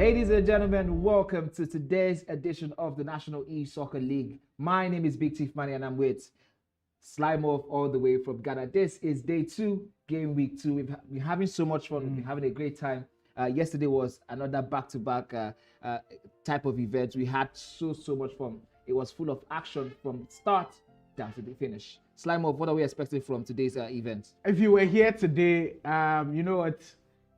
Ladies and gentlemen, welcome to today's edition of the National E-Soccer League. My name is Big Chief Money and I'm with Slimov all the way from Ghana. This is day 2, game week 2. We've been having so much fun. We've been having a great time. Yesterday was another back-to-back type of event. We had so much fun. It was full of action from start down to the finish. Slimov, what are we expecting from today's event? If you were here today, you know what?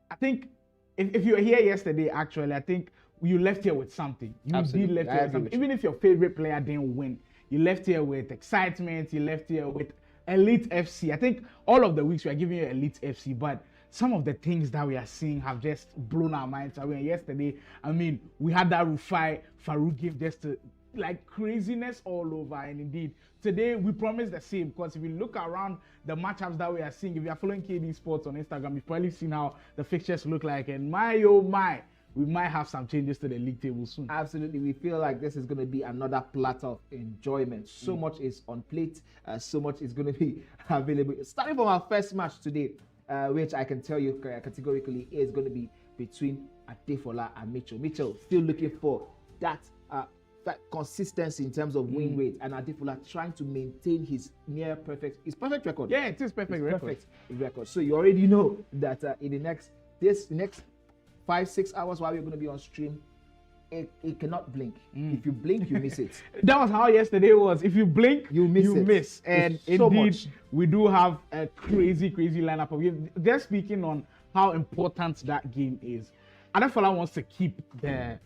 I think if you were here yesterday, actually, I think you left here with something. You did left here with something. Even if your favorite player didn't win, you left here with excitement. You left here with Elite FC. I think all of the weeks we are giving you Elite FC, but some of the things that we are seeing have just blown our minds away. Yesterday, I mean, we had that Rufi Farooq give just like craziness all over, and indeed today we promise the same, because if you look around the matchups that we are seeing, if you are following Cade Esports on Instagram, you've probably seen how the fixtures look like, and my oh my, we might have some changes to the league table soon. Absolutely, we feel like this is going to be another platter of enjoyment. So much is on plate, so much is going to be available. Starting from our first match today, which I can tell you categorically is going to be between Adefola and Mitchell. Mitchell still looking for that consistency in terms of win rate, and Adefola trying to maintain his perfect record. Yeah, it is perfect record. So you already know that in the next 5-6 hours while we're going to be on stream, it cannot blink. If you blink, you miss it. That was how yesterday was. If you blink, you miss. And so indeed, much. We do have a crazy lineup of games. They're speaking on how important that game is. Adefola wants to keep the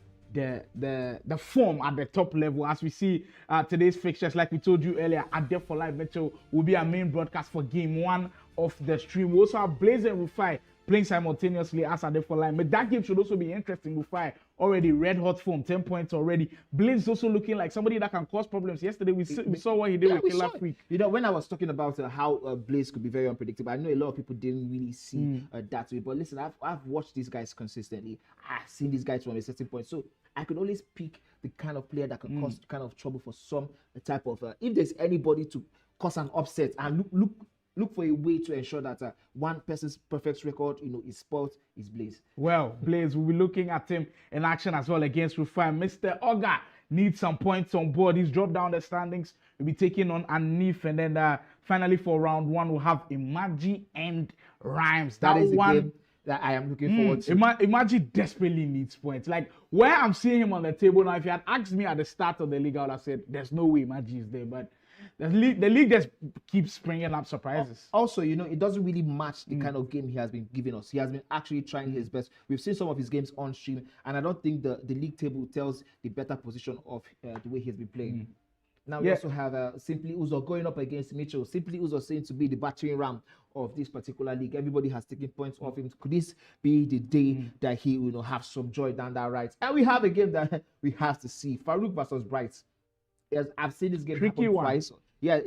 form at the top level. As we see today's fixtures, like we told you earlier, Adefola Mitchell will be our main broadcast for game 1 of the stream. We also have Blaze and Rufi playing simultaneously as Adefola. But that game should also be interesting. Rufi already red hot form, 10 points already. Blaze is also looking like somebody that can cause problems. Yesterday we saw what he did with Killer Freak. You know, when I was talking about how Blaze could be very unpredictable, I know a lot of people didn't really see that way. But listen, I've watched these guys consistently. I've seen these guys from a certain point. So I could always pick the kind of player that can cause kind of trouble for some type of if there's anybody to cause an upset and look for a way to ensure that one person's perfect record, is spoiled, is Blaze. Well, Blaze, we'll be looking at him in action as well against Rufi. Mr. Oga needs some points on board. He's dropped down the standings. We'll be taking on Anif, and then finally for round 1 we'll have Imaji and Rhymes. That is one game that I am looking forward to. Imaji desperately needs points. Like, where I'm seeing him on the table now, if you had asked me at the start of the league, I would have said there's no way Imaji is there, but the league just keeps springing up surprises. Also, it doesn't really match the kind of game he has been giving us. He has been actually trying his best. We've seen some of his games on stream, and I don't think the league table tells the better position of the way he's been playing. Now we also have Simply Uzo going up against Mitchell. Simply Uzo seems to be the battering ram of this particular league. Everybody has taken points off him. Could this be the day that he will have some joy down that right? And we have a game that we have to see. Farooq versus Bright. Yes, I've seen this game tricky happen one. Twice. Yeah,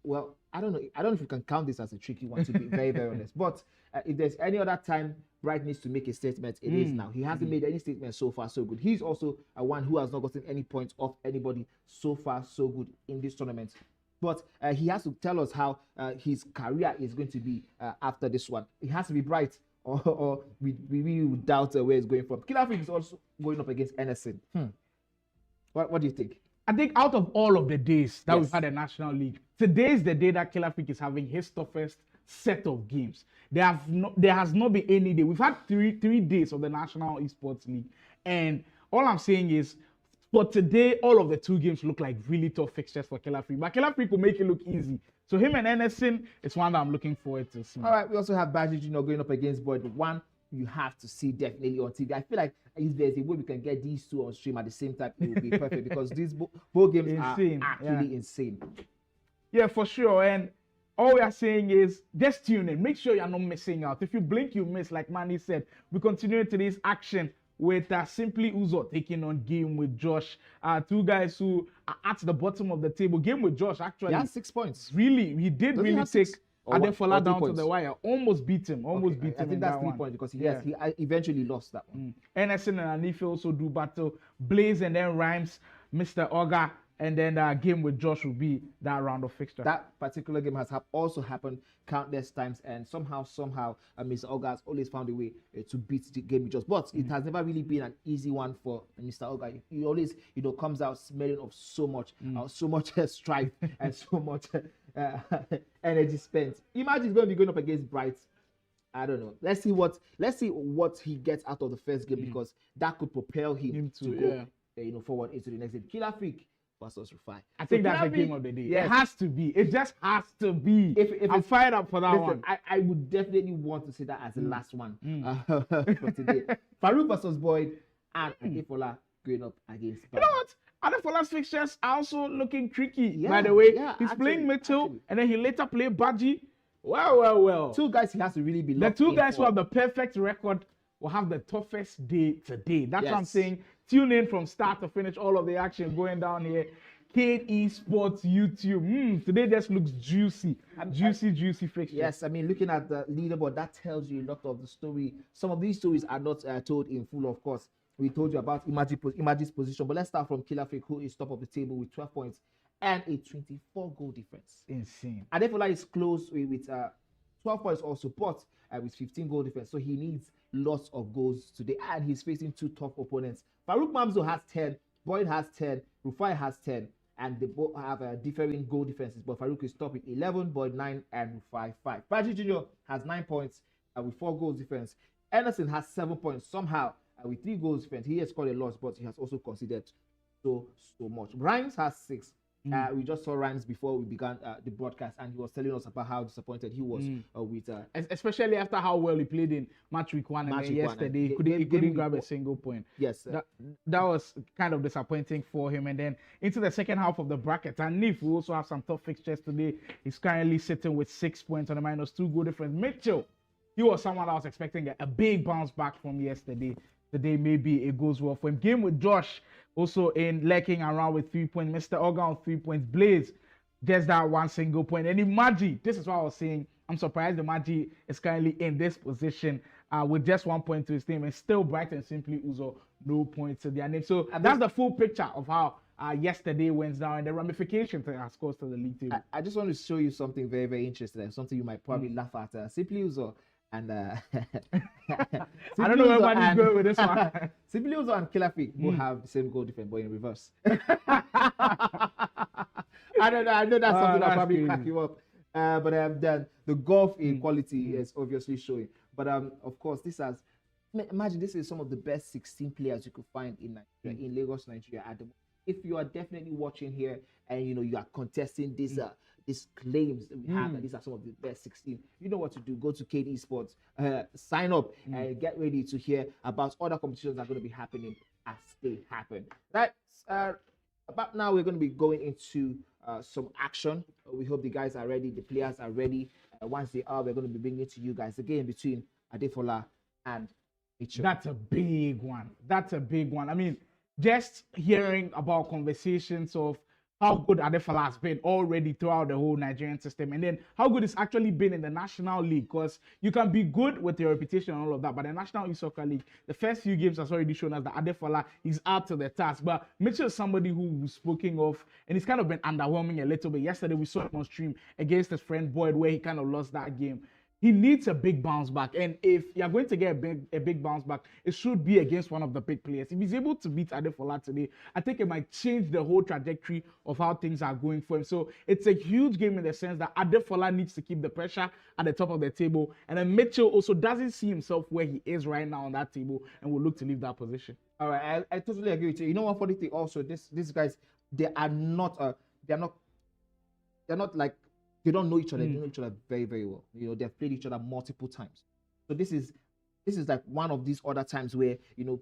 well, I don't know if you can count this as a tricky one, to be very, very honest. But if there's any other time Bright needs to make a statement, it is now. He hasn't made any statement so far, so good. He's also one who has not gotten any points off anybody so far, so good in this tournament. But he has to tell us how his career is going to be after this one. It has to be Bright, or we really would doubt where it's going from. Killer Freak is also going up against Anderson. What do you think? I think out of all of the days that we've had a National League, today is the day that Killer Freak is having his toughest set of games. There has not been any day. We've had three days of the National Esports League, and all I'm saying is, for today, all of the 2 games look like really tough fixtures for Killer Freak. But Killer Freak will make it look easy. So him and Anderson, it's one that I'm looking forward to see. All right, we also have Baji going up against Boyd. One you have to see definitely on TV. I feel like if there's a way we can get these 2 on stream at the same time, it will be perfect, because these both games are actually insane. Yeah, for sure. And all we are saying is just tune in. Make sure you're not missing out. If you blink, you miss, like Manny said. We continue today's action with Simply Uzo taking on Game with Josh. 2 guys who are at the bottom of the table. Game with Josh, actually. He has 6 points. Really, he did really take Adefola down to the wire. Almost beat him. I think that's 3 points, because he eventually lost that one. Anderson and Anif also do battle. Blaze and then Rhymes. Mr. Oga and then game with Josh will be that round of fixture. That particular game has also happened countless times, and somehow, Mr. Oga has always found a way to beat the game with Josh. But it has never really been an easy one for Mr. Oga. He always, comes out smelling of so much strife and so much energy spent. Imaji is going to be going up against Bright. I don't know. Let's see what he gets out of the first game, because that could propel him to go forward into the next game. Killer Freak versus Rufi. I think that's the game of the day. Yes. It has to be. It just has to be. If I'm fired up for that one. I would definitely want to see that as the last one for today. Farooq versus Boyd and Adefola going up against. You know what? Adefola's fixtures are also looking tricky. By the way, he's playing Mitchell, and then he later played Baji. Well. Two guys he has to really be. The two guys who have the perfect record will have the toughest day today. That's what I'm saying. Tune in from start to finish. All of the action going down here. Cade Esports YouTube. Today just looks juicy. Juicy fixture. Yes, I mean, looking at the leaderboard, that tells you a lot of the story. Some of these stories are not told in full, of course. We told you about Imaji's position, but let's start from Killer Freak, who is top of the table with 12 points and a 24-goal difference. Insane. Adefola is close with 12 points also, but with 15-goal difference. So he needs lots of goals today, and he's facing two tough opponents. Farooq Mamzo has 10, Boyd has 10, Rufi has 10, and they both have differing goal differences. But Farooq is top with 11, Boyd 9, and Rufi 5. Baji Jr. has 9 points with 4 goals difference. Anderson has 7 points somehow with 3 goals difference. He has scored a lot, but he has also conceded so much. Rhymes has 6. We just saw Rhymes before we began the broadcast, and he was telling us about how disappointed he was with... especially after how well he played in match week 1 and yesterday. He couldn't grab a single point. Yes. That was kind of disappointing for him. And then into the second half of the bracket, and Nif will also have some tough fixtures today. He's currently sitting with 6 points on a -2 goal difference. Mitchell, he was someone I was expecting a big bounce back from yesterday. Today maybe it goes well for him. Game with Josh, also in lurking around with 3 points. Mr. Oga on 3 points. Blaze gets that 1 single point. And Imaji, this is what I was saying. I'm surprised Imaji is currently in this position with just 1 point to his name, and still Bright and Simply Uzo, no points to their name. So that's the full picture of how yesterday went down and the ramifications it has caused to the league table. I just want to show you something very, very interesting, and something you might probably laugh at. Simply Uzo and I don't know where money's going with this one. Simply Uzo and Killer Freak will have the same goal difference, but in reverse. I know that's something that'll probably crack you up. But then the golf inequality is obviously showing. But of course, imagine this is some of the best 16 players you could find in Nigeria, in Lagos, Nigeria at the moment. If you are definitely watching here and you are contesting these claims that we have, that these are some of the best 16, you know what to do. Go to Cade Esports, sign up, and get ready to hear about other competitions that are going to be happening as they happen. That's about now. We're going to be going into some action. We hope the guys are ready, the players are ready. Once they are, we're going to be bringing it to you guys again between Adefola and Mitchell. That's a big one. I mean, just hearing about conversations of how good Adefola has been already throughout the whole Nigerian system, and then how good it's actually been in the National League, because you can be good with your reputation and all of that, but the National E-Soccer League, the first few games has already shown us that Adefola is up to the task. But Mitchell is somebody who was spoken of, and he's kind of been underwhelming a little bit. Yesterday we saw him on stream against his friend Boyd, where he kind of lost that game. He needs a big bounce back, and if you're going to get a big bounce back, it should be against one of the big players. If he's able to beat Adefola today, I think it might change the whole trajectory of how things are going for him. So it's a huge game in the sense that Adefola needs to keep the pressure at the top of the table, and then Mitchell also doesn't see himself where he is right now on that table, and will look to leave that position. All right, I totally agree with you. You know what funny thing also, these guys, they're not like, they don't know each other. They know each other very, very well. They've played each other multiple times. So this is like one of these other times where,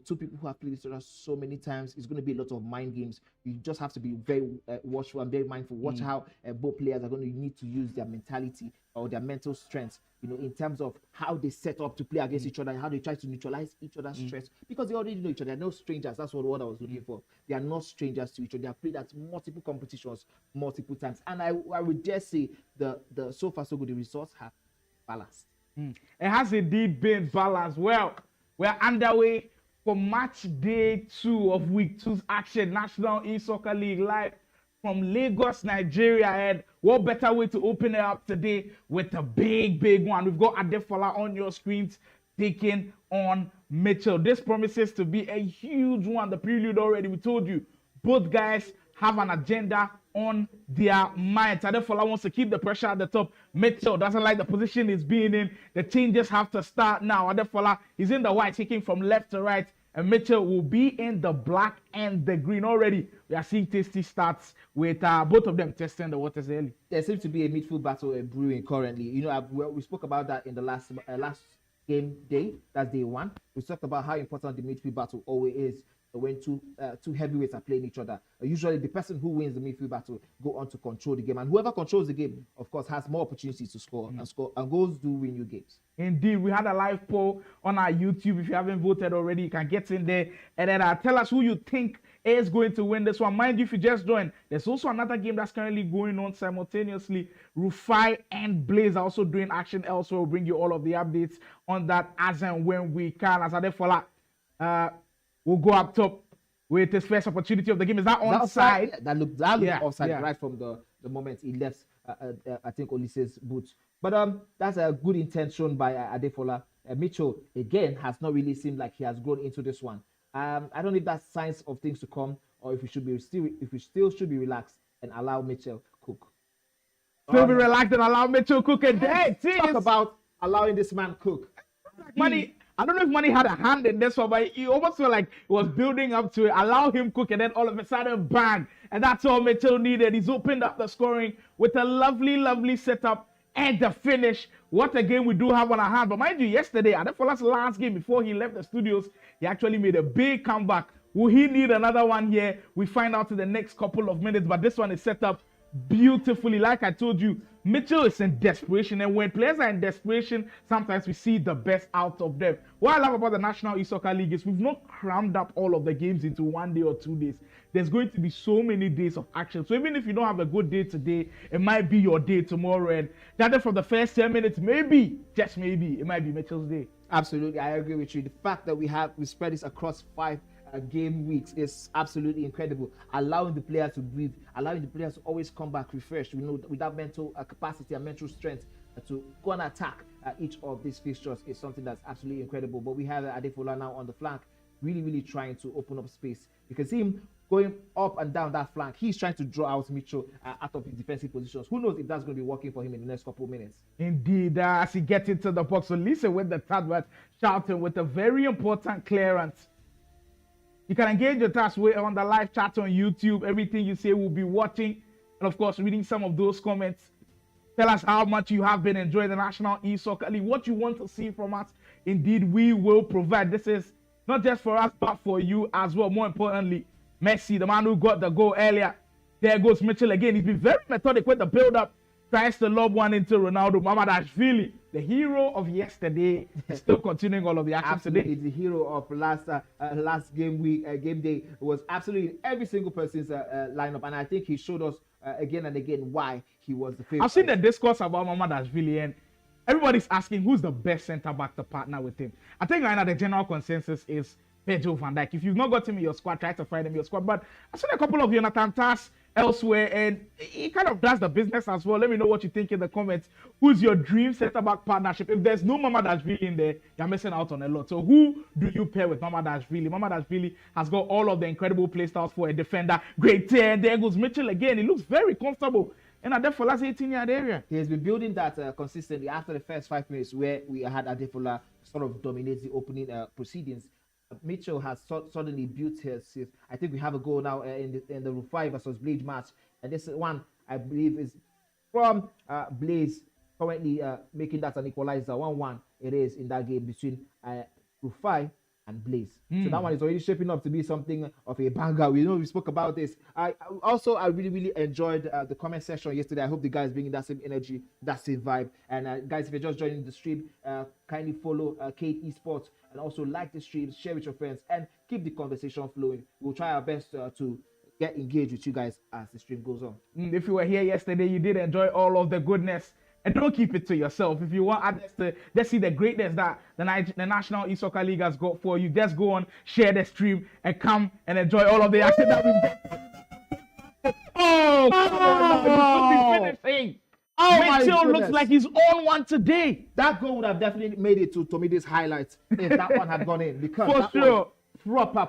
two people who have played each other so many times, it's going to be a lot of mind games. You just have to be very watchful and very mindful. Watch how both players are going to need to use their mentality or their mental strength, in terms of how they set up to play against each other and how they try to neutralize each other's stress, because they already know each other. They're no strangers. That's what I was looking for. They are not strangers to each other. They have played at multiple competitions multiple times, and I would dare say the so far so good, the results have balanced. It has indeed been balanced. Well, we're underway for match day 2 of week 2's action. National E-Soccer League live from Lagos, Nigeria. And what better way to open it up today with a big one. We've got Adefola on your screens taking on Mitchell. This promises to be a huge one. The prelude already, we told you, both guys have an agenda on their minds. Adefola wants to keep the pressure at the top. Mitchell doesn't like the position he's being in. The changes have to start now. Adefola is in the white, taking from left to right. And Mitchell will be in the black and the green already. We are seeing tasty starts with both of them testing the waters early. There seems to be a midfield battle brewing currently. You know, we spoke about that in the last game day. That's day one. We talked about how important the midfield battle always is when two heavyweights are playing each other. Usually, the person who wins the midfield battle go on to control the game, and whoever controls the game, of course, has more opportunities to score and goals do win you games. Indeed, we had a live poll on our YouTube. If you haven't voted already, you can get in there and then tell us who you think is going to win this one. Mind you, if you just joined, there's also another game that's currently going on simultaneously. Rufi and Blaze are also doing action elsewhere. We'll bring you all of the updates on that as and when we can. As Adefola will go up top with his first opportunity of the game. Is that onside? Yeah, that looked offside right from the moment he left, I think, Olise's boots. But that's a good intention by Adefola. Mitchell, again, has not really seemed like he has grown into this one. I don't know if that's signs of things to come, or if we still should be relaxed and allow Mitchell cook. Still be relaxed and allow Mitchell cook a day. Talk about allowing this man cook. Money. I don't know if Money had a hand in this one, but he almost felt like it was building up to it. Allow him cook, and then all of a sudden, bang. And that's all Mitchell needed. He's opened up the scoring with a lovely setup and the finish. What a game we do have on our hand. But mind you, yesterday, Adefola's last game before he left the studios, he actually made a big comeback. Will he need another one here? We find out in the next couple of minutes. But this one is set up beautifully. Like I told you, Mitchell is in desperation, and when players are in desperation, sometimes we see the best out of them. What I love about the National E-Soccer League is we've not crammed up all of the games into 1 day or 2 days. There's going to be so many days of action. So even if you don't have a good day today, it might be your day tomorrow. And that from the first 10 minutes, maybe, just maybe, it might be Mitchell's day. Absolutely, I agree with you. The fact that we spread this across 5 game weeks is absolutely incredible. Allowing the players to breathe, allowing the players to always come back refreshed, with that mental capacity and mental strength to go and attack each of these fixtures is something that's absolutely incredible. But we have Adefola now on the flank, really trying to open up space. You can see him going up and down that flank. He's trying to draw out Mitchell out of his defensive positions. Who knows if that's going to be working for him in the next couple of minutes. Indeed, as he gets into the box. So listen with the third word, shouting with a very important clearance. You can engage with us on the live chat on YouTube. Everything you say, we'll be watching. And of course, reading some of those comments. Tell us how much you have been enjoying the National E-Soccer League, what you want to see from us. Indeed, we will provide. This is not just for us, but for you as well. More importantly, Messi, the man who got the goal earlier. There goes Mitchell again. He's been very methodic with the build-up. Tries to lob one into Ronaldo. Mamadashvili, the hero of yesterday, is still continuing all of the action absolutely today. The hero of last game day was absolutely in every single person's lineup, and I think he showed us again and again why he was the favorite. I've seen the discourse about Mamadashvili, and everybody's asking who's the best centre-back to partner with him. I think right now the general consensus is Virgil van Dijk. If you've not got him in your squad, try to find him in your squad. But I've seen a couple of Jonathan Tah elsewhere, and he kind of does the business as well. Let me know what you think in the comments. Who's your dream centre-back partnership? If there's no Mamadashvili in there, you're missing out on a lot. So who do you pair with Mamadashvili? Mamadashvili has got all of the incredible play styles for a defender. Great turn. There goes Mitchell again. He looks very comfortable in Adefola's 18-yard area. He has been building that consistently after the first 5 minutes where we had Adefola sort of dominate the opening proceedings. Mitchell has suddenly built his. I think we have a goal now in the Rufi versus Blaze match, and this one I believe is from Blaze, currently making that an equalizer. 1-1 it is in that game between Rufi and Blaze. So that one is already shaping up to be something of a banger. We spoke about this. I really enjoyed the comment section yesterday. I hope the guys bringing that same energy, that same vibe. And guys, if you're just joining the stream, kindly follow Cade Esports and also like the stream, share with your friends, and keep the conversation flowing. We'll try our best to get engaged with you guys as the stream goes on. If you were here yesterday, you did enjoy all of the goodness. And don't keep it to yourself. If you want others to just see the greatness that the National E-Soccer League has got for you, just go on, share the stream, and come and enjoy all of the action that we've got. Oh, come on now. You should be finishing. Oh, Mitchell looks like he's on one today. That goal would have definitely made it to Tomide's highlights if that one had gone in, because For that sure. was proper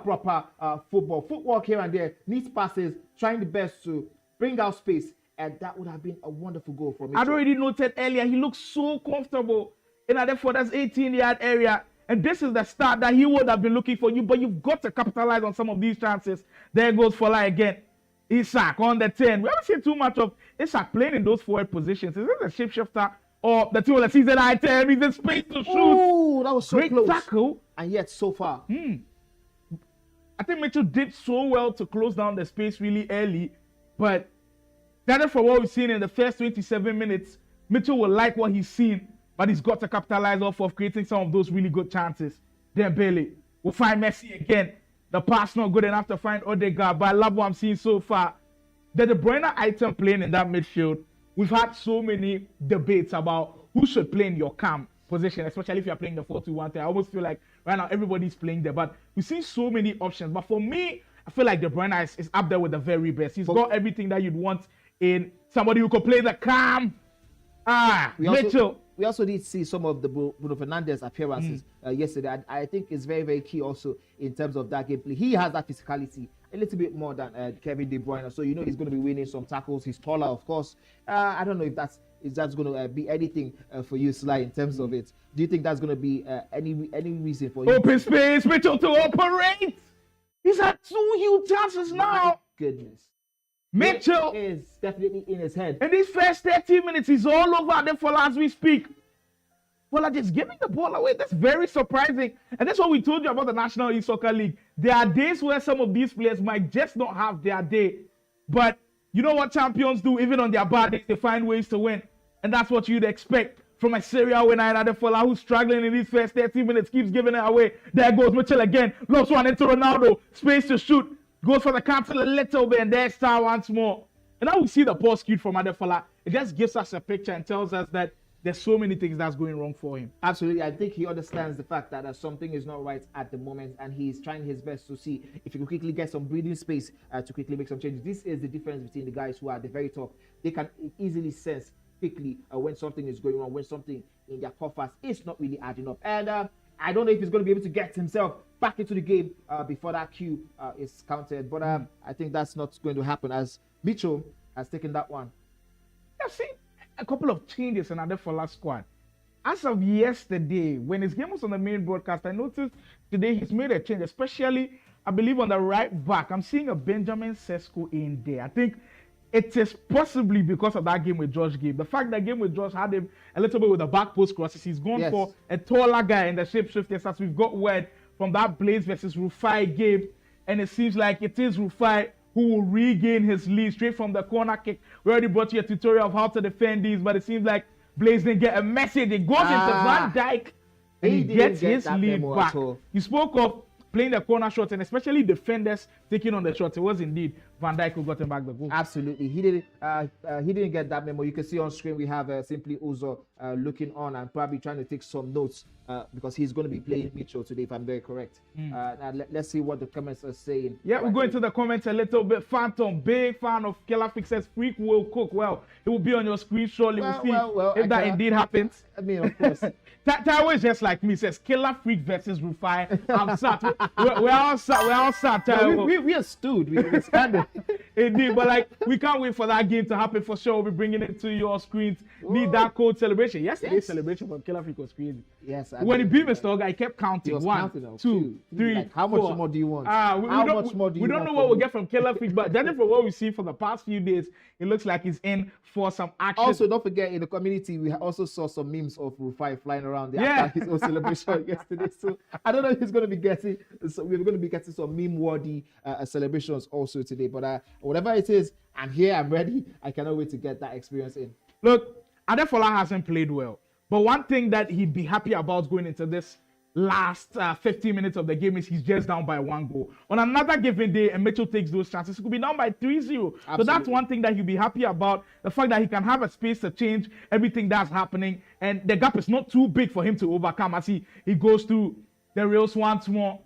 football. Footwork here and there, neat passes, trying the best to bring out space, and that would have been a wonderful goal for Mitchell. I'd already noted earlier, he looks so comfortable in Adefola's 18-yard area. And this is the start that he would have been looking for you, but you've got to capitalize on some of these chances. There goes Fola again. Isak on the 10. We haven't seen too much of Isak playing in those forward positions. Is this a shapeshifter or the two that sees that item? He's in space to shoot. Oh, that was so Great close. tackle. And yet, so far. I think Mitchell did so well to close down the space really early, but judging from what we've seen in the first 27 minutes, Mitchell will like what he's seen, but he's got to capitalize off of creating some of those really good chances. Then Bailey will find Messi again. The pass not good enough to find Odegaard, but I love what I'm seeing so far. The De Bruyne item playing in that midfield, we've had so many debates about who should play in your camp position, especially if you're playing the 4-2-1. I almost feel like right now everybody's playing there, but we've seen so many options. But for me, I feel like De Bruyne is up there with the very best. He's got everything that you'd want in somebody who could play the cam. Mitchell. We also did see some of the Bruno Fernandes appearances yesterday. I think it's very, very key also in terms of that gameplay. He has that physicality a little bit more than Kevin De Bruyne. So, he's going to be winning some tackles. He's taller, of course. I don't know if that's going to be anything for you, Sly, in terms of it. Do you think that's going to be any reason for you? Open space, Mitchell to operate. He's had 2 huge chances now. Goodness. Mitchell is definitely in his head. In these first 30 minutes, he's all over Adefola as we speak. Well, just giving the ball away, that's very surprising. And that's what we told you about the National E-Soccer League. There are days where some of these players might just not have their day. But you know what champions do? Even on their bad days, they find ways to win. And that's what you'd expect from a Serie A winner in Adefola, who's struggling in these first 30 minutes, keeps giving it away. There goes Mitchell again. Lobs one into Ronaldo. Space to shoot. Goes for the cancel a little bit, and there's Star once more. And now we see the ball skewed from Adefola. It just gives us a picture and tells us that there's so many things that's going wrong for him. Absolutely. I think he understands the fact that something is not right at the moment, and he's trying his best to see if he can quickly get some breathing space to quickly make some changes. This is the difference between the guys who are at the very top. They can easily sense quickly when something is going wrong, when something in their coffers is not really adding up. And I don't know if he's going to be able to get himself back into the game before that cue is counted. But I think that's not going to happen, as Mitchell has taken that one. I've seen a couple of changes in Adefola's squad. As of yesterday, when his game was on the main broadcast, I noticed today he's made a change, especially, I believe, on the right back. I'm seeing a Benjamin Sesko in there. I think it is possibly because of that game with Josh game. The fact that game with Josh had him a little bit with the back post crosses. He's gone for a taller guy in the shapeshifters, as we've got word from that Blaze versus Rufi game. And it seems like it is Rufi who will regain his lead straight from the corner kick. We already brought you a tutorial of how to defend these, but it seems like Blaze didn't get a message. It goes into Van Dijk, and he gets his lead back. You spoke of playing the corner shots, and especially defenders taking on the shots. It was indeed Van Dijk who got him back the goal. Absolutely. He didn't get that memo. You can see on screen we have simply Uzo looking on and probably trying to take some notes because he's going to be playing Mitchell today, if I'm very correct. Now let's see what the comments are saying. Yeah, we'll go into the comments a little bit. Phantom, big fan of Killer Fixes. Freak will cook. Well, it will be on your screen shortly. We'll see if that indeed happens. I mean, of course. Taiwo is just like me. Says Killer Freak versus Rufi. I'm sat. We're all sat. We're all sat. We are stood. We stand. Indeed, but like we can't wait for that game to happen for sure. We'll be bringing it to your screens. Need that code celebration. Yesterday's celebration from Killer Freak was crazy. Yes. When he beat Mr. Oga, he kept counting. He 1, 2, 3. Like, how much more do you want? We don't know what we'll get from Killer Freak, but judging from what we see for the past few days, it looks like he's in for some action. Also, don't forget, in the community, we also saw some memes of Rufi flying around there after his own celebration yesterday. So I don't know if he's going to be getting. So we're going to be getting some meme-worthy celebrations also today. But whatever it is, I'm here. I'm ready. I cannot wait to get that experience in. Look, Adefola hasn't played well, but one thing that he'd be happy about going into this last 15 minutes of the game is he's just down by 1 goal. On another given day, and Mitchell takes those chances, he could be down by 3-0. So that's one thing that he'll be happy about, the fact that he can have a space to change everything that's happening, and the gap is not too big for him to overcome as he goes through the rails once more,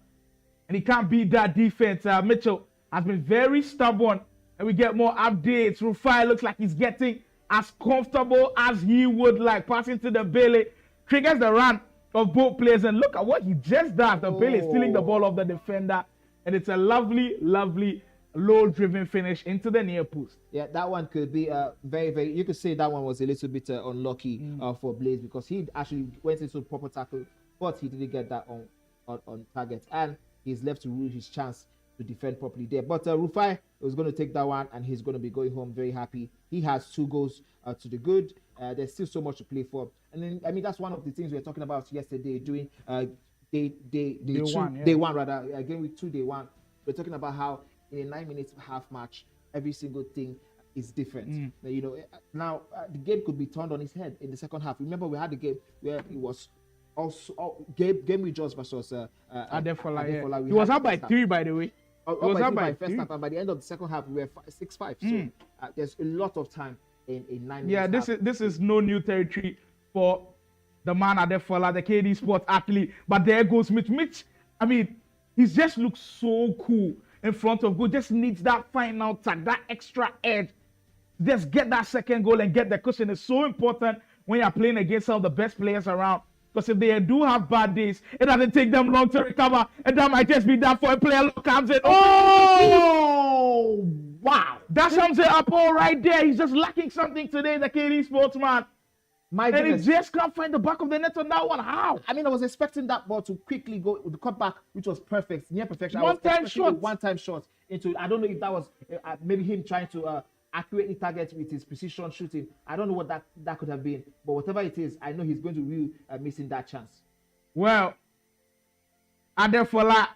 and he can't beat that defense. Mitchell has been very stubborn and we get more updates. Rufi looks like he's getting as comfortable as he would like. Passing to the Bailey, triggers the run of both players, and look at what he just does. The Bailey stealing the ball off the defender, and it's a lovely, lovely low-driven finish into the near post. Yeah, that one could be very, very. You could say that one was a little bit unlucky for Blaze, because he actually went into proper tackle, but he didn't get that on target, and he's left to rule his chance to defend properly there. But Rufi was going to take that one, and he's going to be going home very happy. He has 2 goals to the good. There's still so much to play for, and then I mean that's one of the things we were talking about yesterday during day one rather, game week 2, day 1. We're talking about how in a 9-minute half match, every single thing is different. You know, now the game could be turned on its head in the second half. Remember, we had the game where it was also game with Jos versus Adefola. Yeah. He was up by 3, by the way. It was up by first half, and by the end of the second half, we were 6-5. So there's a lot of time in 9 minutes. Yeah, this is no new territory for the man Adefola, the Cade Esports athlete. But there goes Mitch. I mean, he just looks so cool in front of goal. Just needs that final tag, that extra edge. Just get that second goal and get the cushion. It's so important when you're playing against some of the best players around. Because if they do have bad days, it doesn't take them long to recover. And that might just be that for a player who comes in. Oh, wow. That sums it up all right there. He's just lacking something today, the Cade Esports man. And he just can't find the back of the net on that one. How? I mean, I was expecting that ball to quickly go with the cutback, which was perfect, near perfection. One-time shot into. I don't know if that was maybe him trying to accurately target with his precision shooting. I don't know what that could have been, but whatever it is, I know he's going to be missing that chance. Well, Adefola,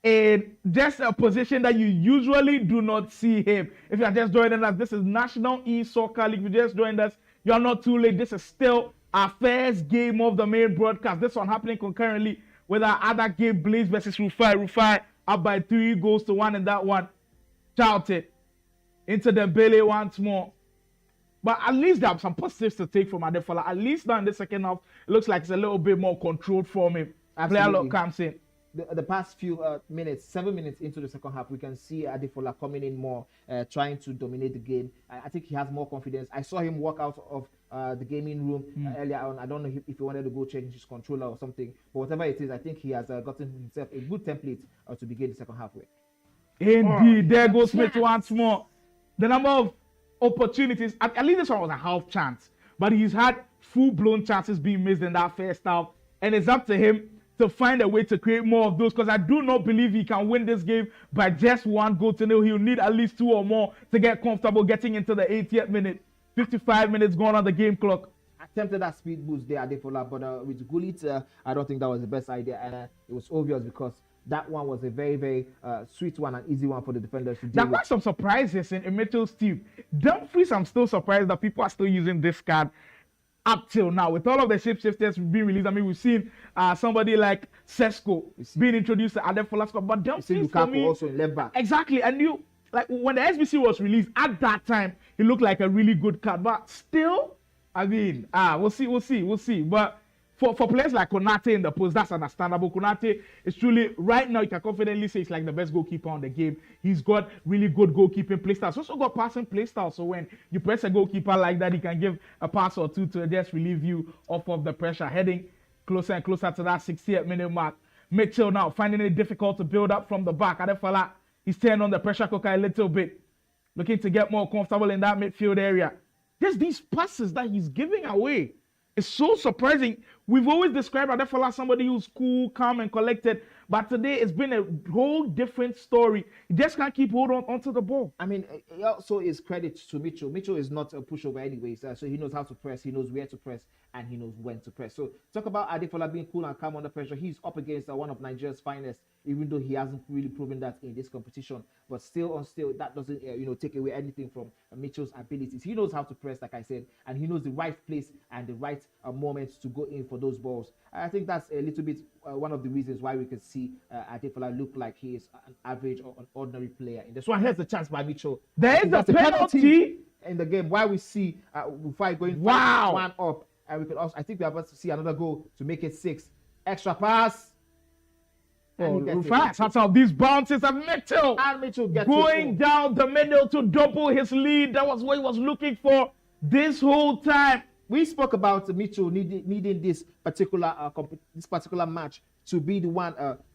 in just a position that you usually do not see him. If you are just joining us, this is National E-Soccer League. If you just joined us, you're not too late. This is still our first game of the main broadcast. This one happening concurrently with our other game, Blaze versus Rufi. Rufi up by 3 goals to 1 in that one. Shouted into the Bailey once more. But at least there are some positives to take from Adefola. At least now in the second half, it looks like it's a little bit more controlled from him. Player look comes in. The past few minutes, 7 minutes into the second half, we can see Adefola coming in more, trying to dominate the game. I think he has more confidence. I saw him walk out of the gaming room earlier on. I don't know if he wanted to go change his controller or something, but whatever it is, I think he has gotten himself a good template to begin the second half with. Indeed, there goes Smith once more. The number of opportunities, at least this one was a half chance, but he's had full-blown chances being missed in that first half, and it's up to him to find a way to create more of those, because I do not believe he can win this game by just 1 goal to 0. He'll need at least 2 or more to get comfortable getting into the 80th minute. 55 minutes gone on the game clock. Attempted that speed boost there, Adefola, but with Gullit, I don't think that was the best idea, and it was obvious because that one was a very, very sweet one and easy one for the defenders to deal There with. were some surprises in Mitchell's team. Dumfries, I'm still surprised that people are still using this card up till now. With all of the shapeshifters being released, I mean, we've seen somebody like Sesko being introduced to Adefola squad, but Dumfries for me, also in left back. Exactly, and you like when the SBC was released at that time, he looked like a really good card, but still, I mean, we'll see. But for players like Konate in the post, that's understandable. Konate is truly, right now, you can confidently say he's like the best goalkeeper on the game. He's got really good goalkeeping play styles. He's also got passing play style. So when you press a goalkeeper like that, he can give a pass or two to just relieve you off of the pressure. Heading closer and closer to that 60th minute mark. Mitchell now finding it difficult to build up from the back. Adefola, he's turned on the pressure cooker a little bit. Looking to get more comfortable in that midfield area. Just these passes that he's giving away. It's so surprising. We've always described Adefola as somebody who's cool, calm, and collected. But today, it's been a whole different story. He just can't keep hold on onto the ball. I mean, it also is credit to Mitchell. Mitchell is not a pushover anyways, so he knows how to press, he knows where to press, and he knows when to press. So talk about Adefola being cool and calm under pressure. He's up against one of Nigeria's finest, even though he hasn't really proven that in this competition. But still, that doesn't take away anything from Mitchell's abilities. He knows how to press, like I said, and he knows the right place and the right moments to go in for those balls. I think that's a little bit one of the reasons why we can see Adefola look like he is an average or an ordinary player in this one. Here's the chance by Mitchell. There is a penalty in the game. Why we see Rufi going 1 up, and we could also, I think we're about to see another goal to make it 6. Extra pass. Rufi has some of these bounces and Mitchell going down the middle to double his lead. That was what he was looking for this whole time. We spoke about Mitchell needing this particular match to be the one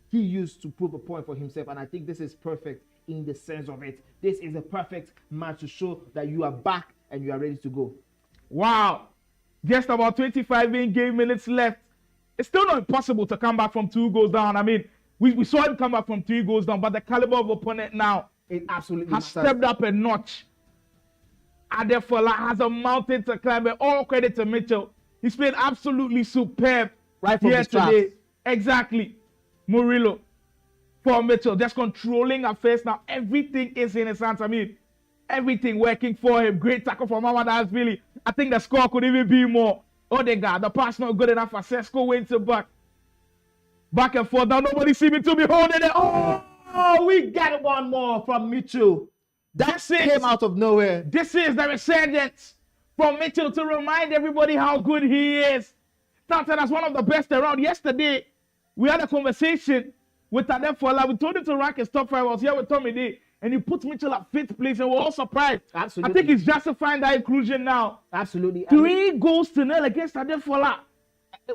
he used to prove a point for himself, and I think this is perfect in the sense of it. This is a perfect match to show that you are back and you are ready to go. Wow. Just about 25 in-game minutes left. It's still not impossible to come back from 2 goals down. I mean, we saw him come back from 3 goals down, but the caliber of opponent now has stepped up a notch. Adefola has a mountain to climb. All credit to Mitchell. He's been absolutely superb right from yesterday. Exactly. Murillo for Mitchell, just controlling affairs now. Everything is in his hands. I mean, everything working for him. Great tackle from Adefola. I think the score could even be more. Odegaard, the pass not good enough for Sesko went to back and forth. Now nobody seeming to be holding it. Oh, we got one more from Mitchell. That came out of nowhere. This is the resurgence from Mitchell to remind everybody how good he is. Started as one of the best around. Yesterday, we had a conversation with Adefola. We told him to rank his top 5. I was here with Tommy D, and he put Mitchell at 5th place, and we're all surprised. Absolutely. I think he's justifying that inclusion now. Absolutely. 3 goals to 0 against Adefola.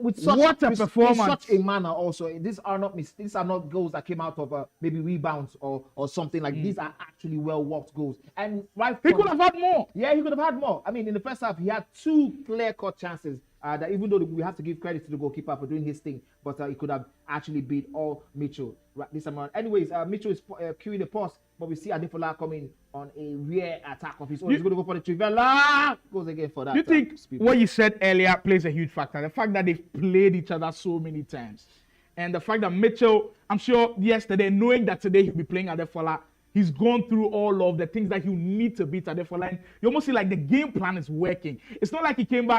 What a performance! In such a manner, also. These are not goals that came out of maybe rebounds or something like. These are actually well worked goals. And he could have had more. Yeah, he could have had more. I mean, in the first half, he had 2 clear-cut chances. That even though we have to give credit to the goalkeeper for doing his thing, but he could have actually beat all Mitchell this time around. Anyways, Mitchell is queuing the post, but we see Adefola coming on a rare attack of his own. He's going to go for the Trivela. Goes again for that. You think what you said earlier plays a huge factor? The fact that they've played each other so many times. And the fact that Mitchell, I'm sure yesterday, knowing that today he'll be playing Adefola, he's gone through all of the things that you need to beat Adefola. And you almost see like the game plan is working. It's not like he came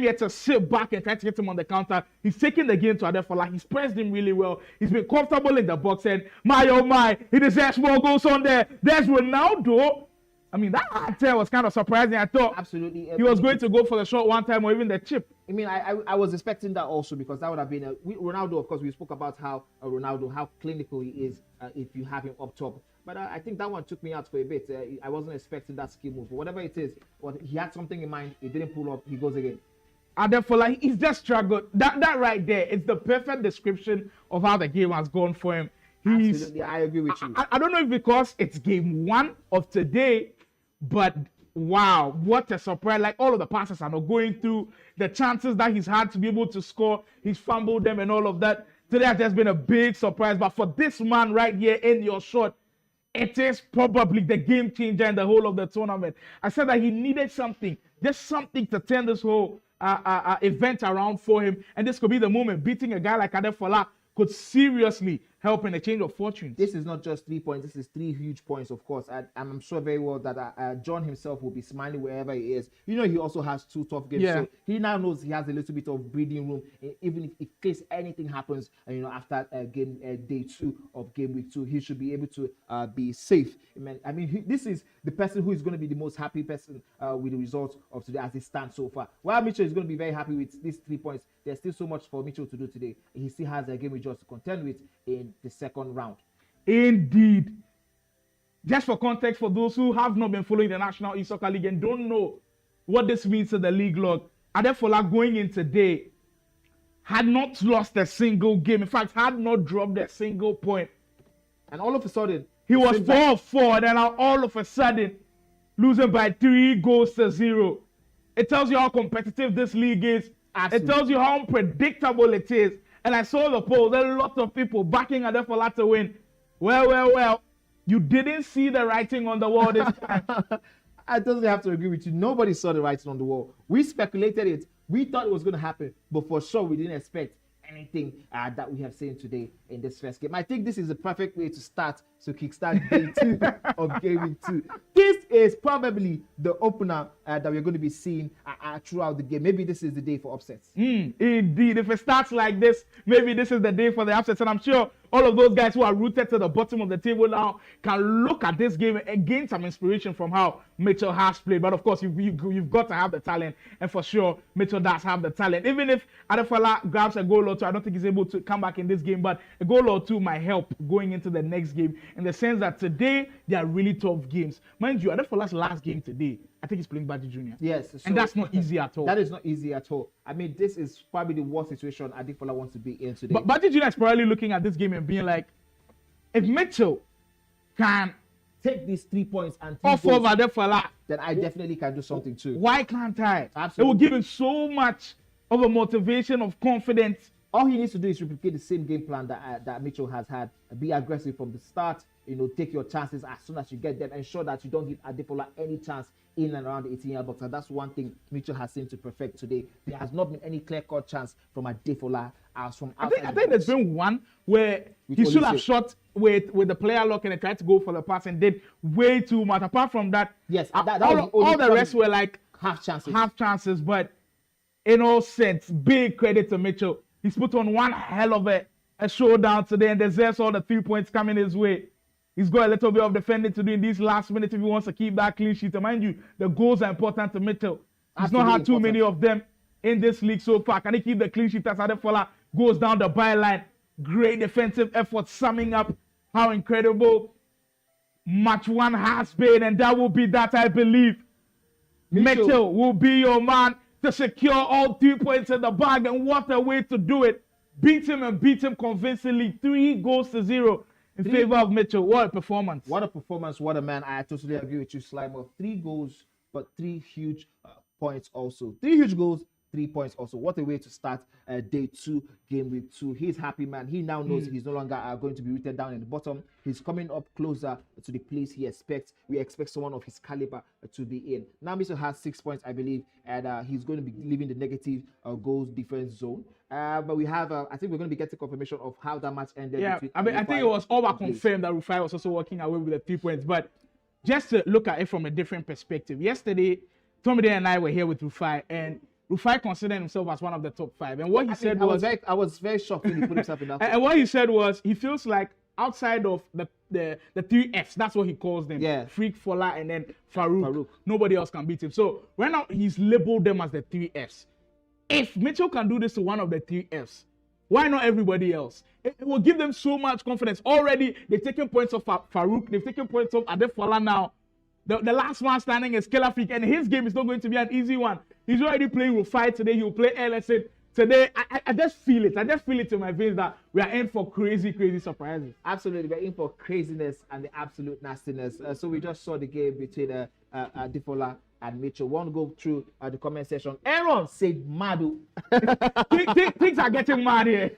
here to sit back and try to get him on the counter. He's taking the game to Adefola. He's pressed him really well. He's been comfortable in the box. And my, oh my, he deserves more goals on there. There's Ronaldo. I mean, that was kind of surprising. I thought absolutely he was going to go for the shot one time or even the chip. I mean, I was expecting that also because that would have been Ronaldo. Of course, we spoke about how clinical he is if you have him up top. But I think that one took me out for a bit. I wasn't expecting that skill move. But whatever it is, he had something in mind. He didn't pull up. He goes again. Adefola, he's just struggled. That right there, it's the perfect description of how the game has gone for him. Absolutely, I agree with you. I don't know if because it's game 1 of today, but wow, what a surprise. Like all of the passes are not going through. The chances that he's had to be able to score, he's fumbled them and all of that. Today has just been a big surprise. But for this man right here in your shot, it is probably the game changer in the whole of the tournament. I said that he needed something, just something to turn this whole event around for him. And this could be the moment. Beating a guy like Adefola could seriously help in a change of fortunes. This is not just 3 points. This is 3 huge points, of course. And I'm sure very well that John himself will be smiling wherever he is. You know, he also has 2 tough games. Yeah. So he now knows he has a little bit of breathing room, even if in case anything happens, after game day 2 of game week 2, he should be able to be safe. I mean, this is the person who is going to be the most happy person with the results of today as it stands so far. While Mitchell is going to be very happy with these 3 points, there's still so much for Mitchell to do today. He still has a game with just to contend with in the second round. Indeed. Just for context, for those who have not been following the National E-Soccer League and don't know what this means to the league log, Adefola going in today had not lost a single game. In fact, had not dropped a single point. And all of a sudden, he was 4-4, and then all of a sudden, losing by 3 goals to 0. It tells you how competitive this league is. Absolutely. It tells you how unpredictable it is. And I saw the poll. There are lots of people backing Adefola to win. Well. You didn't see the writing on the wall this time. I totally have to agree with you. Nobody saw the writing on the wall. We speculated it. We thought it was going to happen. But for sure, we didn't expect anything that we have seen today in this first game. I think this is the perfect way to kickstart day 2 of game week 2. This is probably the opener that we're going to be seeing throughout the game. Maybe this is the day for upsets. Indeed. If it starts like this, maybe this is the day for the upsets. And I'm sure all of those guys who are rooted to the bottom of the table now can look at this game and gain some inspiration from how Mitchell has played. But of course, you've got to have the talent. And for sure, Mitchell does have the talent. Even if Adefola grabs a goal or two, I don't think he's able to come back in this game. But a goal or two might help going into the next game in the sense that today, they are really tough games. Mind you, Adefola's last game today, I think he's playing Imaji Jr. Yes. So and that's not easy at all. That is not easy at all. I mean, this is probably the worst situation Adefola wants to be in today. But Imaji Jr. is probably looking at this game and being like, if Mitchell can take these 3 points and off of Adefola, then I definitely can do something too. Why can't I? Absolutely. It will give him so much of a motivation, of confidence. All he needs to do is replicate the same game plan that Mitchell has had. Be aggressive from the start. Take your chances as soon as you get them. Ensure that you don't give Adefola any chance in and around the 18-yard box. And that's one thing Mitchell has seemed to perfect today. There has not been any clear-cut chance from Adefola as from outside. I think there's been one where he should have shot with the player lock and tried to go for the pass and did way too much. Apart from that, yes, all the rest were like half chances. But in all sense, big credit to Mitchell. He's put on one hell of a showdown today and deserves all the 3 points coming his way. He's got a little bit of defending to do in these last minutes if he wants to keep that clean sheet. And mind you, the goals are important to Mitchell. He's not had too many of them in this league so far. Can he keep the clean sheet as Adefola goes down the byline? Great defensive effort, summing up how incredible match one has been. And that will be that, I believe. Mitchell will be your man to secure all 3 points in the bag. And what a way to do it. Beat him convincingly. 3-0 in favor of Mitchell. What a performance. What a man. I totally agree with you, Slimer. 3 goals, but 3 huge points also. 3 huge goals, 3 points also. What a way to start day 2, game week 2. He's happy, man. He now knows he's no longer going to be written down in the bottom. He's coming up closer to the place he expects. We expect someone of his caliber to be in. Now, Mitchell has 6 points, I believe, and he's going to be leaving the negative goals difference zone. But we have, I think we're going to be getting confirmation of how that match ended. Yeah, I think it was all but confirmed that Rufi was also walking away with the 3 points. But just to look at it from a different perspective, yesterday, Tommy and I were here with Rufi, and Rufi considered himself as one of the top 5. And what he said was... I was very shocked when he put himself in that. And what he said was, he feels like outside of the 3 Fs, that's what he calls them. Yeah. Freak, Fola, and then Farooq. Nobody else can beat him. So right now, he's labeled them as the 3 Fs. If Mitchell can do this to one of the 3 Fs, why not everybody else? It will give them so much confidence. Already, they've taken points of Farooq. They've taken points of Adefola now. The last man standing is Killer Freak, and his game is not going to be an easy one. He's already playing Rufi today. He'll play LSN. Today, I just feel it. I just feel it in my veins that we are in for crazy, crazy surprises. Absolutely. We're in for craziness and the absolute nastiness. So we just saw the game between Adefola and Mitchell. Want to go through the comment section. Aaron said Madu. Things are getting mad here.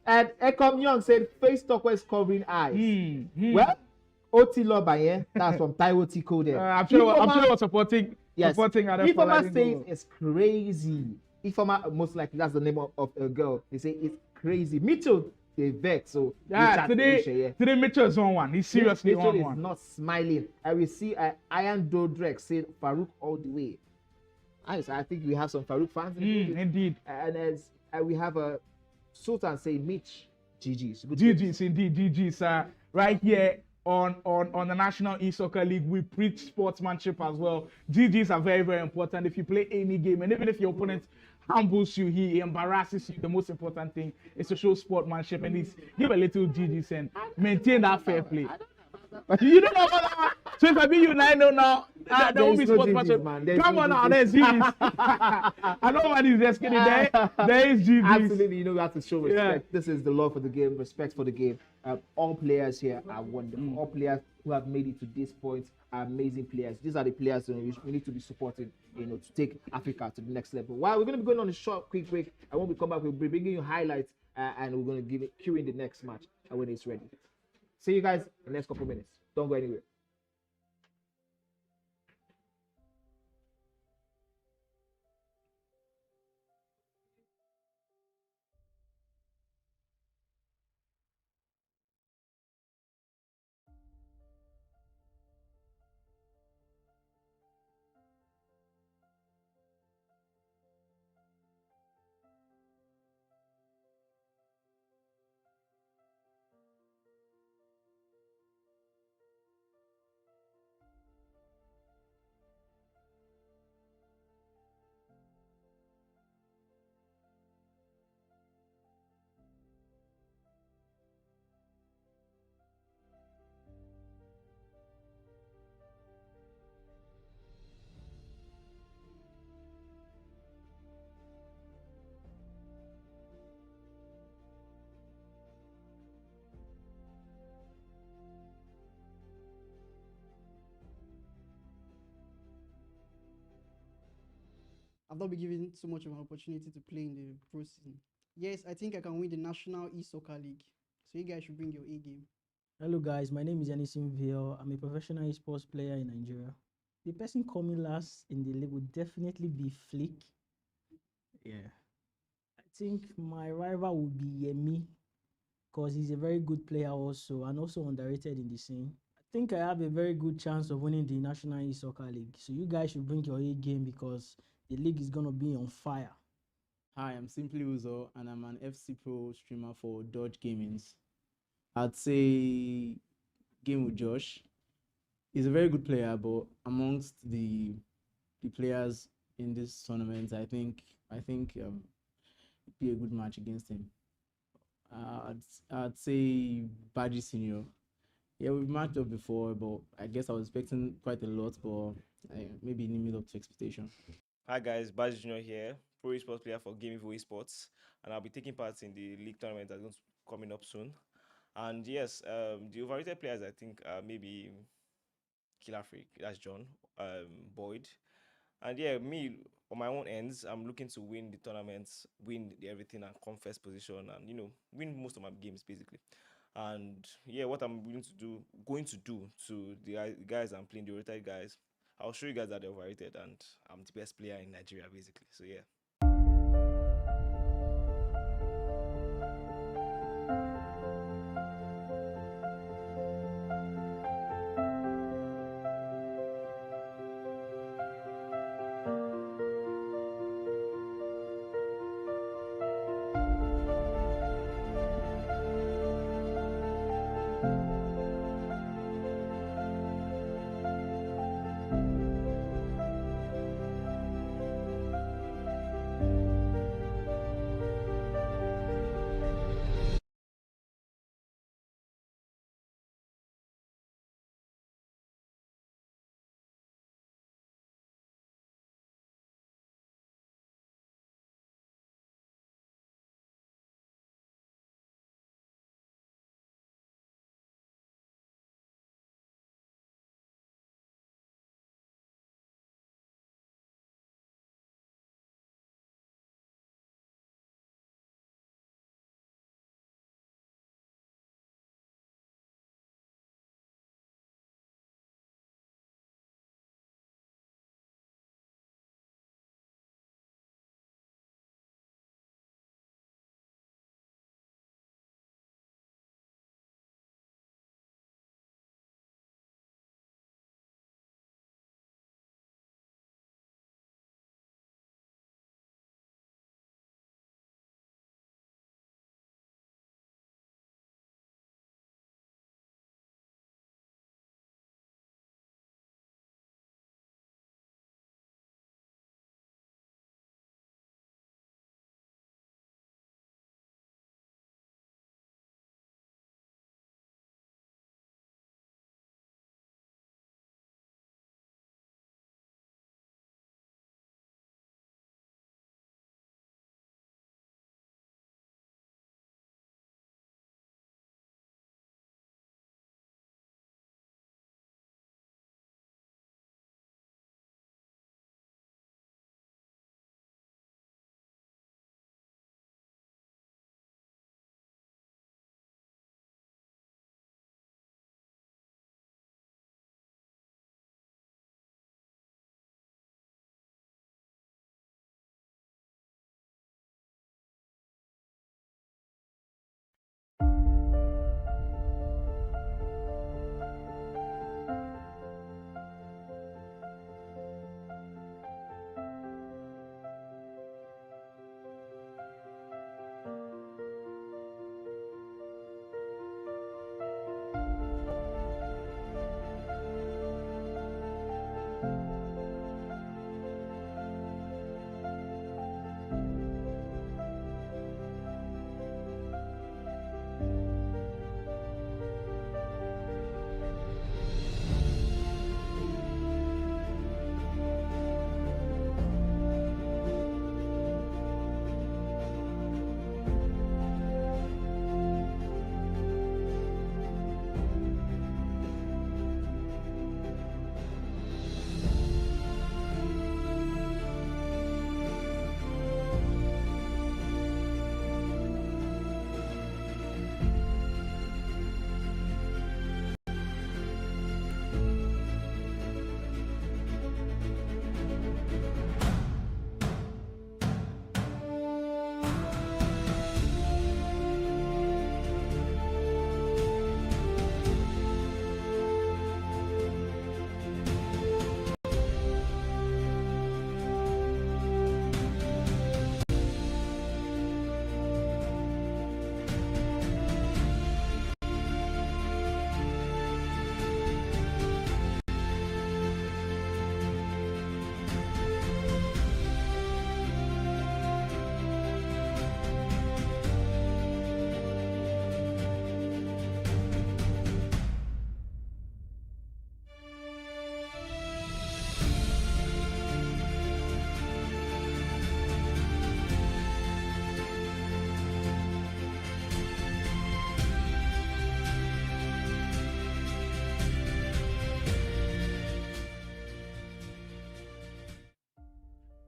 and Ekom Young said face turquoise covering eyes. Well, Oti Lobaye, that's from Taiwo Tico there. I'm sure it was supporting. Yes. Adefola. Ifoma says it's crazy. Ifoma, most likely that's the name of a girl. They say it's crazy. Mitchell, they vex. So yeah, today Mitchell is on one. He's seriously on one. Mitchell is not smiling. And we see Iron Dodrek said Farooq all the way. I think we have some Farooq fans. Indeed. And as we have a Sultan saying Mitch, GG's. GG's indeed, GG's. Right here on the National E-Soccer League, we preach sportsmanship as well. GG's are very, very important. If you play any game, and even if your opponent humbles you, he embarrasses you, the most important thing is to show sportsmanship and give a little GG's and maintain that fair play. You don't know about that one. So if I be you, I know now. There will be sportsmanship. Come on now, there's GG's. I know nobody's just kidding. There is GG's. Absolutely, we have to show respect. Yeah. This is the love for the game, respect for the game. All players here are wonderful. All players who have made it to this point are amazing players. These are the players we need to be supporting, to take Africa to the next level. While we're going to be going on a short, quick break, and when we come back, we'll be bringing you highlights, and we're going to cue in the next match when it's ready. See you guys in the next couple minutes. Don't go anywhere. I've not been given so much of an opportunity to play in the pro season. Yes, I think I can win the National E-Soccer League. So you guys should bring your A game. Hello guys, my name is Anisim Vio. I'm a professional esports player in Nigeria. The person coming last in the league would definitely be Flick. Yeah. I think my rival would be Yemi because he's a very good player also and also underrated in the scene. I think I have a very good chance of winning the National E-Soccer League. So you guys should bring your A game because the league is going to be on fire. Hi, I'm Simply Uzo and I'm an FC Pro streamer for Dodge Gamings. I'd say game with Josh. He's a very good player, but amongst the players in this tournament, I think it'd be a good match against him. I'd say Baji Senior. Yeah, we've matched up before, but I guess I was expecting quite a lot, but maybe didn't meet up to expectation. Hi guys, Baji Junior here, pro esports player for Game Evo Esports, and I'll be taking part in the league tournament that's coming up soon. And yes, the overrated players I think are maybe Killer Freak, that's John, Boyd, and yeah, me on my own ends, I'm looking to win the tournaments, win everything, and come first position, and win most of my games basically. And yeah, what I'm going to do to the guys I'm playing, the overrated guys, I'll show you guys that they're overrated, and I'm the best player in Nigeria basically. So yeah.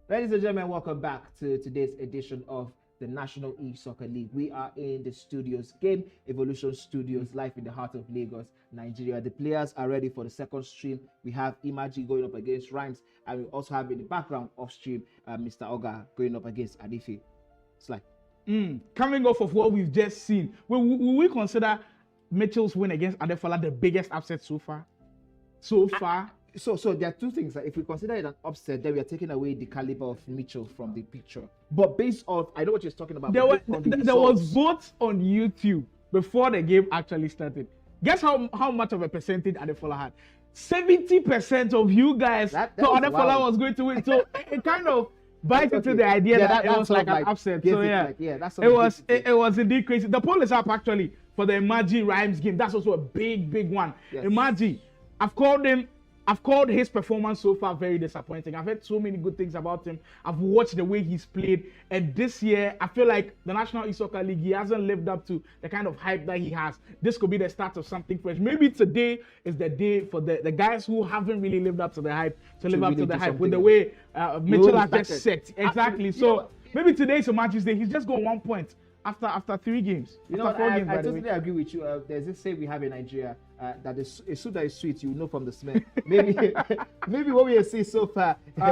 Ladies and gentlemen, welcome back to today's edition of the National E-Soccer League. We are in the studios, Game Evolution Studios, live in the heart of Lagos, Nigeria. The players are ready for the second stream. We have Imaji going up against Rhymes, and we also have in the background off stream Mr. Oga going up against Adefola. It's coming off of what we've just seen, will we consider Mitchell's win against Adefola the biggest upset so far? So there are two things. If we consider it an upset, then we are taking away the caliber of Mitchell from the picture. But based on, I know what you're talking about. There was votes on YouTube before the game actually started. Guess how much of a percentage Adefola had? 70% of you guys thought Adefola was going to win. So it kind of bites into the idea that it was like an upset. So it was indeed crazy. The poll is up actually for the Imaji Rhymes game. That's also a big one. Yes. Imaji, I've called his performance so far very disappointing. I've heard so many good things about him. I've watched the way he's played. And this year, I feel like the National E-Soccer League, he hasn't lived up to the kind of hype that he has. This could be the start of something fresh. Maybe today is the day for the guys who haven't really lived up to the hype to live up to the hype with the way Mitchell has just set. Exactly. So maybe today's a match's day. He's just got 1 point after 3 games. You know, I totally agree with you. There's this saying we have in Nigeria that a soup that is sweet, you know from the smell. Maybe what we have seen so far is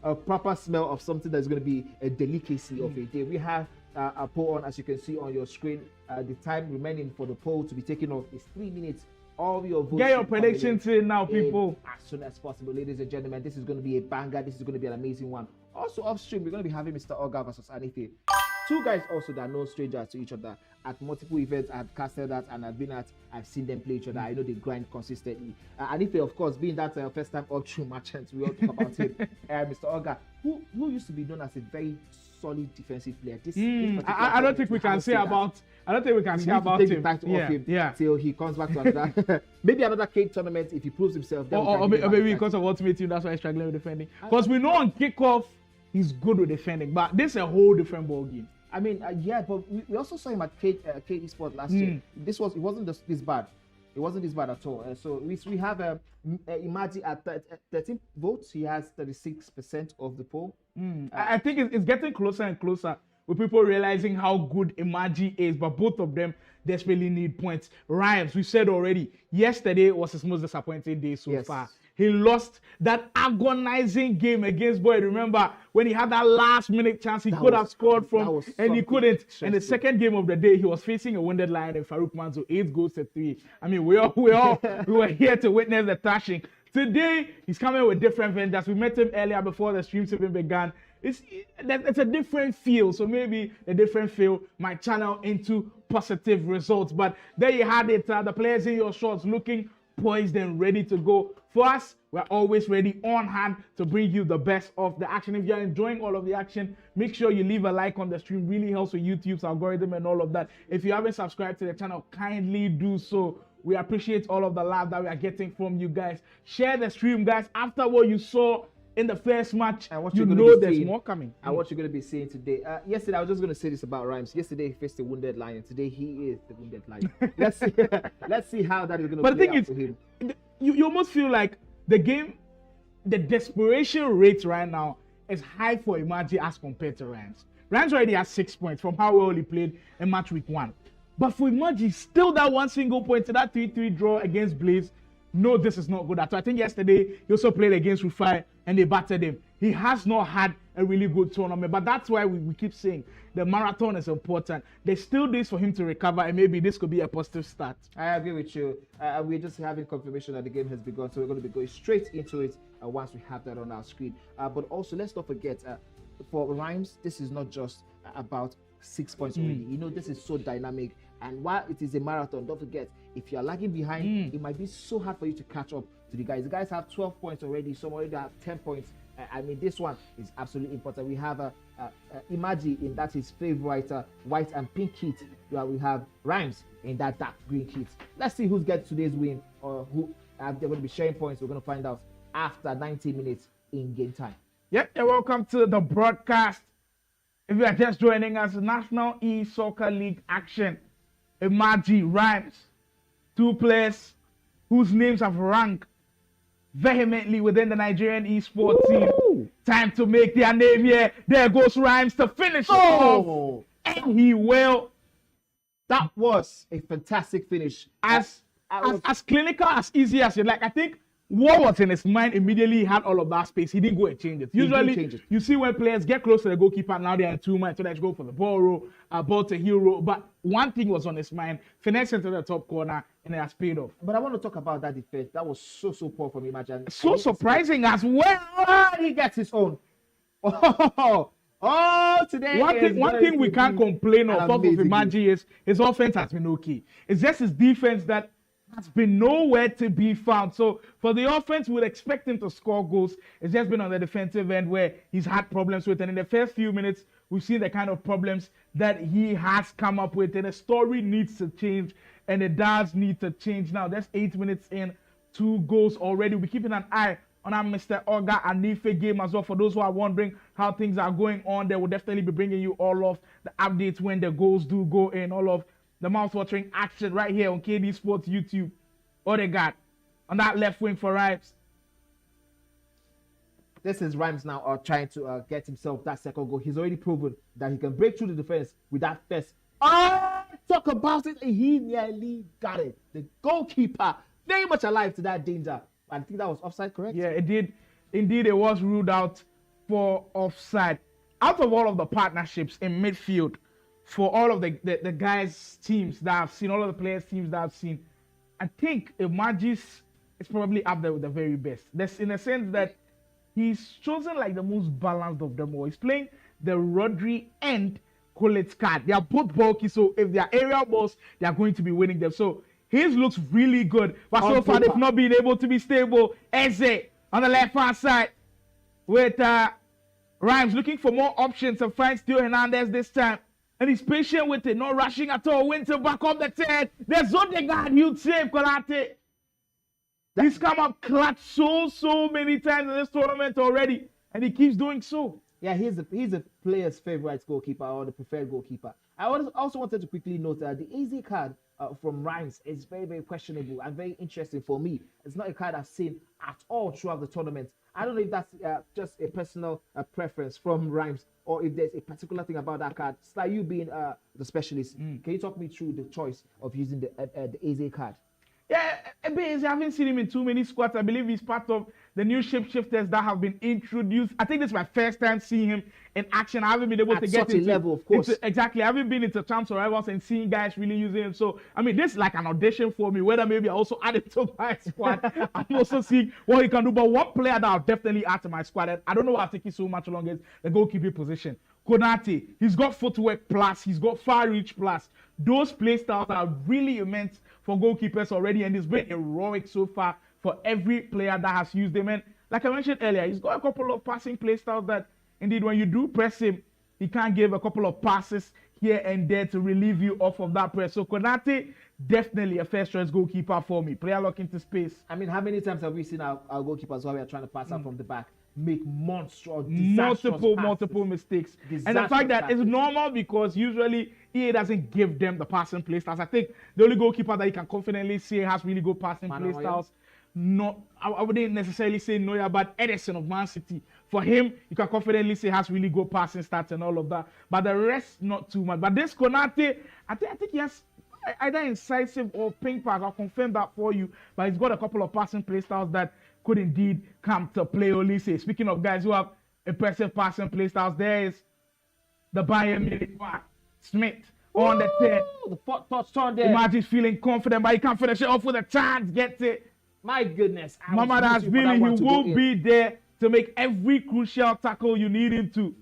a proper smell of something that's going to be a delicacy of a day. We have a poll on, as you can see on your screen. The time remaining for the poll to be taken off is 3 minutes. All your votes. Get your predictions in now, people. As soon as possible, ladies and gentlemen. This is going to be a banger. This is going to be an amazing one. Also, off stream, we're going to be having Mr. Oga versus Adefola. Two guys also that are no strangers to each other. At multiple events I've casted at and I've been at, I've seen them play each other. I know they grind consistently. Adefola, of course, being that first time up through merchant, we all talk about him. Mr. Oga, who used to be known as a very solid defensive player. I don't think we can say about him. Till he comes back to another maybe another Cade tournament if he proves himself. Or maybe because of ultimate team, that's why he's struggling with defending. Because we know on kickoff he's good with defending, but this is a whole different ball game. I mean, but we also saw him at Cade Esports last year. It wasn't this bad. It wasn't this bad at all. So we have Imaji at 13 votes. He has 36% of the poll. I think it's getting closer and closer with people realizing how good Imaji is, but both of them desperately need points. Rhymes, we said already, yesterday was his most disappointing day so far. He lost that agonizing game against Boy. Remember when he had that last minute chance he could have scored from and he couldn't. And the second game of the day, he was facing a wounded lion and Farooq Manzo, 8 goals to 3. I mean, we were here to witness the thrashing. Today, he's coming with different vendors. We met him earlier before the streams even began. It's a different feel. So maybe a different feel might channel into positive results. But there you had it. The players in your shorts looking poised and ready to go. For us, we're always ready on hand to bring you the best of the action. If you're enjoying all of the action, make sure you leave a like on the stream. Really helps with YouTube's algorithm and all of that. If you haven't subscribed to the channel, kindly do so. We appreciate all of the love that we are getting from you guys. Share the stream, guys. After what you saw in the first match, you know there's more coming. And what you're going to be seeing today. Yesterday, I was just going to say this about Rhymes. Yesterday, he faced a wounded lion. Today, he is the wounded lion. Let's see how that is going to play out for him. You almost feel like the game, the desperation rate right now is high for Imaji as compared to Rhymes. Rhymes already has 6 points from how well he played in match week 1. But for Imaji, still that 1 single point to that 3-3 draw against Blaze. No, this is not good at all. I think yesterday he also played against Rufi and they battered him. He has not had a really good tournament, but that's why we keep saying the marathon is important. There's still days for him to recover, and maybe this could be a positive start. I agree with you. We're just having confirmation that the game has begun, so we're going to be going straight into it once we have that on our screen. But also, let's not forget, for Rhymes, this is not just about 6 points already. You know, this is so dynamic. And while it is a marathon, don't forget, if you're lagging behind, it might be so hard for you to catch up to the guys. The guys have 12 points already. Some already have 10 points. I mean, this one is absolutely important. We have Imaji in that his favorite white and pink kit. Where we have Rhymes in that dark green kit. Let's see who's get today's win or who they're going to be sharing points. We're going to find out after 90 minutes in game time. Yep, and welcome to the broadcast. If you are just joining us, National E-Soccer League action. Imaji, Rhymes, 2 players whose names have ranked vehemently within the Nigerian esports team. Time to make their name here. There goes Rhymes to finish it off. And he will. That was a fantastic finish. As clinical, as easy as you like. I think what was in his mind immediately, he had all of that space. He didn't go and change it. Usually, you see when players get close to the goalkeeper, now they're in 2 minds, so let's go for the ball to heel roll. But one thing was on his mind, finesse into the top corner, and it has paid off. But I want to talk about that defense. That was so poor from Imaji. So surprising as well. He gets his own. Today. One thing we can't complain of Imaji is his offense has been okay. It's just his defense that has been nowhere to be found. So for the offense, we'd expect him to score goals. It's just been on the defensive end where he's had problems with. And in the first few minutes, we've seen the kind of problems that he has come up with. And the story needs to change. And it does need to change now. That's 8 minutes in, 2 goals already. We're keeping an eye on our Mr. Oga Anife game as well. For those who are wondering how things are going on, they will definitely be bringing you all of the updates when the goals do go in, all of the mouth-watering action right here on Cade Esports YouTube. Odegaard on that left wing for Rhymes. This is Rhymes now trying to get himself that second goal. He's already proven that he can break through the defense with that first. Talk about it. He nearly got it. The goalkeeper very much alive to that danger. I think that was offside, correct? Yeah, it did. Indeed, it was ruled out for offside. Out of all of the partnerships in midfield, for all of the guys' teams that I've seen, all of the players' teams that I've seen, I think Imaji's is probably up there with the very best. That's in a sense that he's chosen like the most balanced of them all. He's playing the Rodri and Colet's card. They are both bulky, so if they are aerial balls, they are going to be winning them. So his looks really good, but so far they've not been able to be stable. Eze on the left-hand side with Rhymes looking for more options and finds Theo Hernandez this time. And he's patient with it, not rushing at all. Winter back up the 10. There's Odegaard, huge save, Konate. He's come up clutch so many times in this tournament already, and he keeps doing so. Yeah, he's a player's favorite goalkeeper or the preferred goalkeeper. I also wanted to quickly note that the easy card from Rhymes is very questionable and very interesting for me. It's not a card I've seen at all throughout the tournament. I don't know if that's just a personal preference from Rhymes or if there's a particular thing about that card. It's like you being the specialist. Can you talk me through the choice of using the easy card? Yeah, a bit easy. I haven't seen him in too many squads. I believe he's part of the new shapeshifters that have been introduced. I think this is my first time seeing him in action. I haven't been able to get into level, of course. Exactly. I haven't been into Champs or Rivals and seeing guys really using him. So, I mean, this is like an audition for me, whether maybe I also add it to my squad. I'm also seeing what he can do. But one player that I'll definitely add to my squad, and I don't know why I'm taking so much longer, is the goalkeeping position. Konate, he's got footwork plus, he's got far reach plus. Those play styles are really immense for goalkeepers already, and it's been heroic so far for every player that has used him. And like I mentioned earlier, he's got a couple of passing play styles that, indeed, when you do press him, he can give a couple of passes here and there to relieve you off of that press. So Konate, definitely a first choice goalkeeper for me. Player lock into space. I mean, how many times have we seen our goalkeepers while we are trying to pass out from the back make multiple mistakes? And the fact that it's normal because usually EA doesn't give them the passing play styles. I think the only goalkeeper that you can confidently say has really good passing play styles. I wouldn't necessarily say Neuer, but Ederson of Man City. For him, you can confidently say has really good passing stats and all of that. But the rest, not too much. But this Konate, I think he has either incisive or ping pass. I'll confirm that for you. But he's got a couple of passing play styles that could indeed come to play. Olise. Speaking of guys who have impressive passing play styles, there is the Bayern Munich back, Smith on the 10. The touch turn there. Imaji's feeling confident, but he can't finish it off with a chance. Gets it. My goodness. Mama Dashvili, he will be there to make every crucial tackle you need him to.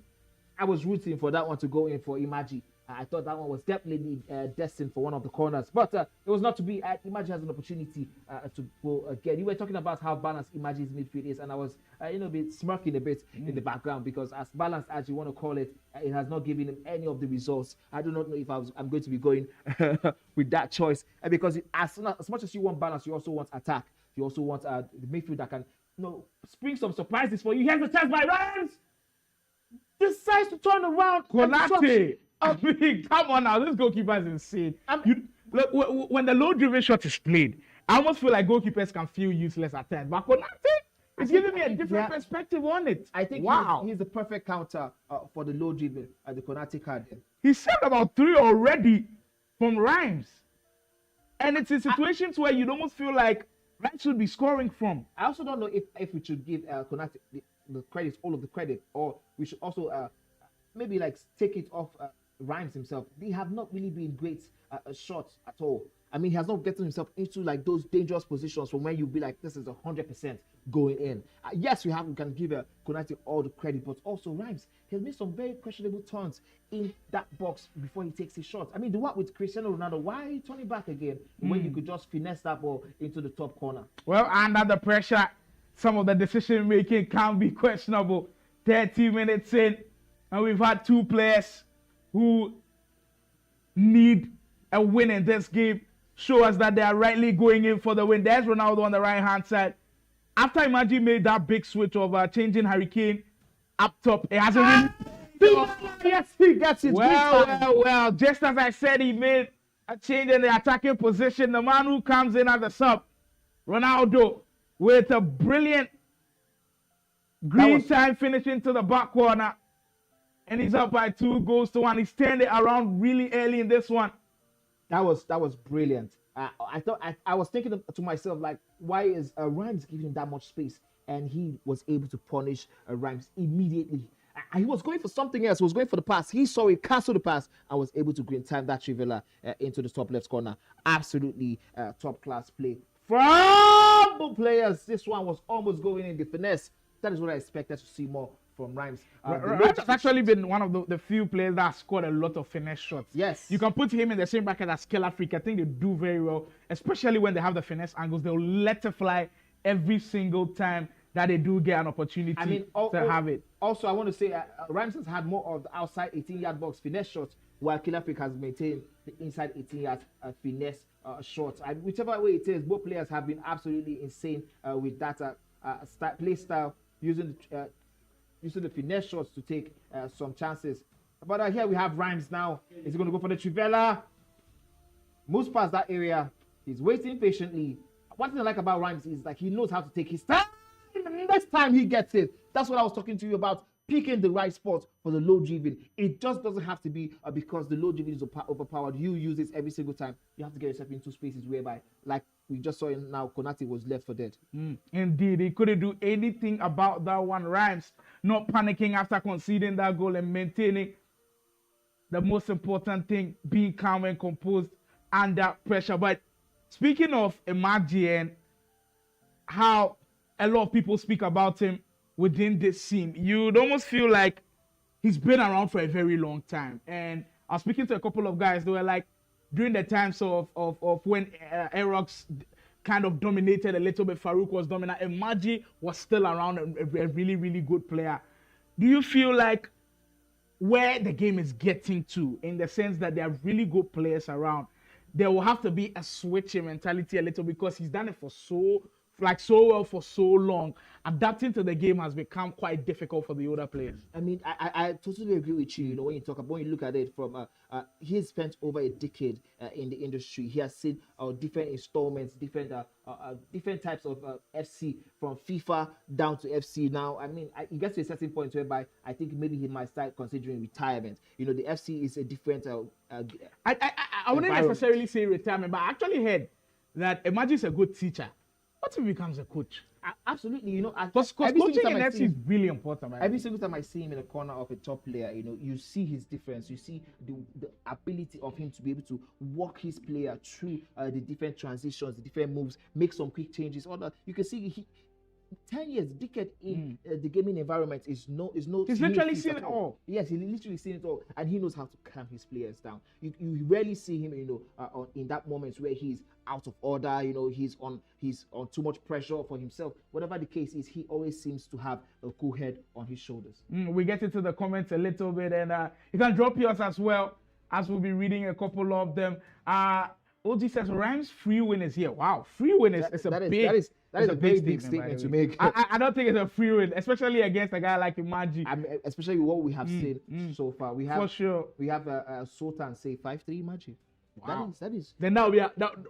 I was rooting for that one to go in for Imaji. I thought that one was definitely destined for one of the corners. But it was not to be. Imaji has an opportunity to go again. You were talking about how balanced Imaji's midfield is, and I was smirking a bit in the background because as balanced as you want to call it, it has not given him any of the results. I do not know if I'm going to be going with that choice. Because as much as you want balance, you also want attack. You also want the midfield that can spring some surprises for you. Here's the chance by Rhymes. Decides to turn around. Konate. I mean, come on now, this goalkeeper is insane. Look, when the low-driven shot is played, I almost feel like goalkeepers can feel useless at times. But Konate, It's giving me a different perspective on it. I think wow, he's the perfect counter for the low dribble at the Konate card. He set about 3 already from Rhymes. And it's in situations where you'd almost feel like Rhymes should be scoring from. I also don't know if we should give Konate the credit, all of the credit, or we should also maybe like take it off Rhymes himself. They have not really been great shots at all. I mean, he has not gotten himself into like those dangerous positions from where you'll be like, this is 100% going in. Yes, we can give Konate all the credit, but also Rhymes, he has made some very questionable turns in that box before he takes his shots. I mean, the one with Cristiano Ronaldo, why are you turning back again when you could just finesse that ball into the top corner? Well, under the pressure, some of the decision making can be questionable. 30 minutes in, and we've had 2 players who need a win in this game. Show us that they are rightly going in for the win. There's Ronaldo on the right-hand side. After Imaji made that big switch of changing Harry Kane up top, it hasn't really... Yes, he gets it. Well, just as I said, he made a change in the attacking position. The man who comes in as a sub, Ronaldo, with a brilliant green time finishing to the back corner. And he's up by 2 goals to 1. He's turned it around really early in this one. That was brilliant. I was thinking to myself, like, why is Rhymes giving him that much space? And he was able to punish Rhymes immediately. He was going for something else. He was going for the pass. He saw it, canceled the pass, and was able to green time that Trivela into the top left corner. Absolutely top class play from both players. This one was almost going in the finesse. That is what I expected to see more from Rhymes. Rhymes has actually been one of the few players that scored a lot of finesse shots. Yes. You can put him in the same bracket as Kel Africa. I think they do very well, especially when they have the finesse angles. They'll let it fly every single time that they do get an opportunity to have it. Also, I want to say Rhymes has had more of the outside 18-yard box finesse shots, while Kel Africa has maintained the inside 18-yard finesse shots. Whichever way it is, both players have been absolutely insane with that play style, using the finesse shots to take some chances. But here we have Rhymes now. Is he going to go for the Trivela? Moves past that area. He's waiting patiently. One thing I like about Rhymes is like he knows how to take his time. Next time he gets it. That's what I was talking to you about. Picking the right spot for the low driven. It just doesn't have to be because the low driven is overpowered. You use this every single time. You have to get yourself into spaces whereby, like we just saw it now, Konate was left for dead. Indeed, he couldn't do anything about that one. Rhymes not panicking after conceding that goal and maintaining the most important thing, being calm and composed under pressure. But speaking of Imaji and how a lot of people speak about him within this scene, you'd almost feel like he's been around for a very long time. And I was speaking to a couple of guys, they were like, during the times of when Aerox kind of dominated a little bit, Farooq was dominant, Imaji was still around, a really, really good player. Do you feel like where the game is getting to, in the sense that there are really good players around, there will have to be a switch in mentality a little, because he's done it for so well for so long? Adapting to the game has become quite difficult for the older players. I mean, I totally agree with you. You know, when you look at it from he has spent over a decade in the industry. He has seen different installments, different types of FC, from FIFA down to FC now. I mean, he gets to a certain point whereby I think maybe he might start considering retirement. You know, the FC is a different. I wouldn't necessarily say retirement, but I actually heard that Imaji is a good teacher. What if he becomes a coach? Absolutely, you know, because coaching in FC is really important. Every single time I see him in a corner of a top player, you know, you see his difference. You see the ability of him to be able to walk his player through the different transitions, the different moves, make some quick changes. All that you can see. 10 years, decade in the gaming environment is no. He's literally seen it all. Yes, he's literally seen it all, and he knows how to calm his players down. You rarely see him, you know, in that moment where he's out of order. You know, he's on too much pressure for himself. Whatever the case is, he always seems to have a cool head on his shoulders. We get into the comments a little bit, and you can drop yours as well, as we'll be reading a couple of them. OG says Rhymes free win is here. Wow, free win is That is a big statement to make. I don't think it's a free win, especially against a guy like Imaji. Especially what we have seen so far. We have for sure. We have Sultan say 5-3 Imaji. Wow. That is. Then then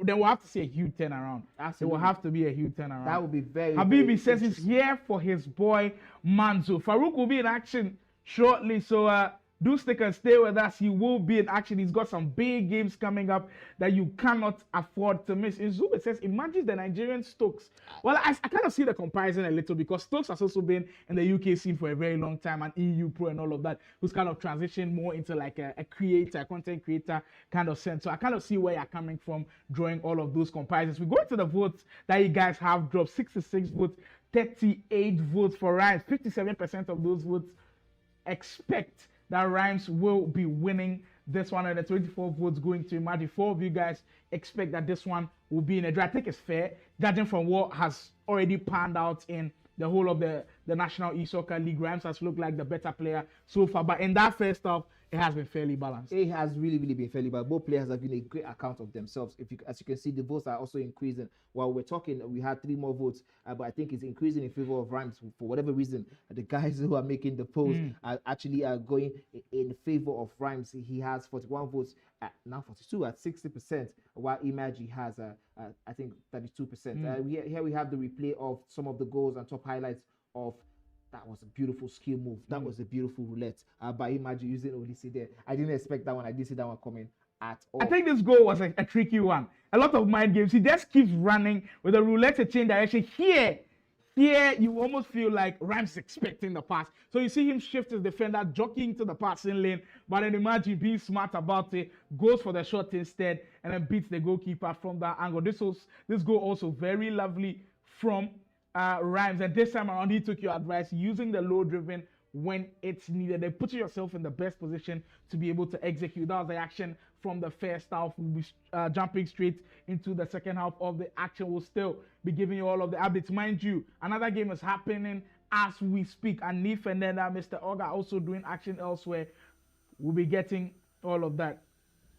we'll have to see a huge turnaround. Absolutely. It will have to be a huge turnaround. That would be very. Habibi says he's here for his boy Manzo. Farooq will be in action shortly, so do stick and stay with us. He will be in action. He's got some big games coming up that you cannot afford to miss. In Zoom, it says, imagine the Nigerian Stokes. Well, I kind of see the comparison a little because Stokes has also been in the UK scene for a very long time, an EU pro and all of that, who's kind of transitioned more into like a creator, content creator kind of sense. So I kind of see where you're coming from, drawing all of those comparisons. We go into the votes that you guys have dropped. 66 votes, 38 votes for Rhymes. 57% of those votes expect that Rhymes will be winning this one, and the 24 votes going to Imaji. 4 of you guys expect that this one will be in a draw. I think it's fair, judging from what has already panned out in the whole of the National E-Soccer League. Rhymes has looked like the better player so far, but in that first half, it has been fairly balanced. It has really been fairly balanced. Both players have given a great account of themselves. As you can see, the votes are also increasing. While we're talking, we had 3 more votes, but I think it's increasing in favor of Rhymes for whatever reason. The guys who are making the polls are actually going in favor of Rhymes. He has 41 votes, now 42 at 60%, while Imaji has, I think, 32%. Here we have the replay of some of the goals and top highlights of. That was a beautiful skill move. That was a beautiful roulette by Imaji using Olise there. I didn't expect that one. I didn't see that one coming at all. I think this goal was a tricky one. A lot of mind games. He just keeps running with the roulette to change direction. Here, you almost feel like Rhymes expecting the pass. So you see him shift his defender, jockeying to the passing lane, but then Imaji being smart about it, goes for the shot instead, and then beats the goalkeeper from that angle. This goal also very lovely from Rhymes, and this time around he took your advice, using the low driven when it's needed. They put yourself in the best position to be able to execute. That was the action from the first half. We'll be jumping straight into the second half of the action. We'll still be giving you all of the updates. Mind you, another game is happening as we speak, and Nif and then Mr. Oga also doing action elsewhere. We'll be getting all of that.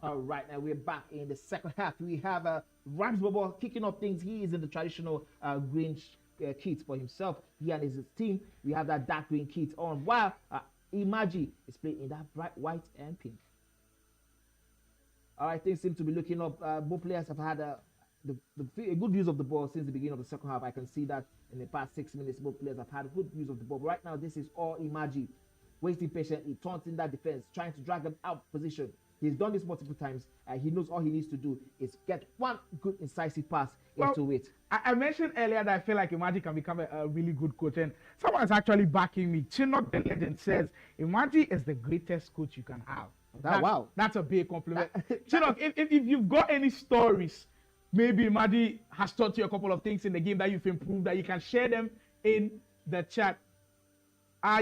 All right, now we're back in the second half. We have Rhymes Bobo kicking off things. He is in the traditional green kit for himself. He and his team. We have that dark green kit on, while Imaji is playing in that bright white and pink. All right, things seem to be looking up. Both players have had a good use of the ball since the beginning of the second half. I can see that in the past 6 minutes, both players have had good use of the ball. But right now, this is all Imaji, waiting patiently, taunting that defense, trying to drag them out position. He's done this multiple times. He knows all he needs to do is get one good incisive pass into it. I mentioned earlier that I feel like Imaji can become a really good coach, and someone is actually backing me. Chinok the legend says Imaji is the greatest coach you can have. Wow. That's a big compliment. Chinok, if you've got any stories, maybe Imaji has taught you a couple of things in the game that you've improved, that you can share them in the chat.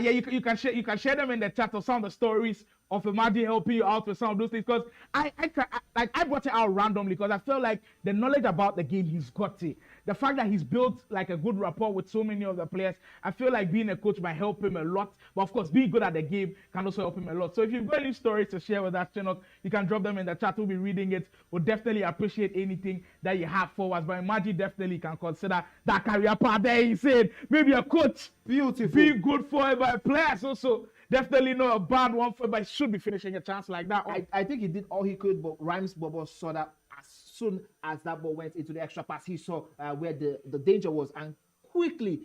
You can share them in the chat of some of the stories of Imaji helping you out with some of those things, because I brought it out randomly because I feel like the knowledge about the game, he's got it. The fact that he's built like a good rapport with so many of the players, I feel like being a coach might help him a lot. But of course, being good at the game can also help him a lot. So if you've got any stories to share with us, Chinok, you can drop them in the chat. We'll be reading it. We'll definitely appreciate anything that you have for us. But Imaji definitely can consider that career path there. He said maybe a coach, beautiful, be good for it, but players also. Definitely not a bad one for, but he should be finishing a chance like that. I think he did all he could, but Rhymes Bobo saw that as soon as that ball went into the extra pass, he saw where the danger was, and quickly,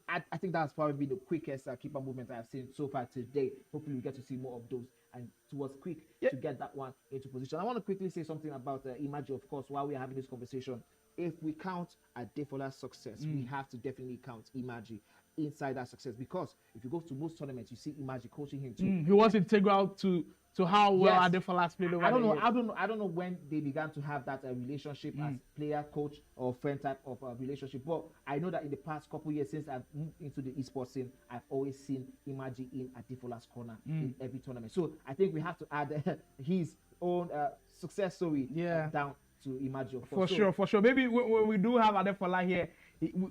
I think that's probably the quickest keeper movement I've seen so far today. Hopefully we get to see more of those, and it was quick to get that one into position. I want to quickly say something about Imaji, of course, while we're having this conversation. If we count Adefola's success, we have to definitely count Imaji inside that success, because if you go to most tournaments, you see Imaji coaching him too. He was integral to how well Adefola's played over I don't know when they began to have that relationship as player, coach, or friend type of relationship. But I know that in the past couple years since I've moved into the esports scene, I've always seen Imaji in Adefola's corner in every tournament. So I think we have to add his own success story down to Imaji. For sure. Maybe when we do have Adefola here,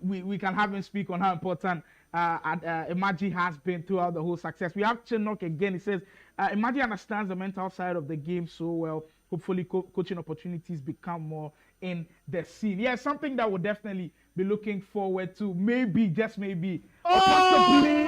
we can have him speak on how important Imaji has been throughout the whole success. We have Chinok again. He says Imaji understands the mental side of the game so well. Hopefully coaching opportunities become more in the scene. Yeah, something that we'll definitely be looking forward to. Maybe, just maybe. Oh, possibly.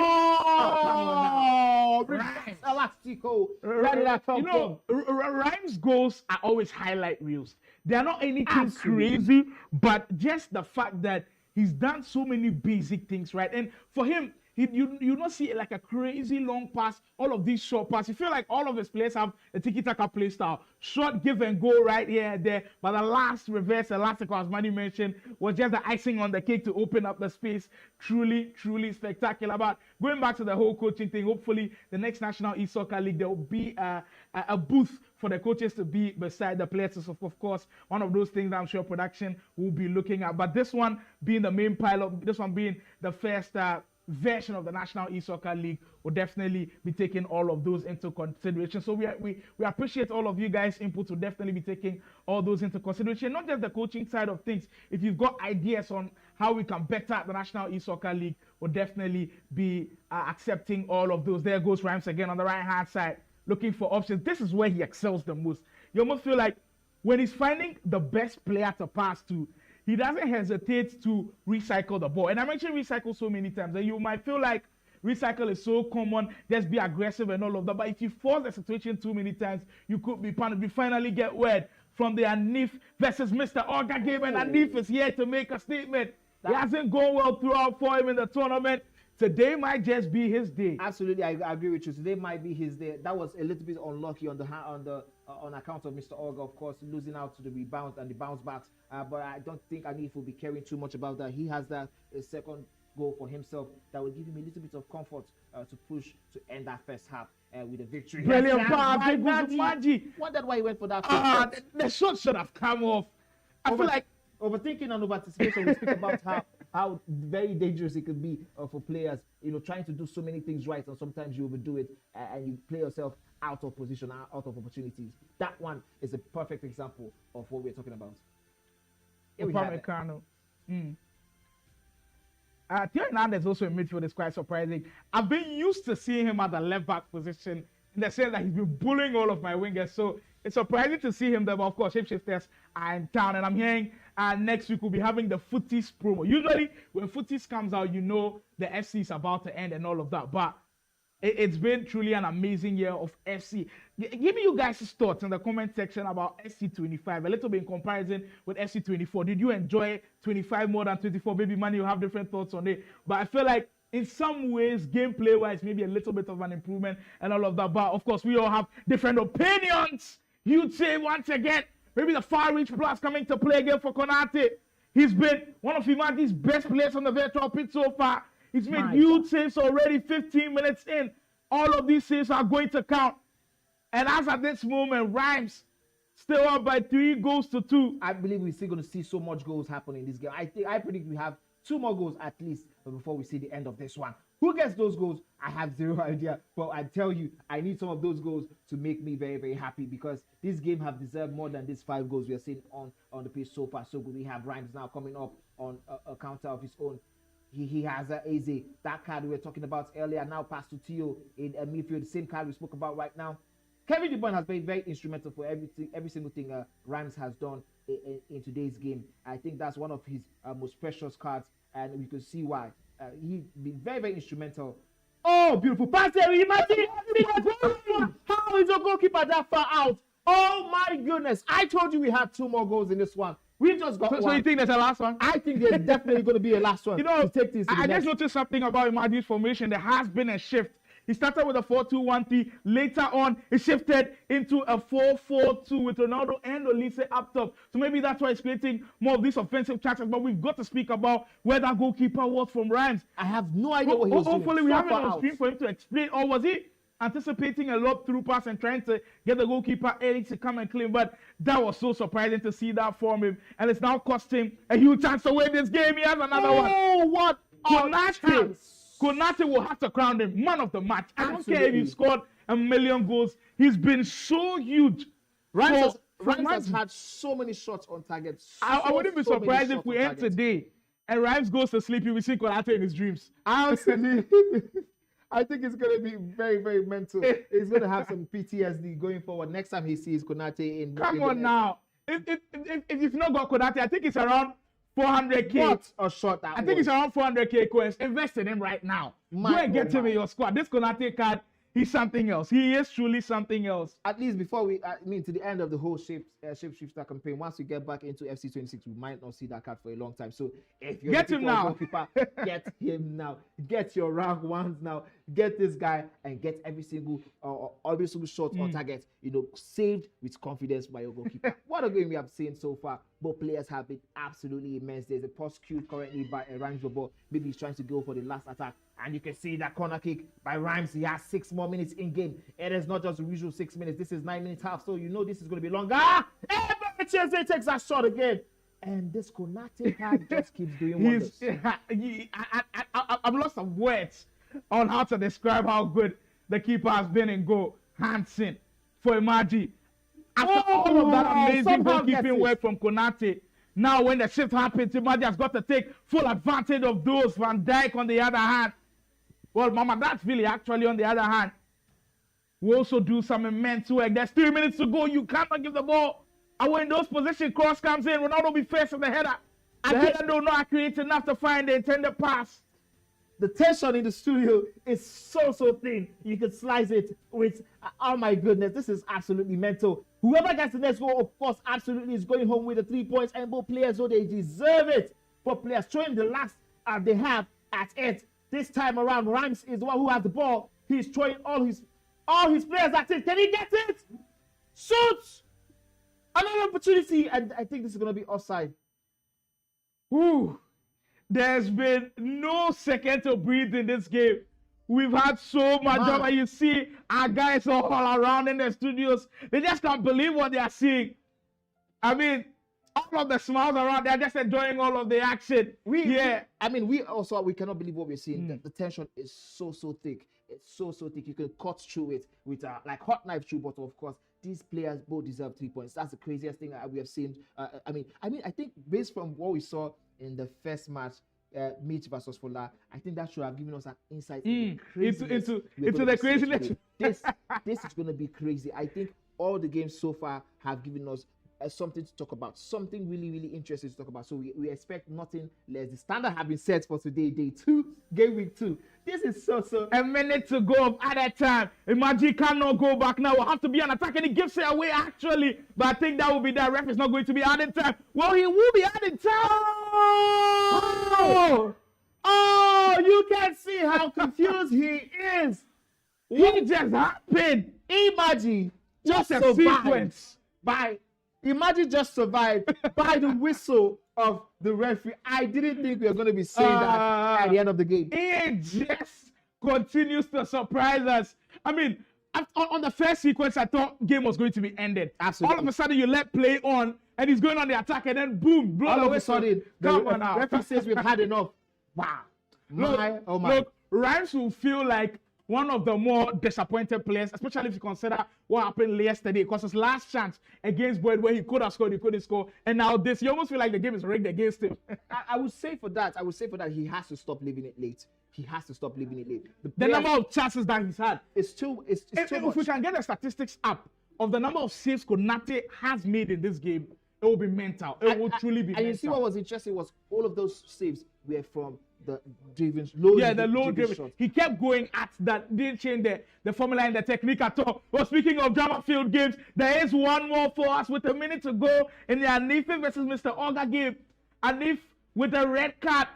ball. Elastico. Where did that come from? Rhymes goals are always highlight reels. They are not anything Absolutely. crazy, but just the fact that he's done so many basic things, right? And for him, you don't see like a crazy long pass, all of these short passes. You feel like all of his players have a tiki-taka play style. Short give and go right here and there. But the last reverse elastico, as Manny mentioned, was just the icing on the cake to open up the space. Truly, truly spectacular. But going back to the whole coaching thing, hopefully the next National E-Soccer League, there will be a booth for the coaches to be beside the players. So of course, one of those things that I'm sure production will be looking at. But this one being the main pilot, this one being the first version of the National E-Soccer League, will definitely be taking all of those into consideration. So we appreciate all of you guys' input. Will definitely be taking all those into consideration, not just the coaching side of things. If you've got ideas on how we can better the National E-Soccer League, we'll definitely be accepting all of those. There goes Rhymes again on the right-hand side, looking for options. This is where he excels the most. You almost feel like when he's finding the best player to pass to, he doesn't hesitate to recycle the ball. And I mentioned recycle so many times, and you might feel like recycle is so common, just be aggressive and all of that. But if you force the situation too many times, you could be punished. We finally get word from the Anif versus Mr. Orga game, and Anif is here to make a statement. It hasn't gone well throughout for him in the tournament. Today might just be his day. Absolutely, I agree with you. Today might be his day. That was a little bit unlucky on account of Mr. Orga, of course, losing out to the rebound and the bounce backs. But I don't think Anif will be caring too much about that. He has that second goal for himself that will give him a little bit of comfort to push to end that first half with a victory. Brilliant pass, Imaji. Wondered why he went for that. The shot should have come off. I feel like overthinking and over-anticipation. We speak about how very dangerous it could be for players, trying to do so many things right, and sometimes you overdo it and you play yourself out of position, out of opportunities. That one is a perfect example of what we're talking about. Theo Hernandez also in midfield is quite surprising. I've been used to seeing him at the left back position in the sense that he's been bullying all of my wingers. So it's surprising to see him there. But of course, shapeshifters are in town, and I'm hearing next week we'll be having the Footies promo. Usually when Footies comes out, the FC is about to end and all of that. But it's been truly an amazing year of FC. Give me you guys' thoughts in the comment section about FC25, a little bit in comparison with FC24. Did you enjoy 25 more than 24? Maybe man, you have different thoughts on it. But I feel like in some ways, gameplay-wise, maybe a little bit of an improvement and all of that. But of course, we all have different opinions. You'd say once again, maybe the far reach plus coming to play again for Konate. He's been one of Imaji's best players on the virtual pitch so far. He's made huge saves already 15 minutes in. All of these saves are going to count. And as at this moment, Rhymes still up by 3-2. I believe we're still going to see so much goals happen in this game. I predict we have 2 more goals at least before we see the end of this one. Who gets those goals? I have zero idea. But I tell you, I need some of those goals to make me very, very happy, because this game have deserved more than these 5 goals we are seeing on the pitch so far. So good. We have Rhymes now coming up on a counter of his own. He has Eze, that card we were talking about earlier, now passed to Tio in midfield, the same card we spoke about right now. Kevin De Bruyne has been very instrumental for every single thing Rhymes has done in today's game. I think that's one of his most precious cards, and we can see why. He's been very, very instrumental. Oh, beautiful pass there. Imagine how is your goalkeeper that far out? Oh my goodness. I told you we had 2 more goals in this one. We just got one. So you think there's a last one? I think there's definitely going to be a last one. To take this I just noticed something about Imaji's formation. There has been a shift. He started with a 4-2-1-3. Later on, he shifted into a 4-4-2 with Ronaldo and Olise up top. So maybe that's why he's creating more of these offensive chances. But we've got to speak about where that goalkeeper was from Rhymes. I have no idea what he was doing. Hopefully we have it on screen for him to explain. Or was he anticipating a lob through pass and trying to get the goalkeeper early to come and clean? But that was so surprising to see that from him. And it's now cost him a huge chance to win this game. He has another one. Oh, what a chance. Konate will have to crown him man of the match. I don't care if he scored 1 million goals. He's been so huge. Rhymes has had so many shots on target. I wouldn't be surprised if we end today and Rhymes goes to sleep. You will see Konate in his dreams. Absolutely. I think it's going to be very, very mental. He's going to have some PTSD going forward. Next time he sees Konate in... Come on now. If you've not got Konate, I think it's around 400K. What a shot that I think it's around 400K coins. Invest in him right now. Go and get him in your squad. This Konate card he's something else. He is truly something else. At least before to the end of the whole shapeshifter campaign, once we get back into FC26, we might not see that card for a long time. So if you're Get him now. goalkeeper, get him now. Get your rank ones now. Get this guy and get every single shot on target, saved with confidence by your goalkeeper. What a game we have seen so far. Both players have been absolutely immense. There's a prosecute currently by Rhymes Bobo. Maybe he's trying to go for the last attack. And you can see that corner kick by Rhymes. He has 6 more minutes in game. It is not just the usual 6 minutes. This is 9 minutes half. So this is going to be longer. Chelsea takes that shot again. And this Konate card just keeps doing wonders. I'm lost of words on how to describe how good the keeper has been in goal. Hansen for Imaji. After all of that amazing goalkeeping work from Konate, now when the shift happens, Imaji has got to take full advantage of those. Van Dijk on the other hand. Well, Mama, that's really actually on the other hand. We also do some immense work. There's 3 minutes to go. You cannot give the ball away in those positions. Cross comes in. Ronaldo be facing the header. Akina do not accurate enough to find the intended pass. The tension in the studio is so thin. You can slice it with, oh my goodness, this is absolutely mental. Whoever gets the next goal, of course, absolutely is going home with the 3 points. And both players, so they deserve it. Both players showing the last they have at it. This time around, Rhymes is the one who has the ball. He's throwing all his players at it. Can he get it? Shoots! Another opportunity, and I think this is going to be offside. Ooh. There's been no second to breathe in this game. We've had so much drama. You see our guys all around in the studios. They just can't believe what they are seeing. I mean, all of the smiles around, they're just enjoying all of the action. We cannot believe what we're seeing. The tension is so thick. It's so thick. You can cut through it with like hot knife through, but of course, these players both deserve 3 points. That's the craziest thing we have seen. I think based from what we saw in the first match, Mitch versus Fola, I think that should have given us an insight into the craziness. This is going to be crazy. I think all the games so far have given us something to talk about, something really interesting to talk about. So we expect nothing less. The standard have been set for today, day 2, game week 2. This is so. A minute to go of added time. Imaji cannot go back now. We'll have to be an attack, and he gives it away actually. But I think that will be that. Ref is not going to be adding time. Well, he will be adding time. Oh, you can see how confused he is. What just happened? Imaji just a sequence. Imagine just survived by the whistle of the referee. I didn't think we were going to be saying that at the end of the game. It just continues to surprise us. I mean, on the first sequence, I thought game was going to be ended. Absolutely. All of a sudden, you let play on, and he's going on the attack, and then boom, blow all of a sudden, come on now. Referee says we've had enough. Wow. Look, Rhymes will feel like one of the more disappointed players, especially if you consider what happened yesterday, because his last chance against Boyd where he could have scored, he couldn't score, and now this, you almost feel like the game is rigged against him. I would say for that, he has to stop leaving it late. He has to stop leaving it late. The number of chances that he's had, it's too much. If we can get the statistics up of the number of saves Konate has made in this game, it will be mental. It will truly be mental. And you see what was interesting was all of those saves were from the low driven shots. He kept going at that, didn't change the formula and the technique at all. Well, speaking of drama field games, there is one more for us with a minute to go in the Anif versus Mr. Oga game. Anif with a red card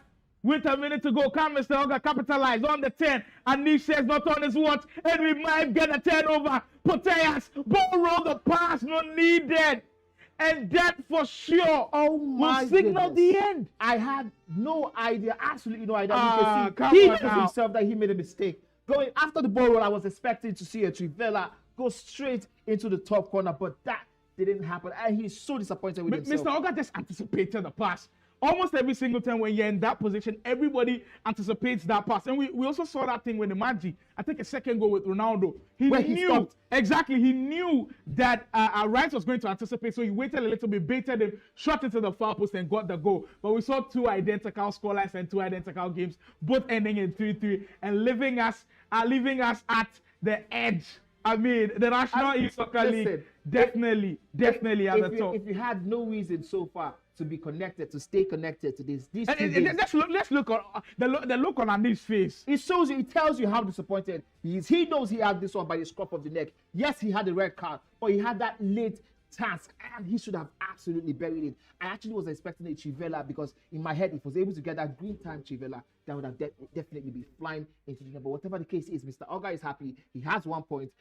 with a minute to go. Can Mr. Oga capitalize on the 10? Anif says not on his watch, and we might get a turnover. Poteas, ball roll the pass, not needed. And that for sure will signal the end. I had no idea, absolutely no idea. He knows himself that he made a mistake. Going after the ball roll, I was expecting to see a Trivela go straight into the top corner, but that didn't happen. And he's so disappointed with himself. Mr. Oga just anticipated the pass. Almost every single time when you're in that position, everybody anticipates that pass. And we also saw that thing with Imaji. I think a second goal with Ronaldo. He knew that Rice was going to anticipate, so he waited a little bit, baited him, shot into the far post, and got the goal. But we saw 2 identical scorelines and 2 identical games, both ending in 3-3 and leaving us at the edge. I mean, the National Soccer League definitely at the top. If you had no reason so far to be connected, to stay connected to these two And games. let's look on the look on Andy's face. It shows you, it tells you how disappointed he is. He knows he had this one by the scruff of the neck. Yes, he had the red card, but he had that late task and he should have absolutely buried it. I actually was expecting a Chivela because in my head, if he was able to get that green time Chivela, that would have definitely be flying into the number. Whatever the case is, Mr. Oga is happy. He has 1 point.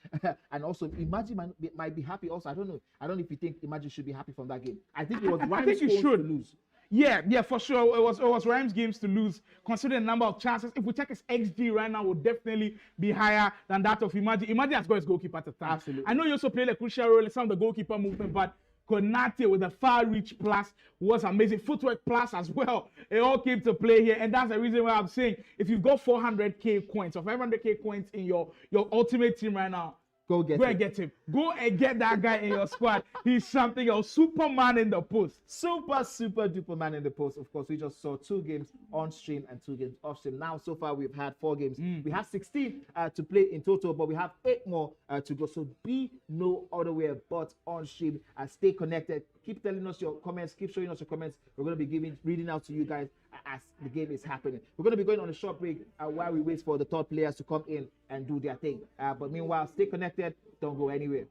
And also, Imaji might be happy also. I don't know if you think Imaji should be happy from that game. I think it was I think he Ryan's should to lose. Yeah, for sure. It was Rams games to lose, considering the number of chances. If we check his XG right now, will definitely be higher than that of Imaji. Imaji has got his goalkeeper at the time. Absolutely. I know he also played a crucial role in some of the goalkeeper movement, but Konate with the far reach plus was amazing. Footwork plus as well. It all came to play here, and that's the reason why I'm saying if you've got 400k coins or 500k coins in your ultimate team right now, Go and get him. Go and get that guy in your squad. He's something else. Superman in the post. Super duper man in the post. Of course, we just saw 2 games on stream and 2 games off stream. Now, so far, we've had 4 games. We have 16 to play in total, but we have 8 more to go. So be no other way but on stream. Stay connected. Keep telling us your comments. Keep showing us your comments. We're going to be reading out to you guys as the game is happening. We're going to be going on a short break while we wait for the third players to come in and do their thing. But meanwhile, stay connected. Don't go anywhere.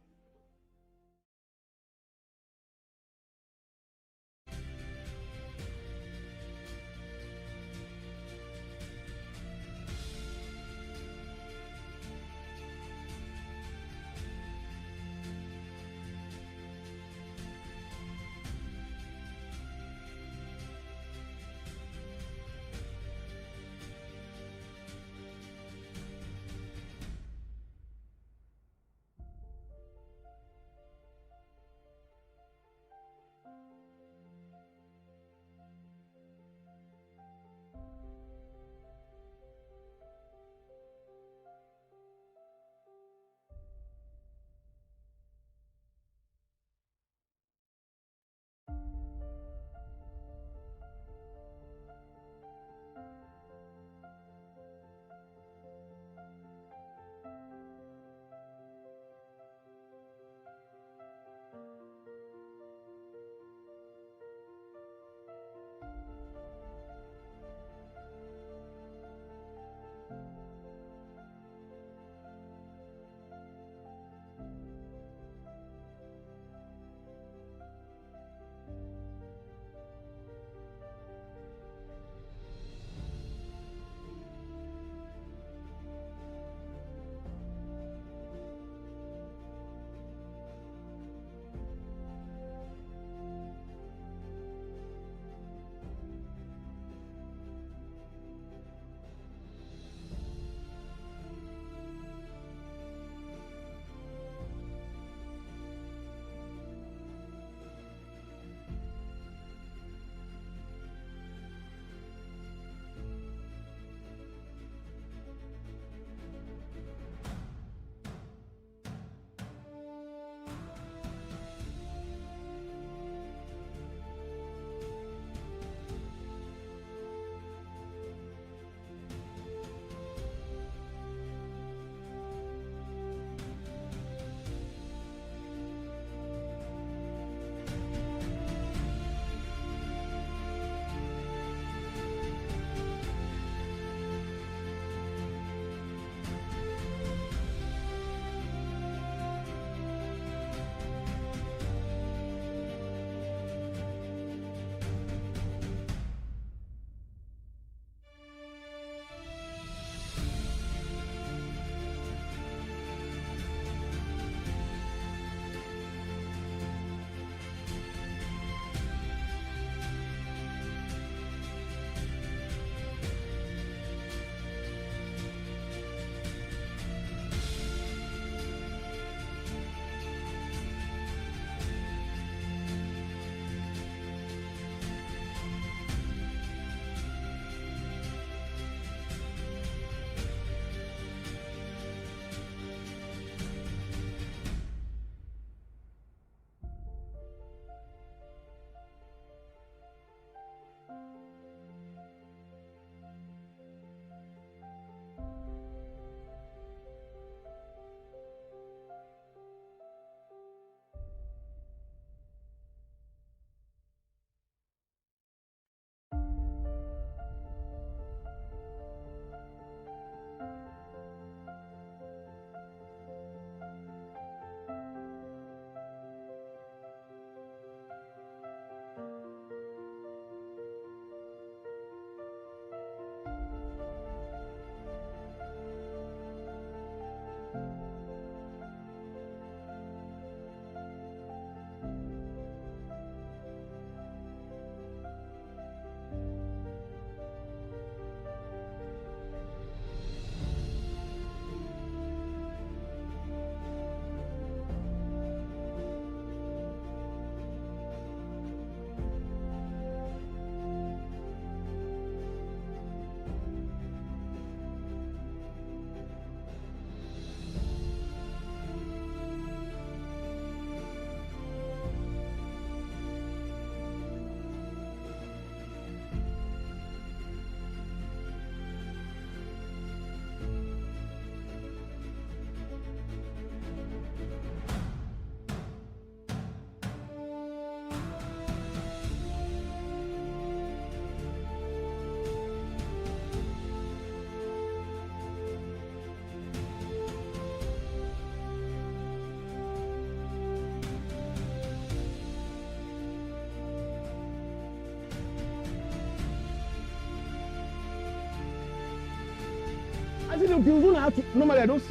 see the one I have to. Normally, I don't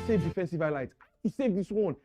save defensive highlights. I have to save this one.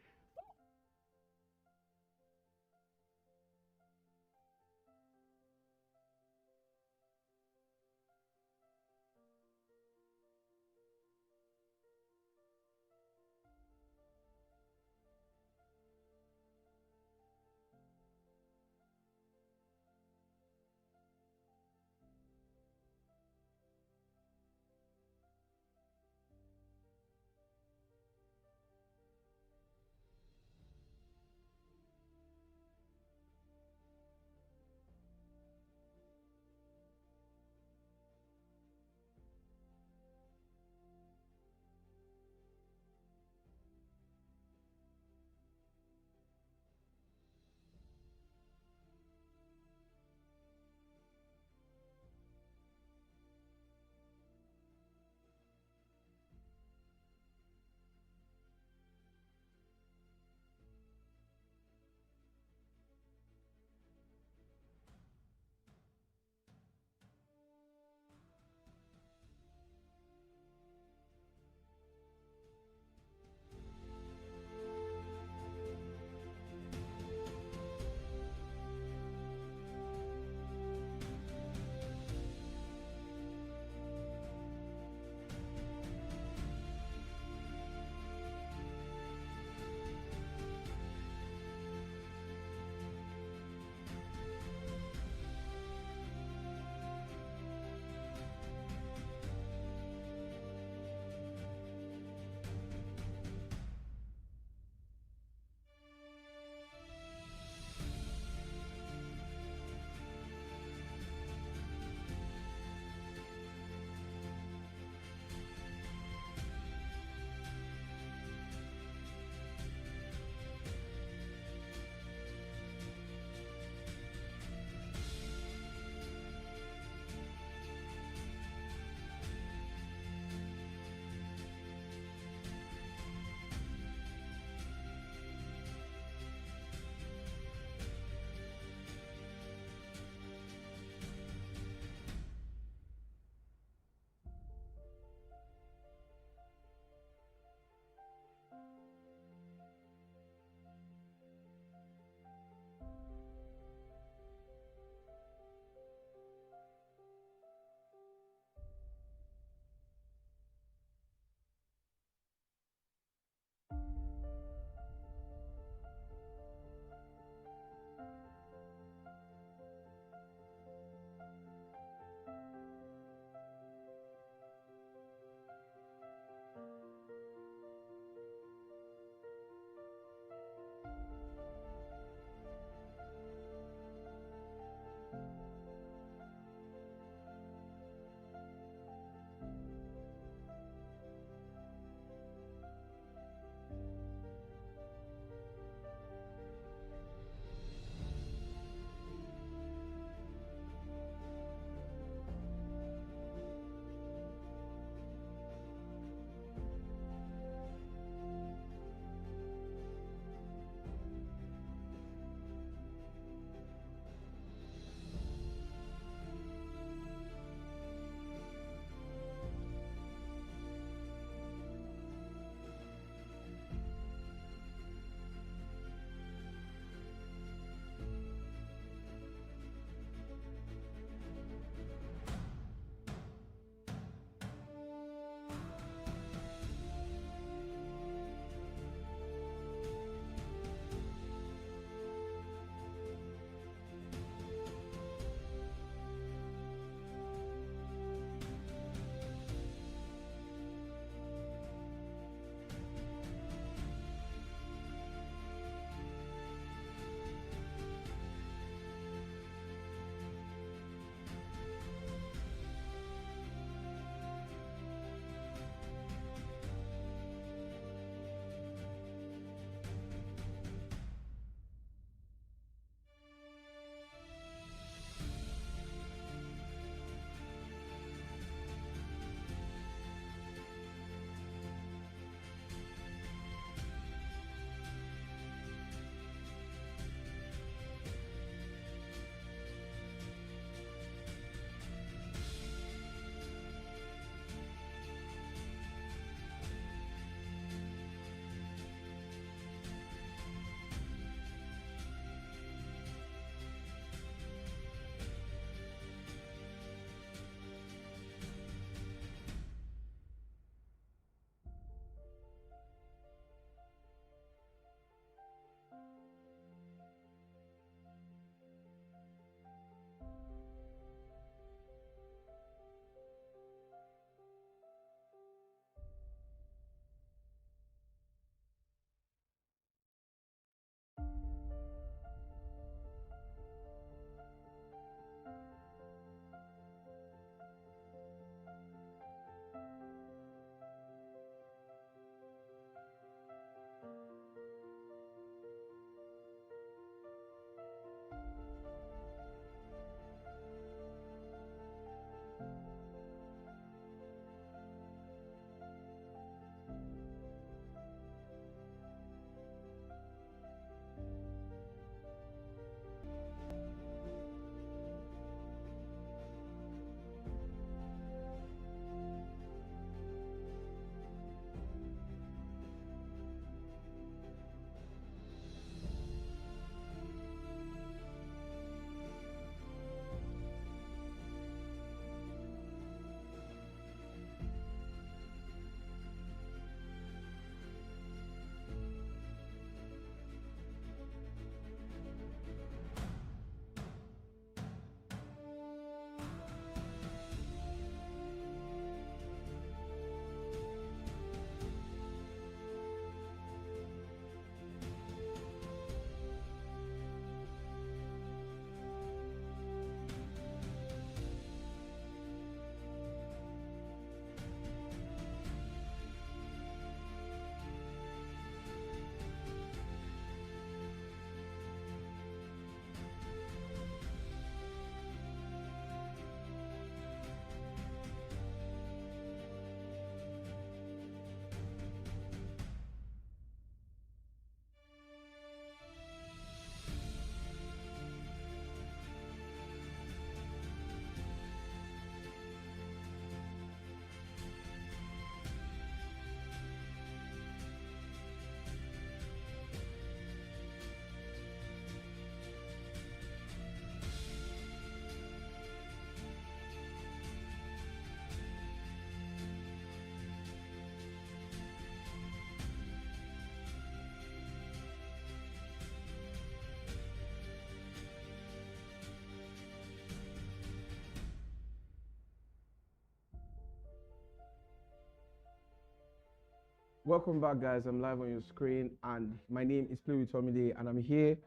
Welcome back, guys. I'm live on your screen, and my name is Play with Tomide, and I'm here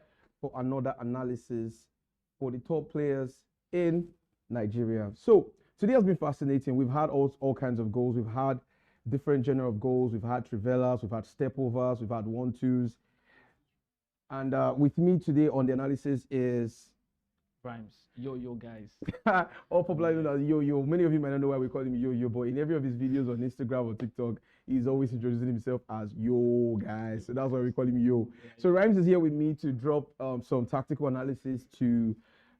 for another analysis for the top players in Nigeria. So today has been fascinating. We've had all kinds of goals. We've had different genre of goals. We've had trivelas, we've had stepovers, we've had 1-2s. And with me today on the analysis is Rhymes, yo guys. all popularly known as Yo. Many of you might not know why we call him Yo, but in every of his videos on Instagram or TikTok, he's always introducing himself as Yo, guys. So that's why we call him Yo. So Rhymes is here with me to drop some tactical analysis to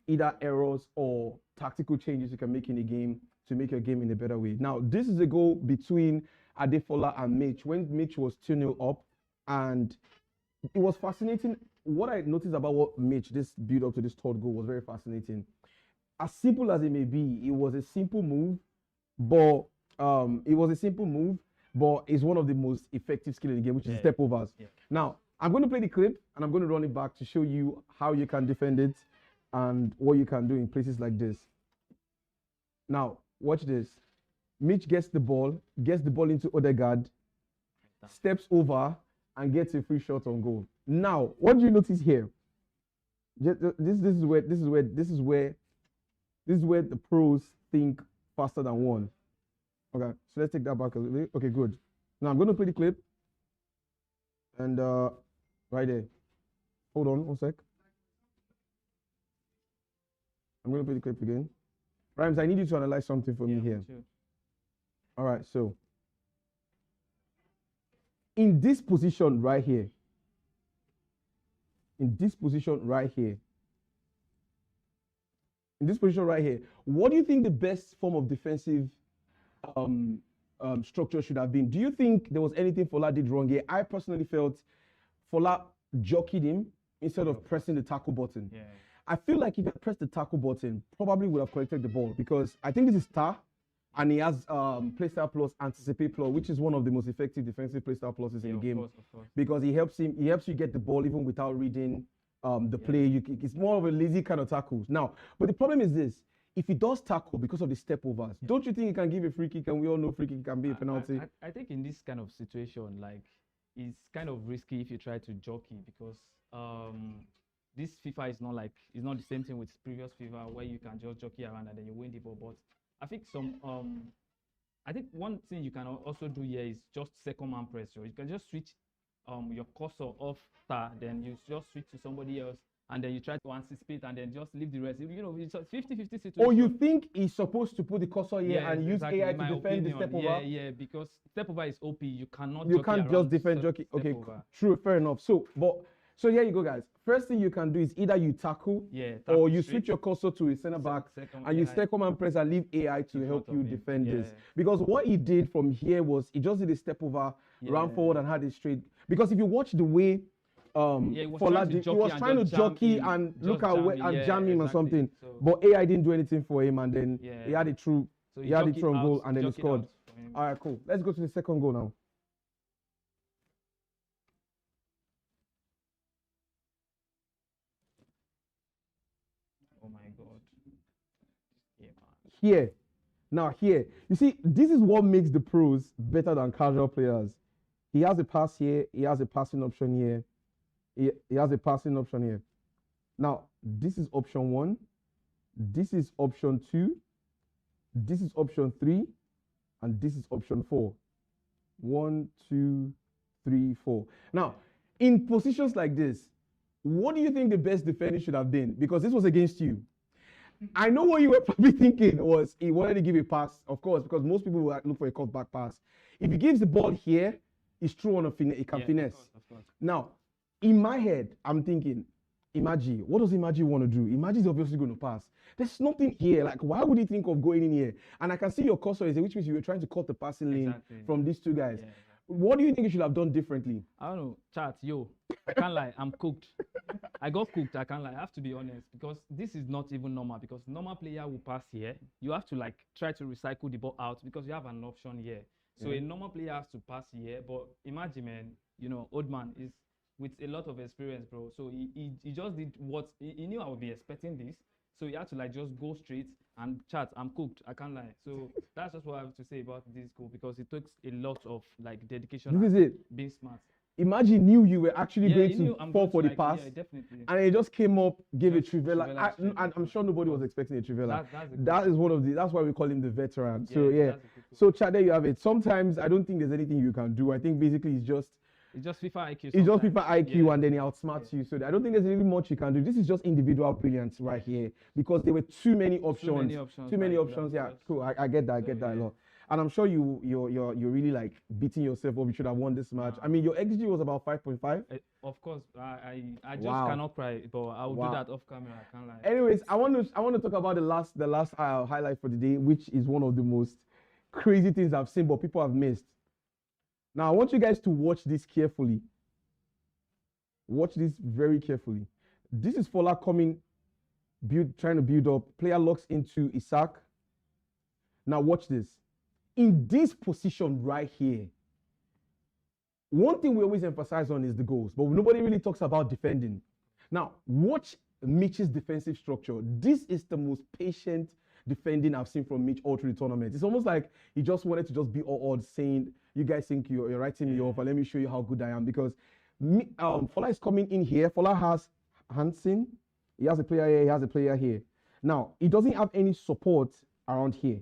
either errors or tactical changes you can make in a game to make your game in a better way. Now, this is a goal between Adefola and Mitch when Mitch was 2-0 up, and it was fascinating. What I noticed about what Mitch, this build up to this third goal, was very fascinating. As simple as it may be, it was a simple move, but it's one of the most effective skill in the game, which is step overs. Yeah. Now, I'm going to play the clip and I'm going to run it back to show you how you can defend it and what you can do in places like this. Now, watch this. Mitch gets the ball into Odegaard, steps over, and gets a free shot on goal. Now, what do you notice here? This is where the pros think faster than one. Okay, so let's take that back a little bit. Okay, good. Now I'm going to play the clip, and right there. Hold on, 1 sec. I'm going to play the clip again. Rhymes, I need you to analyze something for me here. Sure. All right, so in this position right here, what do you think the best form of defensive structure should have been? Do you think there was anything Fola did wrong here? I personally felt Fola jockeyed him instead of pressing the tackle button. Yeah. I feel like if he pressed the tackle button, probably would have collected the ball, because I think this is Star, and he has playstyle plus, anticipate plus, which is one of the most effective defensive playstyle pluses in the game. Of course. Because he helps you get the ball even without reading the play. It's more of a lazy kind of tackles. Now, but the problem is this: if he does tackle because of the step overs, don't you think he can give a free kick? And we all know free kick can be a penalty. I think in this kind of situation, like, it's kind of risky if you try to jockey, because this FIFA is not the same thing with previous FIFA where you can just jockey around and then you win the ball. But I think I think one thing you can also do here is just second man pressure. You can just switch your cursor off Star, then you just switch to somebody else, and then you try to anticipate and then just leave the rest. You know, it's a 50-50 situation. Or you think he's supposed to put the cursor here and use AI to defend the step over? Yeah, because step over is OP. You can't just defend jockey. Okay, true, fair enough. So here you go, guys. First thing you can do is either you tackle or you switch your cursor to a center back and you second man press and leave AI to help you defend this. Because what he did from here was he just did a step over, ran forward and had it straight. Because if you watch the way he was trying to jockey and look at and jam him or something, but AI didn't do anything for him, and then he had it through. So he had it through on goal and then he scored. All right, cool. Let's go to the second goal now. Oh my God. Here. You see, this is what makes the pros better than casual players. He has a pass here. He has a passing option here. He has a passing option here. Now, this is option 1. This is option 2. This is option 3. And this is option 4. 1, 2, 3, 4. Now, in positions like this, what do you think the best defending should have been? Because this was against you. I know what you were probably thinking was he wanted to give a pass, of course, because most people will look for a cut back pass. If he gives the ball here, it's true on a finesse. It can finesse. Of course. Now, in my head, I'm thinking, Imaji, what does Imaji want to do? Imaji is obviously going to pass. There's nothing here. Like, why would he think of going in here? And I can see your cursor is there, which means you were trying to cut the passing lane from these two guys. Yeah. What do you think you should have done differently? I don't know. Chat, I can't lie. I'm cooked. I got cooked. I can't lie. I have to be honest, because this is not even normal, because normal player will pass here. You have to try to recycle the ball out because you have an option here. So a normal player has to pass here. But imagine, man, old man is with a lot of experience, bro. So he just did what he knew I would be expecting this. So he had to just go straight And chat, I'm cooked. I can't lie. So that's just what I have to say about this goal because it takes a lot of like dedication. This is and it. Being smart. Imagine knew you were actually Yeah, going he to knew I'm fall going for to, the like, pass, yeah, definitely. and he just came up, gave a Just trivela. trivela straight, I'm sure nobody was expecting a trivela. That's a That good is one of the. That's why we call him the veteran. goal. So yeah. That's a good goal. So Chad, there you have it. Sometimes I don't think there's anything you can do. I think basically it's just FIFA IQ. it's just sometimes. FIFA IQ Yeah. and then he outsmarts you. So I don't think there's really much you can do. This is just individual brilliance right here because there were too many options. Too many options. Yeah, cool. I get that. I get that a lot. And I'm sure you're really like beating yourself up. You should have won this match. I mean, your XG was about 5.5. Of course, I just Wow. cannot cry, but I will Wow. do that off camera. I can't lie. Anyways, I want to talk about the last highlight for the day, which is one of the most crazy things I've seen, but people have missed. Now I want you guys to watch this carefully. Watch this very carefully. This is Fola trying to build up. Player locks into Isaac. Now watch this. In this position right here, one thing we always emphasize on is the goals, but nobody really talks about defending. Now watch Mitch's defensive structure. This is the most patient defending I've seen from Mitch all through the tournament. It's almost like he just wanted to just be all odds, saying, you guys think you're writing me off, and let me show you how good I am. Because Fola is coming in here. Fola has Hansen. He has a player here. He has a player here. Now, he doesn't have any support around here.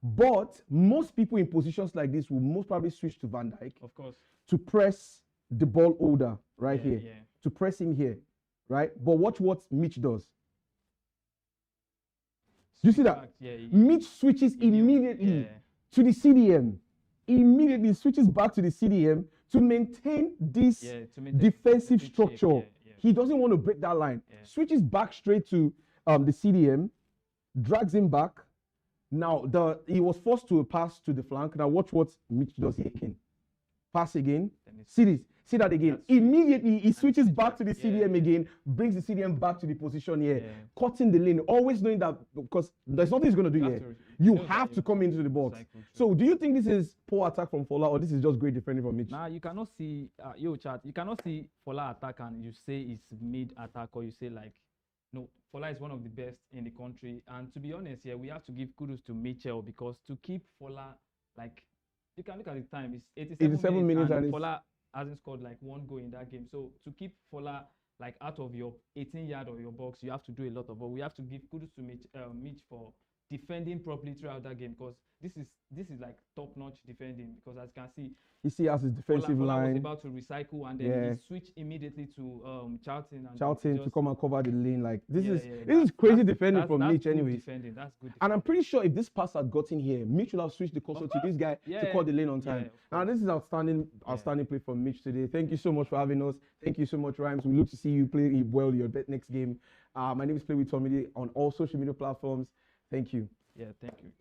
But most people in positions like this will most probably switch to Van Dijk. Of course. To press the ball holder right here. Yeah. To press him here. Right? But watch what Mitch does. You see that? Mitch switches immediately to the CDM. Immediately switches back to the CDM to maintain this defensive structure. He doesn't want to break that line. Switches back straight to the CDM, drags him back. Now he was forced to pass to the flank. Now watch what Mitch does here again. Pass again. See this. See that again. Immediately he switches back to the CDM again, brings the CDM back to the position here, cutting the lane, always knowing that because there's nothing he's going to do here. You have to come into the box. So do you think this is poor attack from Fola or this is just great defending from Mitch? Nah, you cannot see, you cannot see Fola attack and you say it's mid attack or you say like, no, Fola is one of the best in the country. And to be honest, we have to give kudos to Mitchell because to keep Fola, like, you can look at the time, it's 87 minutes and Fola hasn't scored like one goal in that game. So to keep Fola like out of your 18-yard or your box, you have to do a lot of. But we have to give kudos to Mitch for defending properly throughout that game because this is like top-notch defending because as you can see, he has his defensive Fola line. was about to recycle and then he switched immediately to Charlton to come and cover the lane. Like this is crazy defending from Mitch, anyways. That's good. And I'm pretty sure if this pass had gotten here, Mitch would have switched the cursor to this guy to call the lane on time. Now this is outstanding play from Mitch today. Thank you so much for having us. Thank you so much, Rhymes. We look to see you play well your next game. My name is Play with Tommy on all social media platforms. Thank you. Yeah, thank you.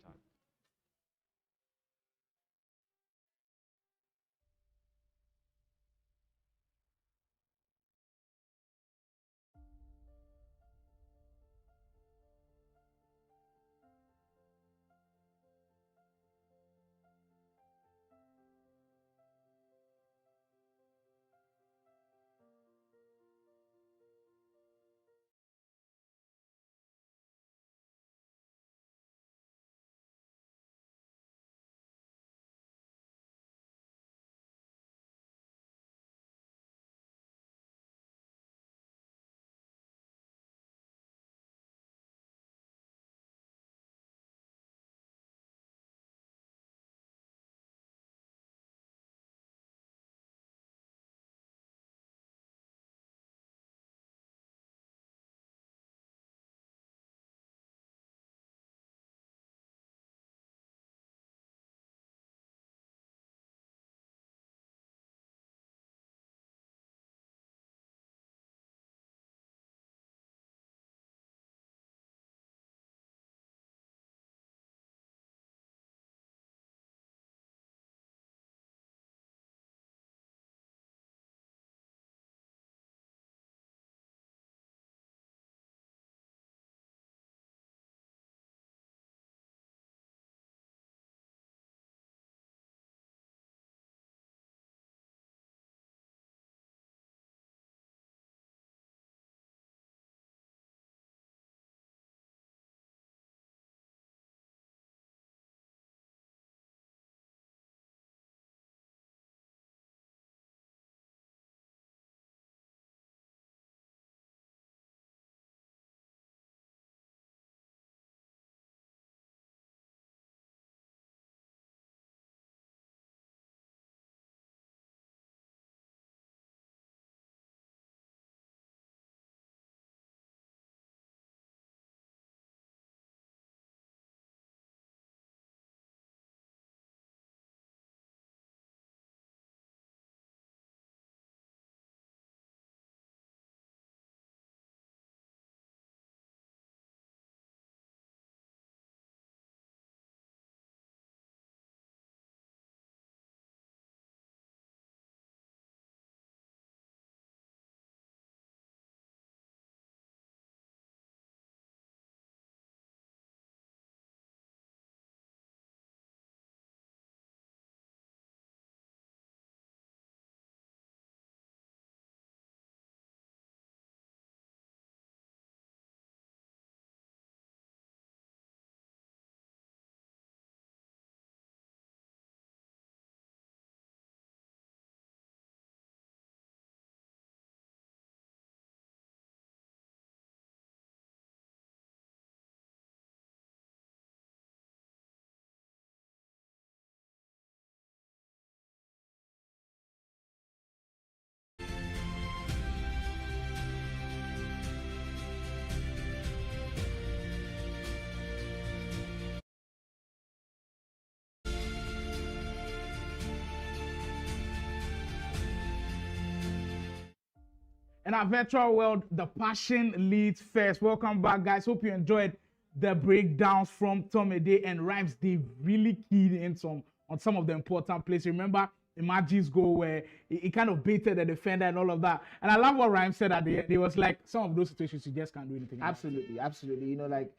In our virtual world, the passion leads first. Welcome back, guys. Hope you enjoyed the breakdowns from Tomede and Rhymes. They really keyed in on some of the important plays. Remember Imaji's goal where he kind of baited the defender and all of that. And I love what Rhymes said at the end. It was like some of those situations you just can't do anything. Absolutely, absolutely. You know, like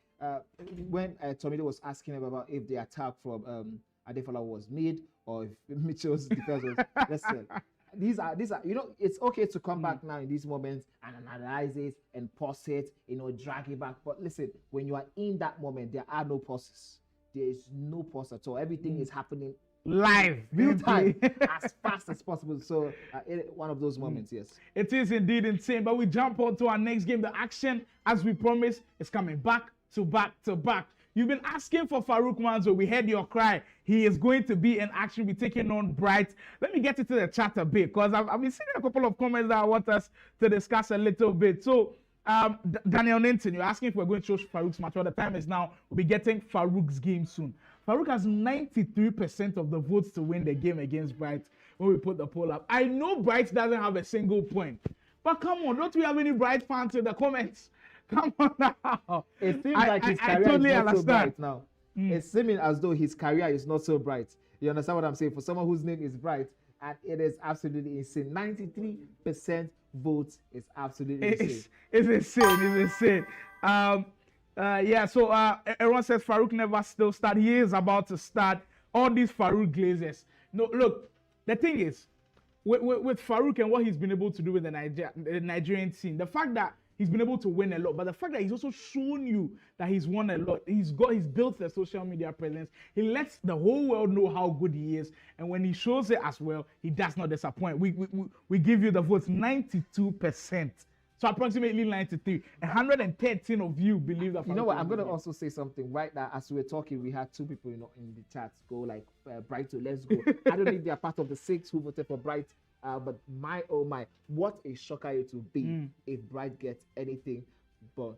when Tomede was asking about if the attack from Adefola was mid or if Mitchell's defense was listen. These are you know, it's okay to come back now in these moments and analyze it and pause it, you know, drag it back. But listen, when you are in that moment, there are no pauses. There is no pause at all. Everything is happening live, real time, as fast as possible. So one of those moments, yes. It is indeed insane. But we jump on to our next game. The action, as we promised, is coming back to back to back. You've been asking for Farooq Manzo. We heard your cry. He is going to be in action. We're taking on Bright. Let me get into the chat a bit because I've been seeing a couple of comments that I want us to discuss a little bit. So, Daniel Ninton, you're asking if we're going to show Farooq's match. Well, the time is now. We'll be getting Farooq's game soon. Farooq has 93% of the votes to win the game against Bright when we put the poll up. I know Bright doesn't have a single point. But come on, don't we have any Bright fans in the comments? Come on now. It seems like his career totally is not understand. so bright now. It's seeming as though his career is not so bright. You understand what I'm saying? For someone whose name is Bright, and it is absolutely insane. 93% votes is absolutely insane. It's insane. It's insane. Yeah, so everyone says Farooq never still start. He is about to start. All these Farooq glazers. No, look, the thing is, with Farooq and what he's been able to do with the Nigerian team, the fact that he's been able to win a lot, but the fact that he's also shown you that he's won a lot, he's built the social media presence. He lets the whole world know how good he is, and when he shows it as well, he does not disappoint. We give you the votes, 92%. So approximately 93. 113 of you believe that. You know what? I'm going to also say something right now. As we were talking, we had two people, you know, in the chat go like Bright to let's go. I don't know if they are part of the 6 who voted for Bright, but oh my, what a shocker it will be if Bright gets anything. But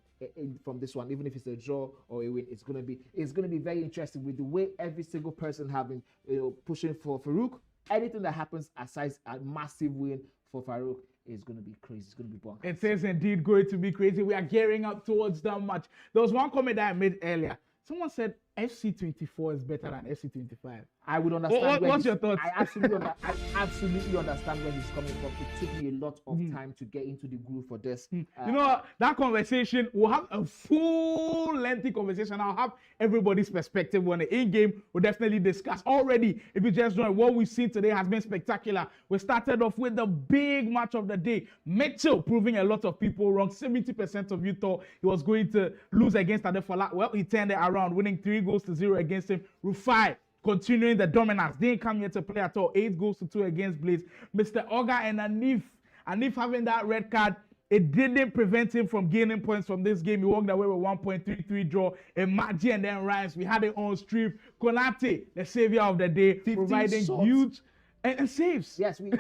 from this one, even if it's a draw or a win, it's gonna be very interesting with the way every single person having, you know, pushing for Farooq. Anything that happens aside a massive win for Farooq is going to be crazy. It's going to be bonkers. It is indeed going to be crazy. We are gearing up towards that match. There was one comment that I made earlier. Someone said FC24 is better than FC25. I would understand. What's your thoughts? I absolutely understand where he's coming from. It took me a lot of time to get into the groove for this. You know, that conversation, we'll have a full lengthy conversation. I'll have everybody's perspective on it. In-game, we'll definitely discuss. Already, if you just joined, what we've seen today has been spectacular. We started off with the big match of the day. Mitchell proving a lot of people wrong. 70% of you thought he was going to lose against Adefola. Well, he turned it around, winning 3-0 against him. Rufi continuing the dominance. Didn't come here to play at all. 8-2 against Blaze. Mr. Oga and Anif having that red card, it didn't prevent him from gaining points from this game. He walked away with 1.33 draw. Imaji and then Rhymes. We had it on stream. Konate, the savior of the day, providing huge and saves. Yes, we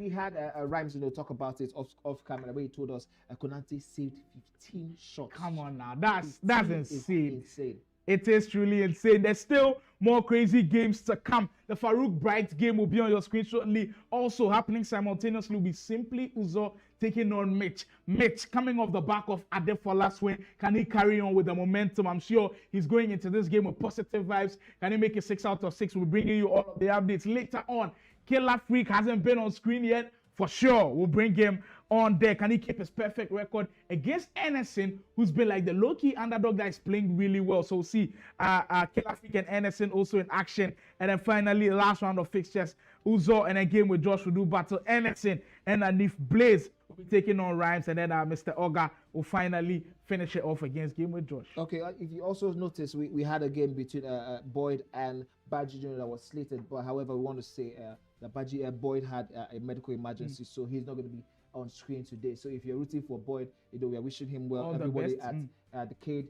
had Rhymes, you know, talk about it off camera where he told us Konate saved 15 shots. Come on now, that's insane. It is truly insane. There's still more crazy games to come. The Farooq Bright game will be on your screen shortly. Also happening simultaneously will be Simply Uzo taking on Mitch. Mitch coming off the back of Adefola's win. Can he carry on with the momentum? I'm sure he's going into this game with positive vibes. Can he make it 6 out of 6? We're bringing you all of the updates later on. Killer Freak hasn't been on screen yet. For sure, we'll bring him on there. Can he keep his perfect record against Anderson, who's been like the low-key underdog that is playing really well? So we'll see Killer Freak and Anderson also in action. And then finally, last round of fixtures, Uzo and a game with Josh will do battle. Anderson and Anif Blaze will be taking on Rhymes. And then Mr. Oga will finally finish it off against game with Josh. Okay, if you also notice, we had a game between Boyd and Baji Jr. that was slated. But however, we want to say that Boyd had a medical emergency, so he's not going to be on screen today. So if you're rooting for Boyd, you know, we are wishing him well. All everybody the best. at the Cade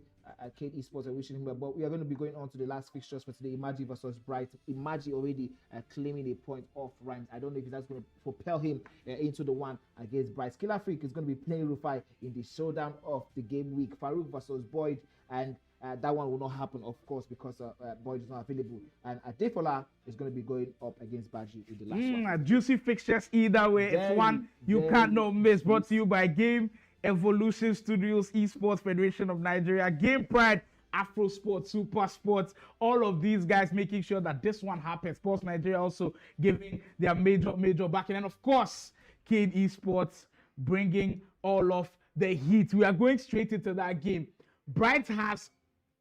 Cade Esports and wishing him well. But we are going to be going on to the last fixtures for today. Imaji versus Bright. Imaji already claiming a point off Rhymes. I don't know if that's going to propel him into the one against Bright. Killer Freak is going to be playing Rufi in the showdown of the game week. Farooq versus Boyd, and that one will not happen, of course, because Boyd is not available. And Adefola is going to be going up against Baji in the last one. Juicy fixtures either way. It's one you can't not miss. Brought to you by Game Evolution Studios, Esports Federation of Nigeria, Game Pride, Afro Sports, Super Sports, all of these guys making sure that this one happens. Sports Nigeria also giving their major backing. And of course, Cade Esports bringing all of the heat. We are going straight into that game. Bright has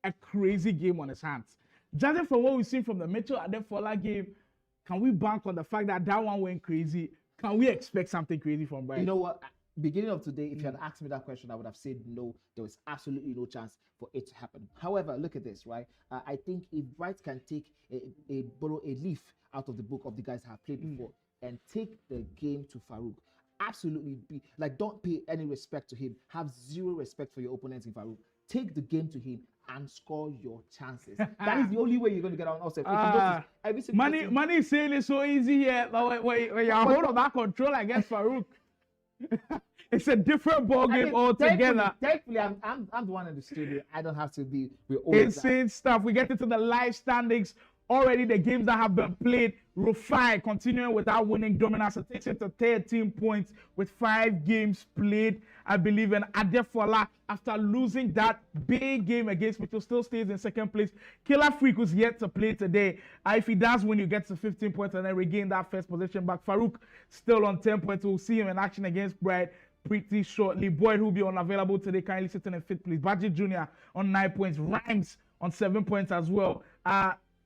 a crazy game on his hands. Judging from what we've seen from the Mitchell Adefola game, can we bank on the fact that that one went crazy? Can we expect something crazy from Bright? You know what? Beginning of today, if you had asked me that question, I would have said no. There was absolutely no chance for it to happen. However, look at this, right? I think if Bright can take borrow a leaf out of the book of the guys that have played before and take the game to Farooq, absolutely don't pay any respect to him. Have zero respect for your opponents in Farooq. Take the game to him and score your chances. That is the only way you're going to get on offset. Money is saying it's so easy here, but when you're hold of that control against Farooq, it's a different ball game altogether. Thankfully, I'm the one in the studio. I don't have to be with all insane stuff. We get into the live standings already. The games that have been played. Rufi continuing without winning dominance. It takes it to 13 points with 5 games played, I believe. And Adefola, after losing that big game against Mitchell, still stays in second place. Killer Freak was yet to play today. If he does win, you get to 15 points and then regain that first position back. Farooq still on 10 points. We'll see him in action against Bright pretty shortly. Boyd, who will be unavailable today, currently sitting in 5th place. Baji Jr. on 9 points. Rhymes on 7 points as well.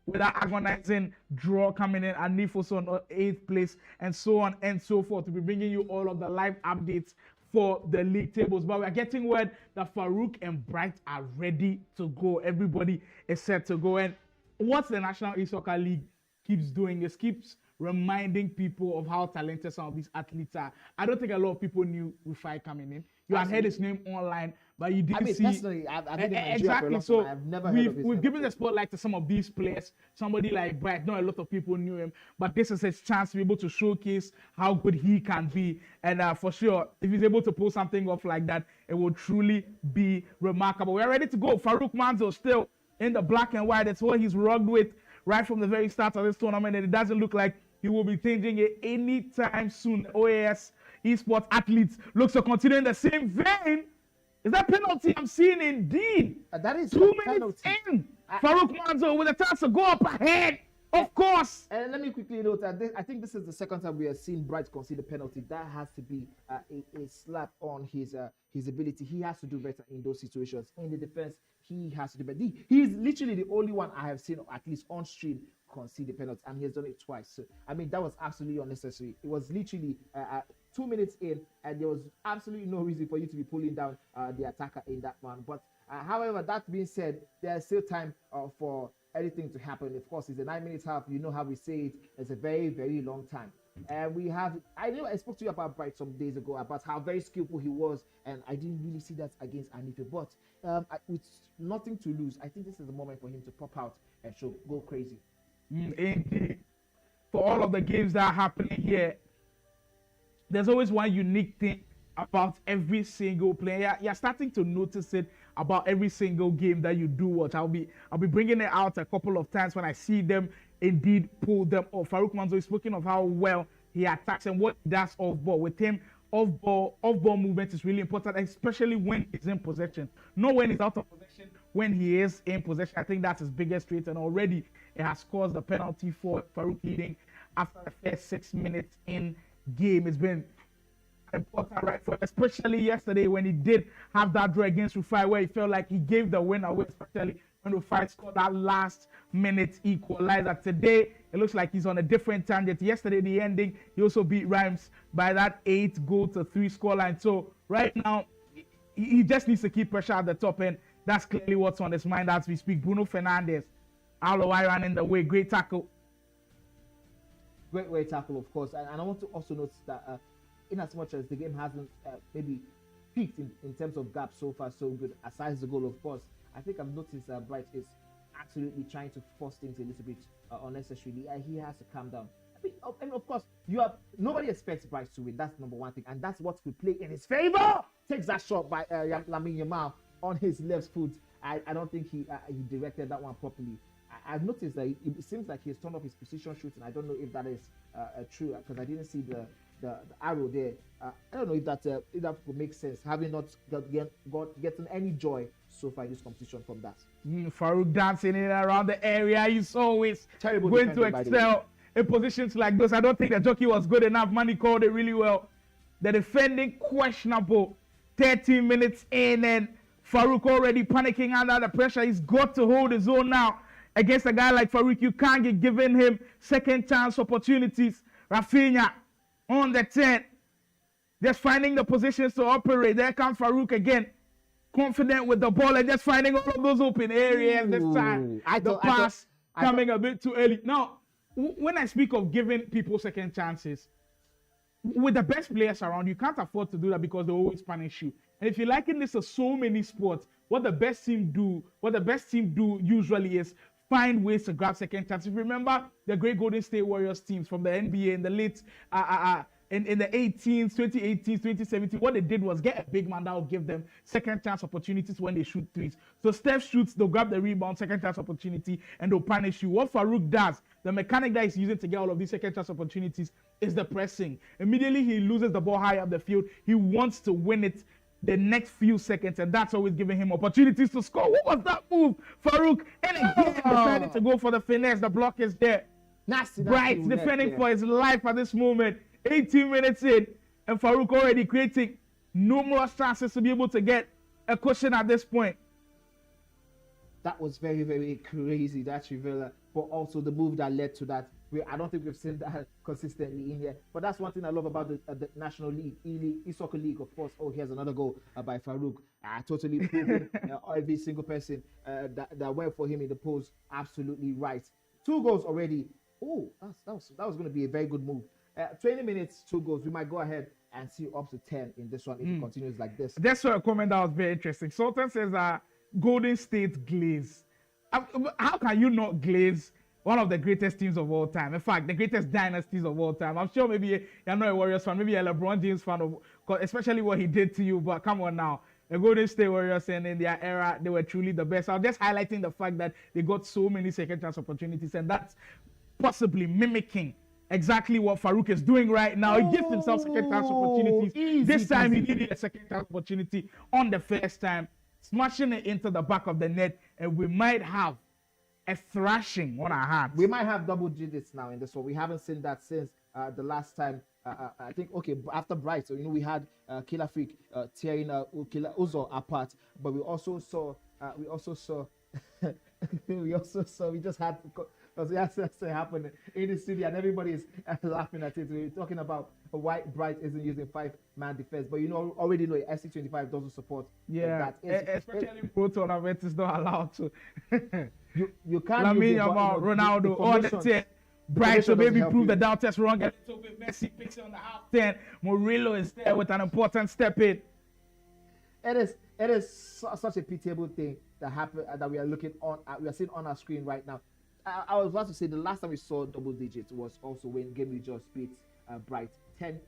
With that agonizing draw coming in, and Nifoso on 8th place, and so on and so forth. We'll be bringing you all of the live updates for the league tables. But we are getting word that Farooq and Bright are ready to go. Everybody is set to go. And what the National E-Soccer League keeps doing is keeps reminding people of how talented some of these athletes are. I don't think a lot of people knew Rufi coming in. You had heard his name online, but you didn't see. Personally, I've been in Nigeria exactly. For a long So time. I've never heard of his we've name. given the spotlight to some of these players. Somebody like Bright, not a lot of people knew him, but this is his chance to be able to showcase how good he can be. And for sure, if he's able to pull something off like that, it will truly be remarkable. We're ready to go. Farooq Manzo still in the black and white. That's what he's rugged with right from the very start of this tournament, and it doesn't look like he will be changing it anytime soon. OAS Esports athletes looks to continue in the same vein. Is that penalty I'm seeing indeed? That is 2 minutes penalty. in. Farooq Manzo with a chance to go up ahead. Of course. And let me quickly note that I think this is the second time we have seen Bright concede a penalty. That has to be a slap on his ability. He has to do better in those situations. In the defense, he has to do better. He's literally the only one I have seen, at least on stream, concede a penalty, and he has done it twice. So, I mean, that was absolutely unnecessary. It was literally 2 minutes in, and there was absolutely no reason for you to be pulling down the attacker in that one. But however, that being said, there's still time for anything to happen. Of course, it's a 9 minute half. You know how we say it. It's a very, very long time. And we have, I spoke to you about Bright some days ago about how very skillful he was, and I didn't really see that against Anife. But with nothing to lose, I think this is the moment for him to pop out and go crazy. Indeed. For all of the games that are happening here, there's always one unique thing about every single player. You're starting to notice it about every single game that you do watch. I'll be bringing it out a couple of times when I see them indeed pull them off. Farooq Manzo is speaking of how well he attacks and what he does off ball. With him, off ball movement is really important, especially when he's in possession. Not when he's out of possession, when he is in possession. I think that's his biggest trait, and already it has caused the penalty for Farooq leading after the first 6 minutes in game. It's been important, right, for especially yesterday when he did have that draw against Rufi, where he felt like he gave the win away, especially when Rufi scored that last minute equalizer. Today, it looks like he's on a different tangent. Yesterday, the ending, he also beat Rhymes by that 8-3 scoreline. So right now, he just needs to keep pressure at the top end. That's clearly what's on his mind as we speak. Bruno Fernandes, Alowai running the way, great tackle. Great tackle, of course. And I want to also note that in as much as the game hasn't maybe peaked in terms of gaps so far, so good, aside the goal, of course, I think I've noticed Bright is absolutely trying to force things a little bit unnecessarily. He has to calm down. And of course, nobody expects Bright to win. That's number one thing, and that's what will play in his favor. Takes that shot by Lamine Yamal on his left foot. I don't think he directed that one properly. I've noticed that it seems like he's turned off his precision shooting. I don't know if that is true, because I didn't see the arrow there. I don't know if that would make sense, having not getting any joy so far in this competition from that. Farooq dancing in and around the area. He's always Terrible going to excel in positions like this. I don't think the jockey was good enough. Manny called it really well. The defending questionable. 13 minutes in, and Farooq already panicking under the pressure. He's got to hold his own now. Against a guy like Farooq, you can't get giving him second chance opportunities. Rafinha on the 10. Just finding the positions to operate. There comes Farooq again. Confident with the ball and just finding all of those open areas this time. The pass coming a bit too early. Now, when I speak of giving people second chances, with the best players around, you can't afford to do that because they always punish you. And if you liken this to so many sports, what the best team do usually is find ways to grab second chances. Remember the great Golden State Warriors teams from the NBA in the late in the 18s, 2018s, 2017, what they did was get a big man that will give them second chance opportunities when they shoot threes. So Steph shoots, they'll grab the rebound, second chance opportunity, and they'll punish you. What Farooq does, the mechanic that he's using to get all of these second chance opportunities, is the pressing. Immediately he loses the ball high up the field. He wants to win it the next few seconds, and that's always giving him opportunities to score. What was that move, Farooq? And again, decided to go for the finesse. The block is there. Bright defending for his life at this moment. 18 minutes in, and Farooq already creating numerous chances to be able to get a cushion at this point. That was very, very crazy, that Rivera, but also the move that led to that. I don't think we've seen that consistently in here, but that's one thing I love about the National League, E-Soccer League, of course. Oh, here's another goal by Farooq. Totally proven every single person that went for him in the post. Absolutely right. 2 goals already. Oh, that was going to be a very good move. 20 minutes, 2 goals. We might go ahead and see up to 10 in this one if it continues like this. That's a comment that was very interesting. Sultan says Golden State glaze. How can you not glaze one of the greatest teams of all time? In fact, the greatest dynasties of all time. I'm sure maybe you're not a Warriors fan, maybe you're a LeBron James fan, especially what he did to you. But come on now. The Golden State Warriors, and in their era, they were truly the best. I'm just highlighting the fact that they got so many second chance opportunities, and that's possibly mimicking exactly what Farooq is doing right now. He gives himself second chance opportunities. This time he needed a second chance opportunity on the first time, smashing it into the back of the net, and we might have a thrashing on our hands. We might have double digits now in this one. We haven't seen that since the last time. I think after Bright, so we had Killer Freak tearing Uzo apart, but we also saw we just had. Because that's happening in the studio, and everybody is laughing at it. We're talking about why Bright isn't using 5-man defense, but already know SC25 doesn't support that. Especially pro tournament is not allowed to. you can't Lamine Yamal, Ronaldo, all the 10. Bright should maybe prove the down test wrong a little bit. Messi picks it on the half 10. Murillo is there with an important step in. It is such a pitiable thing that happened that we are seeing on our screen right now. I was about to say the last time we saw double digits was also when Game just beat Bright 10-1.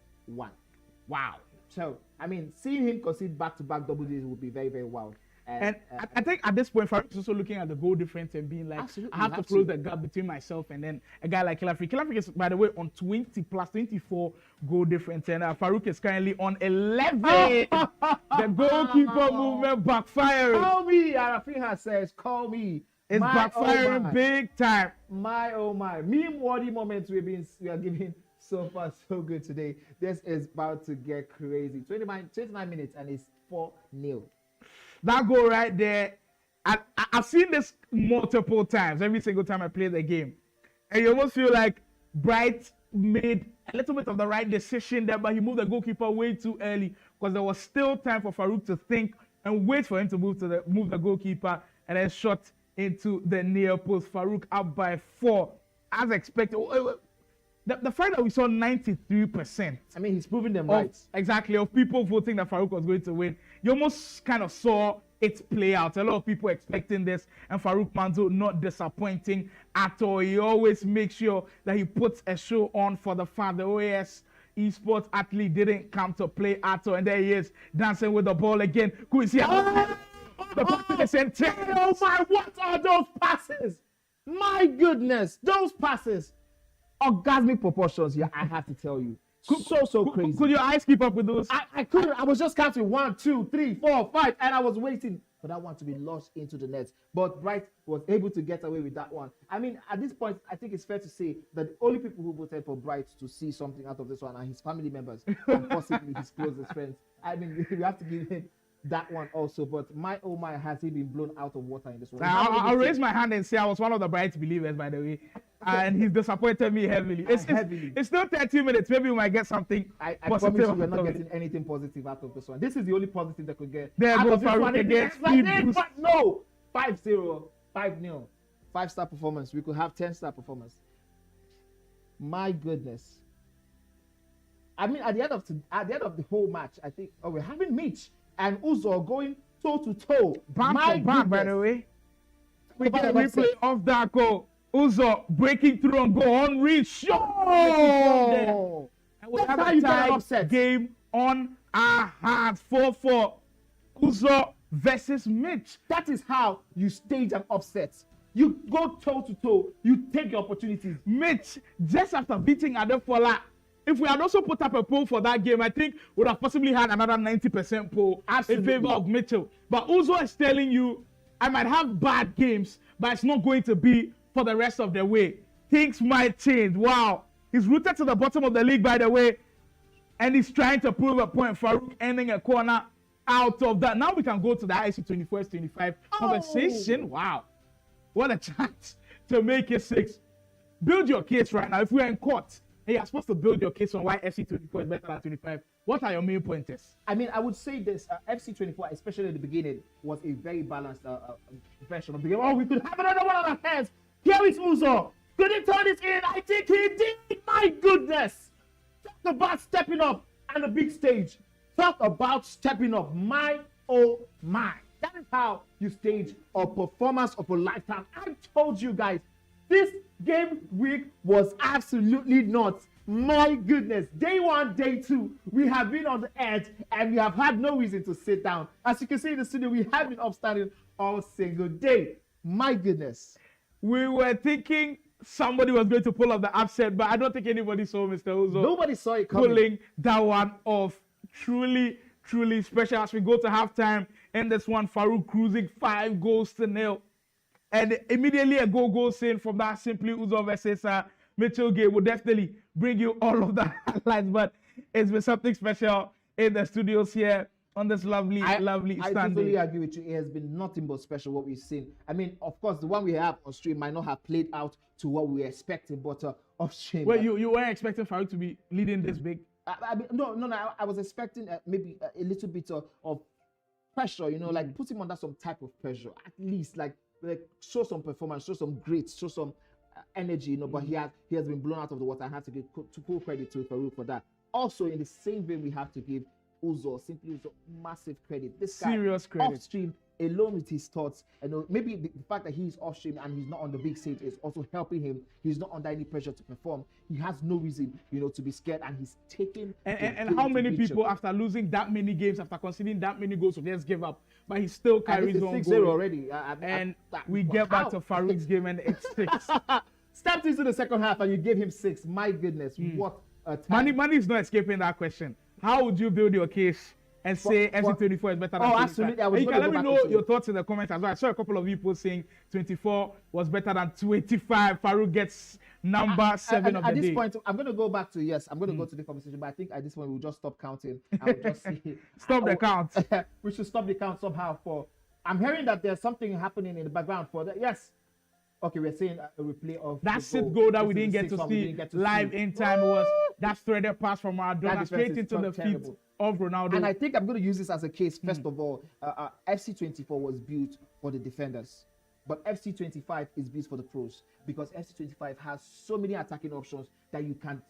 Wow. So, I mean, seeing him concede back-to-back double digits would be very, very wild. And I think at this point, Farooq is also looking at the goal difference and being like, I have to close the gap between myself and then a guy like Killer Freak. Killer Freak is, by the way, on 20 plus 24 goal difference, and Farooq is currently on 11. The goalkeeper movement backfiring. Call me, Arafiha says, call me. It's backfiring big time. My oh my. Meme-worthy moments we are giving so far so good today. This is about to get crazy. 29 minutes and it's 4-0. That goal right there, I've seen this multiple times, every single time I play the game. And you almost feel like Bright made a little bit of the right decision there, but he moved the goalkeeper way too early because there was still time for Farooq to think and wait for him to move the goalkeeper, and then shot into the near post. Farooq up by 4 as expected. The fact that we saw 93%. I mean, he's proving them right. Exactly, of people voting that Farooq was going to win. You almost kind of saw it play out. A lot of people expecting this, and Farooq Manzo not disappointing at all. He always makes sure that he puts a show on for the fan. The OAS esports athlete didn't come to play at all, and there he is dancing with the ball again. Could you see how the pass is intense? Oh my, what are those passes? My goodness, those passes. Orgasmic proportions here, I have to tell you. So crazy. Could your eyes keep up with those? I couldn't. I was just counting 1, 2, 3, 4, 5, and I was waiting for that one to be launched into the net. But Bright was able to get away with that one. I mean, at this point, I think it's fair to say that the only people who voted for Bright to see something out of this one are his family members and possibly his closest friends. I mean, we have to give him that one also. But my oh my, has he been blown out of water in this one? I'll raise my hand and say I was one of the Bright believers, by the way. And he's disappointed me heavily. It's not 30 minutes. Maybe we might get something. I promise you we're not getting anything positive out of this one. This is the only positive that could get there out goes of this one. But no, 5-0, 5-0, 5-star performance. We could have 10-star performance. My goodness. I mean, at the end of the whole match, I think we're having Mitch and Uzo going toe to toe. By the way, we get a replay of that goal. Uzo breaking through and go on reach. And we have a tied game on our hands. 4-4. Uzo versus Mitch. That is how you stage an upset. You go toe to toe. You take your opportunities. Mitch, just after beating Adefola, if we had also put up a poll for that game, I think we would have possibly had another 90% poll in favor of Mitchell. But Uzo is telling you, I might have bad games, but it's not going to be for the rest of the way. Things might change. Wow. He's rooted to the bottom of the league, by the way, and he's trying to prove a point. Farooq ending a corner out of that. Now we can go to the IC24 S25 conversation. Wow. What a chance to make it 6. Build your case right now. If we're in court, and you're supposed to build your case on why FC24 is better than 25, what are your main pointers? I mean, I would say this, FC24, especially at the beginning, was a very balanced version of the game. Oh, we could have another one on our hands. Here is Uzo. Could he turn it in? I think he did. My goodness. Talk about stepping up on the big stage. Talk about stepping up. My, oh my. That is how you stage a performance of a lifetime. I told you guys, this game week was absolutely not. My goodness. Day 1, day 2, we have been on the edge and we have had no reason to sit down. As you can see in the studio, we have been upstanding all single day. My goodness. We were thinking somebody was going to pull off the upset, but I don't think anybody saw Mr. Uzo. Nobody saw it coming. Pulling that one off. Truly, truly special. As we go to halftime, in this one, Farooq cruising 5-0. And immediately a goal in from that Simply Uzo versus Mitchell game will definitely bring you all of the highlights. But it's been something special in the studios here on this lovely Sunday. I totally agree with you. It has been nothing but special what we've seen. I mean, of course, the one we have on stream might not have played out to what we were expecting, but off stream. Well, you weren't expecting Farooq to be leading this big? I mean, no. I was expecting maybe a little bit of pressure, like put him under some type of pressure, at least like show some performance, show some grit, show some energy, But he has been blown out of the water. I have to give full credit to Farooq for that. Also, in the same way, we have to give Uzo, Simply Uzo, massive credit. This guy, serious credit. Off stream, alone with his thoughts, maybe the fact that he's off stream and he's not on the big stage is also helping him. He's not under any pressure to perform. He has no reason, to be scared, and he's taking. And how many people, after losing that many games, after conceding that many goals, will just give up? But he still carries on. 6-0 already. We get back to Farooq's game, and it's 6. Stepped into the second half, and you gave him 6. My goodness, what a time. Money is not escaping that question. How would you build your case and say FC24 is better than 25? Absolutely. You can let me know your thoughts in the comments as well. I saw a couple of people saying 24 was better than 25. Farooq gets number 7 of the day. At this point, I'm going to go back to, I'm going to go to the conversation, but I think at this point we'll just stop counting. I'll just see. Stop the count. We should stop the count somehow I'm hearing that there's something happening in the background for that. Yes. Okay, we're seeing a replay of that 6th goal that we didn't get to see live in time. Was that threaded pass from Maradona straight into the feet of Ronaldo. And I think I'm going to use this as a case. First of all, FC24 was built for the defenders, but FC25 is built for the pros, because FC25 has so many attacking options that you can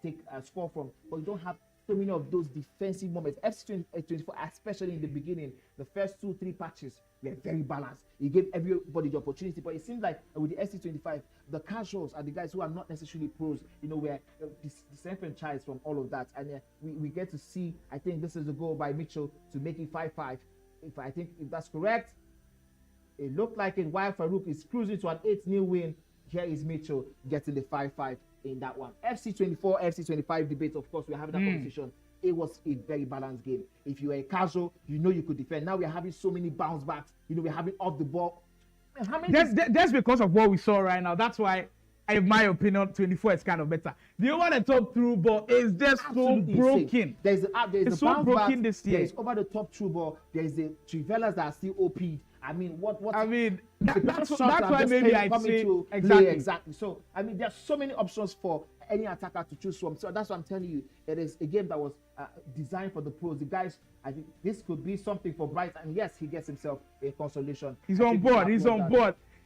take a score from, but you don't have so many of those defensive moments. FC 24, especially in the beginning, the first 2-3 patches were very balanced. He gave everybody the opportunity, but it seems like with the FC 25, the casuals are the guys who are not necessarily pros, were disenfranchised from all of that. And we get to see, I think this is the goal by Mitchell to make it 5-5. If that's correct, it looked like it while Farooq is cruising to an 8-0 win. Here is Mitchell getting the 5-5 in that one. FC 24, FC 25 debate, of course, we're having that conversation. It was a very balanced game. If you were a casual, you could defend. Now we're having so many bounce backs. We're having off the ball. That's because of what we saw right now. That's why, in my opinion, 24 is kind of better. The over the top through ball is just absolutely so broken. Insane. There's it's so bounce broken back, this year. There's over the top through ball. There's the Trivelas that are still OP'd. I mean, that's why maybe I say exactly. So, there's so many options for any attacker to choose from. So that's what I'm telling you. It is a game that was designed for the pros. The guys, I think this could be something for Bright. And yes, he gets himself a consolation. He's on board.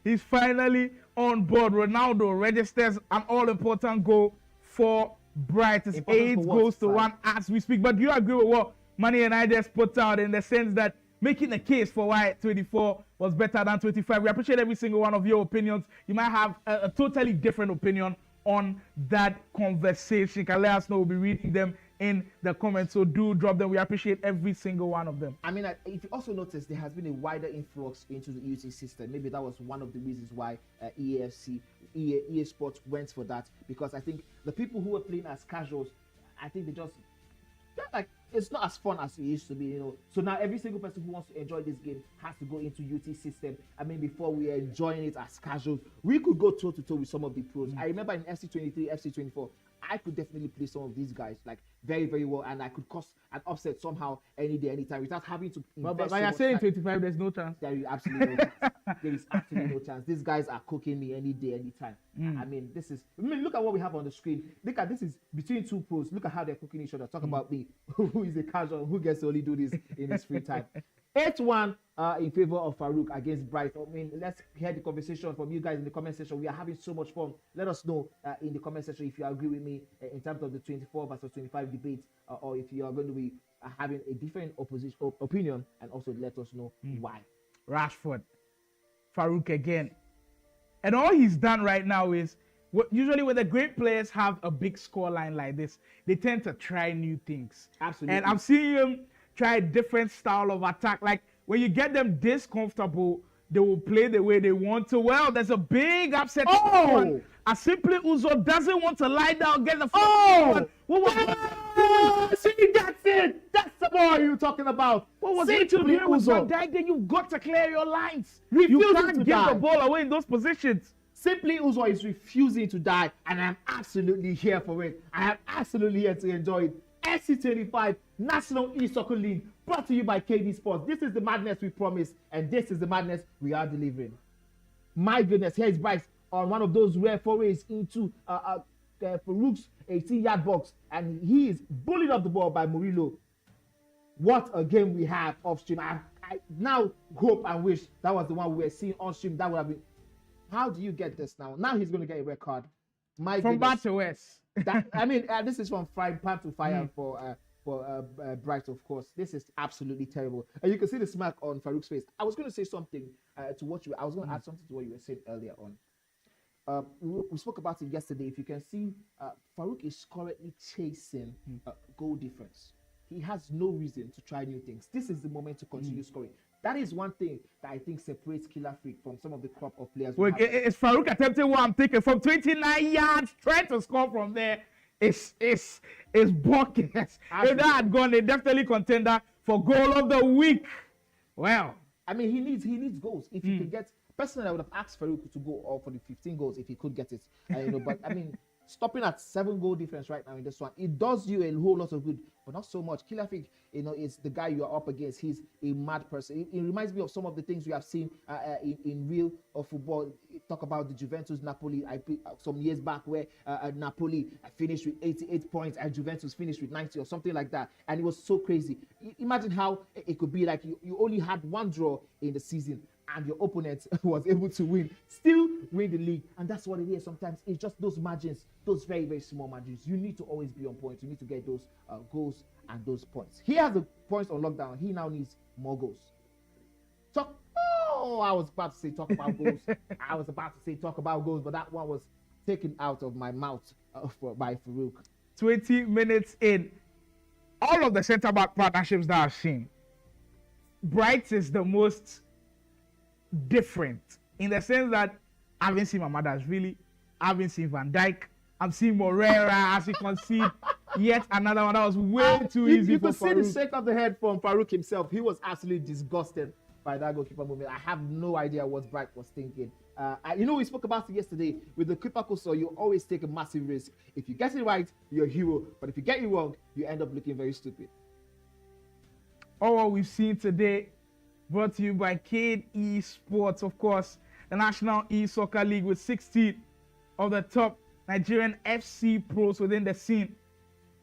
He's finally on board. Ronaldo registers an all-important goal for Bright. It's 8 goals to 1 as we speak. But do you agree with what Manny and I just put out in the sense that making a case for why 24 was better than 25? We appreciate every single one of your opinions. You might have a totally different opinion on that conversation. You can let us know. We'll be reading them in the comments, so do drop them. We appreciate every single one of them. If you also notice, there has been a wider influx into the UT system. Maybe that was one of the reasons why EA Sports went for that, because I think the people who were playing as casuals, I think it's not as fun as it used to be, So now every single person who wants to enjoy this game has to go into UT system. Before we were enjoying it as casuals, we could go toe to toe with some of the pros. I remember in FC 23, FC 24, I could definitely play some of these guys very, very well, and I could cause an upset somehow any day, anytime, without having to invest. But you're saying 25, there's no chance. There is absolutely no chance. There is absolutely no chance. These guys are cooking me any day, anytime. Look at what we have on the screen. Look at this is between two pros. Look at how they're cooking each other. Talk about me, who is a casual, who gets to only do this in his free time. 8-1 in favor of Farooq against Bright. Let's hear the conversation from you guys in the comment section. We are having so much fun. Let us know in the comment section if you agree with me in terms of the 24 versus 25 debate, or if you are going to be having a different opinion, and also let us know why. Rashford, Farooq again. And all he's done right now is, usually when the great players have a big score line like this, they tend to try new things. Absolutely. And I'm seeing him try a different style of attack. Like when you get them this comfortable, they will play the way they want to. Well, there's a big upset. Oh! Simply Uzo doesn't want to lie down, get the See, that's it. That's the boy you're talking about. What was it to do with Van Dijk? Then you've got to clear your lines. You can't give the ball away in those positions. Simply Uzo is refusing to die, and I'm absolutely here for it. I am absolutely here to enjoy it. SC25 National E-Soccer League, brought to you by Cade Esports. This is the madness we promised, and this is the madness we are delivering. My goodness, here's Bryce on one of those rare forays into Farooq's 18-yard box, and he is bullied up the ball by Murillo. What a game we have off stream. I now hope and wish that was the one we were seeing on stream. That would have been. How do you get this now? Now he's going to get a red card. From bad to worse. This is from frying pan to fire for Bright, of course. This is absolutely terrible. And you can see the smack on Farooq's face. I was going to say something to what I was going to add something to what you were saying earlier on. We spoke about it yesterday. If you can see, Farooq is currently chasing goal difference. He has no reason to try new things. This is the moment to continue scoring. That is one thing that I think separates Killer Freak from some of the crop of players. Wait, is Farooq attempting what I'm thinking from 29 yards, trying to score from there? It's bonkers. If that had gone, they definitely contender for goal of the week. Well, he needs goals. If he could get, personally, I would have asked Farooq to go all for the 15 goals if he could get it. But stopping at 7 goal difference right now in this one, it does you a whole lot of good, but not so much. Killer Freak, is the guy you are up against. He's a mad person. It reminds me of some of the things we have seen in real football. Talk about the Juventus Napoli some years back, where Napoli finished with 88 points and Juventus finished with 90 or something like that, and it was so crazy. Imagine how it could be like you only had one draw in the season, and your opponent was able to still win the league. And that's what it is. Sometimes it's just those margins, those very, very small margins. You need to always be on point. You need to get those goals and those points. He has the points on lockdown. He now needs more goals. I was about to say talk about goals. I was about to say talk about goals, but that one was taken out of my mouth by Farooq. 20 minutes in, all of the centre-back partnerships that I've seen, Bright is the most different in the sense that I haven't seen Mamadas really. I haven't seen Van Dijk. I'm seeing Moreira as he conceded yet another one that was way too easy you for could see Farooq. the shake of the head from Farooq himself. He was absolutely disgusted by that goalkeeper movement. I have no idea what Bright was thinking. We spoke about it yesterday with the keeper so you always take a massive risk. If you get it right, you're a hero. But if you get it wrong, you end up looking very stupid. All what we've seen today brought to you by Cade Esports, of course, the National E-Soccer League with 16 of the top Nigerian FC pros within the scene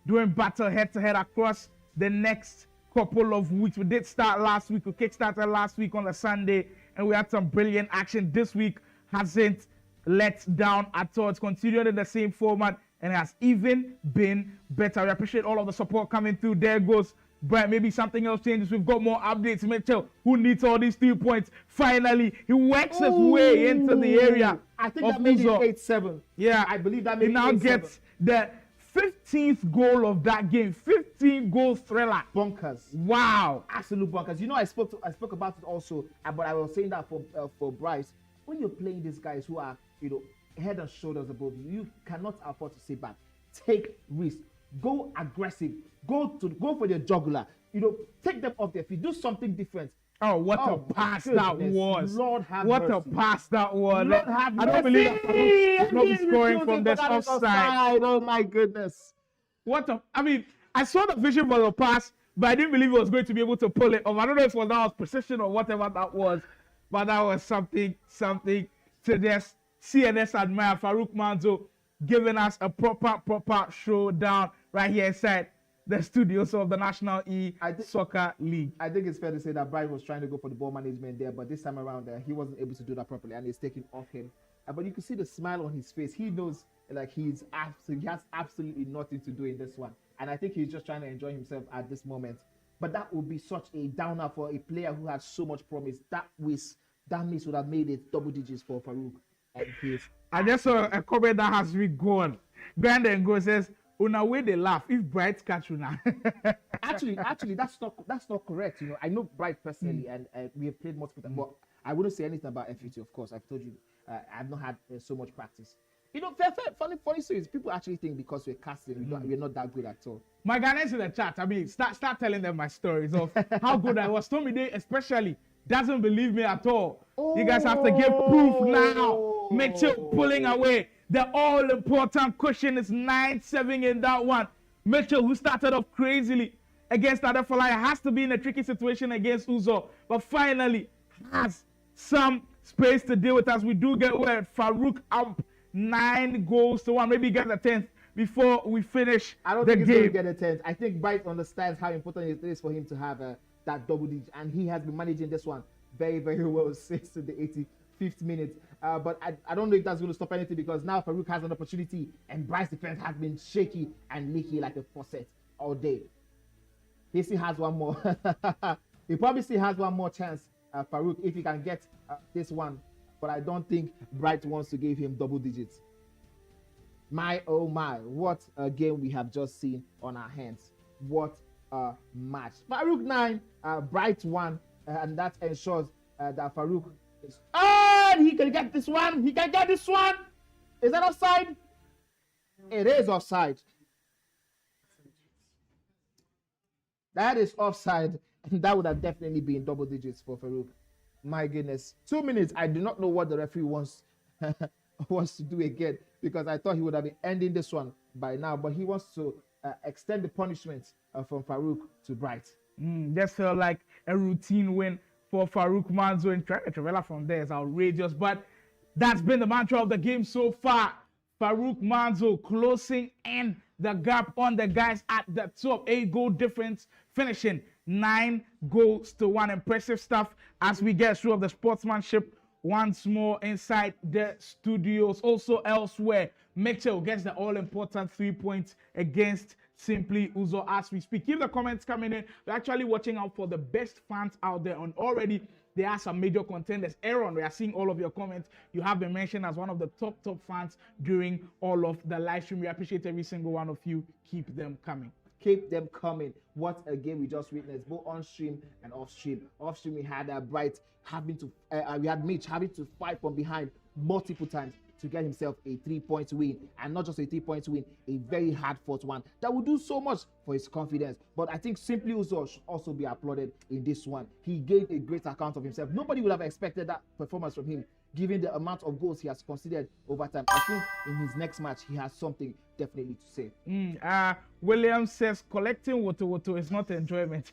doing battle head-to-head across the next couple of weeks. We did start last week. We kickstarted last week on a Sunday, and we had some brilliant action. This week hasn't let down at all. It's continued in the same format, and it has even been better. We appreciate all of the support coming through. There goes Bright. Maybe something else changes. We've got more updates. Mitchell, who needs all these 3 points? Finally, he works his way into the area. I think that made it 8-7. Yeah, I believe that made he now 8-7. gets the 15th goal of that game. 15-goal thriller. Bonkers. Wow. Absolute bonkers. I spoke about it also, but I was saying that for Bryce, when you're playing these guys who are, head and shoulders above you, you cannot afford to sit back. Take risks. Go aggressive. Go for the jugular. Take them off their feet. Do something different. Oh, what a pass that was. Lord have what mercy. a pass that was. Lord have I don't believe that Farooq will not be scoring from this offside. Oh my goodness. I saw the vision for the pass, but I didn't believe he was going to be able to pull it off. I don't know if that was precision or whatever that was, but that was something to just see and just admire. Farooq Manzo giving us a proper showdown right here inside the studios of the National Soccer League. I think it's fair to say that Bright was trying to go for the ball management there, but this time around he wasn't able to do that properly, and it's taken off him. But you can see the smile on his face. He knows he has absolutely nothing to do in this one, and I think he's just trying to enjoy himself at this moment. But that would be such a downer for a player who has so much promise. That miss would have made it double digits for Farooq. I just saw a comment that has been gone. Brandon goes says, "Una way they laugh if Bright catch una." actually, that's not correct. I know Bright personally, and we have played multiple times, but I wouldn't say anything about FUT. Of course, I've told you, I've not had so much practice. Funny stories. People actually think because we're casting, we're not that good at all. My Ghanaians in the chat, start telling them my stories of how good I was. Tomide especially doesn't believe me at all. You guys have to give proof now. Mitchell pulling away. The all-important cushion is 9-7 in that one. Mitchell, who started off crazily against Adefola, has to be in a tricky situation against Uzo, but finally has some space to deal with as we do get where Farooq up 9-1. Maybe he gets a 10th before we finish the game. I don't think he's going to get a 10th. I think Bright understands how important it is for him to have that double digit, and he has been managing this one very, very well since the 85th minute. But I don't know if that's going to stop anything, because now Farooq has an opportunity, and Bryce's defense has been shaky and leaky like a faucet all day. He still has one more. He probably still has one more chance, Farooq, if he can get this one. But I don't think Bright wants to give him double digits. My, oh my, what a game we have just seen on our hands. What a match. Farooq 9, Bright 1, and that ensures that Farooq is... Oh, he can get this one. He can get this one. Is that offside? It is offside. That is offside. And that would have definitely been double digits for Farooq. My goodness. 2 minutes. I do not know what the referee wants to do again, because I thought he would have been ending this one by now, but he wants to extend the punishment from Farooq to Bright. Just felt like a routine win for Farooq Manzo, and Trevella from there is outrageous, but that's been the mantra of the game so far. Farooq Manzo closing in the gap on the guys at the top. 8-goal difference, finishing 9 goals to 1. Impressive stuff as we get through of the sportsmanship once more inside the studios. Also elsewhere, Mitchell gets the all-important 3 points against Simply Uzo as we speak. Keep the comments coming in. We're actually watching out for the best fans out there, and already there are some major contenders. Aaron, we are seeing all of your comments. You have been mentioned as one of the top fans during all of the live stream. We appreciate every single one of you. Keep them coming. Keep them coming. What a game we just witnessed, both on stream and off stream. Off stream, we had we had Mitch having to fight from behind multiple times to get himself a 3-point win, and not just a 3-point win, a very hard-fought one that will do so much for his confidence. But I think Simply Uzo should also be applauded in this one. He gave a great account of himself. Nobody would have expected that performance from him, given the amount of goals he has considered over time. I think in his next match, he has something definitely to say. William says, collecting Woto is not enjoyment.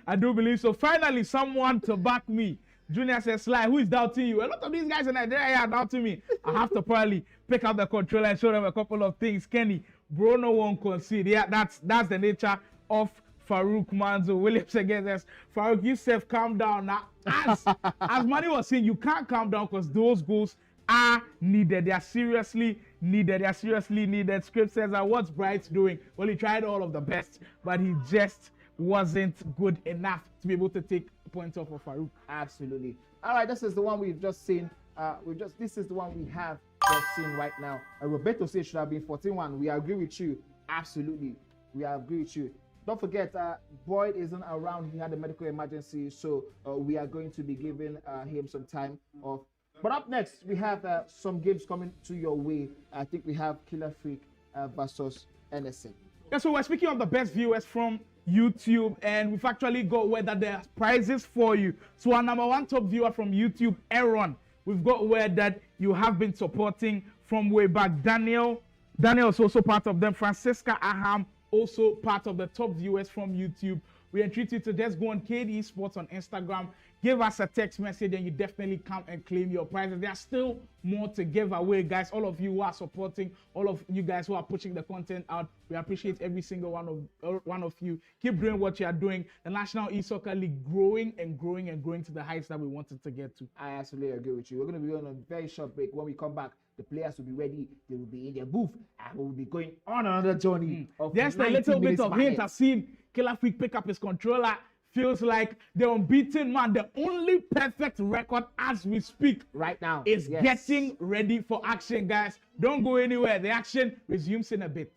I do believe so. Finally, someone to back me. Junior says, Sly, who is doubting you? A lot of these guys in Nigeria are doubting me. I have to probably pick up the controller and show them a couple of things. Kenny, bro, no one concede. Yeah, that's the nature of Farooq Manzo. Williams again says, Farooq, you said calm down. Now, as Manny was saying, you can't calm down because those goals are needed. They are seriously needed. They are seriously needed. Script says, what's Bright doing? Well, he tried all of the best, but he just wasn't good enough to be able to take points off of Farooq. Absolutely. All right, this is the one we've just seen. This is the one we have just seen right now. Roberto says should have been 14-1. We agree with you. Absolutely. We agree with you. Don't forget, Boyd isn't around. He had a medical emergency, so we are going to be giving him some time off. But up next, we have some games coming to your way. I think we have Killer Freak versus NSN. Yeah, so we're speaking of the best viewers from YouTube, and we've actually got word that there are prizes for you. So our number 1 top viewer from YouTube, Aaron, we've got word that you have been supporting from way back. Daniel is also part of them. Francisca Aham, also part of the top viewers from YouTube. We entreat you to just go on Cade Esports on Instagram, give us a text message, and you definitely come and claim your prizes. There's still more to give away, guys. All of you who are supporting, all of you guys who are pushing the content out, we appreciate every single one of you. Keep doing what you are doing. The National E-Soccer League growing and growing and growing to the heights that we wanted to get to. I absolutely agree with you. We're going to be on a very short break. When we come back, the players will be ready. They will be in their booth, and we will be going on another journey. Just a little bit of hint. I've seen Killer Freak pick up his controller. Feels like the unbeaten man, the only perfect record as we speak right now is getting ready for action, guys. Don't go anywhere. The action resumes in a bit.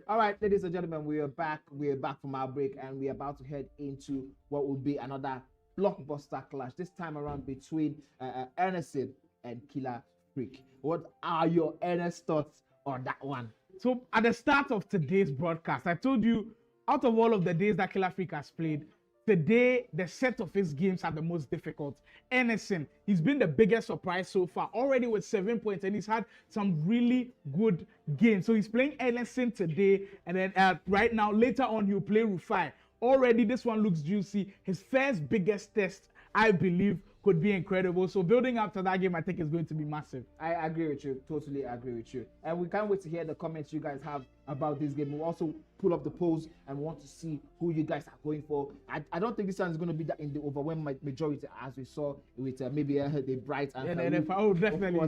All right, ladies and gentlemen, we are back. We are back from our break, and we are about to head into what will be another blockbuster clash. This time around between Ernestine and Killer Freak. What are your earnest thoughts on that one? So at the start of today's broadcast, I told you, out of all of the days that Killer Freak has played, today the set of his games are the most difficult. Ernestine, he's been the biggest surprise so far, already with 7 points, and he's had some really good games. So he's playing Ernestine today, and then right now, later on, he'll play Rufi. Already, this one looks juicy. His first biggest test, I believe, could be incredible. So building up to that game, I think is going to be massive. I agree with you. Totally agree with you. And we can't wait to hear the comments you guys have about this game. We'll also pull up the polls and want to see who you guys are going for. I don't think this one is going to be that in the overwhelming majority as we saw with maybe the Bright and Farooq, definitely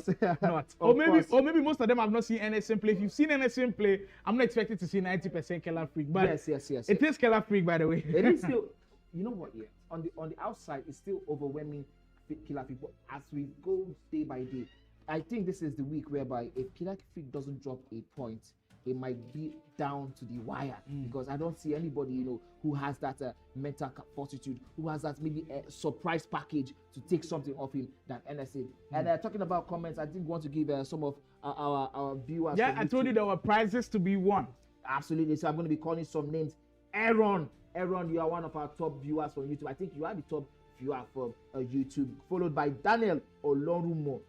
not. Or maybe most of them have not seen NSN play. If you've seen NSN play, I'm not expecting to see 90% Killer Freak. But yes. It is Killer Freak, by the way. It is still, you know what? Yeah, on the outside, it's still overwhelming Killer Freak. But as we go day by day, I think this is the week whereby if Killer Freak doesn't drop a point, it might be down to the wire because I don't see anybody, who has that mental fortitude, who has that maybe a surprise package to take something off him than NSA. And talking about comments, I think we want to give some of our viewers. Yeah, I told you there were prizes to be won. Absolutely. So I'm going to be calling some names. Aaron, you are one of our top viewers from YouTube. I think you are the top viewer from YouTube, followed by Daniel Olorumo,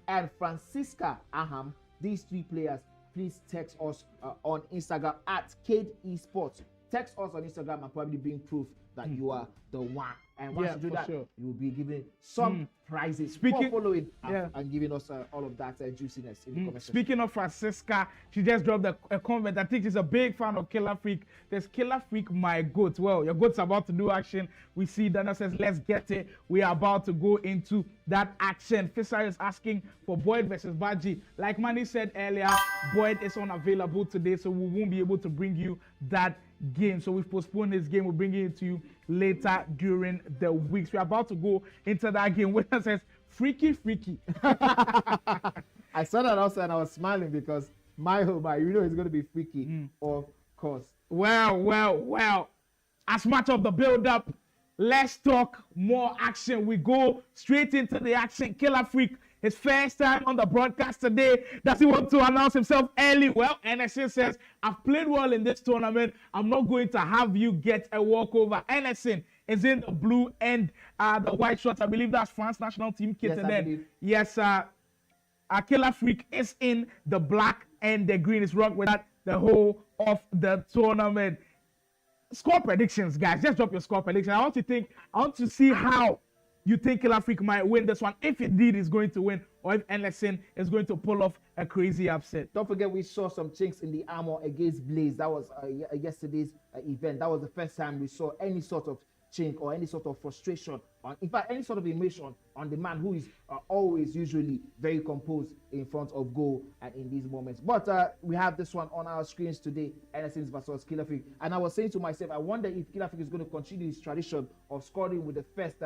and Francisca Aham. These three players, please text us on Instagram at Cade Esports. Text us on Instagram and probably bring proof that you are the one. And once you do that, you will be given some prizes for following and giving us all of that juiciness in the comment section. Speaking of Francisca, she just dropped a comment. I think she's a big fan of Killer Freak. There's Killer Freak, my goat. Well, your goat's about to do action. We see Dana says, let's get it. We are about to go into that action. Fisher is asking for Boyd versus Baji. Like Manny said earlier, Boyd is unavailable today, so we won't be able to bring you that game. So we've postponed this game. We'll bring it to you later during the weeks. We're about to go into that game. Winner says, freaky. I saw that also and I was smiling because my it's going to be freaky, of course. Well. As much of the build-up, let's talk more action. We go straight into the action. Killer Freak, his first time on the broadcast today. Does he want to announce himself early? Well, NSN says, I've played well in this tournament. I'm not going to have you get a walkover. NSN is in the blue and the white shorts. I believe that's France national team kit. Yes, Killer Freak is in the black and the green. Is rock with that the whole of the tournament. Score predictions, guys. Just drop your score prediction. I want to see how you think Killer Freak might win this one, if indeed is going to win, or if NSN is going to pull off a crazy upset. Don't forget, we saw some chinks in the armor against Blaze. That was yesterday's event. That was the first time we saw any sort of chink or any sort of frustration, or in fact, any sort of emotion on the man who is always usually very composed in front of goal and in these moments. But we have this one on our screens today, NSN versus Killer Freak. And I was saying to myself, I wonder if Killer Freak is going to continue his tradition of scoring with the first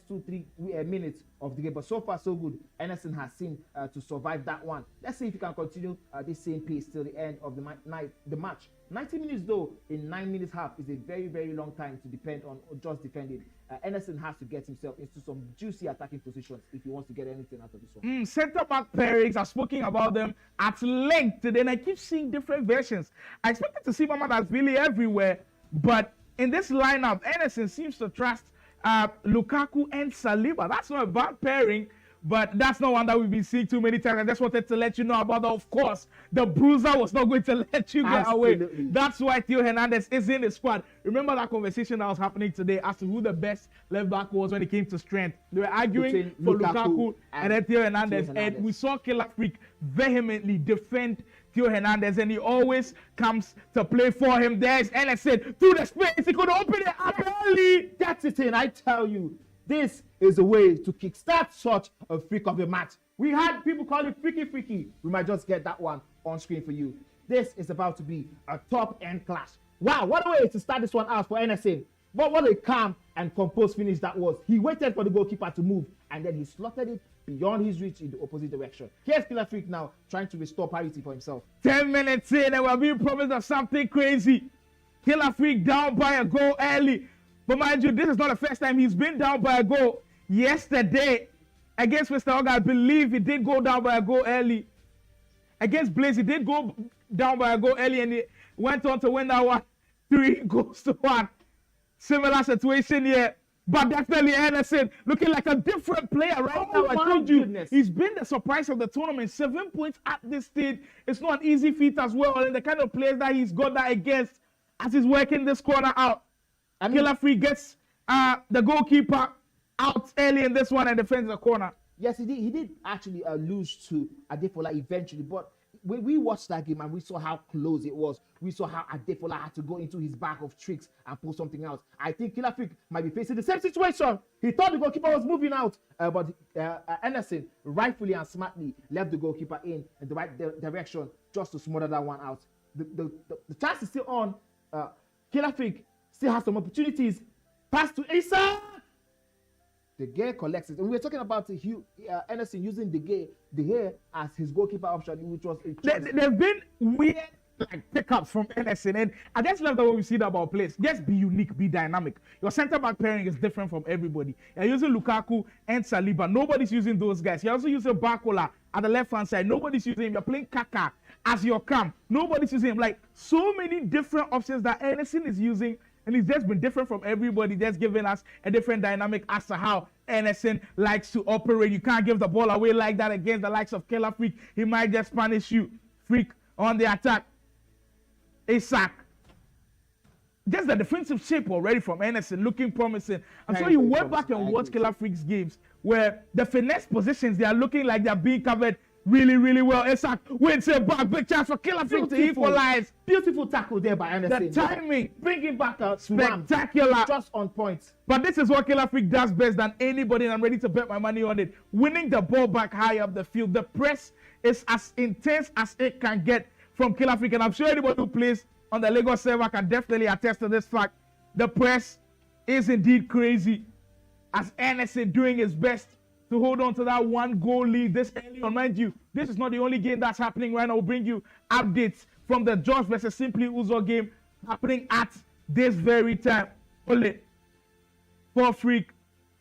2-3 minutes of the game. But so far so good. NSN has seemed to survive that one. Let's see if he can continue this same pace till the end of the match. 90 minutes though, in 9 minutes half, is a very, very long time to depend on just defending. NSN has to get himself into some juicy attacking positions if he wants to get anything out of this one. Centre back pairings, I've spoken about them at length today, and I keep seeing different versions. I expected to see Mama that's really everywhere, but in this lineup, NSN seems to trust Lukaku and Saliba. That's not a bad pairing, but that's not one that we've been seeing too many times. I just wanted to let you know about that. Of course, the bruiser was not going to let you get away. That's why Theo Hernandez is in the squad. Remember that conversation that was happening today as to who the best left back was when it came to strength. They were arguing for Lukaku and then Theo Hernandez. And we saw Killer Freak vehemently defend Theo Hernandez, and he always comes to play for him. There's NSN through the space. He could open it up early. That's it, and I tell you, this is a way to kickstart such a freak of a match. We had people call it freaky. We might just get that one on screen for you. This is about to be a top-end clash. Wow, what a way to start this one out for NSN. But what a calm and composed finish that was. He waited for the goalkeeper to move, and then he slotted it beyond his reach in the opposite direction. Here's Killer Freak now trying to restore parity for himself. 10 minutes in, and we're being promised of something crazy. Killer Freak down by a goal early. But mind you, this is not the first time he's been down by a goal. Yesterday, against Mr. Oga, I believe he did go down by a goal early. Against Blaze, he did go down by a goal early, and he went on to win that one 3-1. Similar situation here. But definitely NSN looking like a different player right now. I told you, he's been the surprise of the tournament. 7 points at this stage. It's not an easy feat as well. And the kind of players that he's got that against as he's working this corner out. Killer Freak gets the goalkeeper out early in this one and defends the corner. Yes, he did. He did actually lose to Adefola eventually, but when we watched that game and we saw how close it was, we saw how Adefola had to go into his bag of tricks and pull something out. I think Killer Freak might be facing the same situation. He thought the goalkeeper was moving out, but Anderson rightfully and smartly left the goalkeeper in the right direction just to smother that one out. The chance is still on. Killer Freak still has some opportunities. Pass to Issa. De Gea collects it. And we were talking about Anderson using De Gea as his goalkeeper option, which was a choice. There've been weird pickups from Anderson, and I just love the way we see that about players. Just be unique, be dynamic. Your centre back pairing is different from everybody. You're using Lukaku and Saliba. Nobody's using those guys. You're also using Barcola at the left hand side. Nobody's using him. You're playing Kaka as your cam. Nobody's using him. Like so many different options that Anderson is using. And it's just been different from everybody, just giving us a different dynamic as to how Anderson likes to operate. You can't give the ball away like that against the likes of Killer Freak. He might just punish you. Freak on the attack. A sack. Just the defensive shape already from Anderson looking promising. I'm sure you went back and watched Killer Freak's games where the finesse positions, they are looking like they're being covered really, really well. Isak wins it back. Big chance for Killer Freak to equalize. Beautiful tackle there by Anderson. The timing, bringing back a spectacular. Just on point. But this is what Killer Freak does best than anybody, and I'm ready to bet my money on it. Winning the ball back high up the field. The press is as intense as it can get from Killer Freak, and I'm sure anybody who plays on the Lagos server can definitely attest to this fact. The press is indeed crazy, as Anderson doing his best to hold on to that 1-goal lead this early on. Mind you, this is not the only game that's happening right now. We'll bring you updates from the Josh versus Simply Uzo game happening at this very time. Only for Freak,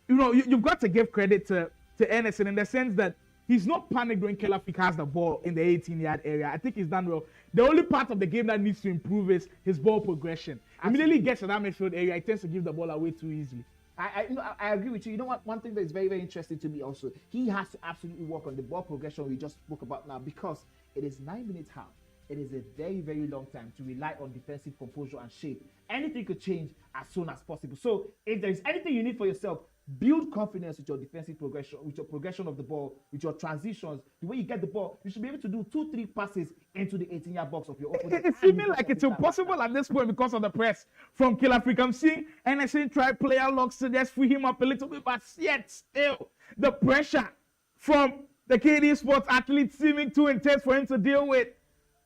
you know, you've got to give credit to Anderson in the sense that he's not panicked when Killer Freak has the ball in the 18-yard area. I think he's done well. The only part of the game that needs to improve is his ball progression. Immediately he gets to that midfield area, he tends to give the ball away too easily. I agree with you. You know what? One thing that is very, very interesting to me also, he has to absolutely work on the ball progression we just spoke about now, because it is 9 minutes half. It is a very, very long time to rely on defensive composure and shape. Anything could change as soon as possible. So if there is anything you need for yourself, build confidence with your defensive progression, with your progression of the ball, with your transitions. The way you get the ball, you should be able to do 2-3 passes into the 18-yard box of your opponent. It's seeming like it's impossible at this point because of the press from Killer Freak. I'm seeing Anderson try player locks to just free him up a little bit, but yet still the pressure from the Cade Esports athletes seeming too intense for him to deal with.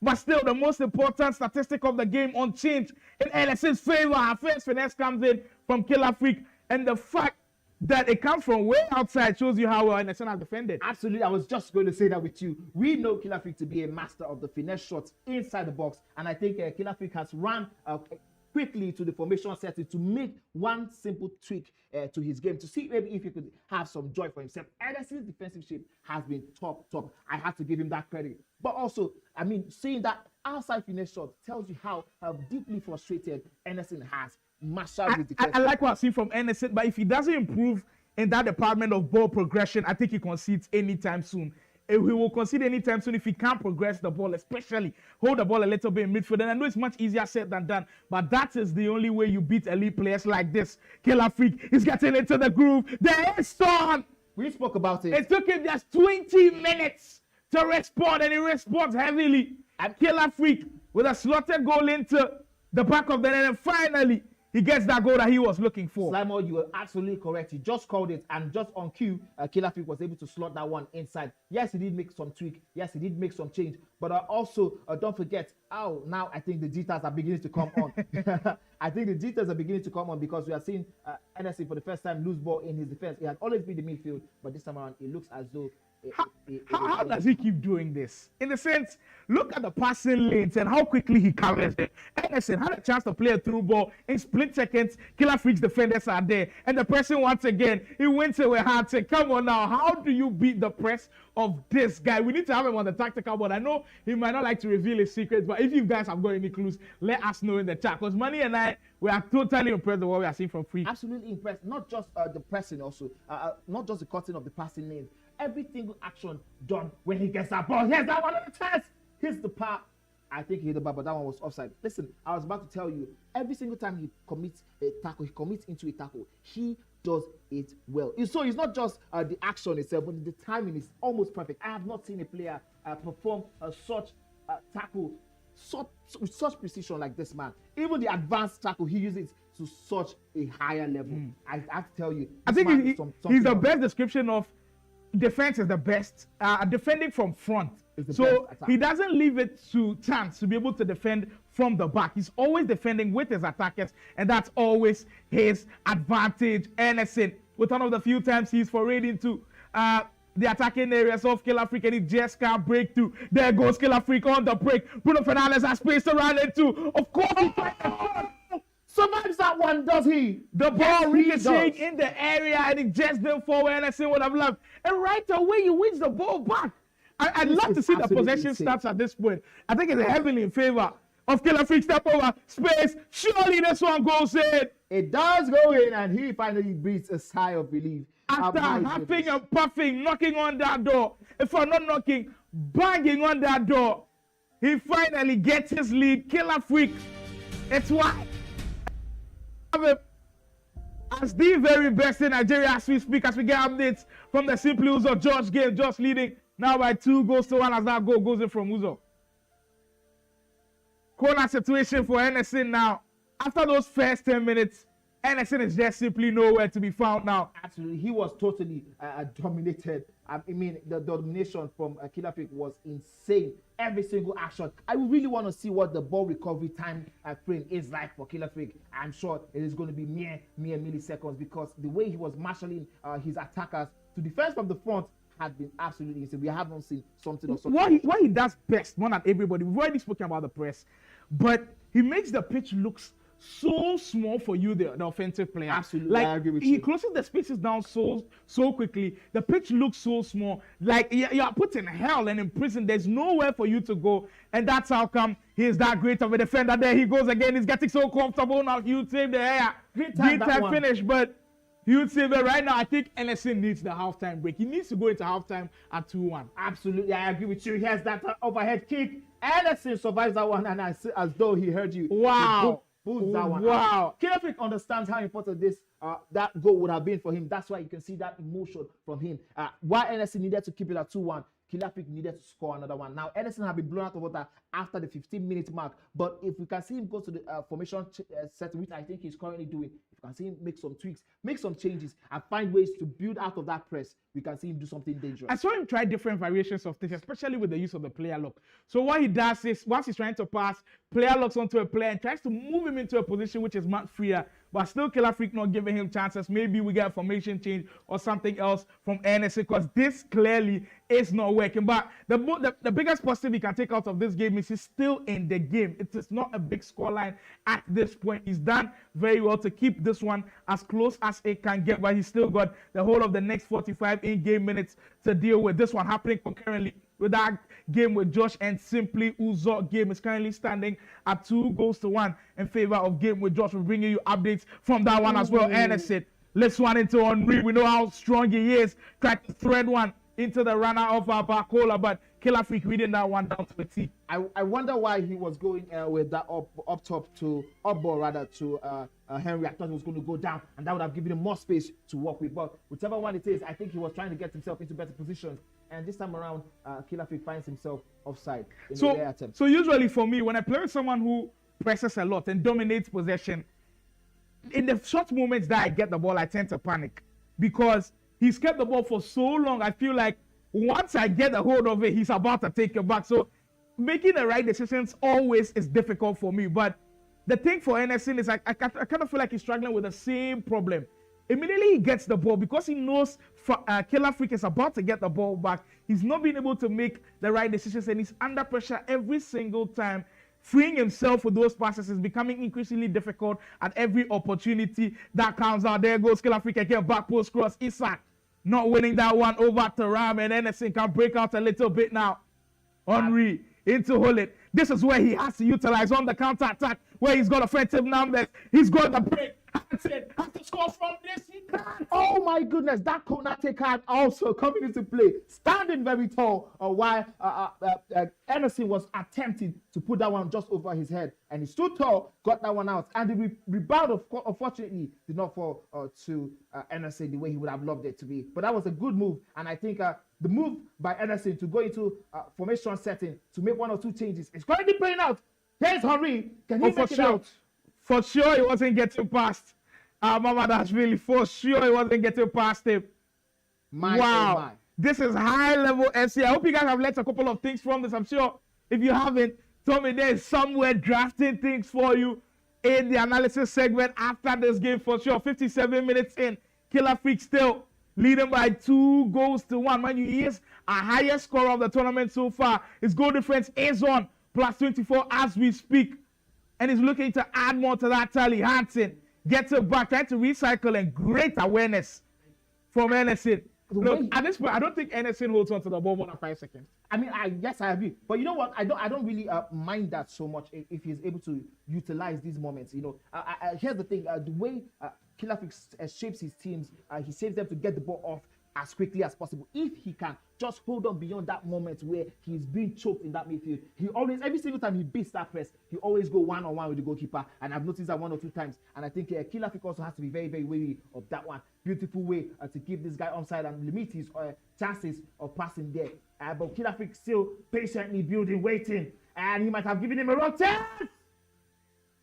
But still, the most important statistic of the game unchanged in Anderson's favor. Our first finesse comes in from Killer Freak, and the fact that it comes from way outside shows you how well Anderson has defended. Absolutely, I was just going to say that with you. We know Killer Freak to be a master of the finesse shots inside the box, and I think Killer Freak has run quickly to the formation setting to make one simple tweak to his game to see maybe if he could have some joy for himself. Anderson's defensive shape has been top. I have to give him that credit. But also, I mean, seeing that outside finesse shot tells you how deeply frustrated Anderson has mastered his defense. I like what I see from Anderson, but if he doesn't improve in that department of ball progression, I think he concedes anytime soon. He will concede anytime soon if he can't progress the ball, especially hold the ball a little bit in midfield. And I know it's much easier said than done, but that is the only way you beat elite players like this. Killer Freak is getting into the groove. There is Storm. We spoke about it. It took him just 20 minutes to respond, and he responds heavily. And Killer Freak with a slotted goal into the back of the net, and finally he gets that goal that he was looking for. Slimo, you were absolutely correct. He just called it, and just on cue, Killer Freak was able to slot that one inside. Yes, he did make some tweak. Yes, he did make some change. But also, don't forget, now I think the jitters are beginning to come on. I think the jitters are beginning to come on because we are seeing Anderson for the first time lose ball in his defense. It has always been the midfield, but this time around, it looks as though how does he keep doing this? In the sense, look at the passing lanes and how quickly he covers it. Anderson had a chance to play a through ball in split seconds. Killer Freak's defenders are there, and the person once again he wins it with hard. Say, come on now, how do you beat the press of this guy? We need to have him on the tactical board. I know he might not like to reveal his secrets, but if you guys have got any clues, let us know in the chat. Because Manny and I, we are totally impressed with what we are seeing from Freak. Absolutely impressed. Not just the pressing, also, not just the cutting of the passing lanes. Every single action done when he gets that ball. Here's that one on the chest. Here's the part. I think he hit the ball, but that one was offside. Listen, I was about to tell you, every single time he commits a tackle, he commits into a tackle, he does it well. So it's not just the action itself, but the timing is almost perfect. I have not seen a player perform such tackle with such precision like this man. Even the advanced tackle, he uses to such a higher level. I have to tell you, I think he's the best description of defense is the best. Defending from front. So he doesn't leave it to chance to be able to defend from the back. He's always defending with his attackers, and that's always his advantage. Anderson, with one of the few times he's forayed into the attacking areas of Kilafrique, and he just can't break through. There goes Kilafrique on the break. Bruno Fernandes has space to run into. Of course, he survives that one, does he? The ball ricocheting in the area, and he just didn't forward. Anderson would have left. And right away, he wins the ball back. I'd love to see the possession stats at this point. I think it's heavily in favor of Kilafrique. Step over, space. Surely this one goes in. It does go in, and he finally breathes a sigh of relief. After huffing and puffing, knocking on that door. If I'm not knocking, banging on that door. He finally gets his lead. Kilafrique. It's why. As the very best in Nigeria as we speak, as we get updates from the Simply Uzo George game. George leading now by 2-1 as that goal goes in from Uzo. Corner situation for Anderson now. After those first 10 minutes, Anderson is just simply nowhere to be found now. Absolutely, he was totally dominated. I mean, the domination from Kilafrique was insane. Every single action. I really want to see what the ball recovery time frame is like for Kilafrique. I'm sure it is going to be mere milliseconds, because the way he was marshalling his attackers to defense from the front had been absolutely insane. We haven't seen something of something. What he does best, more than everybody, we've already spoken about the press, but he makes the pitch look so small for you, the offensive player. Absolutely, like, I agree with you. He closes the spaces down so quickly. The pitch looks so small. Like you're put in hell and in prison. There's nowhere for you to go, and that's how come he is that great of a defender. There he goes again. He's getting so comfortable now. He would save the air. Great time finish, but he would save it right now. I think Anderson needs the halftime break. He needs to go into halftime at 2-1. Absolutely, I agree with you. He has that overhead kick. Anderson survives that one, and as though he heard you. Wow. That one. Wow. Kilafrique understands how important this that goal would have been for him. That's why you can see that emotion from him. Why Anderson needed to keep it at 2-1. Kilafrique needed to score another one. Now, Anderson had been blown out of water after the 15-minute mark. But if we can see him go to the formation set, which I think he's currently doing, if we can see him make some tweaks, make some changes, and find ways to build out of that press, we can see him do something dangerous. I saw him try different variations of things, especially with the use of the player lock. So what he does is, once he's trying to pass, player locks onto a player and tries to move him into a position which is much freer, but still Kilafrique not giving him chances. Maybe we get a formation change or something else from Anderson, because this clearly is not working. But the biggest positive he can take out of this game is he's still in the game. It is not a big scoreline at this point. He's done very well to keep this one as close as it can get, but he's still got the whole of the next 45 in-game minutes to deal with. This one happening concurrently with that game with Josh, and Simply Uzo game is currently standing at 2-1 in favor of game with Josh. We're bringing you updates from that one as well. Anderson lifts one into Henry. We know how strong he is. Tried to thread one into the runner of Adefola, but Kilafrique reading that one down to a T. I wonder why he was going with that up top to up ball rather to Henry. I thought he was going to go down, and that would have given him more space to work with. But whichever one it is, I think he was trying to get himself into better positions. And this time around, Kilafrique finds himself offside in the attempt. So usually for me, when I play with someone who presses a lot and dominates possession, in the short moments that I get the ball, I tend to panic, because he's kept the ball for so long. I feel like once I get a hold of it, he's about to take it back. So making the right decisions always is difficult for me. But the thing for Anderson is I kind of feel like he's struggling with the same problem. Immediately he gets the ball, because he knows Kilafrique is about to get the ball back, he's not being able to make the right decisions, and he's under pressure every single time. Freeing himself with those passes is becoming increasingly difficult at every opportunity that comes out. There goes Kilafrique again, back post cross. Isak not winning that one over to Ram, and Anderson can break out a little bit now. Henry into Hullet. This is where he has to utilize on the counter attack, where he's got offensive numbers. He's got the break. Hansen has to score from this. He can't. Oh my goodness, that Konate card also coming into play, standing very tall, while Emerson was attempting to put that one just over his head, and he stood tall, got that one out, and the rebound, unfortunately, did not fall to Emerson the way he would have loved it to be. But that was a good move, and I think the move by Emerson to go into formation setting to make 1 or 2 changes is currently playing out. Here's Henry. Can he make it out? For sure, he wasn't getting past Mama Dashvili. For sure, he wasn't getting past him. Wow. This is high-level FC. I hope you guys have learned a couple of things from this. I'm sure if you haven't, tell me there's somewhere drafting things for you in the analysis segment after this game for sure. 57 minutes in, Killer Freak still leading by 2 goals to 1. Man, he is a highest scorer of the tournament so far. His goal difference is on +24 as we speak. And he's looking to add more to that tally. Hansen gets it back, trying to recycle, and great awareness from Emerson. Look, at this point, I don't think Emerson holds on to the ball more than 5 seconds. I mean, yes, I agree. But you know what? I don't really mind that so much if he's able to utilize these moments. You know, here's the thing: the way Killer Freak shapes his teams, he saves them to get the ball off as quickly as possible. If he can just hold on beyond that moment where he's being choked in that midfield, he always, every single time he beats that press, he always go one-on-one with the goalkeeper. And I've noticed that 1 or 2 times. And I think Killer Freak also has to be very, very wary of that one. Beautiful way to give this guy onside and limit his chances of passing there. But Killer Freak still patiently building, waiting. And he might have given him a wrong chance.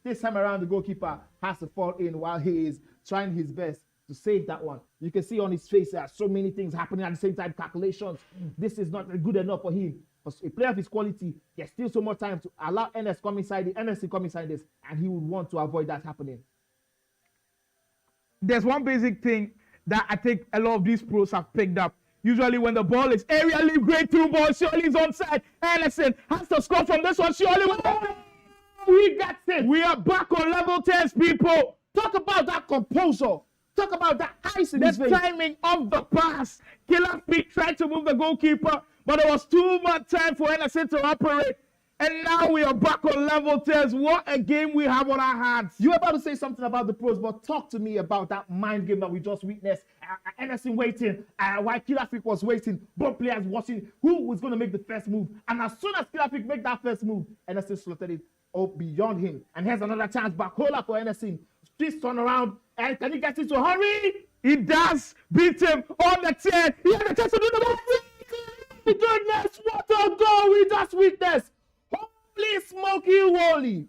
This time around, the goalkeeper has to fall in while he is trying his best to save that one. You can see on his face there are so many things happening at the same time, calculations. This is not good enough for him. For a player of his quality, there's still so much time to allow NS come inside the NS to come inside this, and he would want to avoid that happening. There's one basic thing that I think a lot of these pros have picked up. Usually when the ball is aerially great through ball, surely is onside. Anderson has to score from this one. Surely we got it. We are back on level 10, people. Talk about that composure. Talk about that ice in his veins. The timing of the pass. Killer Freak tried to move the goalkeeper, but there was too much time for Anderson to operate. And now we are back on level 10. What a game we have on our hands. You were about to say something about the pros, but talk to me about that mind game that we just witnessed. Anderson waiting, while Killer Freak was waiting, both players watching who was going to make the first move. And as soon as Killer Freak made that first move, Anderson slotted it up beyond him. And here's another chance back. Hold up for Anderson. Please turn around. And can he get into a hurry? He does beat him on the 10. He had a chance to do the ball. My goodness, what a goal we just witnessed. Holy smoky holy.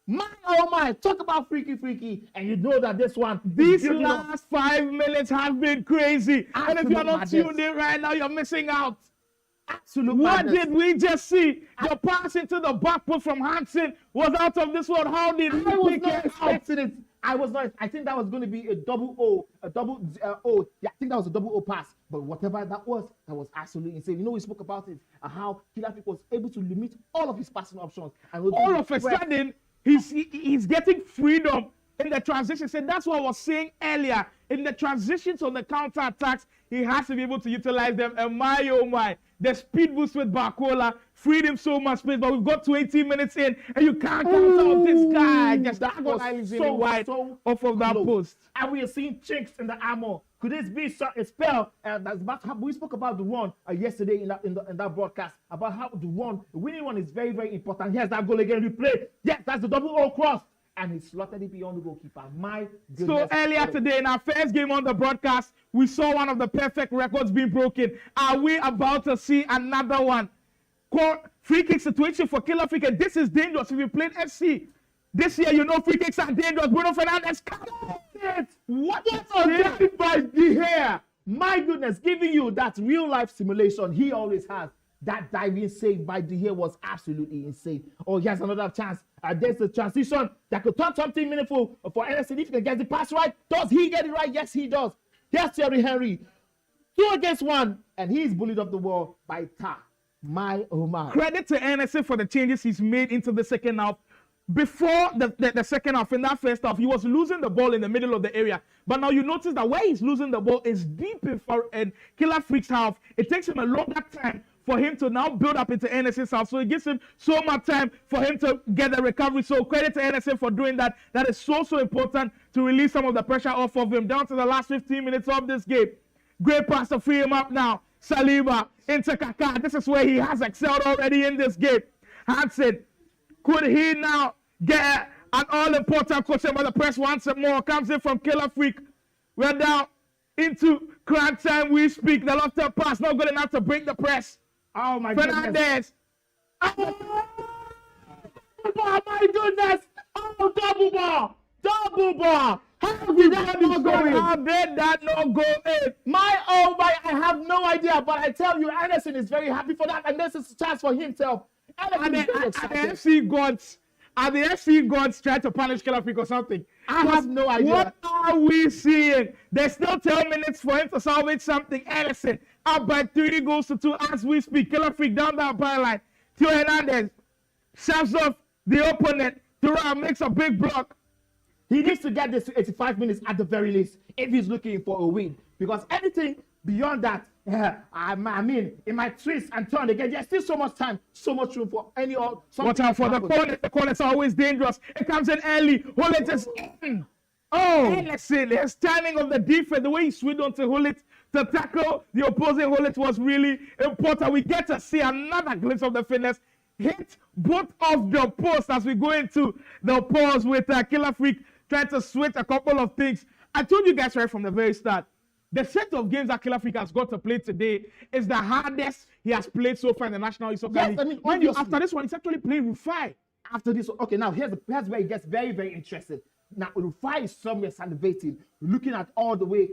My oh my, talk about freaky. And you know that this one. These last 5 minutes have been crazy. And if you're not tuned in right now, you're missing out. Absolute what madness. Did we just see? The pass into the back post from Hansen was out of this one. How did I was not expecting it? I was not. I think that was going to be a double O. Yeah, I think that was a double O pass. But whatever that was absolutely insane. You know, we spoke about it, how Killer Freak was able to limit all of his passing options. And all of a sudden, he's getting freedom in the transition. So that's what I was saying earlier. In the transitions on the counter attacks, he has to be able to utilize them. And my oh my, the speed boost with Barcola freed him so much space. But we've got to 18 minutes in, and you can't count out this guy. Just that was so wide off of that post. And we are seeing chinks in the armor. Could this be a spell? We spoke about the run yesterday in that broadcast about how the winning one is very, very important. Here's that goal again. Replay. Yes, that's the double O cross. And he slotted it beyond the goalkeeper. My goodness. So earlier today, in our first game on the broadcast, we saw one of the perfect records being broken. Are we about to see another one? Free kick situation for Killer Freak, and this is dangerous. If you played FC this year, you know free kicks are dangerous. Bruno Fernandes, come on! What a dive by De Gea! My goodness, giving you that real life simulation he always has. That diving save by De Gea was absolutely insane. Oh, here's another chance. There's a transition that could turn something meaningful for Anderson. If he can get the pass right, does he get it right? Yes, he does. Here's Thierry Henry. 2 against 1, and he's bullied off the wall by Ta. My oh my. Credit to Anderson for the changes he's made into the second half. Before the second half, in that first half, he was losing the ball in the middle of the area. But now you notice that where he's losing the ball is deep in Killer Freak's half. It takes him a longer time for him to now build up into Anderson's house. So it gives him so much time for him to get the recovery. So credit to Anderson for doing that. That is so important to release some of the pressure off of him down to the last 15 minutes of this game. Great pass to free him up now. Saliba into Kaká. This is where he has excelled already in this game. Hansen, could he now get an all-important question, but the press wants it more. Comes in from Killer Freak. We're down into crunch time. We speak. The left-hand pass not good enough to break the press. Oh my Fernandez. Oh my goodness. Oh, double ball. Double ball. How did that not go in? How did that not go in? I have no idea, but I tell you, Anderson is very happy for that, and this is a chance for himself. Are the FC gods trying to punish Killer Freak or something? I have no idea. What are we seeing? There's still 10 minutes for him to salvage something. Anderson up by 3 goals to 2 as we speak. Killer Freak down that byline. Theo Hernandez shoves off the opponent. Thuram makes a big block. He needs to get this to 85 minutes at the very least if he's looking for a win. Because anything beyond that, I mean, it might twist and turn again. There's still so much time, so much room for any or something. Watch out for the corner. The corners are always dangerous. It comes in early. Hullet is in. Oh, Anderson, his timing of the defense, the way he switched onto Hullet to tackle the opposing Hullet was really important. We get to see another glimpse of the fitness. Hit both of the posts as we go into the pause with Killer Freak trying to switch a couple of things. I told you guys right from the very start, the set of games that Killer Freak has got to play today is the hardest he has played so far in the National Youth Soccer League. I mean, after this one, he's actually playing Rufi. After this, okay, now here's where it gets very, very interesting. Now, Rufi is somewhere salivating, looking at all the way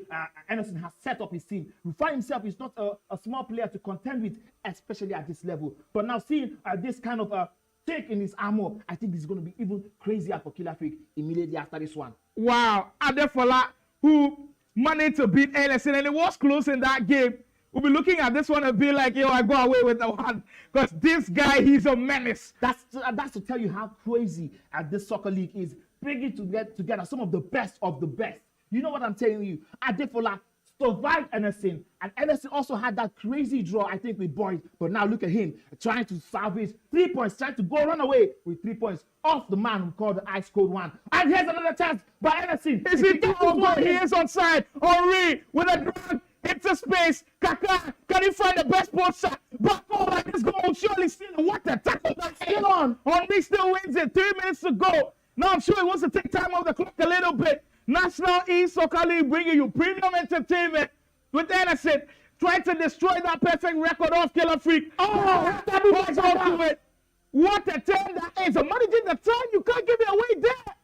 Anderson has set up his team. Rufi himself is not a small player to contend with, especially at this level. But now seeing this kind of take in his armor, I think it's going to be even crazier for Killer Freak immediately after this one. Wow, Adefola, who managed to beat Anderson, and it was close in that game. We'll be looking at this one and be like, yo, I go away with the one. Because this guy, he's a menace. That's to tell you how crazy this soccer league is. Bringing together some of the best of the best. You know what I'm telling you? Adefola survived Anderson, and Anderson also had that crazy draw, I think, with Boyd. But now look at him trying to salvage 3 points, trying to run away with 3 points off the man who called the ice cold one. And here's another chance by Anderson. Is he down? He is onside. Henry with a drag into space. Kaká, can he find the best post shot? Back over this goal. Surely still. What a tackle that's still on. Henry still wins it. 3 minutes to go. Now I'm sure he wants to take time off the clock a little bit. National East Soccer League bringing you premium entertainment with Anderson trying to destroy that perfect record of Killer Freak. Oh, that to it. What a turn that is. A managing the turn, you can't give it away there.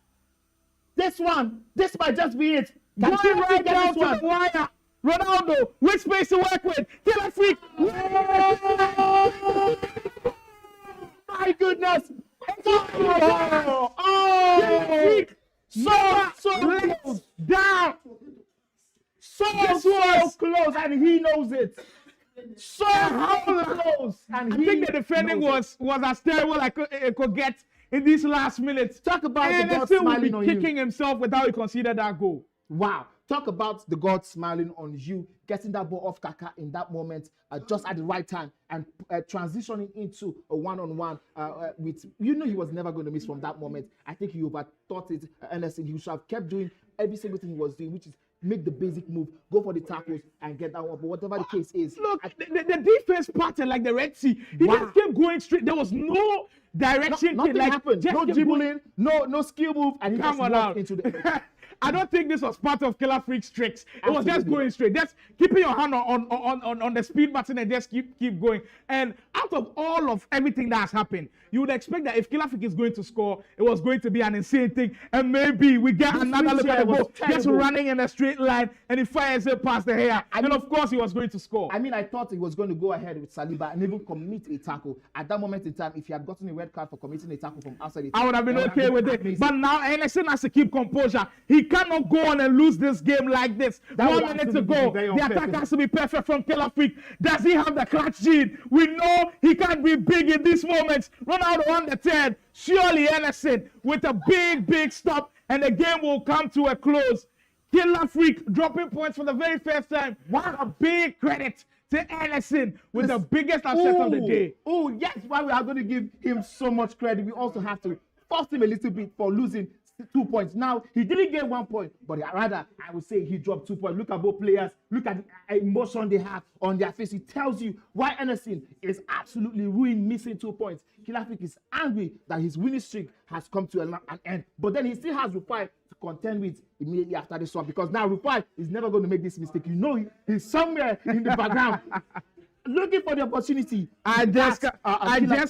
This might just be it. Going right down to the wire. Ronaldo with space to work with. Killer Freak. Oh, my goodness. Oh, so close. Down. So close, and he knows it. So close, and I think the defending was as terrible as it could get in these last minutes. Talk about and the God still smiling will on be you. kicking himself without he considered that goal. Wow. Talk about the God smiling on you, getting that ball off Kaká in that moment, just at the right time, and transitioning into a one-on-one with, he was never going to miss from that moment. I think he overthought it. Anderson, he should have kept doing every single thing he was doing, which is make the basic move, go for the tackles, and get that one. But whatever the case is. Look, the defense pattern like the Red Sea, he just kept going straight. There was no direction. Nothing happened. No dribbling, no skill move, and he just walked into the... I don't think this was part of Killer Freak's tricks. It was just going straight. Just keeping your hand on the speed button and just keep going. And out of all of everything that has happened, you would expect that if Killer Freak is going to score, it was going to be an insane thing. And maybe we get another look at the ball, just running in a straight line, and he fires it past the hair. And of course, he was going to score. I mean, I thought he was going to go ahead with Saliba and even commit a tackle. At that moment in time, if he had gotten a red card for committing a tackle from outside the I would have been okay with it. But now Anderson has to keep composure. He cannot go on and lose this game like this. 1 minute to go. The attack has to be perfect from Killer Freak. Does he have the clutch gene? We know he can't be big in these moments. Ronaldo on the 10. Surely Anderson with a big stop, and the game will come to a close. Killer Freak dropping points for the very first time. What a big credit to Anderson with the biggest upset of the day. Oh, yes, while we are going to give him so much credit, we also have to force him a little bit for losing 2 points. Now, he didn't get 1 point, but rather, I would say he dropped 2 points. Look at both players. Look at the emotion they have on their face. It tells you why Anderson is absolutely ruined, missing 2 points. Kilafik is angry that his winning streak has come to an end. But then he still has Rufi to contend with immediately after this one, because now Rufi is never going to make this mistake. You know, he's somewhere in the background looking for the opportunity. I just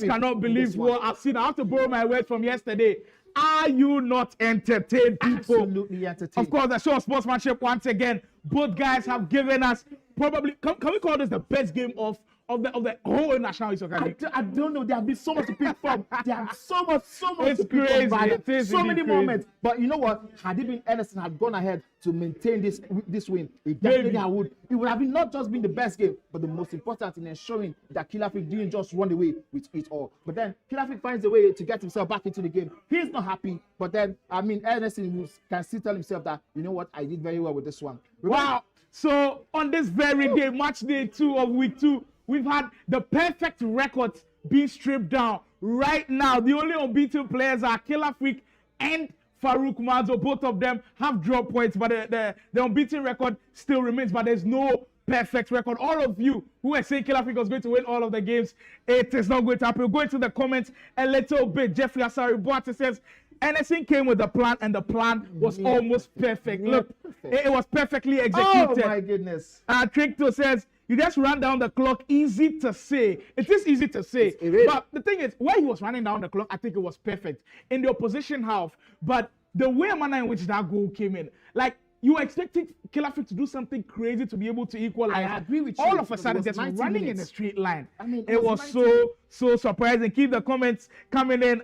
cannot believe what I've seen. I have to borrow my word from yesterday. Are you not entertained, people? Absolutely entertained. Of course, the show of sportsmanship once again. Both guys have given us probably, can we call this the best game of the whole National Soccer League? I don't know. There have been so much to pick from. There have so much it's to pick crazy. from. It is so many crazy. moments. But you know what? Had it been Anderson had gone ahead to maintain this win, it definitely it would have been not just been the best game, but the most important in ensuring that Kilafik didn't just run away with it all. But then Kilafik finds a way to get himself back into the game. He's not happy, but then Anderson can still tell himself that, you know what, I did very well with this one. Wow. So on this very day, match day 2 of week 2, we've had the perfect records being stripped down. Right now, the only unbeaten players are Kilafik and Farooq Mazo. Both of them have dropped points, but the unbeaten record still remains, but there's no perfect record. All of you who are saying Kilafik was going to win all of the games, it is not going to happen. Go into the comments a little bit. Jeffrey Asari Boate says, Anderson came with a plan, and the plan was almost perfect. Look, it was perfectly executed. Oh, my goodness. Tricto says, you just ran down the clock. Easy to say. It is easy to say. But the thing is, when he was running down the clock, I think it was perfect in the opposition half. But the way manner in which that goal came in, like, you were expecting Kilafik to do something crazy to be able to equalize. I agree with you. All of a sudden, just running in a straight line. I mean, it was so surprising. Keep the comments coming in.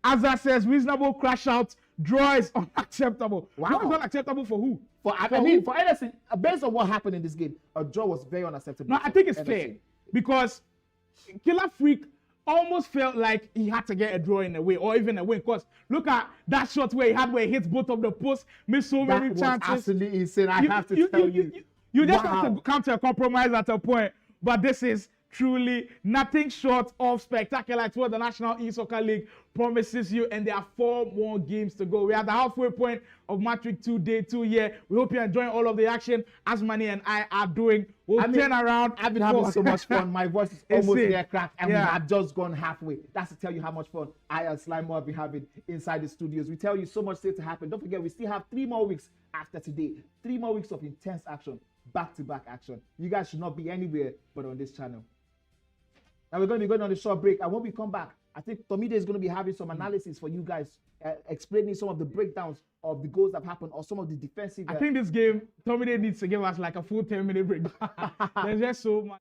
Azza says, reasonable crash out. Draw is unacceptable. Wow. Draw is unacceptable for who? For Anderson, based on what happened in this game, a draw was very unacceptable. No, I think it's fair, because Kilafik almost felt like he had to get a draw in a way, or even a win. Because look at that shot where he hits both of the posts, missed so many chances. That was absolutely insane. I have to tell you. You just have to come to a compromise at a point. But this is truly nothing short of spectacular. It's what the National E-Soccer League promises you, and there are 4 more games to go. We are at the halfway point of Match Week 2, Day 2 here. We hope you're enjoying all of the action as Manny and I are doing. We'll turn around. I've been having so much fun. My voice is almost there cracked, and we have just gone halfway. That's to tell you how much fun I and Slimo have been having inside the studios. We tell you so much still to happen. Don't forget, we still have 3 more weeks after today. 3 more weeks of intense action, back-to-back action. You guys should not be anywhere but on this channel. Now we're going to be going on a short break, and when we come back, I think Tomide is going to be having some analysis for you guys, explaining some of the breakdowns of the goals that happened, or some of the defensive. I think this game, Tomide needs to give us like a full 10-minute break. There's just so much.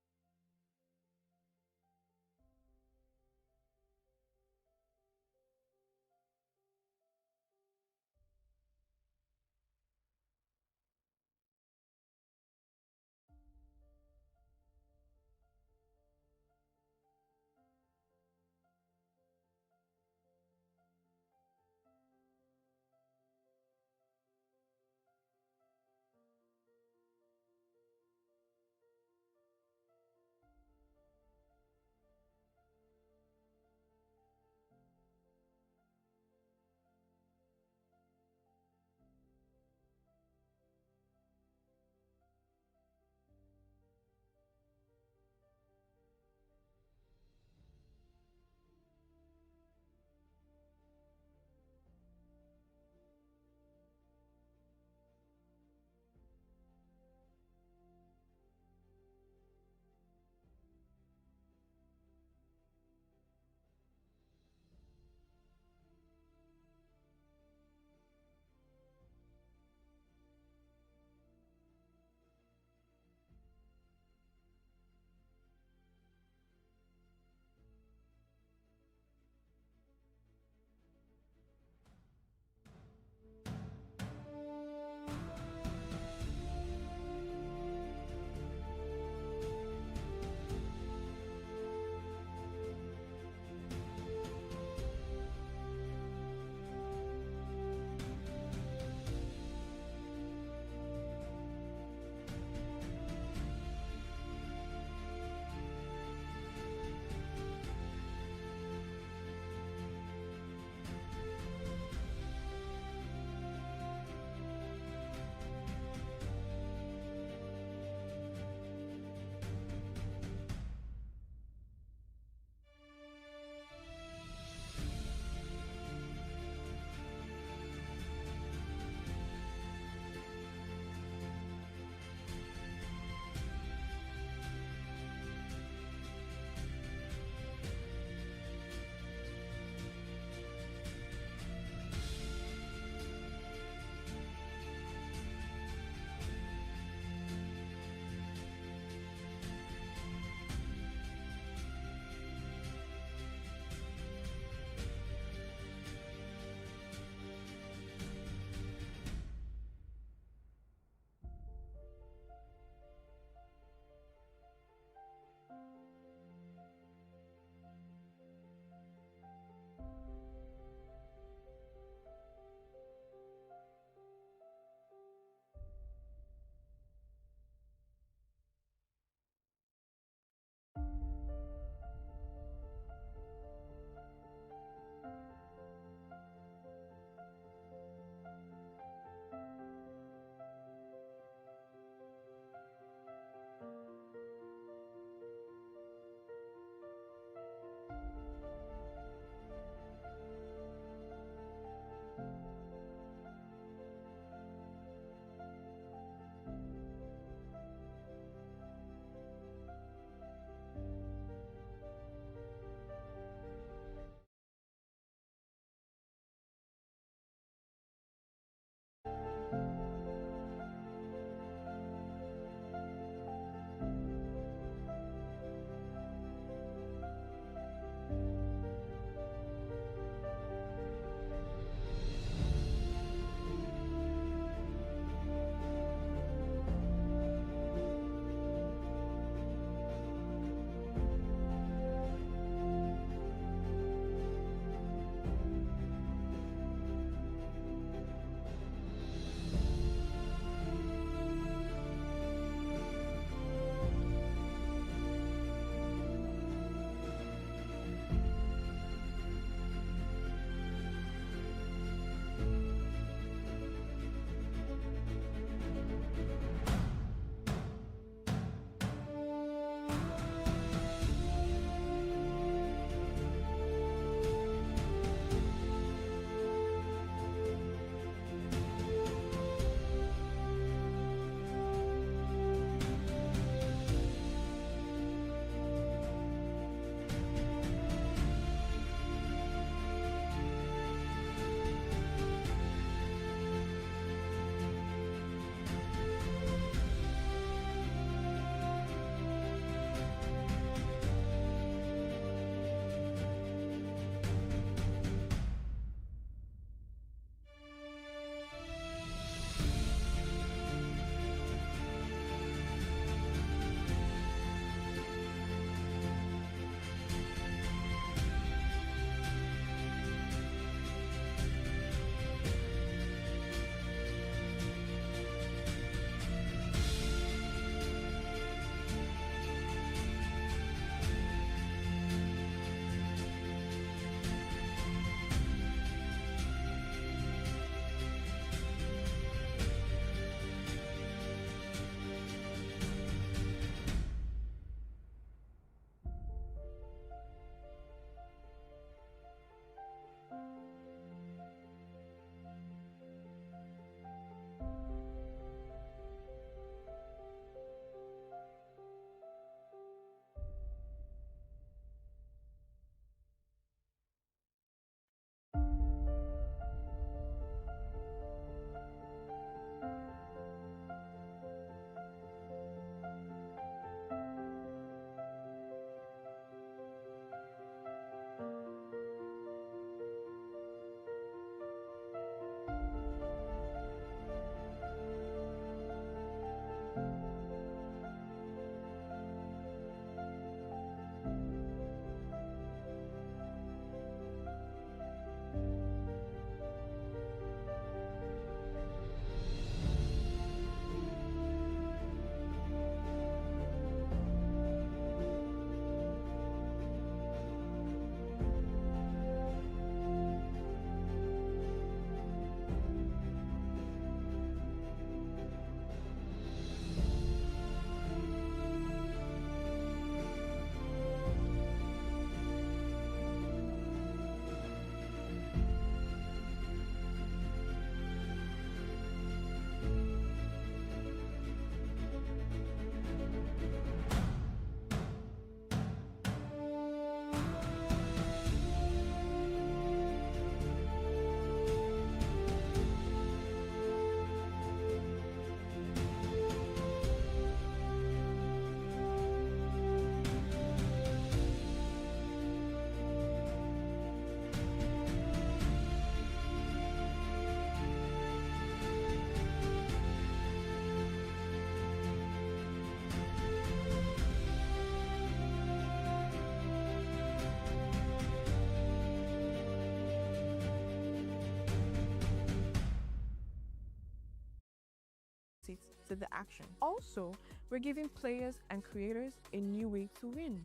to the action. Also, we're giving players and creators a new way to win.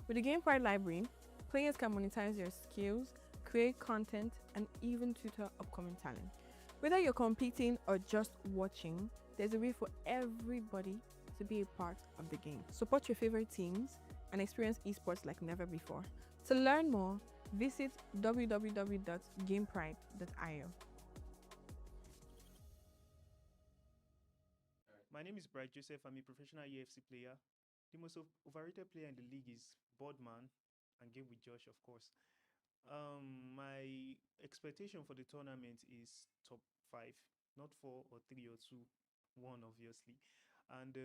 With the Game Pride library, players can monetize their skills, create content, and even tutor upcoming talent. Whether you're competing or just watching, there's a way for everybody to be a part of the game. Support your favorite teams and experience esports like never before. To learn more, visit www.gamepride.io. My name is Bright Joseph. I'm a professional UFC player. The most overrated player in the league is Boardman and Game with Josh, of course. My expectation for the tournament is top 5, not 4 or 3 or 2, 1 obviously. And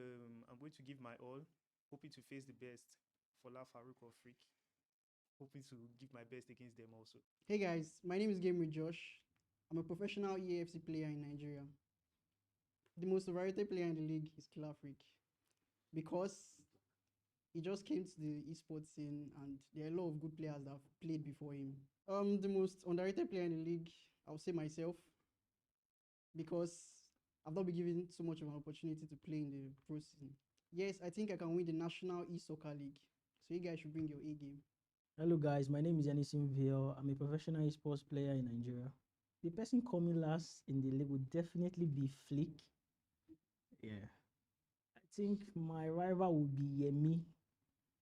I'm going to give my all, hoping to face the best for Farooq or Freak. Hoping to give my best against them also. Hey guys, my name is Game with Josh. I'm a professional EAFC player in Nigeria. The most overrated player in the league is Killer Freak because he just came to the esports scene and there are a lot of good players that have played before him. The most underrated player in the league, I would say myself, because I've not been given so much of an opportunity to play in the pro season. Yes, I think I can win the National E-Soccer League. So you guys should bring your A game. Hello guys, my name is Yannisim Viel. I'm a professional esports player in Nigeria. The person coming last in the league would definitely be Flick. Yeah. I think my rival would be Yemi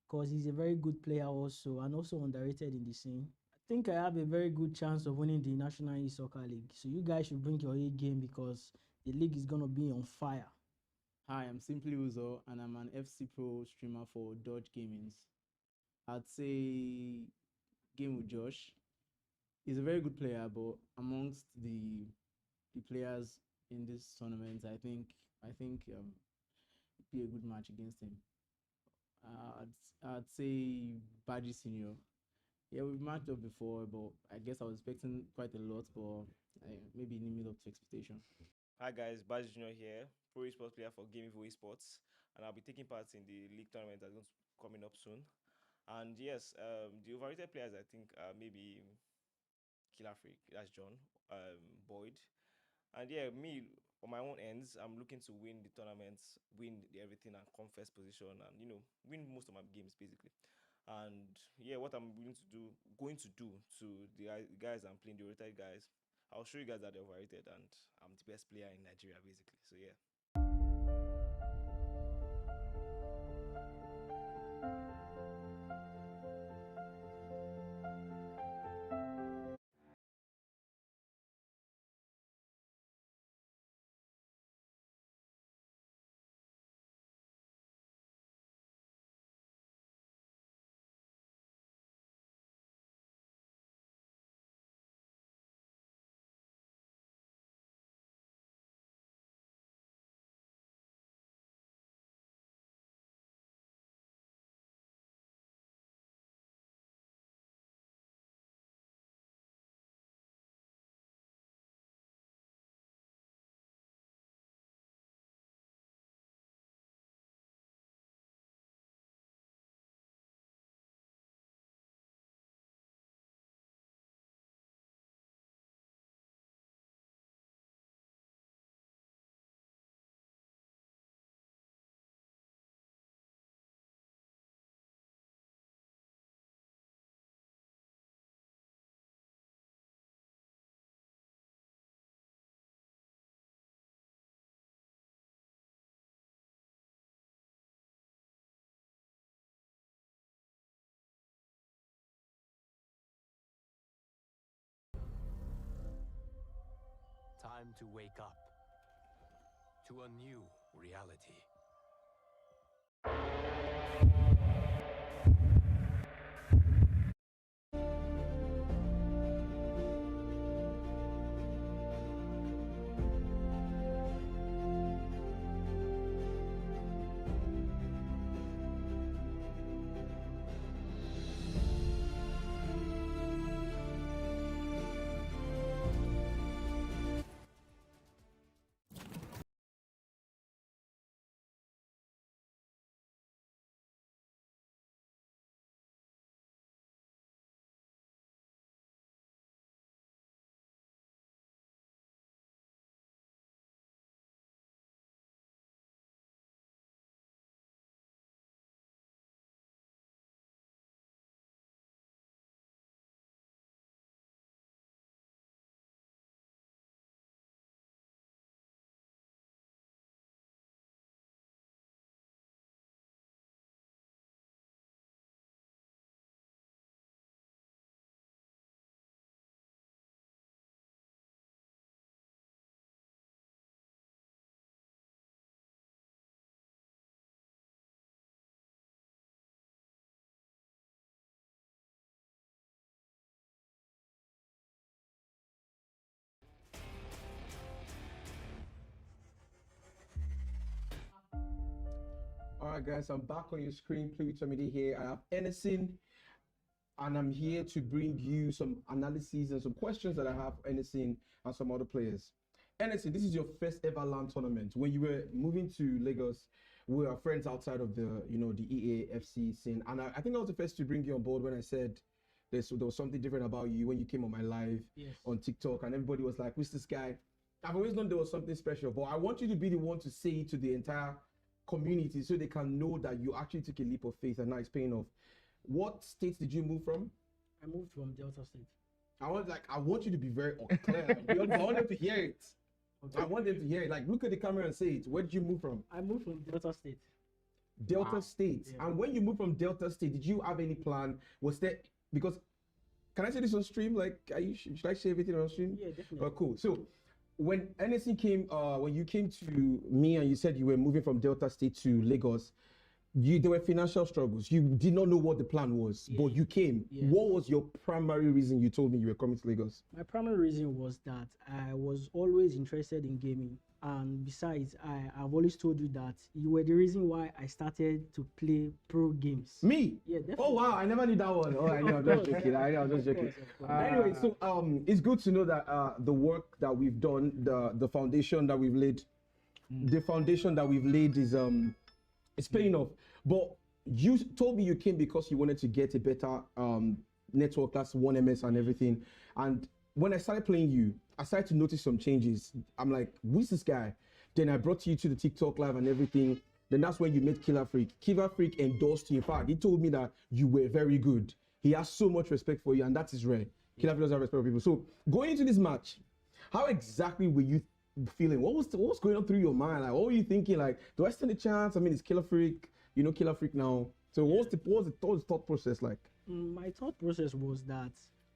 because he's a very good player also and also underrated in the scene. I think I have a very good chance of winning the National E-Soccer League. So you guys should bring your A game because the league is going to be on fire. Hi, I'm Simply Uzo and I'm an FC Pro streamer for Dodge Gamings. I'd say Game with Josh. He's a very good player, but amongst the players in this tournament, I think it'd be a good match against him. I'd say Baji Senior. Yeah, we've matched up before, but I guess I was expecting quite a lot, but maybe didn't meet up to expectation. Hi guys, Baji Junior here, pro esports player for Game Esports, and I'll be taking part in the league tournament that's coming up soon. And yes, the overrated players I think maybe Killer Freak, that's John, Boyd, and yeah, me on my own ends, I'm looking to win the tournaments, win everything, and come first position, and win most of my games basically. And yeah, what I'm going to do to the guys I'm playing, the overrated guys, I'll show you guys that they're overrated, and I'm the best player in Nigeria basically. So yeah. Time to wake up to a new reality. right, guys, I'm back on your screen. Play with Tommy here. I have Emerson, and I'm here to bring you some analyses and some questions that I have for Emerson and some other players. Emerson, this is your first ever LAN tournament. When you were moving to Lagos, we were friends outside of the, the EAFC scene, and I think I was the first to bring you on board when I said there was something different about you when you came on my live on TikTok, and everybody was like, "Who's this guy?" I've always known there was something special, but I want you to be the one to say it to the entire community so they can know that you actually took a leap of faith and now it's paying off. What states did you move from? I moved from Delta State. I want you to be very clear. I want them to hear it. Okay. I want them to hear it. Like, look at the camera and say it. Where did you move from? I moved from Delta State. Delta State. Yeah. And when you moved from Delta State, did you have any plan? Was there, because, can I say this on stream? Like, should I say everything on stream? Yeah, definitely. Oh, cool. So, when anything came, when you came to me and you said you were moving from Delta State to Lagos, there were financial struggles. You did not know what the plan was, but you came. Yeah. What was your primary reason you told me you were coming to Lagos? My primary reason was that I was always interested in gaming. And besides, I've always told you that you were the reason why I started to play pro games. Me? Yeah, definitely. Oh, wow. I never knew that one. Oh, I know. I'm just joking. I know. I'm just joking. Anyway, so it's good to know that the work that we've done, the foundation that we've laid, the foundation that we've laid is it's paying off. But you told me you came because you wanted to get a better network, that's 1MS and everything. And when I started playing you, I started to notice some changes. I'm like, who's this guy? Then I brought you to the TikTok live and everything. Then that's when you met Killer Freak. Killer Freak endorsed you. In fact, he told me that you were very good. He has so much respect for you, and that is rare. Killer Freak doesn't have respect for people. So going into this match, how exactly were you feeling? What was going on through your mind? Like, what were you thinking? Like, do I stand a chance? I mean, it's Killer Freak. You know Killer Freak now. So what was the thought process like? My thought process was that,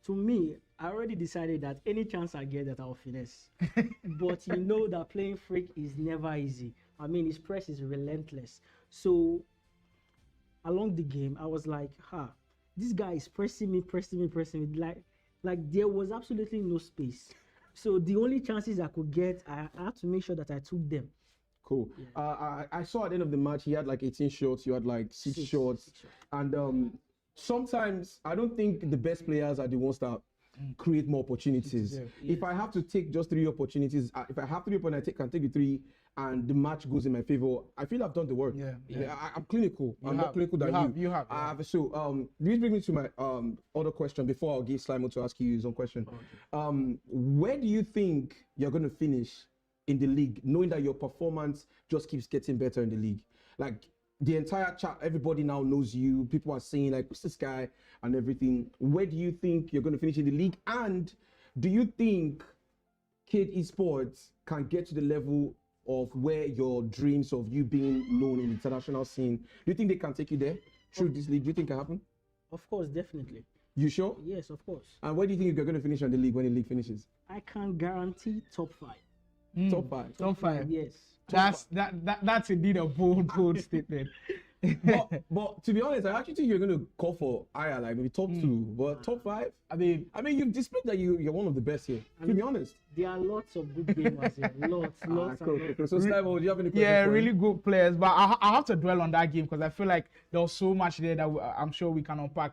to me, I already decided that any chance I get that I'll finesse. But you know that playing Freak is never easy. I mean, his press is relentless. So along the game, I was like, this guy is pressing me. Like there was absolutely no space. So the only chances I could get, I had to make sure that I took them. Cool. Yeah. I saw at the end of the match, he had like 18 shots, you had like six shots. And sometimes I don't think the best players are the ones that create more opportunities. If I have to take just 3 opportunities, if I have 3 opportunities, I can take the 3 and the match goes in my favor, I feel I've done the work. I'm clinical. I'm more clinical than you. You have. So this brings me to my other question before I'll give Slimo to ask you his own question. Okay. Where do you think you're going to finish in the league, knowing that your performance just keeps getting better in the league? Like, the entire chat, everybody now knows you. People are saying, like, what's this guy and everything. Where do you think you're going to finish in the league? And do you think Cade Esports can get to the level of where your dreams of you being known in the international scene, do you think they can take you there through this league? Do you think it can happen? Of course, definitely. You sure? Yes, of course. And where do you think you're going to finish on the league when the league finishes? I can guarantee top 5. Top 5? Top 5. Yes. That's indeed a bold statement. but to be honest, I actually think you're going to call for higher, like maybe top 2, but top 5. I mean, you've displayed that you're one of the best here. To be honest, there are lots of good gamers here. Lots. Cool. So, Slimo, do you have any questions? Yeah, really good players. But I have to dwell on that game because I feel like there was so much there that I'm sure we can unpack.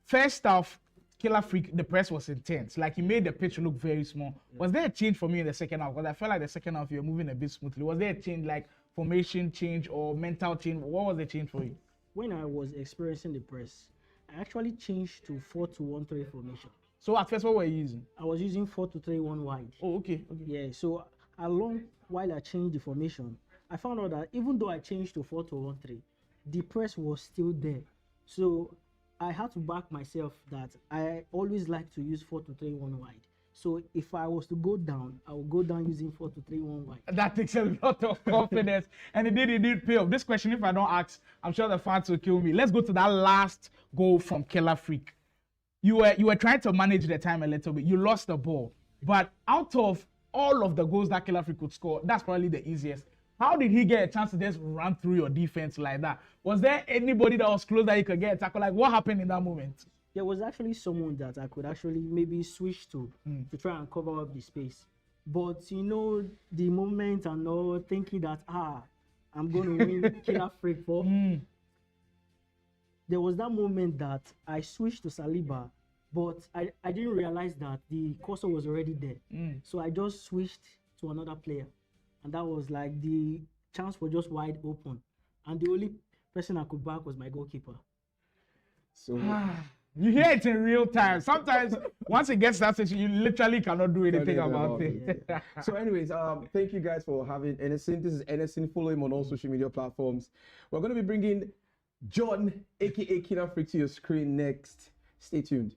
First off, Killer Freak, the press was intense. Like, he made the pitch look very small. Was there a change for me in the second half? Because I felt like the second half you were moving a bit smoothly. Was there a change, like formation change or mental change? What was the change for you? When I was experiencing the press, I actually changed to 4-2-1-3 formation. So at first, what were you using? I was using 4-2-3-1 wide. Oh, okay. Yeah, so while I changed the formation, I found out that even though I changed to 4-2-1-3, the press was still there. So I had to back myself that I always like to use 4-2-3-1 wide. So if I was to go down, I will go down using 4-2-3-1 wide. That takes a lot of confidence, and it did pay off. This question, if I don't ask, I'm sure the fans will kill me. Let's go to that last goal from Killer Freak. You were trying to manage the time a little bit. You lost the ball, but out of all of the goals that Killer Freak could score, that's probably the easiest. How did he get a chance to just run through your defense like that? Was there anybody that was close that he could get a tackle? Like, what happened in that moment? There was actually someone that I could actually maybe switch to try and cover up the space. But, you know, the moment and all, thinking that, I'm going to win Killer Freak for. There was that moment that I switched to Saliba, but I didn't realize that the cursor was already there. So I just switched to another player. And that was like the chance was just wide open. And the only person I could back was my goalkeeper. So you hear it in real time. Sometimes once it gets that situation, you literally cannot do anything about it. Yeah. So anyways, thank you guys for having Enesin. This is Enesin. Follow him on all social media platforms. We're going to be bringing John, aka Killer Freak, to your screen next. Stay tuned.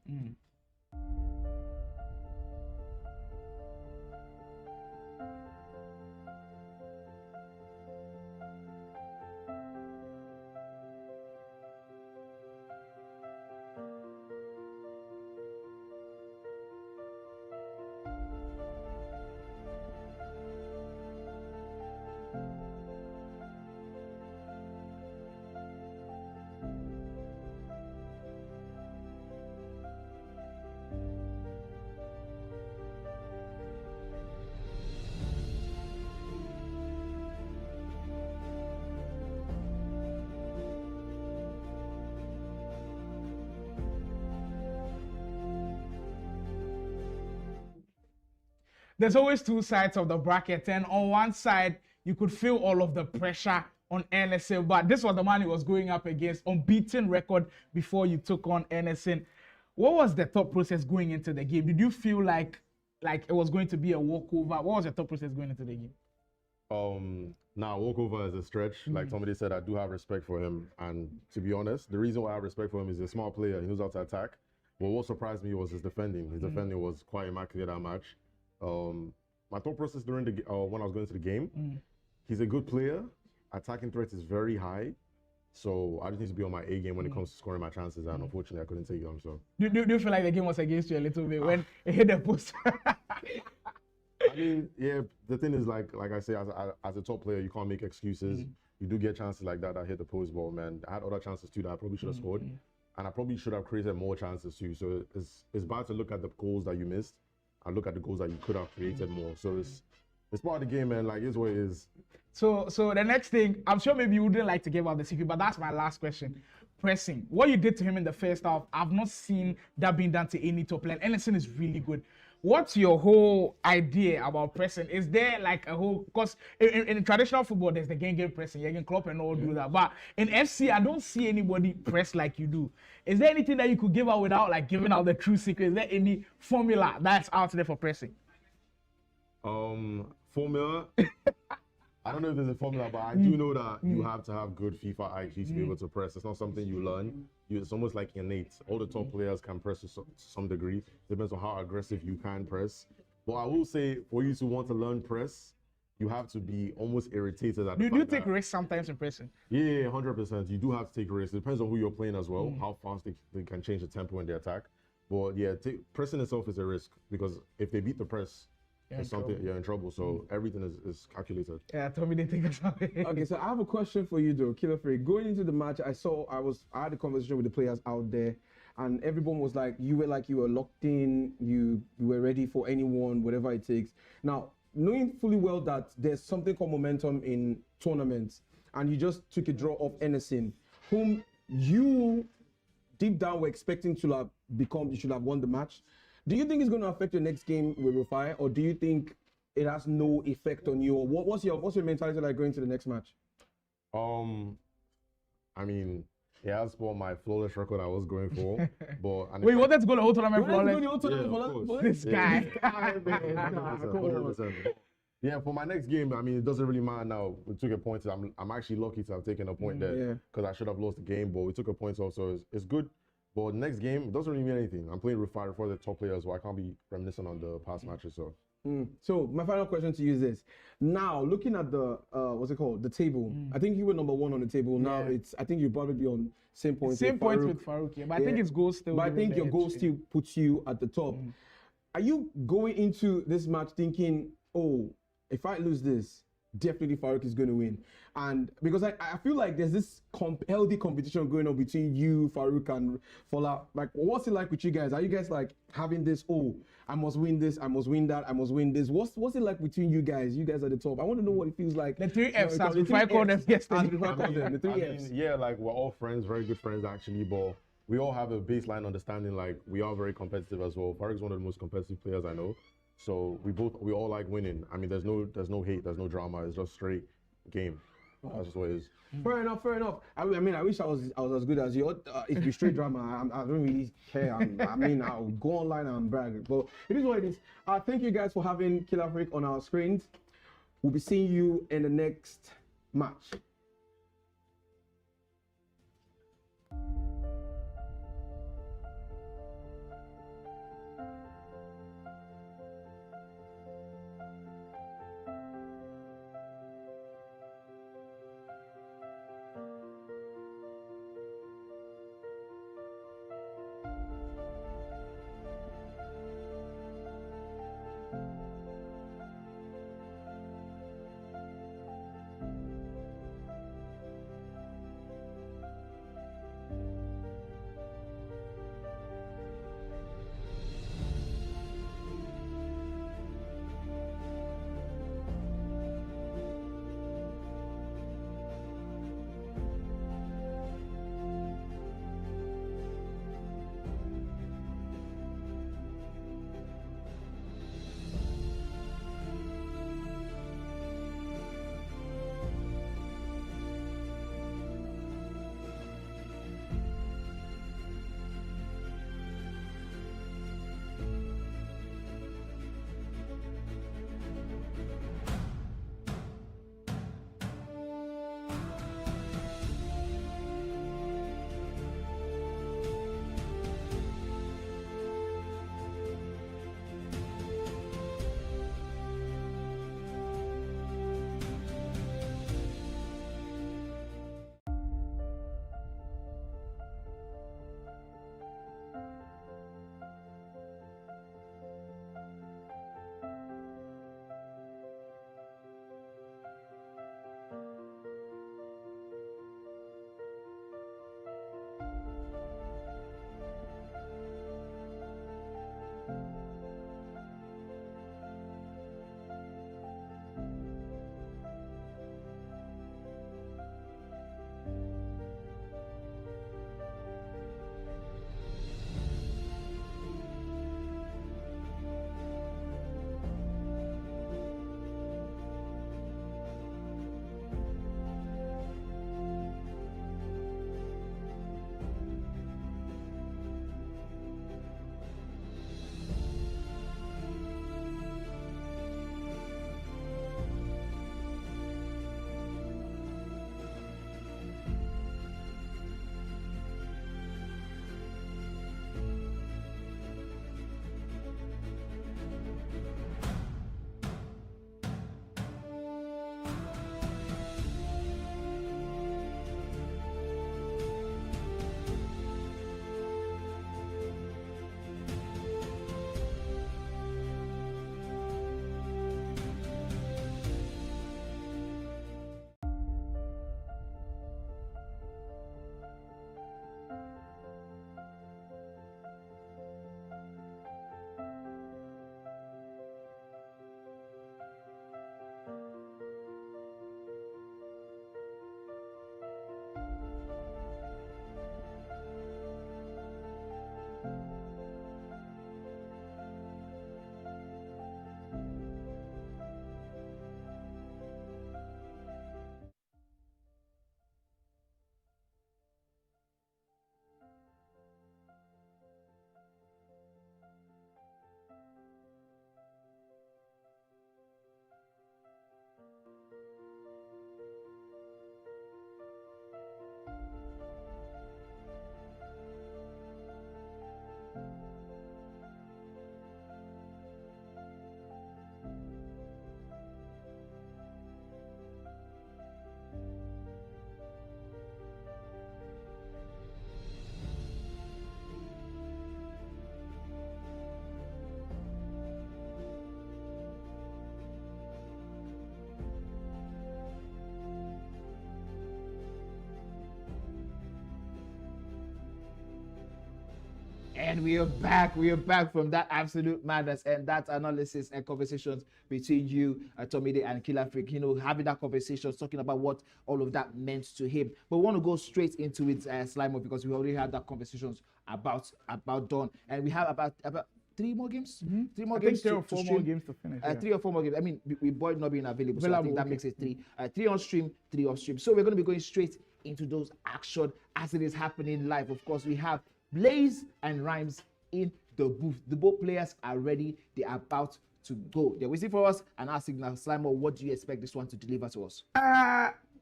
There's always two sides of the bracket, and on one side you could feel all of the pressure on NSN, but this was the man he was going up against, unbeaten record before you took on NSN. What was the thought process going into the game? Did you feel like it was going to be a walkover? What was the thought process going into the game? Walkover is a stretch. Like somebody said, I do have respect for him, and to be honest, the reason why I have respect for him is he's a smart player. He knows how to attack. But what surprised me was his defending. His defending was quite immaculate that match. My thought process during the when I was going to the game, he's a good player. Attacking threat is very high, so I just need to be on my A game when it comes to scoring my chances. And unfortunately, I couldn't take them. So do you feel like the game was against you a little bit when it hit the post? I mean, yeah. The thing is, like I say, as a top player, you can't make excuses. You do get chances like that hit the post, but man, I had other chances too that I probably should have scored, and I probably should have created more chances too. So it's bad to look at the goals that you missed and look at the goals that you could have created more. So it's part of the game, man. Like, it's what it is. So the next thing, I'm sure maybe you wouldn't like to give out the secret, but that's my last question. Pressing. What you did to him in the first half, I've not seen that being done to any top player. Anderson is really good. What's your whole idea about pressing? Is there like a whole, because in traditional football, there's the game pressing, you can club and all do that. But in FC, I don't see anybody press like you do. Is there anything that you could give out without like giving out the true secret? Is there any formula that's out there for pressing? Formula? I don't know if there's a formula, but I do know that you have to have good FIFA IQ to be able to press. It's not something you learn. It's almost like innate. All the top players can press to some degree. Depends on how aggressive you can press. But I will say, for you to want to learn press, you have to be almost irritated at the fact Do you take risks sometimes in pressing? Yeah, 100%. You do have to take risks. It depends on who you're playing as well, how fast they can change the tempo in the attack. But yeah, pressing itself is a risk, because if they beat the press, you're in trouble. So everything is calculated. Yeah, tell me they think of something. Okay, so I have a question for you though, Killer Freak. Going into the match, I had a conversation with the players out there, and everyone was like, you were locked in, you were ready for anyone, whatever it takes. Now, knowing fully well that there's something called momentum in tournaments, and you just took a draw off Enesyn, whom you deep down were expecting to have you should have won the match. Do you think it's going to affect your next game with Rufi, or do you think it has no effect on you? Or what's your mentality like going to the next match? I mean, it has spoiled my flawless record I was going for. But wait, you wanted to go to the whole tournament flawless? This guy. 100%. Yeah, for my next game, I mean, it doesn't really matter now. We took a point. I'm actually lucky to have taken a point there, because I should have lost the game, but we took a point off, so it's good. But next game, it doesn't really mean anything. I'm playing Rufi for the top players, so I can't be reminiscent on the past matches. So. So my final question to you is this: now looking at the the table, I think you were number 1 on the table. Now I think you'll probably be on same points. Same points with Farooq, but I think his goal still. But I think your goal still puts you at the top. Are you going into this match thinking, oh, if I lose this, definitely Farooq is going to win. And because I feel like there's this healthy competition going on between you, Farooq, and Fola. Like, what's it like with you guys? Are you guys like having this, oh, I must win this, I must win that, I must win this? What's it like between you guys? You guys at the top. I want to know what it feels like. The 3 Fs, as before I call them yesterday. The 3 Fs. Yeah, like we're all friends, very good friends actually, but we all have a baseline understanding. Like we are very competitive as well. Farooq's one of the most competitive players I know. So we all like winning. I mean, there's no hate, there's no drama. It's just straight game. That's just what it is. Fair enough. I mean, I wish I was as good as you. If we straight drama, I don't really care. I'll go online and brag. But it is what it is. Thank you guys for having Killer Freak on our screens. We'll be seeing you in the next match. And we are back. We are back from that absolute madness and that analysis and conversations between you, Tomide, and Killer Freak. You know, having that conversation, talking about what all of that meant to him. But we want to go straight into it, Slimo, because we already had that conversations about Dawn, and we have about 3 more games. 3 more games. 3 or 4 more games to finish. 3 or 4 more games. I mean, we Boyd not being available, so I think that makes it 3. 3 on stream, 3 off stream. So we're going to be going straight into those action as it is happening live. Of course, we have Blaze and Rhymes in the booth. The both players are ready. They're about to go. They're waiting for us. And asking now, Slimo, what do you expect this one to deliver to us?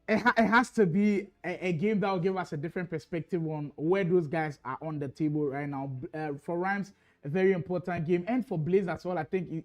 It has to be a game that will give us a different perspective on where those guys are on the table right now. For Rhymes, a very important game, and for Blaze as well. I think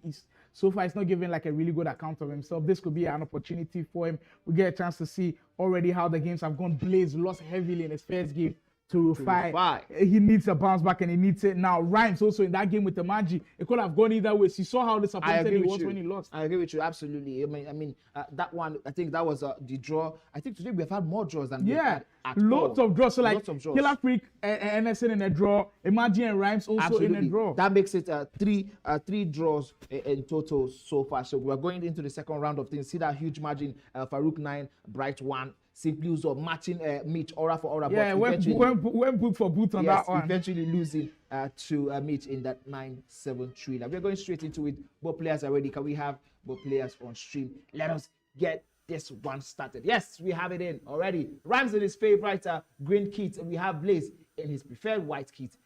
so far it's not giving like a really good account of himself. This could be an opportunity for him. We get a chance to see already how the games have gone. Blaze lost heavily in his first game to Rufi. He needs a bounce back and he needs it now. Rhymes also in that game with Imaji, it could have gone either way. So you saw how disappointed he was when he lost. I agree with you, absolutely. I mean, that one, I think that was the draw. I think today we have had more draws than we had at lots all. Of draws. So like draws. Killer Freak and NSN in a draw, Imaji and Rhymes also in a draw. That makes it three draws in total so far. So we're going into the second round of things. See that huge margin, Farooq 9, Bright 1. Simply use of matching Mitch aura for aura. Yeah, but went boot for boot on that one. Eventually losing to Mitch in that 9-7 Now we're going straight into it. Both players are ready. Can we have both players on stream? Let us get this one started. Yes, we have it in already. Rhymes in his favorite green kit, and we have Blaze in his preferred white kit,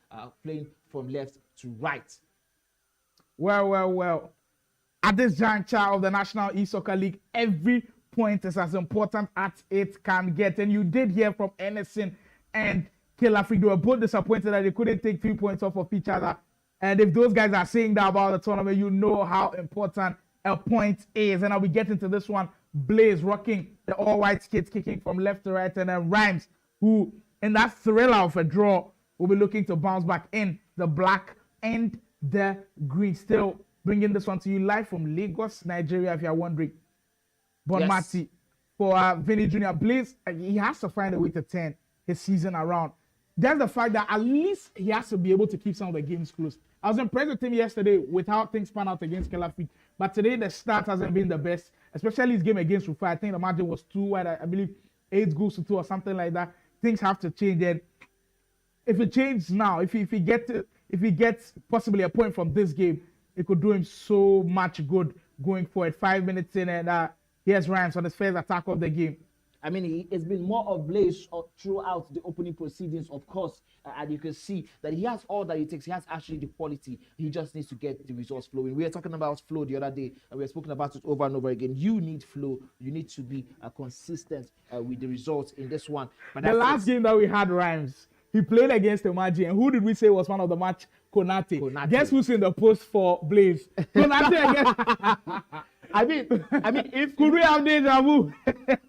playing from left to right. Well. At this juncture of the National E-Soccer League, every point is as important as it can get. And you did hear from Anderson and Killer Freak. They were both disappointed that they couldn't take 3 points off of each other. And if those guys are saying that about the tournament, you know how important a point is. And now we get into this one. Blaze rocking the all-white kits, kicking from left to right. And then Rhymes, who in that thriller of a draw, will be looking to bounce back in the black and the green. Still bringing this one to you live from Lagos, Nigeria, if you're wondering. Bonmati for Vinny Jr. Blaze, he has to find a way to turn his season around. That's the fact that at least he has to be able to keep some of the games close. I was impressed with him yesterday with how things pan out against Killer Freak, but today the start hasn't been the best, especially his game against Rufi. I think the margin was 2, I believe 8 goals to 2 or something like that. Things have to change, and if it changes now, if he gets possibly a point from this game, it could do him so much good going forward. 5 minutes in, and here's Rhymes on his first attack of the game. I mean, it's been more of Blaze throughout the opening proceedings, of course, and you can see that he has all that it takes. He has actually the quality. He just needs to get the results flowing. We were talking about flow the other day, and we were speaking about it over and over again. You need flow. You need to be consistent with the results in this one. But the last game that we had, Rhymes, he played against Imaji, and who did we say was man of the match? Konate. Guess who's in the post for Blaze? Konate again. I mean, if could we have deja vu?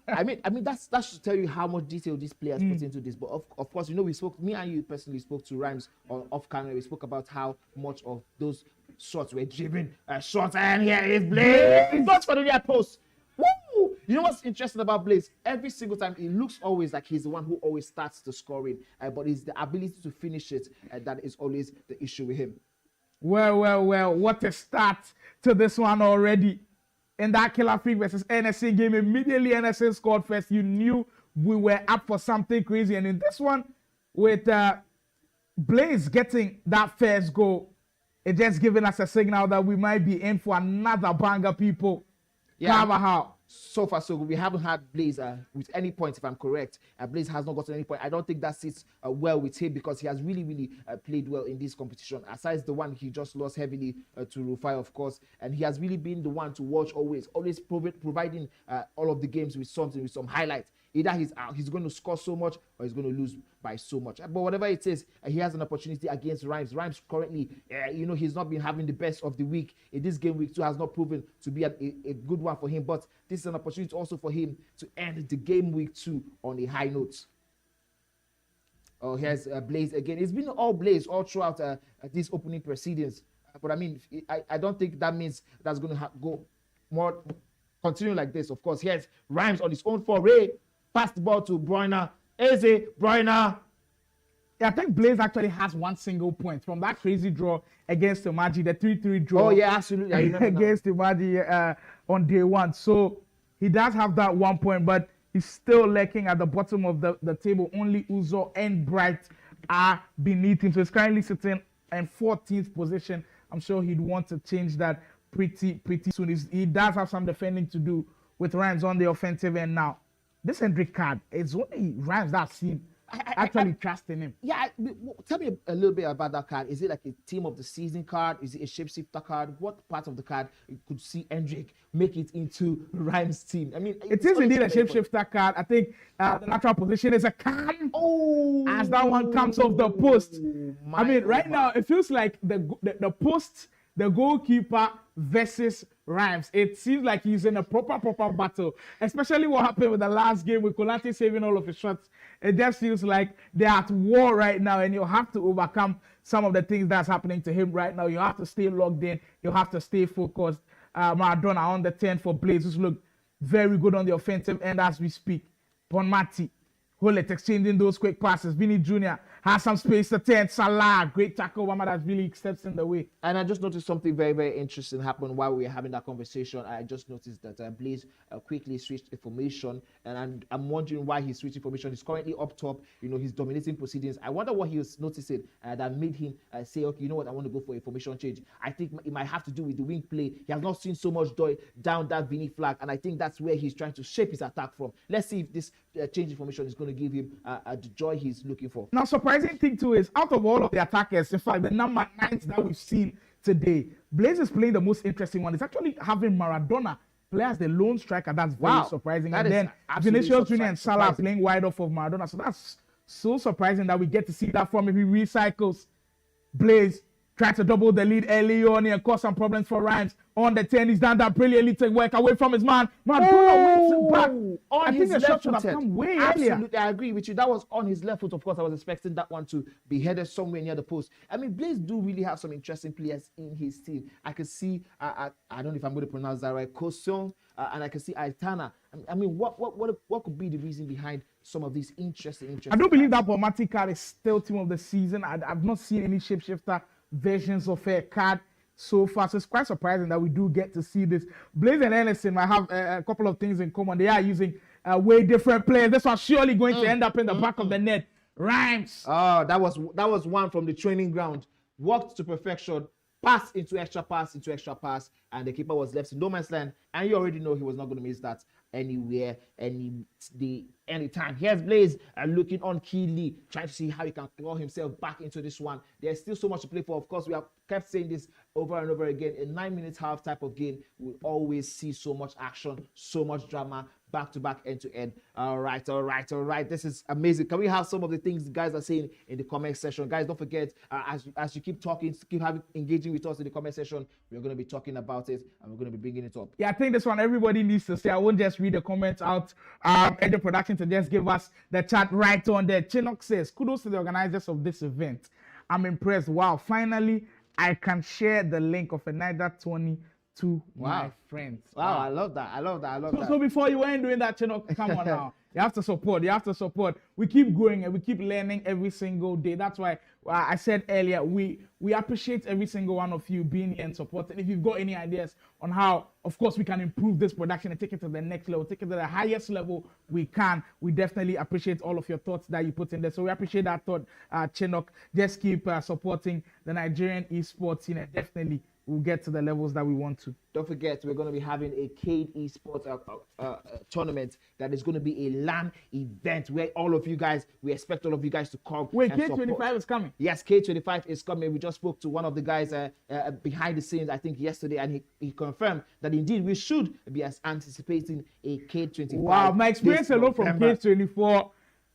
I mean, that should tell you how much detail these players put into this. But of course, you know, me and you personally spoke to Rhymes off camera. We spoke about how much of those shots were driven shots, and here is Blaze. Not for the post. Woo! You know what's interesting about Blaze? Every single time, it looks always like he's the one who always starts the scoring, but it's the ability to finish it that is always the issue with him. Well, what a start to this one already. In that Killer Freak versus NSA game, immediately NSA scored first. You knew we were up for something crazy. And in this one, with Blaze getting that first goal, it just giving us a signal that we might be in for another banger, people. How? So far, so good. We haven't had Blaze with any points, if I'm correct. Blaze has not gotten any point. I don't think that sits well with him because he has really played well in this competition. Aside the one he just lost heavily to Rufi, of course, and he has really been the one to watch always providing all of the games with something, with some highlights. Either he's going to score so much or he's going to lose by so much. But whatever it is, he has an opportunity against Rhymes. Rhymes currently, he's not been having the best of the week. In this game week 2 has not proven to be a good one for him. But this is an opportunity also for him to end the game week 2 on a high note. Oh, here's Blaze again. It's been all Blaze all throughout these opening proceedings. But I mean, I don't think that means that's going to go more, continue like this. Of course, here's Rhymes on his own foray. Pass the ball to Bruyne. Eze, Bruyne. Yeah, I think Blaze actually has one single point from that crazy draw against Imaji, the 3-3 draw. Oh yeah, absolutely. I remember against Imaji on day one. So he does have that 1 point, but he's still lurking at the bottom of the table. Only Uzo and Bright are beneath him. So he's currently sitting in 14th position. I'm sure he'd want to change that pretty soon. He does have some defending to do with Rhymes on the offensive end now. This Hendrick card, it's only Rhymes that seem actually trusting him. Yeah, tell me a little bit about that card. Is it like a team of the season card? Is it a shapeshifter card? What part of the card you could see Hendrick make it into Rhymes' team? I mean, it is indeed a shapeshifter card. I think the natural position is a cam. Oh, as that one comes off the post. I mean, right now it feels like the post, the goalkeeper versus Rhymes. It seems like he's in a proper battle. Especially what happened with the last game with Kolate saving all of his shots. It just feels like they're at war right now, and you have to overcome some of the things that's happening to him right now. You have to stay logged in. You have to stay focused. Maradona on the 10 for Blaze, who's looked very good on the offensive end as we speak. Bonmati, Hullet exchanging those quick passes. Vinny Jr. has some space to 10. Salah, great tackle. One that really steps in the way. And I just noticed something very, very interesting happen while we were having that conversation. I just noticed that Blaze quickly switched the formation, and I'm wondering why he switched formation. He's currently up top. You know, he's dominating proceedings. I wonder what he was noticing that made him say, okay, you know what, I want to go for a formation change. I think it might have to do with the wing play. He has not seen so much down that Vinny flag, and I think that's where he's trying to shape his attack from. Let's see if this change in formation is going to give him the joy he's looking for. Now, surprising thing too is out of all of the attackers, in fact, the number 9s that we've seen today, Blaze is playing the most interesting one. It's actually having Maradona play as the lone striker. That's very surprising. That and then Vinicius Jr. and Salah surprising. playing wide off of Maradona. So that's so surprising that we get to see that from him. He recycles. Blaze tried to double the lead early on and cause some problems for Rhymes. On the 10, he's done that brilliantly to work away from his man. Maradona wins it back. On I his think the shot left should have foot. come way Absolutely, earlier. I agree with you. That was on his left foot. Of course, I was expecting that one to be headed somewhere near the post. I mean, Blaze do really have some interesting players in his team. I can see, I don't know if I'm going to pronounce that right, Kosong, and I can see Aitana. I mean, what could be the reason behind some of these interesting I don't believe that Bonmati card is still team of the season. I've not seen any shapeshifter versions of a card so far, so it's quite surprising that we do get to see this. Blaze and Ellison might have a couple of things in common. They are using way different players. This one's surely going to end up in the back of the net. Rhymes. Oh, that was one from the training ground. Walked to perfection, pass into extra pass, and the keeper was left in no man's land. And you already know he was not going to miss that anywhere, anytime. Here's Blaze looking on keenly, trying to see how he can claw himself back into this one. There's still so much to play for. Of course, we have kept saying this over and over again. A 9-minute half type of game, we always see so much action, so much drama, back to back, end to end. All right. This is amazing. Can we have some of the things the guys are saying in the comment section? Guys, don't forget, as you keep talking, engaging with us in the comment section, we're going to be talking about it and we're going to be bringing it up. Yeah, I think this one everybody needs to say. I won't just read the comments out. And the production to just give us the chat right on there. Chinook says, kudos to the organizers of this event. I'm impressed. Wow, finally, I can share the link of a Niger 20 to my friends. Wow, I love that. So before you weren't doing that, Chinook, come on now. You have to support. We keep growing and we keep learning every single day. That's why I said earlier, we appreciate every single one of you being here and supporting. If you've got any ideas on how, of course, we can improve this production and take it to the next level, take it to the highest level we can, we definitely appreciate all of your thoughts that you put in there. So we appreciate that thought, Chinook. Just keep supporting the Nigerian esports scene, and definitely we'll get to the levels that we want to. Don't forget, we're going to be having a Cade Esports tournament that is going to be a LAN event where we expect all of you guys to come. Wait, K25 is coming? Yes, K25 is coming. We just spoke to one of the guys behind the scenes, I think yesterday, and he confirmed that indeed we should be anticipating a K25. Wow, my experience alone from K24,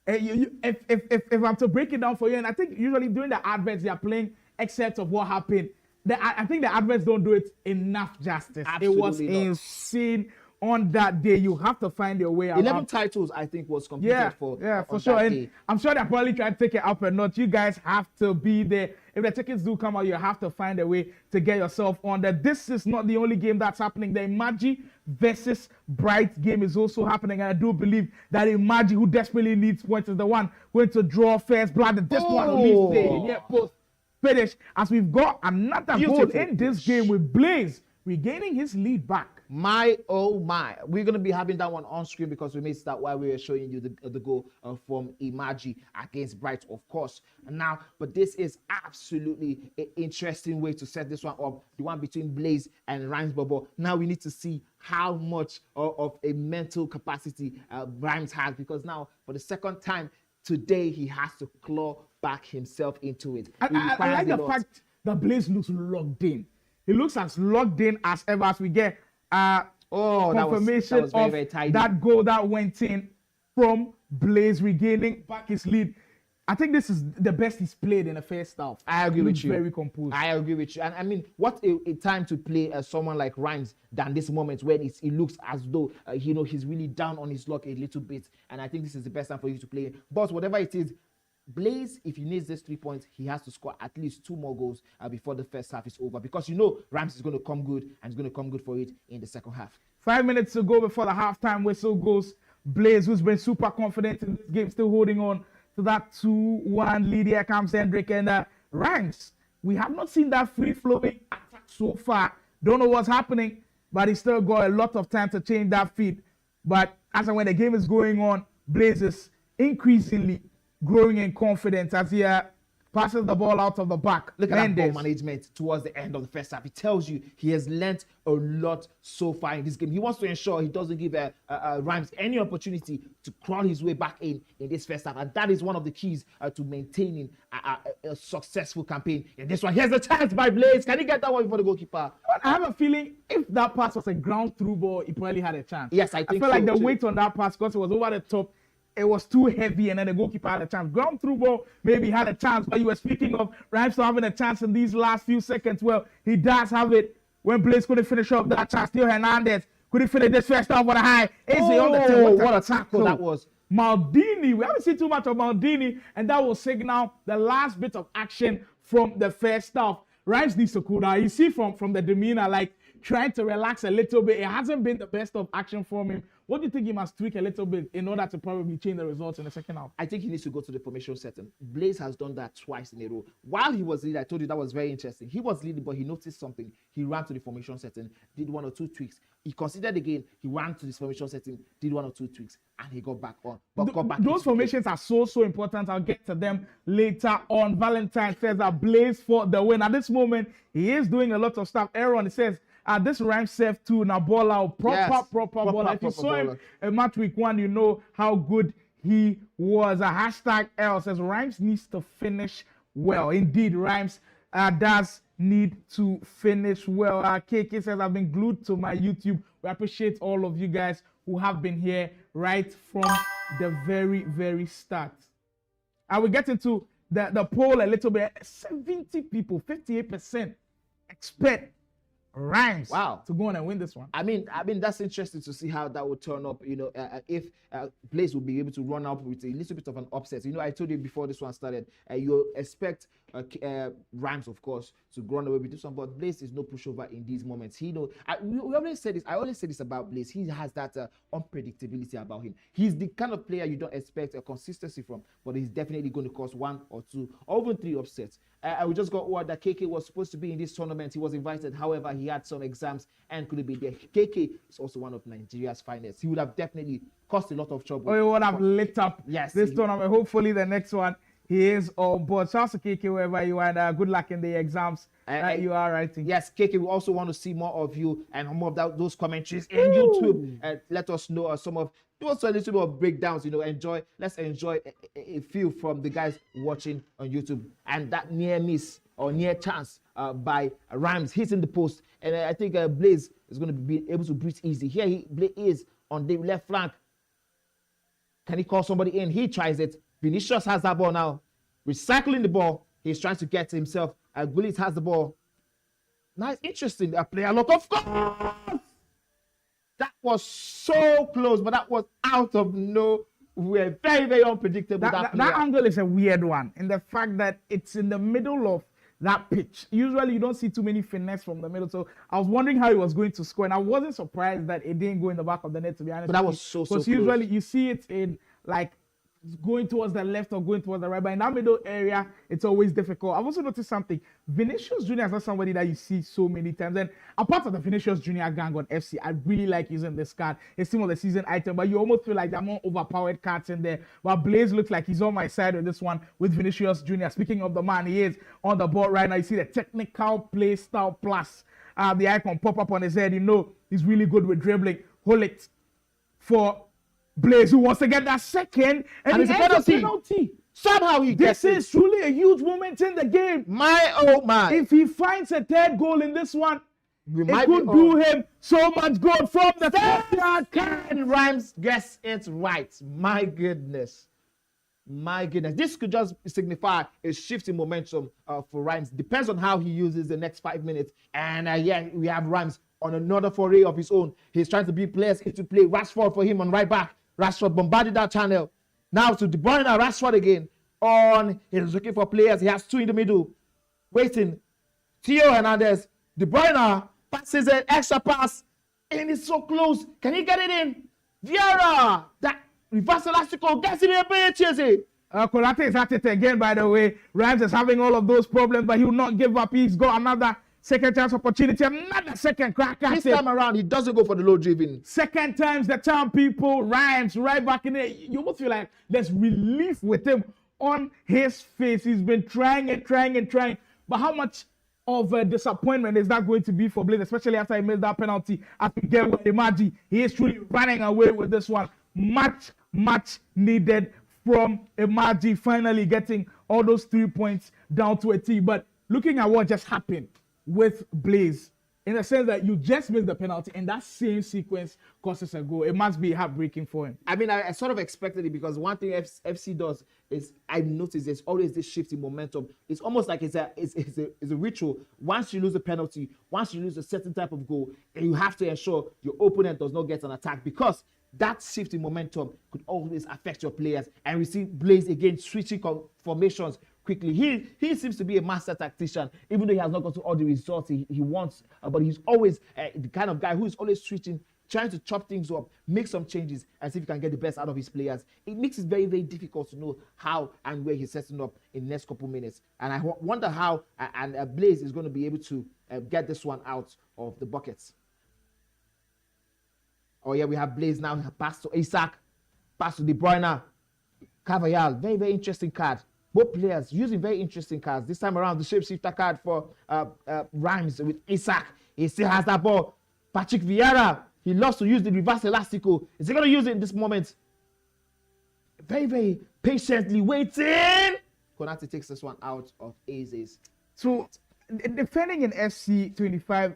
if I'm to break it down for you, and I think usually during the adverts, they are playing excerpts of what happened. I think the adverts don't do it enough justice. Absolutely it was insane on that day. You have to find your way out. 11 titles, I think, was completed for sure. That And day. I'm sure they're probably trying to take it up a notch. You guys have to be there. If the tickets do come out, you have to find a way to get yourself on there. This is not the only game that's happening. The Imaji versus Bright game is also happening. And I do believe that Imaji, who desperately needs points, is the one going to draw first blood. And this one will leave post finish, as we've got another goal in this game with Blaze regaining his lead back. My oh my, we're going to be having that one on screen because we missed that while we were showing you the goal from Imaji against Bright, of course. Now, but this is absolutely an interesting way to set this one up, the one between Blaze and Rhymes Bobo. Now we need to see how much of a mental capacity Rhymes has, because now for the second time today he has to claw back himself into it. I like the fact that Blaze looks locked in. He looks as locked in as ever, as we get confirmation that was very, of that goal that went in from Blaze regaining back his lead. I think this is the best he's played in the first half. I agree with you. Very composed. I agree with you. And I mean, what a time to play someone like Rhymes than this moment when it looks as though, he's really down on his luck a little bit. And I think this is the best time for you to play. But whatever it is, Blaze, if he needs this 3 points, he has to score at least 2 more goals before the first half is over, because Rhymes is going to come good, and he's going to come good for it in the second half. 5 minutes to go before the halftime whistle goes. Blaze, who's been super confident in this game, still holding on to that 2-1 lead. Here comes Hendrick and Rhymes. We have not seen that free-flowing attack so far. Don't know what's happening, but he's still got a lot of time to change that feed. But as and when the game is going on, Blaze is increasingly growing in confidence as he passes the ball out of the back. Look at that ball management towards the end of the first half. It tells you he has learnt a lot so far in this game. He wants to ensure he doesn't give Rhymes any opportunity to crawl his way back in this first half. And that is one of the keys to maintaining a successful campaign in this one. Here's the chance by Blaze. Can he get that one before the goalkeeper? I have a feeling if that pass was a ground through ball, he probably had a chance. Yes, I think feel like the weight on that pass, because it was over the top, it was too heavy, and then the goalkeeper had a chance. Ground through ball maybe had a chance, but you were speaking of Rhymes not having a chance in these last few seconds. Well, he does have it when Blaze couldn't finish off that chance. Theo Hernandez couldn't finish this first half with a high. What a tackle that was. Maldini, we haven't seen too much of Maldini, and that will signal the last bit of action from the first half. Rhymes needs to cool down. You see from the demeanor, like trying to relax a little bit. It hasn't been the best of action from him. What do you think he must tweak a little bit in order to probably change the results in the second half? I think he needs to go to the formation setting. Blaze has done that twice in a row. While he was leading, I told you that was very interesting. He was leading, but he noticed something. He ran to the formation setting, did 1 or 2 tweaks. He considered again, he ran to this formation setting, did 1 or 2 tweaks, and he got back on. But got back. Those formations are so important. I'll get to them later on. Valentine says that Blaze for the win. At this moment, he is doing a lot of stuff. Aaron, he says, this Rhymes serve to Nabola, proper baller. If you saw him in match week 1, you know how good he was. A hashtag L says Rhymes needs to finish well. Indeed, Rhymes does need to finish well. KK says, I've been glued to my YouTube. We appreciate all of you guys who have been here right from the very, very start. I will get into the poll a little bit. 70 people, 58% expect Rhymes to go on and win this one. I mean that's interesting to see how that would turn up. If Blaze will be able to run up with a little bit of an upset. I told you before this one started, you expect Rhymes, of course, to run away with this one, but Blaze is no pushover in these moments. We always say this. I always say this about Blaze. He has that unpredictability about him. He's the kind of player you don't expect a consistency from, but he's definitely going to cause 1 or 2 or even 3 upsets. We just got word that KK was supposed to be in this tournament. He was invited. However, he had some exams and couldn't be there. KK is also one of Nigeria's finest. He would have definitely caused a lot of trouble. He would have lit up this tournament. Hopefully, the next one, he is on board. Shout out to KK wherever you are. And, good luck in the exams that you are writing. Yes, KK, we also want to see more of you and more of those commentaries in YouTube. Let us know some of. Do also a little bit of breakdowns, let's enjoy a few from the guys watching on YouTube. And that near miss or near chance by Rhymes hitting the post. And I think Blaze is going to be able to breathe easy. Here Blaze is on the left flank. Can he call somebody in? He tries it. Vinicius has that ball now. Recycling the ball. He's trying to get to himself. Gullit has the ball. Nice, interesting. A player look, of course. That was so close, but that was out of nowhere. Very, very unpredictable. That angle is a weird one, in the fact that it's in the middle of that pitch. Usually you don't see too many finesse from the middle. So I was wondering how he was going to score, and I wasn't surprised that it didn't go in the back of the net, to be honest. But that was so because usually you see it in like going towards the left or going towards the right, but in that middle area, it's always difficult. I've also noticed something. Vinicius Jr. is not somebody that you see so many times. And apart from the Vinicius Jr. gang on FC, I really like using this card. It's team of the season item, but you almost feel like there are more overpowered cards in there. But Blaze looks like he's on my side with this one with Vinicius Jr. Speaking of the man, he is on the board right now. You see the technical play style plus the icon pop up on his head. You know he's really good with dribbling. Hold it for Blaze, who wants to get that second, and it's a penalty. Somehow he gets it. This is truly a huge moment in the game. My oh my. If he finds a third goal in this one, it could do him so much good from the first yard. And Rhymes gets it right. My goodness. My goodness. This could just signify a shift in momentum for Rhymes. Depends on how he uses the next 5 minutes. And yeah, we have Rhymes on another foray of his own. He's trying to beat players into play. Rashford for him on right back. Rashford bombarded that channel. Now to De Bruyne and Rashford again. He's looking for players. He has two in the middle. Waiting. Theo Hernandez. De Bruyne passes an extra pass. And it's so close. Can he get it in? Vieira. That reverse elastical gets it in a bit, Chelsea. Konate is at it again, by the way. Rhymes is having all of those problems, but he will not give up. He's got another second chance opportunity, another second crack at it. This time around, he doesn't go for the low driven. Second time's the charm, people. Rhymes right back in there. You almost feel like there's relief with him on his face. He's been trying and trying and trying. But how much of a disappointment is that going to be for Blaze, especially after he missed that penalty at the game with Imaji? He is truly running away with this one. Much needed from Imaji, finally getting all those 3 points down to a T. But looking at what just happened with Blaze, in the sense that you just missed the penalty and that same sequence costs a goal, it must be heartbreaking for him. I mean, I sort of expected it, because one thing FC does is, I've noticed there's always this shift in momentum. It's almost like it's a ritual. Once you lose a penalty, once you lose a certain type of goal, and you have to ensure your opponent does not get an attack, because that shift in momentum could always affect your players. And we see Blaze again switching formations quickly. He seems to be a master tactician, even though he has not got to all the results he wants. But he's always the kind of guy who is always switching, trying to chop things up, make some changes, and see if he can get the best out of his players. It makes it very, very difficult to know how and where he's setting up in the next couple minutes. And I wonder how Blaze is going to be able to get this one out of the buckets. Oh yeah, we have Blaze now. Pass to Isak, pass to De Bruyne, Carvajal. Very, very interesting card. Both players using very interesting cards. This time around, the shapeshifter card for Rhymes with Isak. He still has that ball. Patrick Vieira, he loves to use the reverse elastico. Is he going to use it in this moment? Very, very patiently waiting. Konate takes this one out of Aces. So, defending in FC 25,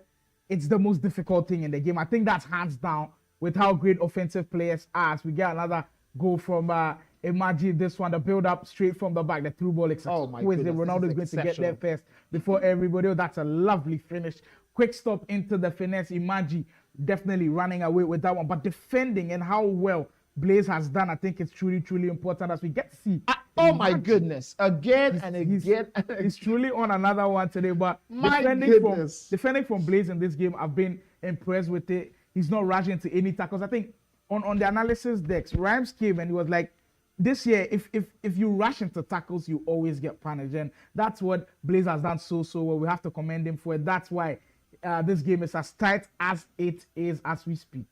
it's the most difficult thing in the game. I think that's hands down with how great offensive players are. As we get another goal from Imaji, this one, the build up straight from the back, the through ball. Oh my goodness, Ronaldo is going to get there first before everybody. Oh, that's a lovely finish. Quick stop into the finesse. Imaji definitely running away with that one. But defending and how well Blaze has done, I think it's truly, truly important as we get to see. Oh my goodness. Again and again. He's truly on another one today. But defending from Blaze in this game, I've been impressed with it. He's not rushing into any tackles. I think on the analysis decks, Rhymes came and he was like, this year, if you rush into tackles, you always get punished. And that's what Blaze has done so well. We have to commend him for it. That's why this game is as tight as it is as we speak.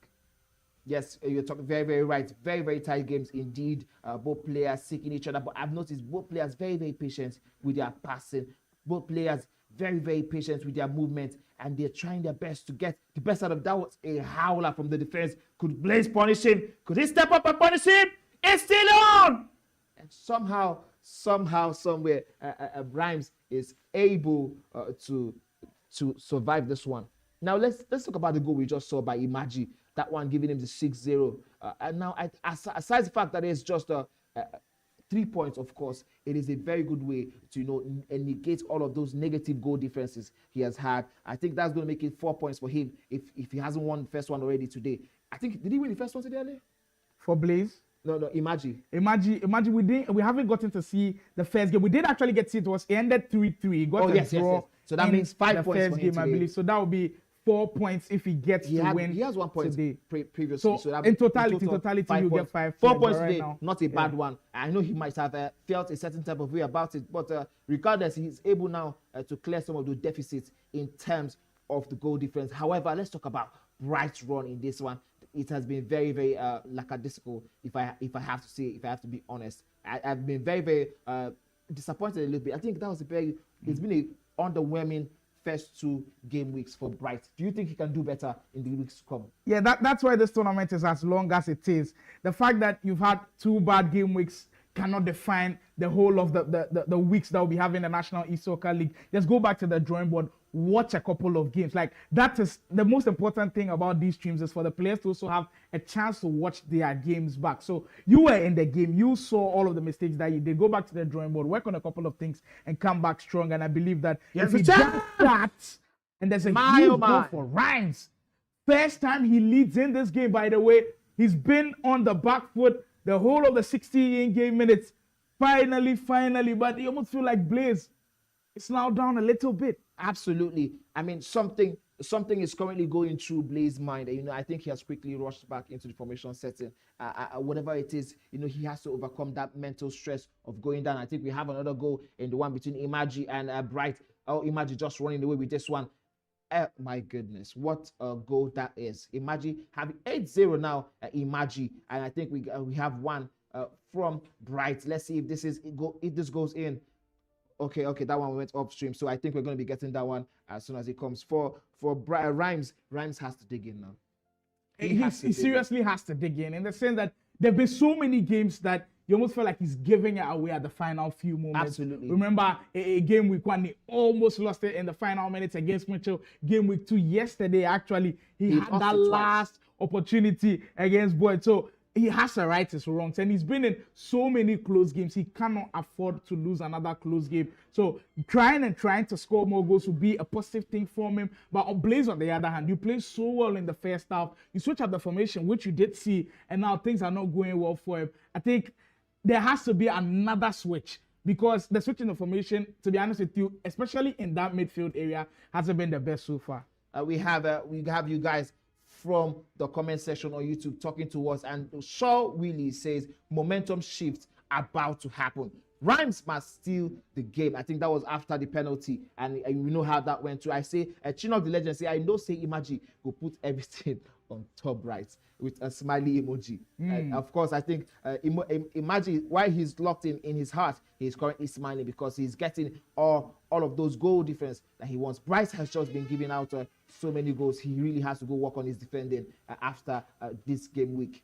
Yes, you're talking very, very right. Very, very tight games indeed. Both players seeking each other. But I've noticed both players very, very patient with their passing. Both players very, very patient with their movement. And they're trying their best to get the best out of that. Was a howler from the defense. Could Blaze punish him? Could he step up and punish him? It's still on! And somehow, somewhere, Rhymes is able to survive this one. Now, let's talk about the goal we just saw by Imaji. That one giving him the 6-0. And now, aside the fact that it's just 3 points, of course, it is a very good way to, negate all of those negative goal differences he has had. I think that's going to make it 4 points for him if he hasn't won the first one already today. I think, did he win the first one today, Ali? For Blaze? No, Imaji. Imaji, we haven't gotten to see the first game. We did actually get to see it ended 3-3. Got a draw. Yes. So that means 5 points first for him game, I believe. So that would be 4 points if he gets to win. He has 1 point today. Previously. So in totality, you get 5 4 points right today, now. not a bad one. I know he might have felt a certain type of way about it, but regardless, he's able now to clear some of the deficits in terms of the goal difference. However, let's talk about Bright's run in this one. It has been very, very lackadaisical, if I have to say, if I have to be honest. I've been very, very disappointed a little bit. I think that was it's been a underwhelming first 2 game weeks for Bright. Do you think he can do better in the weeks to come? Yeah, that's why this tournament is as long as it is. The fact that you've had 2 bad game weeks cannot define the whole of the weeks that we'll be having the National E-Soccer League. Just go back to the drawing board, watch a couple of games. Like, that is the most important thing about these streams, is for the players to also have a chance to watch their games back. So you were in the game, you saw all of the mistakes that you did. Go back to the drawing board, work on a couple of things, and come back strong. And I believe that if he does that, and there's a huge goal for Rhymes. First time he leads in this game, by the way. He's been on the back foot the whole of the 60 in-game minutes. Finally, but you almost feel like Blaze, it's now down a little bit. Absolutely. I mean, something is currently going through Blaze's mind. You know, I think he has quickly rushed back into the formation setting. Whatever it is, you know, he has to overcome that mental stress of going down. I think we have another goal in the one between Imaji and Bright. Oh, Imaji just running away with this one. My goodness, what a goal that is. Imaji having 8-0 now, Imaji. And I think we have one from Bright. Let's see if this goes in. Okay, that one went upstream. So I think we're going to be getting that one as soon as it comes. For Rhymes has to dig in now. He seriously has to dig in the sense that there have been so many games that you almost feel like he's giving it away at the final few moments. Absolutely. Remember a game week 1, he almost lost it in the final minutes against Mitchell. Game week 2 yesterday, actually, he had that last opportunity against Boyd. So he has to right his wrongs, and he's been in so many close games. He cannot afford to lose another close game. So trying to score more goals will be a positive thing for him. But on Blaze, on the other hand, you play so well in the first half. You switch up the formation, which you did see, and now things are not going well for him. I think there has to be another switch, because the switch in the formation, to be honest with you, especially in that midfield area, hasn't been the best so far. We have you guys from the comment section on YouTube talking to us, and Shaw Willie says momentum shift about to happen. Rhymes must steal the game. I think that was after the penalty, and we know how that went too. I say, Chin of the Legend say, I know say Imaji will put everything on top right with a smiley emoji. Of course, I think Imaji, while he's locked in his heart, he's currently smiling because he's getting all of those goal difference that he wants. Bryce has just been giving out so many goals. He really has to go work on his defending after this game week.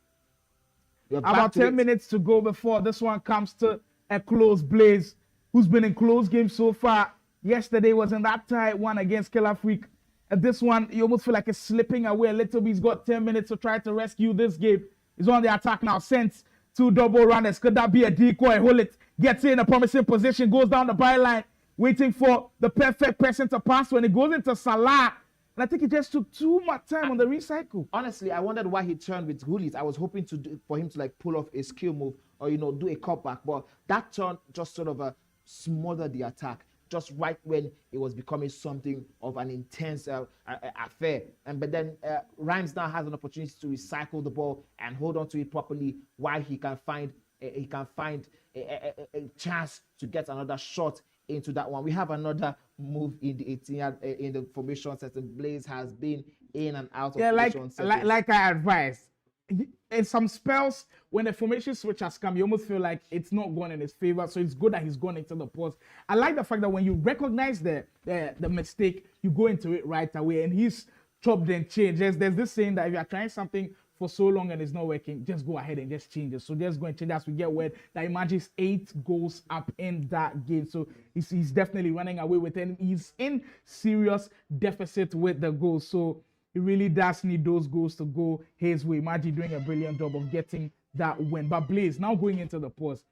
About 10 minutes to go before this one comes to a close. Blaze, who's been in close games so far. Yesterday was in that tight one against Killer Freak. And this one, you almost feel like it's slipping away a little bit. He's got 10 minutes to try to rescue this game. He's on the attack now. Sends 2 double runners. Could that be a decoy? Hold it. Gets in a promising position. Goes down the byline. Waiting for the perfect person to pass. When it goes into Salah. And I think he just took too much time on the recycle. Honestly, I wondered why he turned with Hulit. I was hoping for him to like pull off a skill move or, you know, do a cutback. But that turn just sort of smothered the attack. Just right when it was becoming something of an intense affair. But then Rhymes now has an opportunity to recycle the ball and hold on to it properly, while he can find a chance to get another shot into that one. We have another move in the 18 in the formation setting. Blaze has been in and out of formation settings. like I advised. In some spells, when the formation switch has come, you almost feel like it's not gone in his favor. So it's good that he's gone into the post. I like the fact that when you recognize the mistake, you go into it right away. And he's chopped and changed. There's this saying that if you're trying something for so long and it's not working, just go ahead and just change it. So just go and change as we get word that Imaji's 8 goals up in that game. So he's definitely running away with it. And he's in serious deficit with the goals. So he really does need those goals to go his way. Imaji doing a brilliant job of getting that win. But Blaze, now going into the post,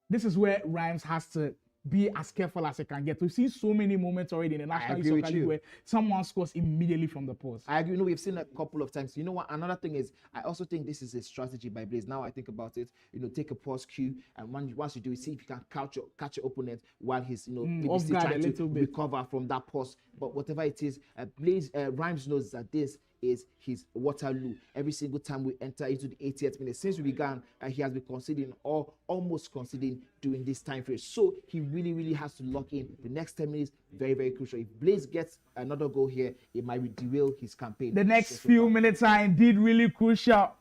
this is where Rhymes has to be as careful as he can get. We've seen so many moments already in the National Youth Soccer League where someone scores immediately from the post. I agree. You know, we've seen a couple of times. You know what? Another thing is, I also think this is a strategy by Blaze. Now I think about it, you know, take a pause cue, and once you do it, see if you can catch your opponent while he's, you know, maybe still trying to recover from that pause. But whatever it is, Blaze Rhymes knows that this is his Waterloo. Every single time we enter into the 80th minute since we began, he has been conceding or almost conceding during this time frame. So he really has to lock in the next 10 minutes. Very crucial. If Blaze gets another goal here, it might derail his campaign. The next few minutes are indeed really crucial.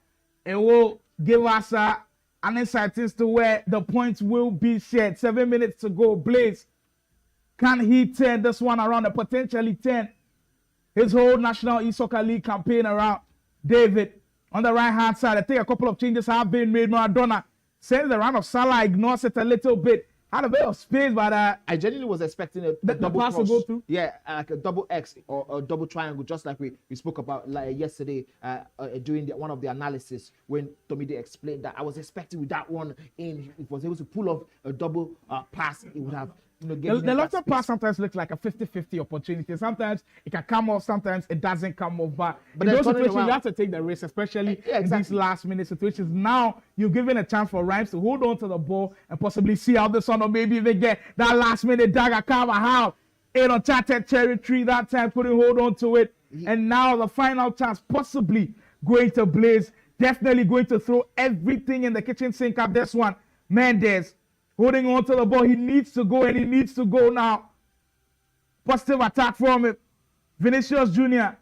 It will give us an insight as to where the points will be shared. 7 minutes to go. Blaze, can he turn this one around and potentially turn his whole National E-Soccer League campaign around? David, on the right-hand side, I think a couple of changes have been made. Maradona sends the run of Salah, ignores it a little bit. Had a bit of space, but I genuinely was expecting a double pass to go through. Yeah, like a double X or a double triangle, just like we spoke about yesterday during one of the analysis when Tomide explained that. I was expecting with that one in, if he was able to pull off a double pass, it would have, you know, the lateral pass sometimes looks like a 50-50 opportunity. Sometimes it can come off, sometimes it doesn't come off. But in those situations, you have to take the risk, especially in these last-minute situations. Now, you're given a chance for Rhymes to hold on to the ball and possibly see out this one, or maybe even get that last-minute dagger. Carvajal in uncharted territory that time, couldn't hold on to it. And now the final chance, possibly going to Blaze, definitely going to throw everything in the kitchen sink at this one. Mendes holding on to the ball. He needs to go, and he needs to go now. Positive attack from him. Vinicius Jr.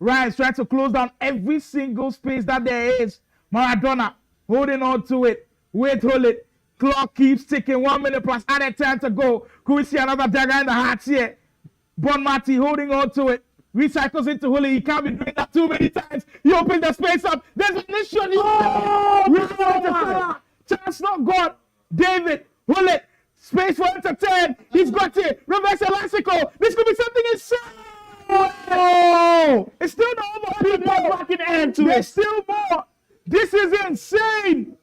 Ryan's trying to close down every single space that there is. Maradona holding on to it. Hold it. Clock keeps ticking. 1 minute plus added time to go. Could we see another dagger in the heart here? Bon Mati holding on to it. Recycles into Huli. He can't be doing that too many times. He opens the space up. There's Vinicius. Chance not gone. David. Hold it. Space for him to turn. He's got it. Reverse Elastico. This could be something insane. Oh! It's still not over. People back in the end to There's still more. This is insane.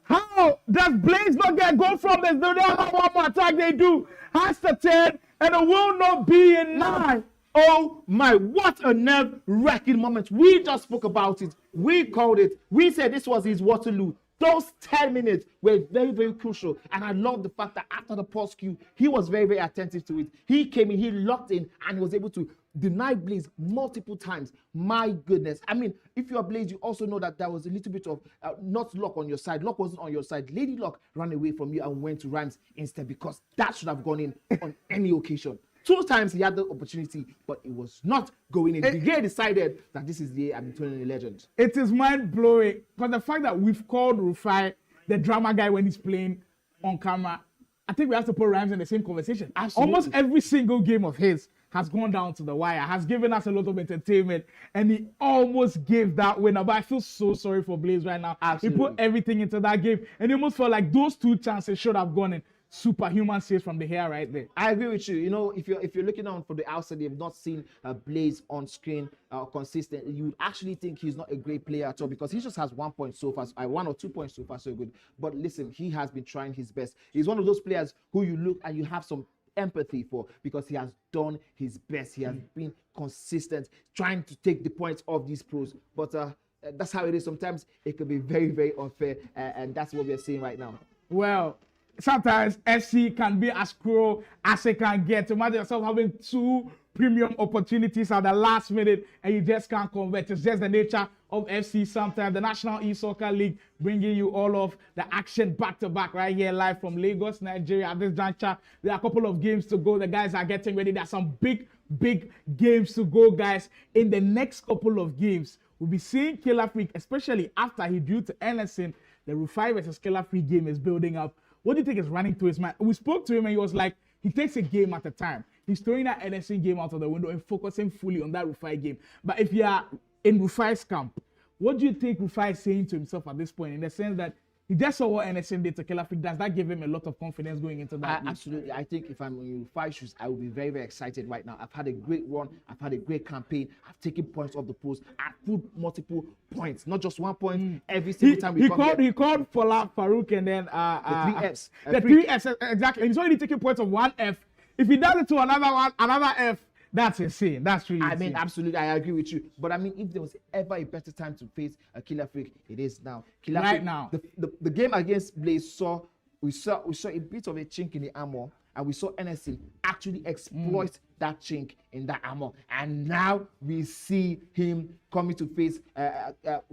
How does Blaze not get goal from this? Do they have one more attack? They do. Has to turn, and it will not be in 9. Oh my, what a nerve-wracking moment. We just spoke about it. We called it. We said this was his Waterloo. Those 10 minutes were very crucial. And I love the fact that after the pause cue, he was very attentive to it. He came in, he locked in, and he was able to deny Blaze multiple times. My goodness. I mean, if you're Blaze, you also know that there was a little bit of not Luck on your side. Luck wasn't on your side. Lady Luck ran away from you and went to Rhymes instead, because that should have gone in on any occasion. 2 times he had the opportunity, but it was not going in. The year decided that this is the year I'm turning a legend. It is mind-blowing. But the fact that we've called Rufi the drama guy when he's playing on camera, I think we have to put Rhymes in the same conversation. Absolutely. Almost every single game of his has gone down to the wire, has given us a lot of entertainment, and he almost gave that winner. But I feel so sorry for Blaze right now. Absolutely. He put everything into that game, and it almost felt like those 2 chances should have gone in. Superhuman saves from the hair right there. I agree with you. You know, if you're looking on from the outside, you've not seen Blaze on screen consistently, you would actually think he's not a great player at all, because he just has 1 point so far, 1 or 2 points so far so good. But listen, he has been trying his best. He's one of those players who you look and you have some empathy for, because he has done his best. He has been consistent, trying to take the points of these pros. But that's how it is. Sometimes it can be very unfair, and that's what we're seeing right now. Well, sometimes FC can be as cruel as it can get. Imagine yourself having 2 premium opportunities at the last minute and you just can't convert. It's just the nature of FC sometimes. The National E-Soccer League bringing you all of the action back-to-back right here live from Lagos, Nigeria. At this juncture, there are a couple of games to go. The guys are getting ready. There are some big games to go, guys. In the next couple of games, we'll be seeing Killer Freak, especially after he drew to Anderson. The Rufi versus Killer Freak game is building up. What do you think is running through his mind? We spoke to him and he was like, he takes a game at a time. He's throwing that NSC game out of the window and focusing fully on that Rufi game. But if you are in Rufi's camp, what do you think Rufi is saying to himself at this point, in the sense that He just saw what NSM did to Killer Freak. Does that give him a lot of confidence going into that? Absolutely. I think if I'm in five shoes, I will be very, very excited right now. I've had a great run. I've had a great campaign. I've taken points off the post. I've put multiple points, not just 1 point every single time we come here. He called Farooq and then the 3 Fs. The 3 Fs, exactly. He's already taking points of 1 F. If he does it to another F, that's insane. That's really insane. I mean, absolutely, I agree with you. But I mean, if there was ever a better time to face a Killer Freak, it is now. Killer right Freak, now. The game against Blaze we saw a bit of a chink in the armor, and we saw NSC actually exploit that chink in that armor. And now we see him coming to face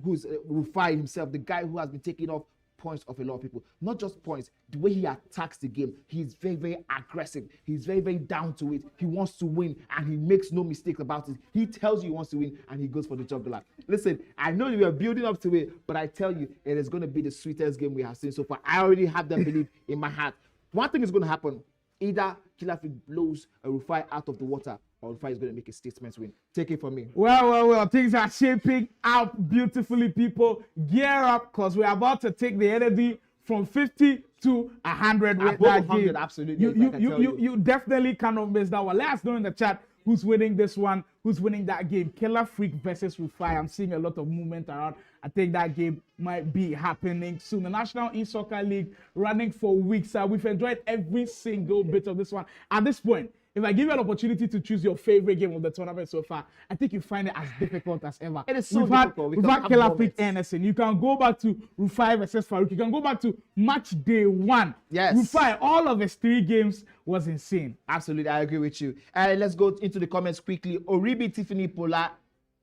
who's Rufi himself, the guy who has been taking off points of a lot of people. Not just points, the way he attacks the game. He's very, very aggressive. He's very, very down to it. He wants to win, and he makes no mistakes about it. He tells you he wants to win, and he goes for the jugular. Listen, I know we are building up to it, but I tell you, it is going to be the sweetest game we have seen so far. I already have that belief in my heart. One thing is going to happen. Either Killer Freak blows a Rufi out of the water, or Rufi is going to make a statement win. Take it from me. Well. Things are shaping out beautifully, people. Gear up, because we're about to take the energy from 50 to 100 with that game. Absolutely. You definitely cannot miss that one. Let us know in the chat who's winning this one, who's winning that game. Killer Freak versus Rufi. I'm seeing a lot of movement around. I think that game might be happening soon. The National E-Soccer League running for weeks. We've enjoyed every single bit of this one. At this point, if I give you an opportunity to choose your favorite game of the tournament so far, I think you find it as difficult as ever. It is so difficult. We've had Killer Freak Anderson. You can go back to Rufi versus Farooq. You can go back to match day 1. Yes. Rufi, all of his 3 games was insane. Absolutely, I agree with you. Let's go into the comments quickly. Oribi Tiffany Pola.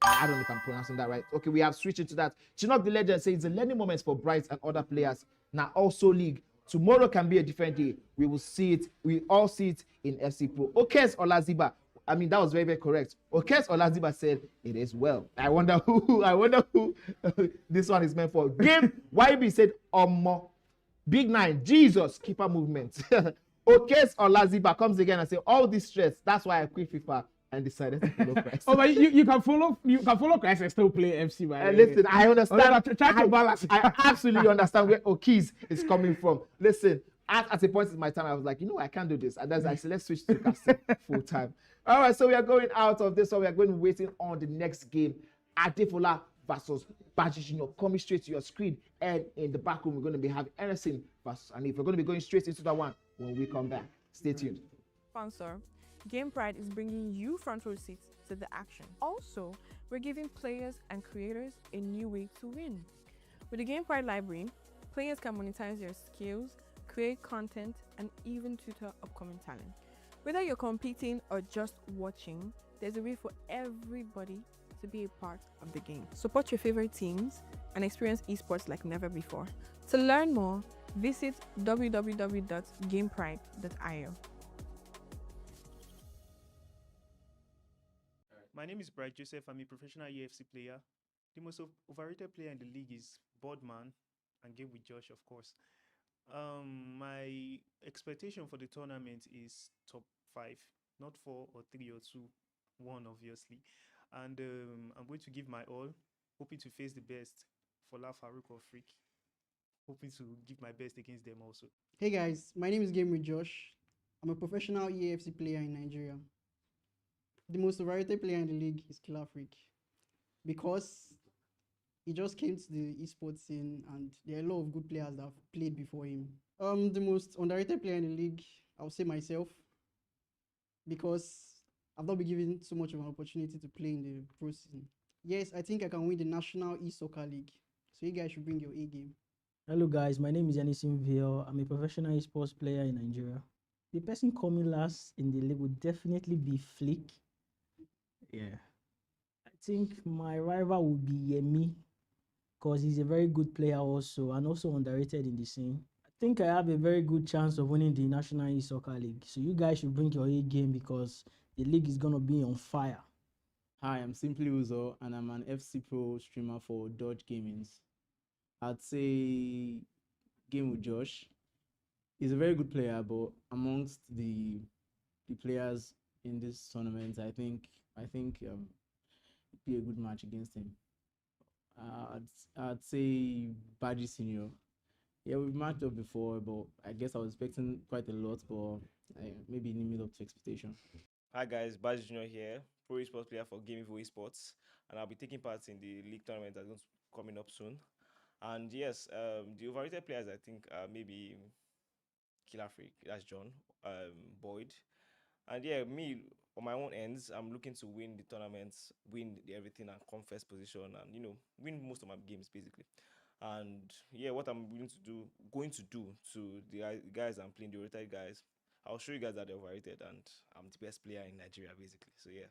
I don't know if I'm pronouncing that right. Okay, we have switched into that. Chinok the Legend says it's a learning moment for Bright and other players. Now also league. Tomorrow can be a different day. We will see it. We all see it in FC Pro. Okes Olaziba. I mean, that was very, very correct. Okes Olaziba said it is well. I wonder who this one is meant for. Game YB said Big 9. Jesus. Keeper movement. Okes Olaziba comes again and say all this stress. That's why I quit FIFA and decided to follow Christ. But you can follow Christ and still play FC. Listen, I understand. Try to balance. I absolutely understand where Okis is coming from. Listen, at a point in my time, I was like, I can't do this. And then I said, let's switch to casting full time. All right, so we are going out of this. So we are going to be waiting on the next game. Adefola versus Baji, coming straight to your screen. And in the back room, we're going to be having Anderson versus Anif. We're going to be going straight into that one when we come back. Stay tuned. Sponsor. Game Pride is bringing you front row seats to the action. Also, we're giving players and creators a new way to win. With the Game Pride library, players can monetize their skills, create content, and even tutor upcoming talent. Whether you're competing or just watching, there's a way for everybody to be a part of the game. Support your favorite teams and experience esports like never before. To learn more, visit www.gamepride.io. My name is Bright Joseph. I'm a professional EFC player. The most overrated player in the league is Boardman and Game with Josh, of course. My expectation for the tournament is top 5, not 4 or 3 or 2, 1 obviously. And I'm going to give my all, hoping to face the best, Farooq or Freak. Hoping to give my best against them also. Hey guys, my name is Game with Josh. I'm a professional EFC player in Nigeria. The most overrated player in the league is Killer Freak because he just came to the esports scene and there are a lot of good players that have played before him. The most underrated player in the league, I'll say myself, because I've not been given so much of an opportunity to play in the pro season. Yes, I think I can win the National E-Soccer League, so you guys should bring your A game. Hello guys, my name is Anisim Viel. I'm a professional esports player in Nigeria. The person coming last in the league would definitely be Flick. Yeah, I think my rival would be Yemi because he's a very good player also and also underrated in the scene. I think I have a very good chance of winning the National E-Soccer League. So you guys should bring your A game because the league is going to be on fire. Hi, I'm Simply Uzo and I'm an FC Pro streamer for Dodge Gamings. I'd say Game with Josh. He's a very good player, but amongst the players in this tournament, I think it'd be a good match against him. I'd say Baji Senior. Yeah, we've matched up before, but I guess I was expecting quite a lot, but maybe in the middle up to expectation. Hi guys, Baz Junior here, pro esports player for Game Esports, and I'll be taking part in the league tournament that's coming up soon. And yes, the overrated players I think maybe Killer Freak, that's John, Boyd, and yeah, me on my own ends, I'm looking to win the tournaments, win everything, and come first position, and win most of my games basically. And yeah, what I'm going to do to the guys I'm playing, the overrated guys, I'll show you guys that they're overrated, and I'm the best player in Nigeria basically. So yeah.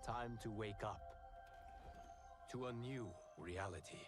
Time to wake up to a new reality.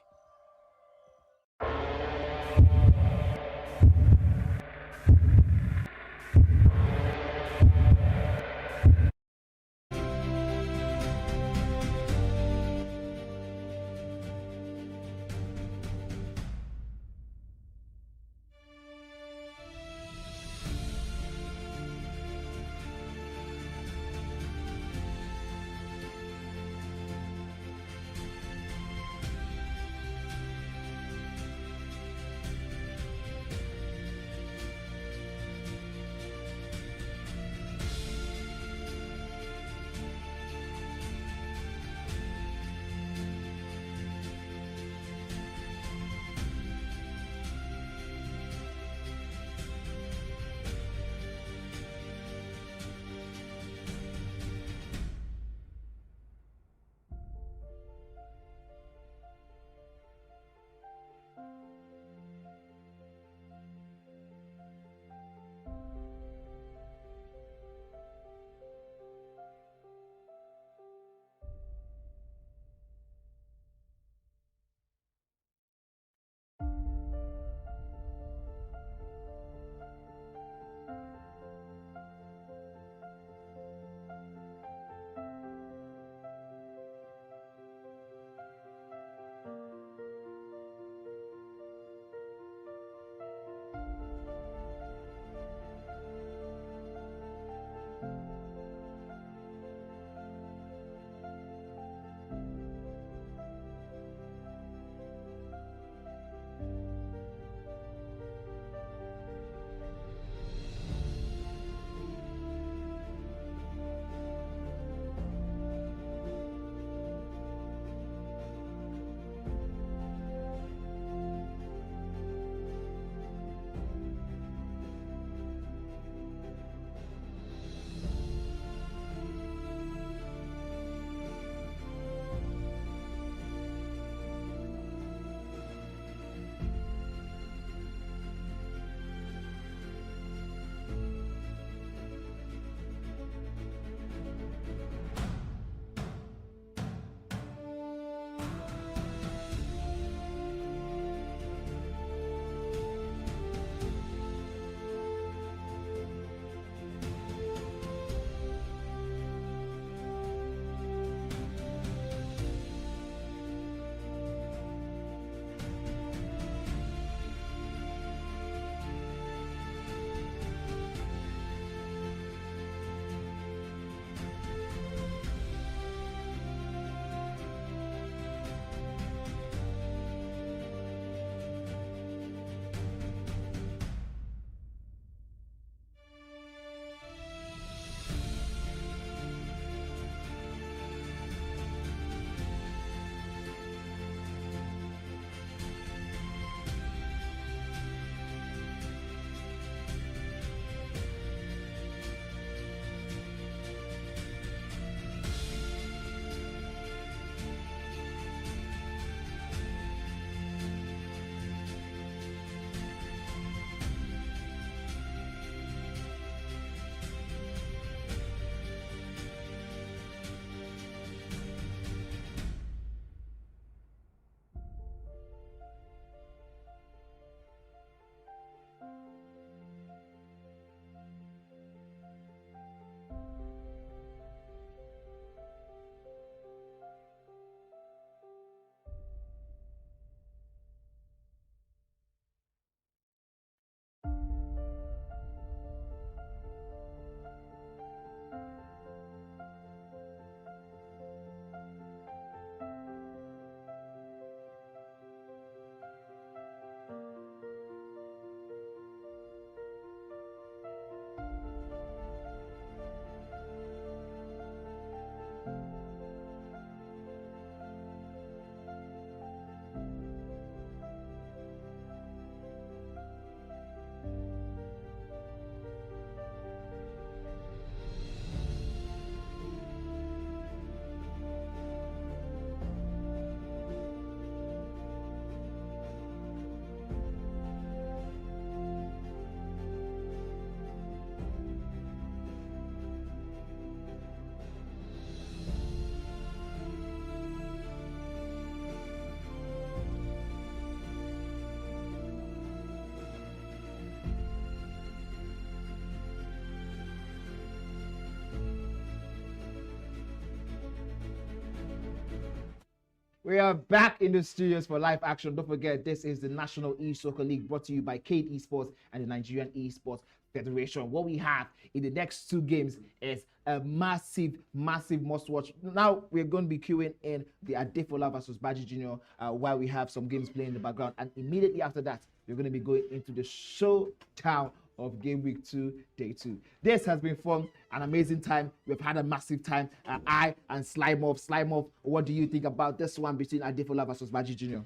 We are back in the studios for live action. Don't forget, this is the National E-Soccer League brought to you by Cade Esports and the Nigerian Esports Federation. What we have in the next 2 games is a massive must-watch. Now we're going to be queuing in the Adefola versus Baji Junior while we have some games playing in the background, and immediately after that, we're going to be going into the showdown of game week 2, day 2. This has been fun, an amazing time. We've had a massive time. I and Slime Off, what do you think about this one between Adefola versus Baji Junior?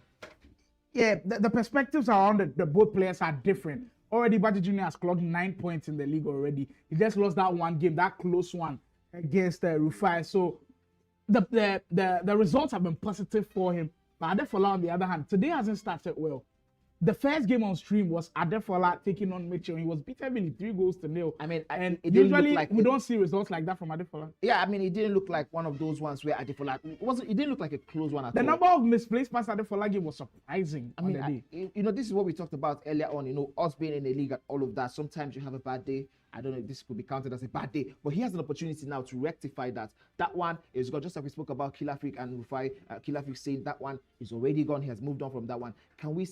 Yeah, the perspectives around the both players are different. Already, Baji Junior has clocked 9 points in the league already. He just lost that one game, that close one against Rufi. So the results have been positive for him. But Adefola, on the other hand, today hasn't started well. The first game on stream was Adefola taking on Mitchell. He was beaten heavily 3-0. I mean, and it didn't usually look like we don't see results like that from Adefola. Yeah, I mean, it didn't look like one of those ones where Adefola it didn't look like a close one at all. The number of misplaced passes Adefola gave was surprising. I mean, this is what we talked about earlier on. Us being in the league and all of that. Sometimes you have a bad day. I don't know if this could be counted as a bad day, but he has an opportunity now to rectify that. That one is gone, just like we spoke about Killer Freak and Rufi. Killer Freak saying that one is already gone. He has moved on from that one. Can we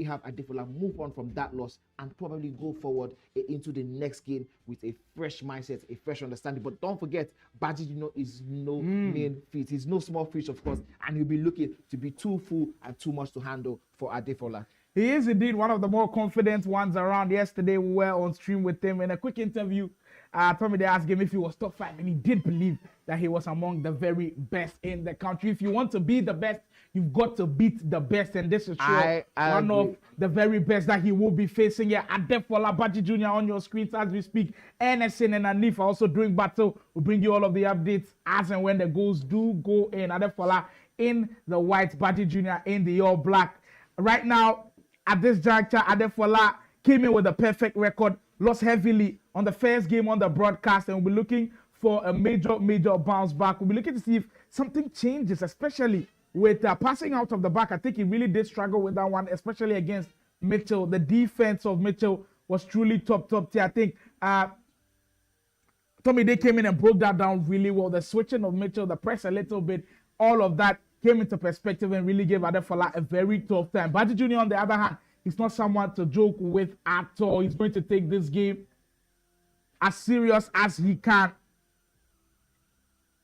have Adefola move on from that loss and probably go forward into the next game with a fresh mindset, a fresh understanding? But don't forget, Baji is no main feat. He's no small fish, of course, and he'll be looking to be too full and too much to handle for Adefola. He is indeed one of the more confident ones around. Yesterday, we were on stream with him in a quick interview. Tommy, they asked him if he was top 5, and he did believe that he was among the very best in the country. If you want to be the best, you've got to beat the best, and this is sure one of the very best that he will be facing here. Adefola, Baji Junior on your screens as we speak. Anderson and Anif are also doing battle. We'll bring you all of the updates as and when the goals do go in. Adefola in the white, Baji Junior in the all black. Right now, at this juncture, Adefola came in with a perfect record, lost heavily on the first game on the broadcast, and we'll be looking for a major bounce back. We'll be looking to see if something changes, especially with passing out of the back. I think he really did struggle with that one, especially against Mitchell. The defense of Mitchell was truly top tier. I think Tommy Day came in and broke that down really well. The switching of Mitchell, the press a little bit, all of that came into perspective and really gave Adefola a very tough time. Baji Junior, on the other hand, he's not someone to joke with at all. He's going to take this game as serious as he can.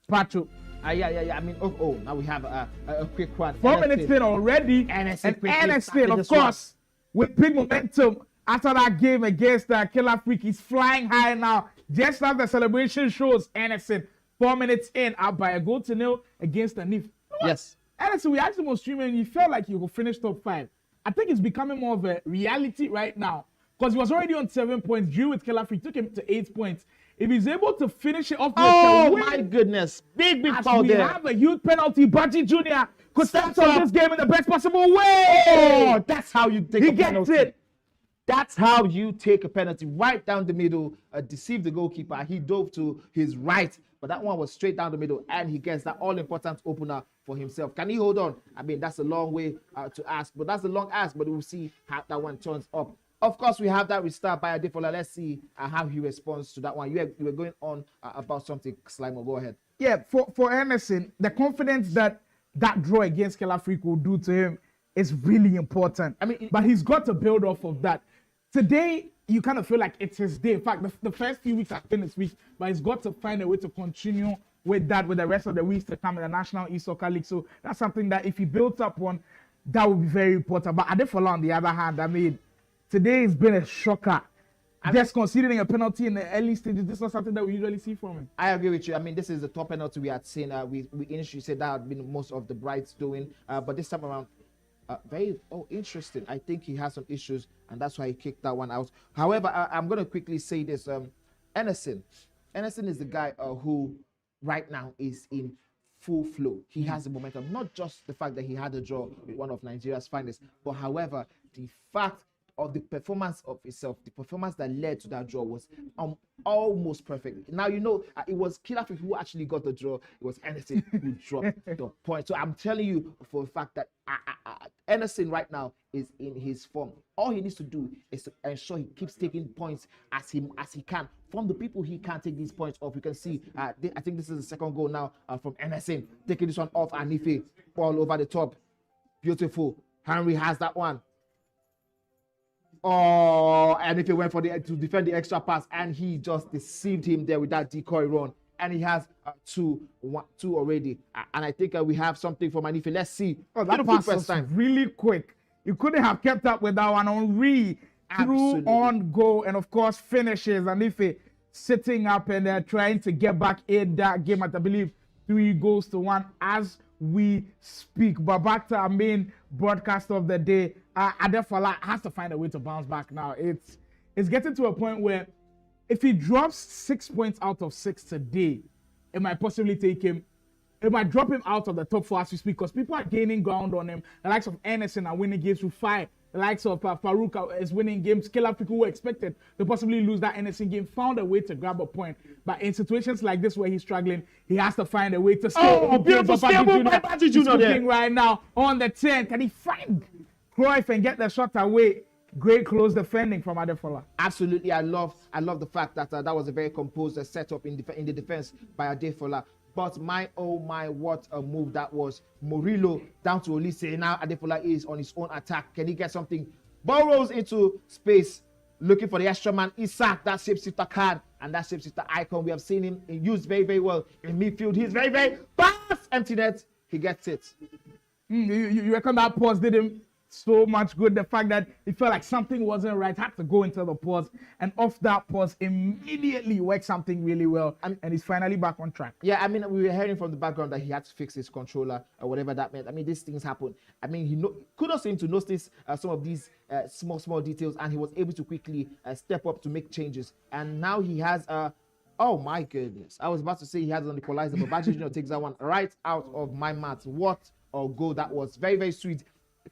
Pacho. Yeah. I mean, now we have a quick one. 4 minutes in already. And Anderson, of course, with big momentum after that game against Killer Freak. He's flying high now. Just as the celebration shows, Anderson, 4 minutes in, up by a 0-0 against Anif. Yes. Anderson, we asked him on stream and he felt like he would finish top 5. I think it's becoming more of a reality right now because he was already on 7 points. Drew with Killer Freak took him to 8 points. If he's able to finish it off with a win, my goodness, big foul there. We have a huge penalty. Baji Junior could start on this game in the best possible way. Oh, that's how you take a penalty. He gets it. That's how you take a penalty, right down the middle, deceive the goalkeeper. He dove to his right, but that one was straight down the middle, and he gets that all-important opener for himself. Can he hold on? I mean, that's a long way to ask, but that's a long ask, but we'll see how that one turns up. Of course, we have that restart by Adefola. Let's see how he responds to that one. You were going on about something, Slimo. Go ahead. Yeah, for Anderson, the confidence that draw against Killer Freak will do to him is really important. I mean, but he's got to build off of that. Today, you kind of feel like it's his day. In fact, the first few weeks have been his week, but he's got to find a way to continue with that with the rest of the weeks to come in the National E-Soccer League. So that's something that if he builds up one, that would be very important. But Adefola, on the other hand, I mean, today has been a shocker. Just considering a penalty in the early stages, this is not something that we usually see from him. I agree with you. I mean, this is the top penalty we had seen. We initially said that had been most of the Brights doing, but this time around, interesting. I think he has some issues, and that's why he kicked that one out. However, I'm going to quickly say this. Anderson is the guy who right now is in full flow. He has the momentum, not just the fact that he had a draw with one of Nigeria's finest, but however, the fact of the performance of itself, the performance that led to that draw was almost perfect. Now, it was Killer Freak who actually got the draw. It was Anderson who dropped the point. So I'm telling you for a fact that Anderson right now is in his form. All he needs to do is to ensure he keeps taking points as he can from the people he can't take these points off. You can see, I think this is the second goal now from Anderson, taking this one off Anife, ball over the top. Beautiful. Henry has that one. Oh, and if he went to defend the extra pass, and he just deceived him there with that decoy run, and he has two already. And I think we have something from Anife. Let's see. Oh, that pass was really quick. You couldn't have kept up with that one. Henry through on goal, and of course finishes. Anife sitting up and trying to get back in that game. I believe 3-1 as we speak. But back to our main broadcast of the day. Adefola has to find a way to bounce back now. It's getting to a point where if he drops 6 points out of 6 today, it might possibly take him. It might drop him out of the top 4 as we speak, because people are gaining ground on him. The likes of Anderson are winning games with 5. The likes of Farooq is winning games. Killer people who expected to possibly lose that Anderson game found a way to grab a point. But in situations like this where he's struggling, he has to find a way to scale. Oh, beautiful scale by Imaji Jr. there. Right now on the 10. Can he find Cruyff and get the shot away? Great close defending from Adefola. Absolutely, I love the fact that that was a very composed setup in the defense by Adefola. But my oh my, what a move that was! Murillo down to Olise. Now Adefola is on his own attack. Can he get something? Ball rolls into space, looking for the extra man. Isak, that shapeshifter card and that shapeshifter icon. We have seen him used very, very well in midfield. He's very, very fast. Empty net. He gets it. You reckon that pause did him so much good? The fact that he felt like something wasn't right, had to go into the pause, and off that pause immediately worked something really well, and he's finally back on track. Yeah, I mean, we were hearing from the background that he had to fix his controller or whatever that meant. I mean, these things happen. I mean, kudos to him to notice some of these small details, and he was able to quickly step up to make changes. And now he has oh my goodness, I was about to say he has an equalizer, but Baji Jr. takes that one right out of my mouth. What a goal that was! Very, very sweet.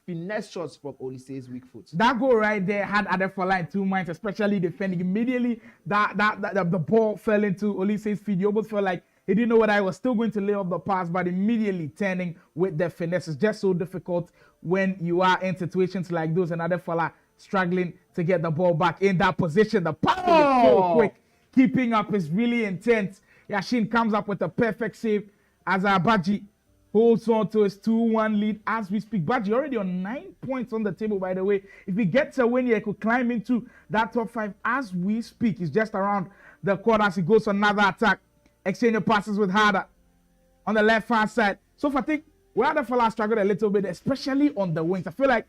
Finesse shots from Olise's weak foot. That goal right there had Adefola in 2 minds, especially defending. Immediately, the ball fell into Olise's feet. You almost felt like he didn't know whether I was still going to lay off the pass, but immediately turning with the finesse. It's just so difficult when you are in situations like those, and Adefola struggling to get the ball back in that position. The pass is so quick. Keeping up is really intense. Yashin comes up with a perfect save as Baji holds on to his 2-1 lead as we speak. Baji already on 9 points on the table, by the way. If he gets a win here, he could climb into that top 5 as we speak. He's just around the corner as he goes for another attack. Exchanging passes with Hada on the left-hand side. So I think where Adefola struggled a little bit, especially on the wings. I feel like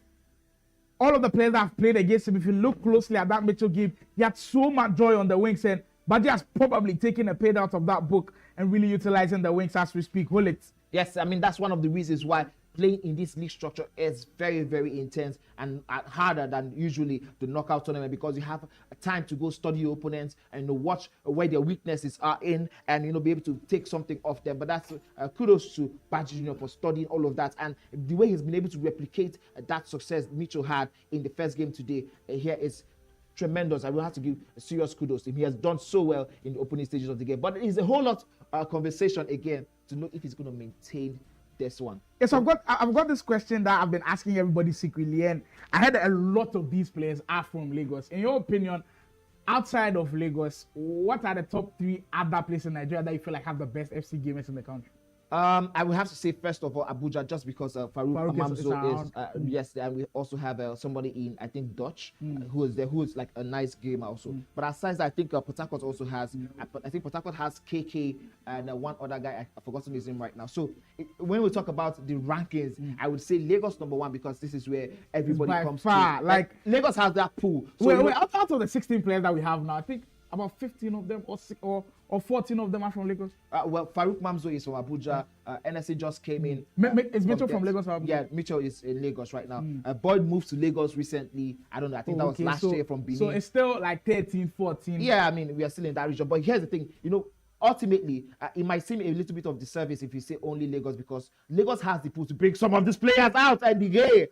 all of the players that have played against him, if you look closely at that Mitchell game, he had so much joy on the wings, and Baji has probably taken a page out of that book and really utilizing the wings as we speak. Will it? Yes, I mean, that's one of the reasons why playing in this league structure is very, very intense and harder than usually the knockout tournament, because you have time to go study your opponents and watch where their weaknesses are in, and be able to take something off them. But that's kudos to Baji Jr. for studying all of that, and the way he's been able to replicate that success Mitchell had in the first game today here is tremendous. I will have to give serious kudos to him. He has done so well in the opening stages of the game. But it's a whole lot conversation again to know if he's going to maintain this one. Yes, I've got this question that I've been asking everybody secretly, and I heard a lot of these players are from Lagos. In your opinion, outside of Lagos, what are the top 3 other places in Nigeria that you feel like have the best FC gamers in the country? I would have to say first of all Abuja, just because Farooq Mamzo is yes, and we also have somebody in, I think, Dutch who is there, who is like a nice gamer also. But aside that, I think Port Harcourt also has I think Port Harcourt has KK and one other guy, I've forgotten his name right now. So when we talk about the rankings, I would say Lagos #1, because this is where everybody comes far, to. Like Lagos has that pool. So wait, out of the 16 players that we have now, I think about 15 of them or 14 of them are from Lagos. Well, Farooq Mamzo is from Abuja. NSA just came in. Is Mitchell from Lagos? Or yeah, Mitchell is in Lagos right now. Boyd moved to Lagos recently. I don't know. I think that was last year from Benin. So it's still like 13, 14. Yeah, I mean, we are still in that region. But here's the thing, ultimately, it might seem a little bit of disservice if you say only Lagos, because Lagos has the pool to bring some of these players out and the game.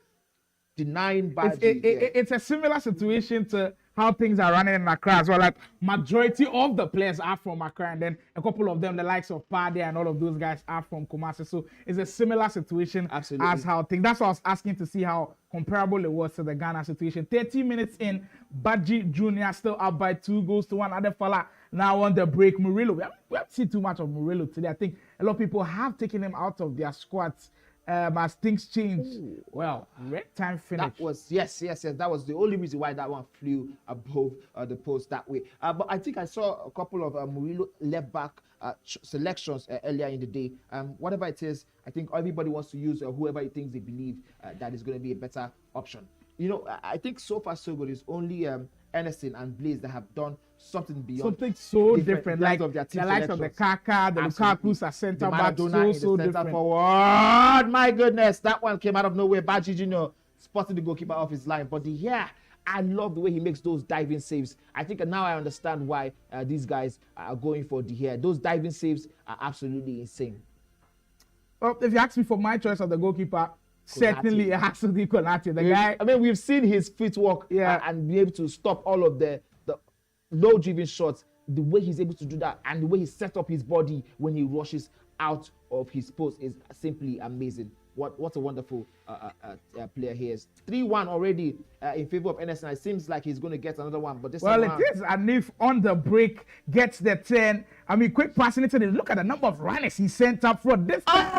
Denying Baji. It's a similar situation to how things are running in Accra as well. Like majority of the players are from Accra, and then a couple of them, the likes of Pade and all of those guys, are from Kumasi. So it's a similar situation as how things. That's why I was asking to see how comparable it was to the Ghana situation. 30 minutes in, Baji Junior still up by 2-1. Adefola now on the break. Murillo, we haven't seen too much of Murillo today. I think a lot of people have taken him out of their squads. As things change. Well, red time finish. That was yes. That was the only reason why that one flew above the post that way. But I think I saw a couple of Murillo left back selections earlier in the day. Whatever it is, I think everybody wants to use whoever he thinks they believe that is going to be a better option. You know, I think so far so good. It's only Anderson and Blaze that have done something beyond. Something so different, like the likes of the Kaka, the Lukaku's are centre back, so different. Forward. My goodness, that one came out of nowhere. Baji Junior spotted the goalkeeper off his line, but I love the way he makes those diving saves. I think now I understand why these guys are going for De Gea. Those diving saves are absolutely insane. Well, if you ask me for my choice of the goalkeeper, certainly it has to be Konate. The guy. I mean, we've seen his footwork and be able to stop all of the low-driven shots. The way he's able to do that and the way he set up his body when he rushes out of his post is simply amazing. What a wonderful player he is. 3-1 already in favor of Anderson. It seems like he's going to get another one. But this it is. And if on the break gets the 10, I mean, quick passing into the look at the number of runners he sent up front. This finds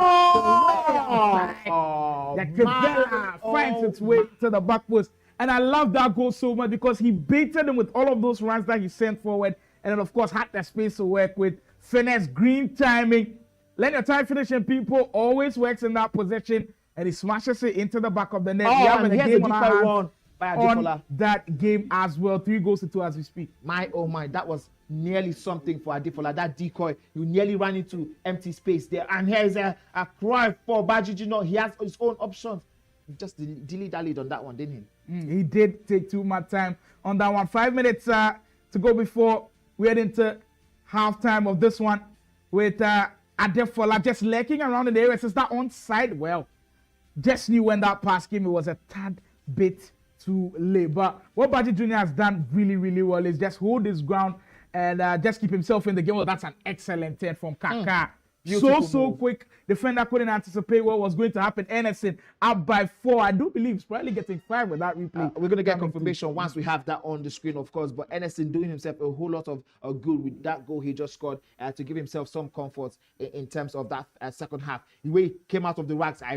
its way to the back post. And I love that goal so much because he baited him with all of those runs that he sent forward. And then, of course, had the space to work with. Finesse, green timing. Let your time finishing people always works in that position. And he smashes it into the back of the net. And here's a different one by Adefola. On that game as well. 3-2 as we speak. My, oh my, that was nearly something for Adefola. That decoy, you nearly ran into empty space there. And here's a cry for Baji Junior. He has his own options. Just dilly-dallied on that one, didn't he? He did take too much time on that one. 5 minutes to go before we head into halftime of this one with Adefola just lurking around in the area. Since that onside, well, just knew when that pass came, it was a tad bit too late. But what Baji Junior has done really, really well is just hold his ground and just keep himself in the game. Well, that's an excellent turn from Kaka. So quick. Defender couldn't anticipate what was going to happen. Anderson up by 4. I do believe he's probably getting 5 with that replay. We're going to get confirmation once we have that on the screen, of course. But Anderson doing himself a whole lot of good with that goal he just scored to give himself some comfort in terms of that second half. The way he came out of the racks, I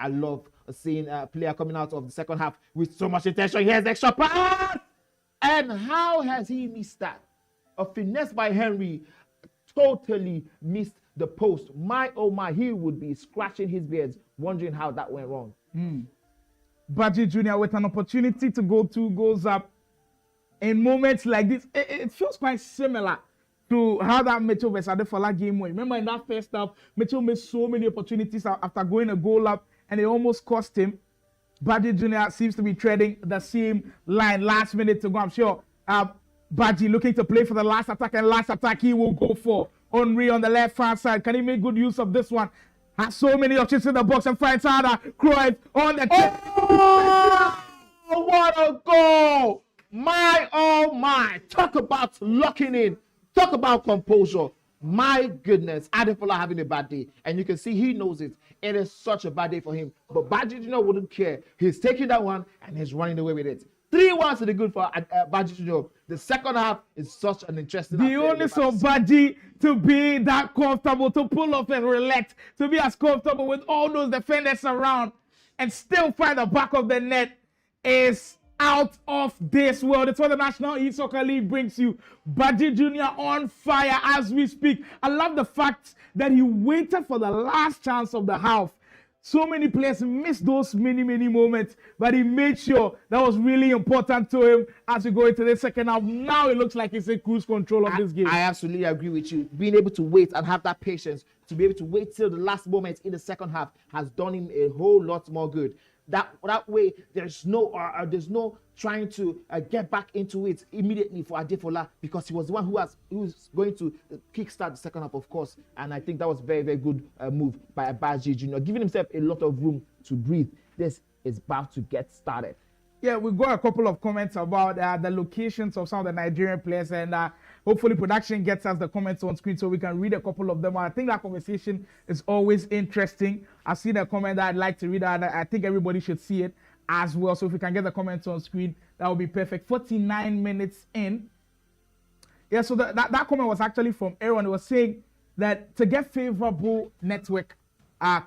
love seeing a player coming out of the second half with so much intention. Here's the extra pass! And how has he missed that? A finesse by Henry totally missed the post. My, oh my, he would be scratching his beard, wondering how that went wrong. Baji Junior with an opportunity to go 2 goals up. In moments like this, it feels quite similar to how that Mitchell vs Adefola game went. Remember in that first half, Mitchell missed so many opportunities after going a goal up, and it almost cost him. Baji Junior seems to be treading the same line. Last minute to go, I'm sure. Baji looking to play for the last attack he will go for. Henry on the left-hand side. Can he make good use of this one? Has so many options in the box and finds harder. Cruyff on the what a goal! My, oh my. Talk about locking in. Talk about composure. My goodness. Adefola having a bad day. And you can see he knows it. It is such a bad day for him. But Baji Junior wouldn't care. He's taking that one and he's running away with it. 3-1 to the good for Baji Junior. The second half is such an interesting. The only for Baji to be that comfortable, to pull off and relax, to be as comfortable with all those defenders around and still find the back of the net is out of this world. It's what the National E-Soccer League brings you. Baji Junior on fire as we speak. I love the fact that he waited for the last chance of the half. So many players missed those many moments, but he made sure that was really important to him as we go into the second half. Now it looks like he's in cruise control of this game. I absolutely agree with you. Being able to wait and have that patience to be able to wait till the last moment in the second half has done him a whole lot more good. That way, there's no trying to get back into it immediately for Adefola, because he was the one who was going to kickstart the second half, of course. And I think that was very good move by Baji Junior, giving himself a lot of room to breathe. This is about to get started. Yeah, we got a couple of comments about the locations of some of the Nigerian players, and hopefully production gets us the comments on screen so we can read a couple of them. I think that conversation is always interesting. I've seen a comment that I'd like to read, and I think everybody should see it as well. So if we can get the comments on screen, that would be perfect. 49 minutes in. Yeah, so that comment was actually from Aaron. It was saying that to get favorable network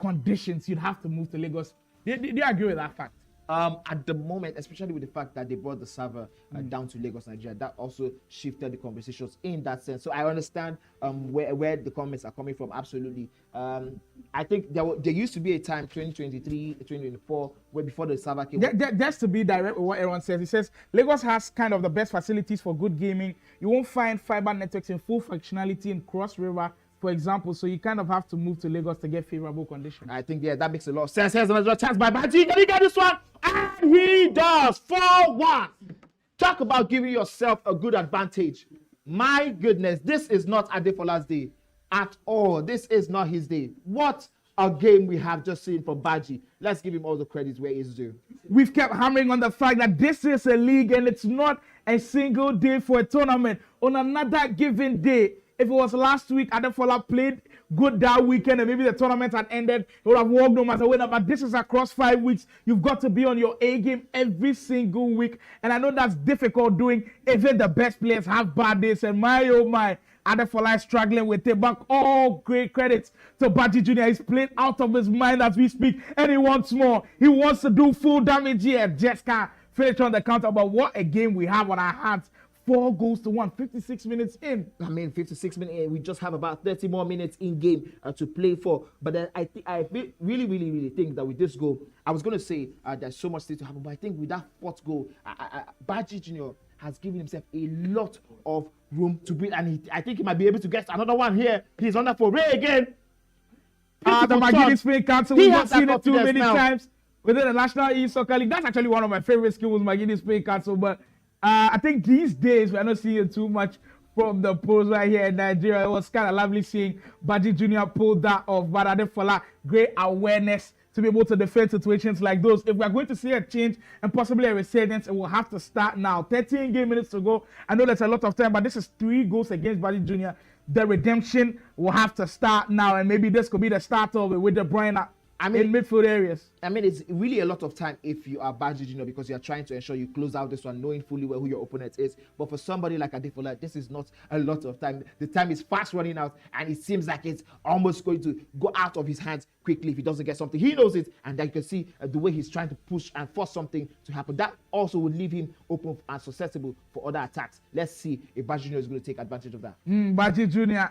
conditions, you'd have to move to Lagos. Do you agree with that fact? At the moment, especially with the fact that they brought the server down to Lagos, Nigeria, that also shifted the conversations in that sense. So I understand where the comments are coming from. Absolutely. I think there used to be a time, 2023, 2024, where before the server came. Just to be direct with what Aaron says, he says Lagos has kind of the best facilities for good gaming. You won't find fiber networks in full functionality in Cross River, for example, so you kind of have to move to Lagos to get favorable conditions. I think, yeah, that makes a lot of sense. Here's another chance by Imaji. Can he get this one? And he does. 4-1. Talk about giving yourself a good advantage. My goodness, this is not Adefola's day at all. This is not his day. What a game we have just seen from Baji. Let's give him all the credits where he's due. We've kept hammering on the fact that this is a league and it's not a single day for a tournament. On another given day, if it was last week, Adefola played good that weekend and maybe the tournament had ended, he would have walked home as a winner. But this is across 5 weeks. You've got to be on your A game every single week. And I know that's difficult doing. Even the best players have bad days. And my, oh my, Adefola is struggling with it. But all great credits to Baji Jr. He's playing out of his mind as we speak. And he wants more. He wants to do full damage here. Just can't finish on the counter. But what a game we have on our hands. 4 goals to 1, 56 minutes in. I mean, 56 minutes in. We just have about 30 more minutes in game to play for. But then I really think that with this goal, I was going to say there's so much still to happen. But I think with that 4th goal, Baji Jr. has given himself a lot of room to breathe. And I think he might be able to get another one here. He's on that for Ray again. The Magidi Spring Council, we've not seen it too many times within the National E-Soccer League. That's actually one of my favorite skills, Magidi Spring Council. But I think these days we're not seeing too much from the pros right here in Nigeria. It was kind of lovely seeing Baji Jr. pull that off. But Adefola, great awareness to be able to defend situations like those. If we're going to see a change and possibly a resurgence, it will have to start now. 13 game minutes to go. I know there's a lot of time, but this is 3 goals against Baji Jr. The redemption will have to start now, and maybe this could be the start of it with De Bruyne in midfield areas. I mean, it's really a lot of time if you are Baji Jr. because you are trying to ensure you close out this one, knowing fully well who your opponent is. But for somebody like Adefola, this is not a lot of time. The time is fast running out, and it seems like it's almost going to go out of his hands quickly if he doesn't get something. He knows it, and then you can see the way he's trying to push and force something to happen. That also would leave him open and susceptible for other attacks. Let's see if Baji Jr. is going to take advantage of that. Baji Jr.,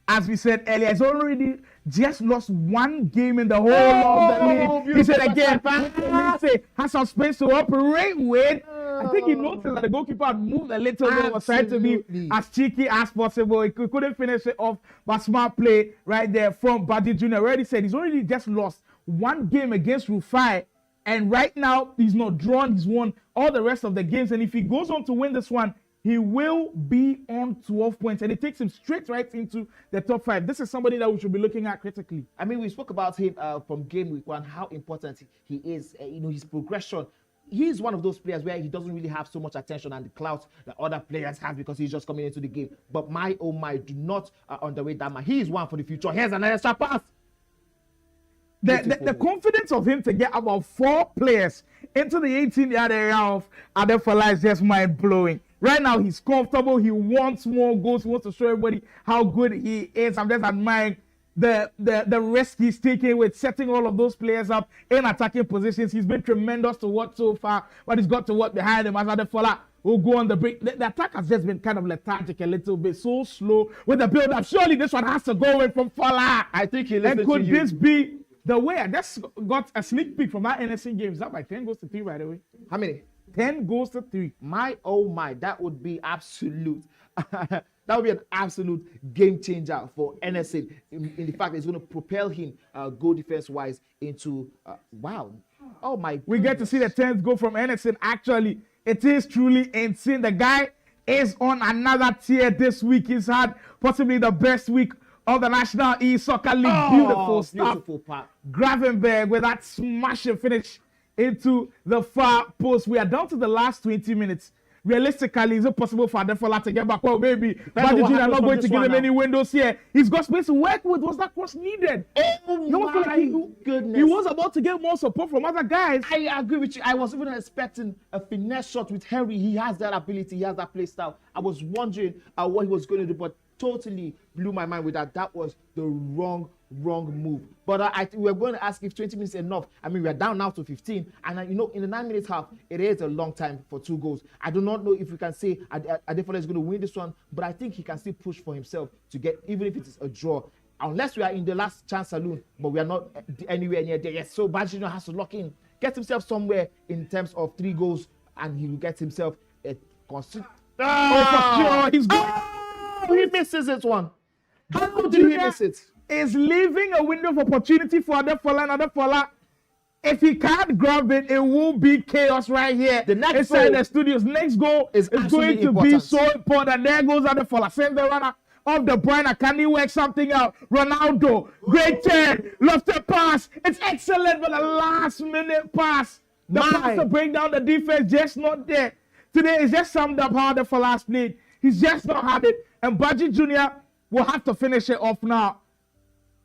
as we said earlier, has already just lost 1 game in the whole of the league. He said again, has some space to operate with. I think he noticed that the goalkeeper had moved a little bit, was trying to be as cheeky as possible. He couldn't finish it off, but smart play right there from Baji Jr. Already said he's already just lost 1 game against Rufi, and right now he's not drawn, he's won all the rest of the games. And if he goes on to win this one, he will be on 12 points, and it takes him straight right into the top 5. This is somebody that we should be looking at critically. I mean, we spoke about him from game week 1, how important he is, his progression. He's one of those players where he doesn't really have so much attention and the clout that other players have because he's just coming into the game. But my, oh my, do not underrate that man. He is one for the future. Here's another extra pass. The confidence of him to get about 4 players into the 18-yard area of Adefola is just mind-blowing. Right now, he's comfortable. He wants more goals. He wants to show everybody how good he is. I'm just admiring the risk he's taking with setting all of those players up in attacking positions. He's been tremendous to watch so far, but he's got to work behind him as Adefola will go on the break. The attack has just been kind of lethargic a little bit, so slow with the build-up. Surely this one has to go in from Fola. I think he listened to you. And could this be the way? I just got a sneak peek from that NSC game. Is that by 10 goals to 3, by the way? How many? 10 goals to 3. My, oh my, that would be absolute. That would be an absolute game changer for NSA. In the fact that it's going to propel him goal defense-wise into, wow. Oh my We get to see the 10th goal from NSA. Actually, it is truly insane. The guy is on another tier this week. He's had possibly the best week of the National E-Soccer League. Beautiful stuff. Beautiful part. Gravenberg with that smashing finish into the far post. We are down to the last 20 minutes. Realistically, is it possible for Adefola to get back? Well, maybe. But the are not going to give him any windows here. He's got space to work with. Was that cross needed? Oh my goodness. He was about to get more support from other guys. I agree with you. I was even expecting a finesse shot with Henry. He has that ability. He has that play style. I was wondering what he was going to do, but totally blew my mind with that. That was the wrong move. But we're going to ask if 20 minutes enough. I mean, we're down now to 15. And, you know, in the 9-minute half, it is a long time for 2 goals. I do not know if we can say Adefola is going to win this one, but I think he can still push for himself to get, even if it is a draw. Unless we are in the last chance saloon, but we are not anywhere near there. Yes, so Bajino has to lock in, get himself somewhere in terms of 3 goals, and he will get himself a constant. Oh, for sure. He's good. He misses it one. How did he miss it? Is leaving a window of opportunity for Adefola, and Adefola, if he can't grab it, it will be chaos right here. The next inside goal the studios. Next goal is going to important. be so important. There goes Adefola. Send the runner of De Bruyne. Can he work something out? Ronaldo, great turn, lost the pass. It's excellent, but a last-minute pass. The pass to break down the defense, just not there. Today is just summed up how Adefola's played. He's just not had it. And Baji Jr. will have to finish it off now.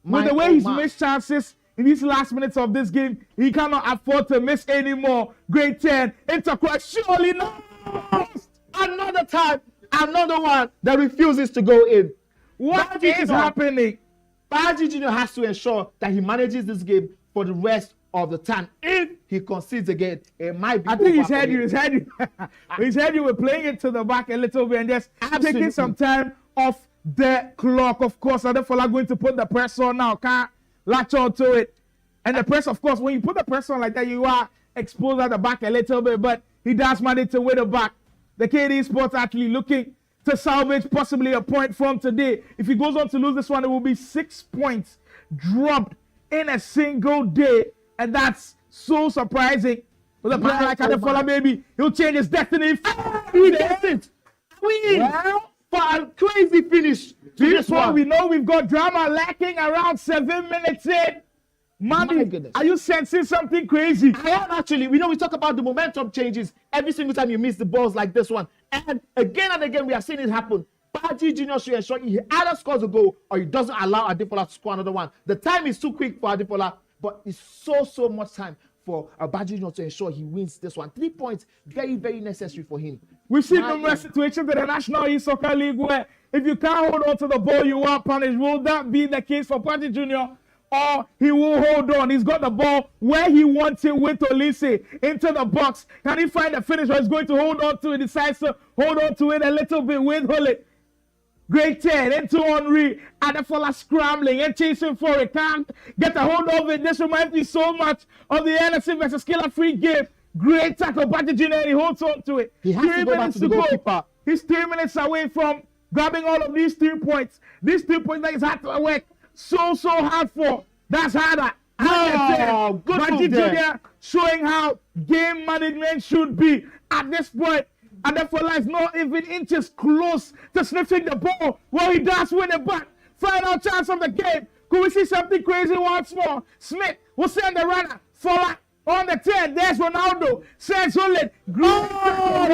With the way he's missed chances in these last minutes of this game, he cannot afford to miss anymore. Great turn, intercross, surely not. Another time, another one that refuses to go in. What is happening? Baji Jr. has to ensure that he manages this game for the rest of the time. If he concedes again, it might be. I think he's had you were playing it to the back a little bit and just taking some time off the clock. Of course, Adefola going to put the press on now. Can't latch on to it. And the press, of course, when you put the press on like that, you are exposed at the back a little bit, but he does manage to win the back. The Cade Esports actually looking to salvage possibly a point from today. If he goes on to lose this one, it will be 6 points dropped in a single day. And that's so surprising. With a player like Adefola, maybe he'll change his destiny. He gets it. Well, for a crazy finish to this one. We know we've got drama lacking around 7 minutes in. Mandy, are you sensing something crazy? I am actually. We talk about the momentum changes every single time you miss the balls like this one. And again, we are seeing it happen. Baji Jr. should ensure he either scores a goal or he doesn't allow Adefola to score another one. The time is too quick for Adefola, but it's so much time for Baji Jr. to ensure he wins this one. 3 points, very, very necessary for him. We've seen numerous situations in the National Youth Soccer League where if you can't hold on to the ball, you are punished. Will that be the case for Baji Jr.? Or he will hold on. He's got the ball where he wants it with Olise into the box. Can he find a finisher? He's going to hold on to it. Decides to hold on to it a little bit with Hullet. Great turn into Henry. Adefola scrambling and chasing for it. Can't get a hold of it. This reminds me so much of the Anderson versus Killer Free game. Great tackle. Baji Jr. and he holds on to it. He has to go back to the goalkeeper. He's 3 minutes away from grabbing all of these 3 points. These 3 points that he's had to work so hard for. That's harder. Good Baji Jr. showing how game management should be at this point. Adefola is not even inches close to sniffing the ball. Well, he does win it back. Final chance of the game. Could we see something crazy once more? Smith will send the runner. Fola on the 10. There's Ronaldo. Sends Hullet.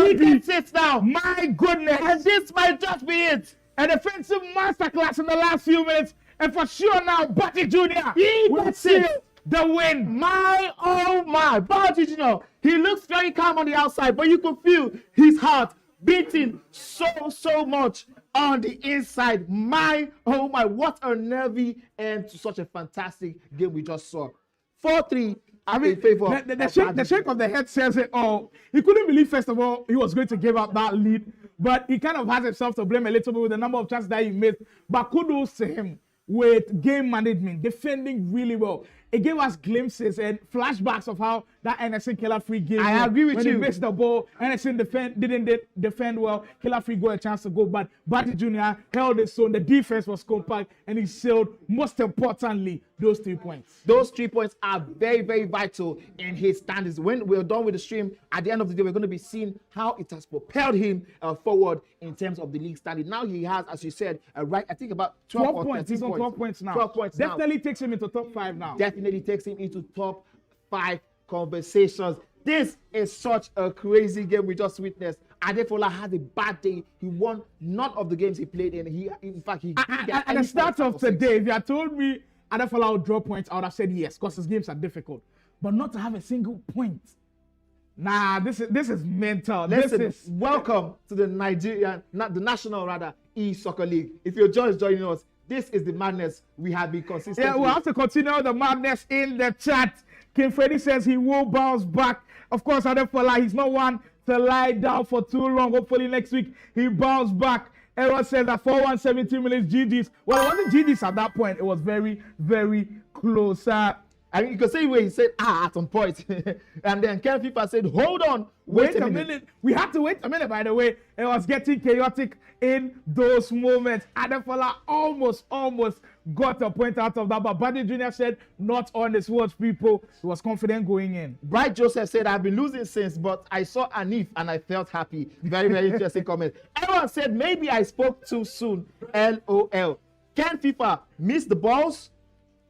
He gets it now. My goodness. And this might just be it. A defensive masterclass in the last few minutes. And for sure now, Baji Jr. will seal the win. My. Baji Jr. He looks very calm on the outside, but you can feel his heart beating so much on the inside. My. What a nervy end to such a fantastic game we just saw. 4-3. In favor. The shake of the head says it all. He couldn't believe, first of all, he was going to give up that lead, but he kind of has himself to blame a little bit with the number of chances that he missed. But kudos to him with game management, defending really well. It gave us glimpses and flashbacks of how that Anderson Killer Free game. I agree with when you. When he missed the ball, Anderson didn't defend well. Killer Free got a chance to go, but Baji Jr. held his own. The defense was compact, and he sealed, most importantly, those 3 points. Those 3 points are very, very vital in his standings. When we're done with the stream, at the end of the day, we're going to be seeing how it has propelled him forward in terms of the league standing. Now he has, as you said, I think about 12 points. He's on 12 points now. 12 points Definitely takes him into top 5 now. Definitely takes him into top 5 conversations. This is such a crazy game we just witnessed. Adefola had a bad day. He won none of the games he played in. In fact, he didn't get at the start of today, if you had told me Adefola would draw points, I would have said yes, because his games are difficult. But not to have a single point. Nah, this is mental. Listen, welcome to the national e-soccer league. If you're just joining us, this is the madness we have been consistent. Yeah, we'll have to continue the madness in the chat. King Freddy says he will bounce back. Of course, Adefola, he's not one to lie down for too long. Hopefully next week he bounce back. Everyone says that 4-1, 17 minutes GG's. Well, it wasn't GG's at that point. It was very, very close. I mean, you can say where he said, at some point. And then Ken FIFA said, hold on, wait a minute. We had to wait a minute, by the way. It was getting chaotic in those moments. Adefola almost got a point out of that. But Buddy Jr. said, not on his watch, people. He was confident going in. Bright Joseph said, I've been losing since, but I saw Anif and I felt happy. Very, very interesting comment. Everyone said, maybe I spoke too soon. LOL. Ken FIFA missed the balls.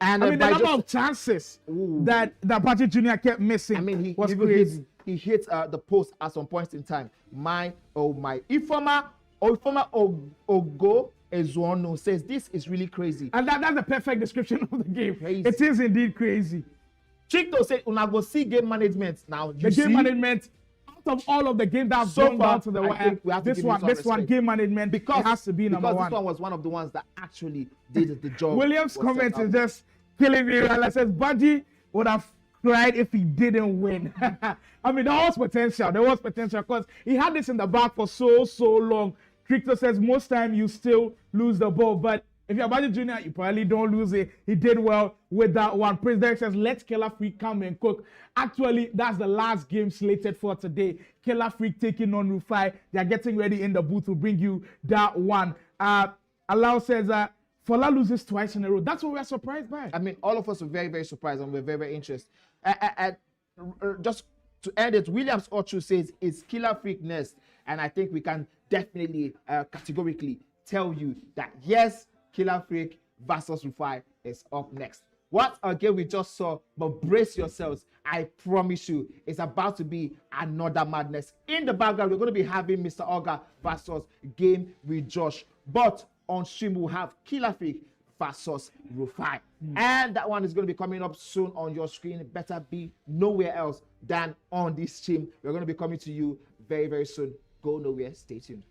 And I mean, the number of chances that Buddy Jr. kept missing. I mean, he was crazy. He hit the post at some points in time. My, oh my. Ifoma Ogo Ezuonu says this is really crazy. And that's the perfect description of the game. Crazy. It is indeed crazy. Chikto said, "Una go see game management now." The game management, out of all of the games that have gone down to the wire, this one game management, because it has to be number one. This one was one of the ones that actually did the job. Williams' comment is just killing me. It says Buddy would have cried if he didn't win. I mean, there was potential. There was potential because he had this in the back for so long. Trictor says most time you still lose the ball, but if you're Buddy Jr., you probably don't lose it. He did well with that one. President says, let Killer Freak come and cook. Actually, that's the last game slated for today. Killer Freak taking on Rufi. They're getting ready in the booth to bring you that one. Allow says, Fola loses twice in a row. That's what we're surprised by. I mean, all of us were very, very surprised and we're very, very interested. Just to end it, Williams Ochu says it's Killer Freak next. And I think we can definitely, categorically tell you that yes, Killer Freak versus Rufi is up next. What a game we just saw, but brace yourselves. I promise you, it's about to be another madness. In the background, we're going to be having Mr. Oga versus Game with Josh. But on stream, we'll have Killer Freak versus Rufi. And that one is going to be coming up soon on your screen. It better be nowhere else than on this stream. We're going to be coming to you very, very soon. Go nowhere. Stay tuned.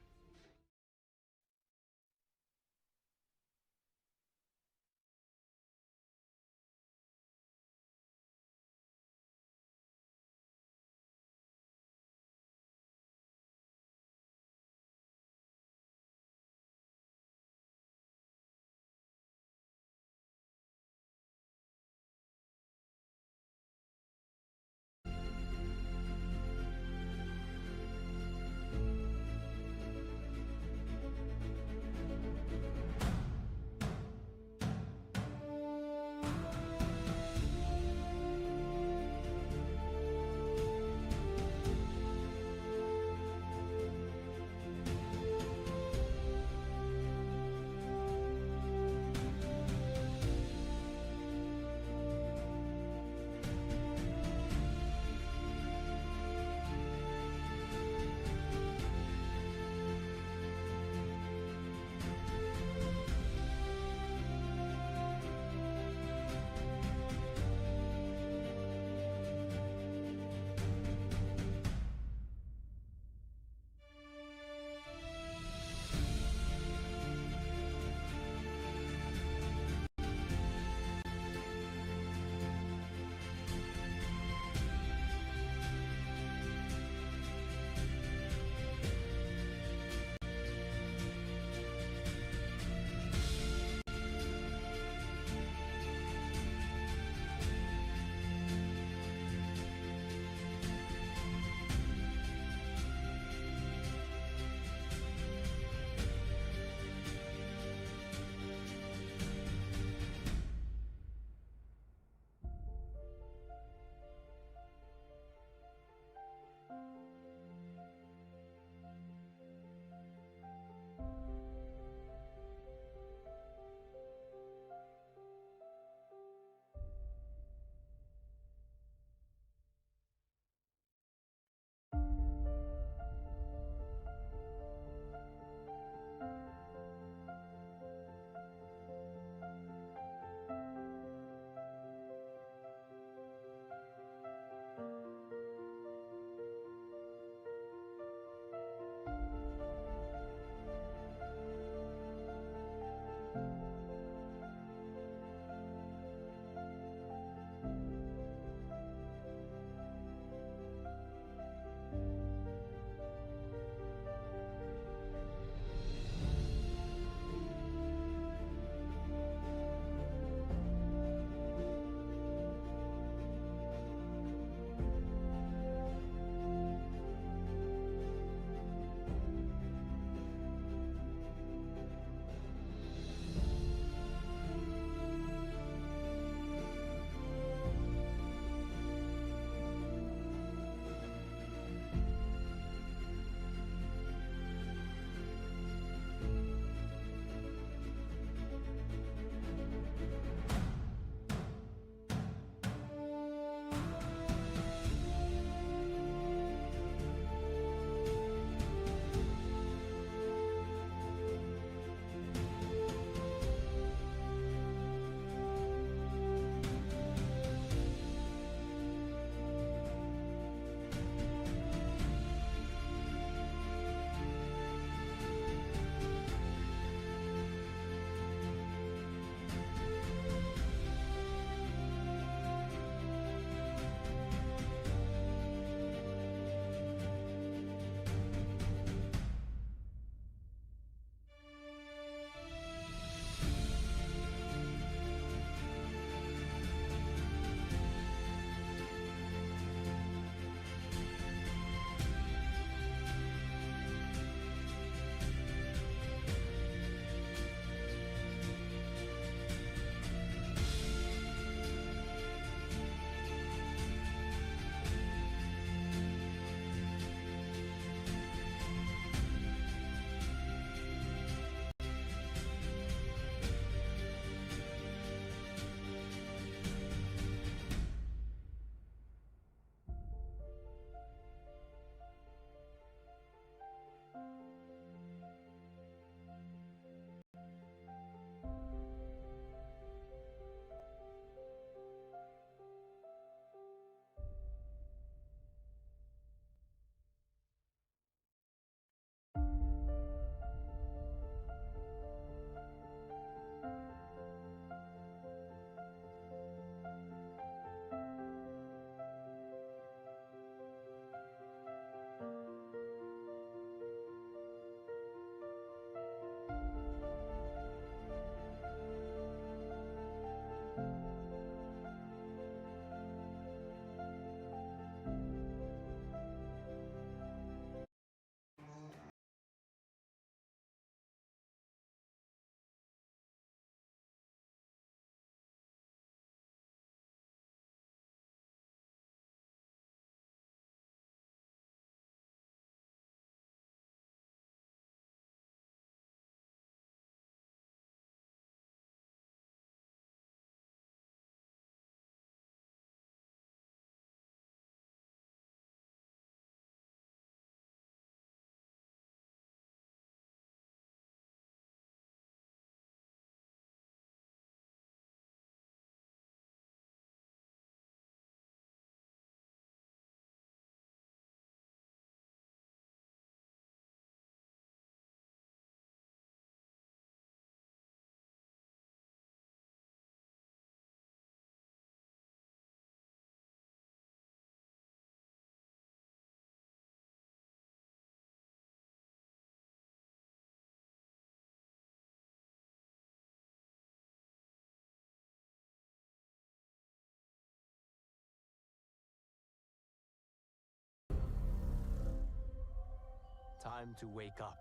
Time to wake up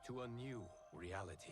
to a new reality.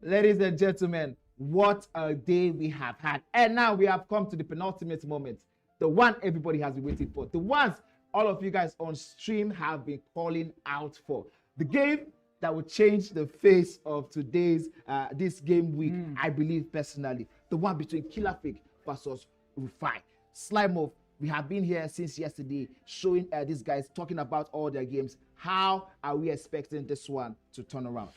Ladies and gentlemen, what a day we have had. And now we have come to the penultimate moment, the one everybody has been waiting for, the ones all of you guys on stream have been calling out for. The game that will change the face of today's this game week, I believe personally. The one between Killer Freak versus Rufi. Slime Off, we have been here since yesterday showing these guys talking about all their games. How are we expecting this one to turn around?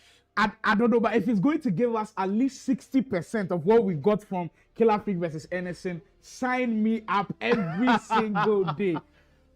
I don't know, but if it's going to give us at least 60% of what we got from Killer Freak versus Anderson, sign me up every single day.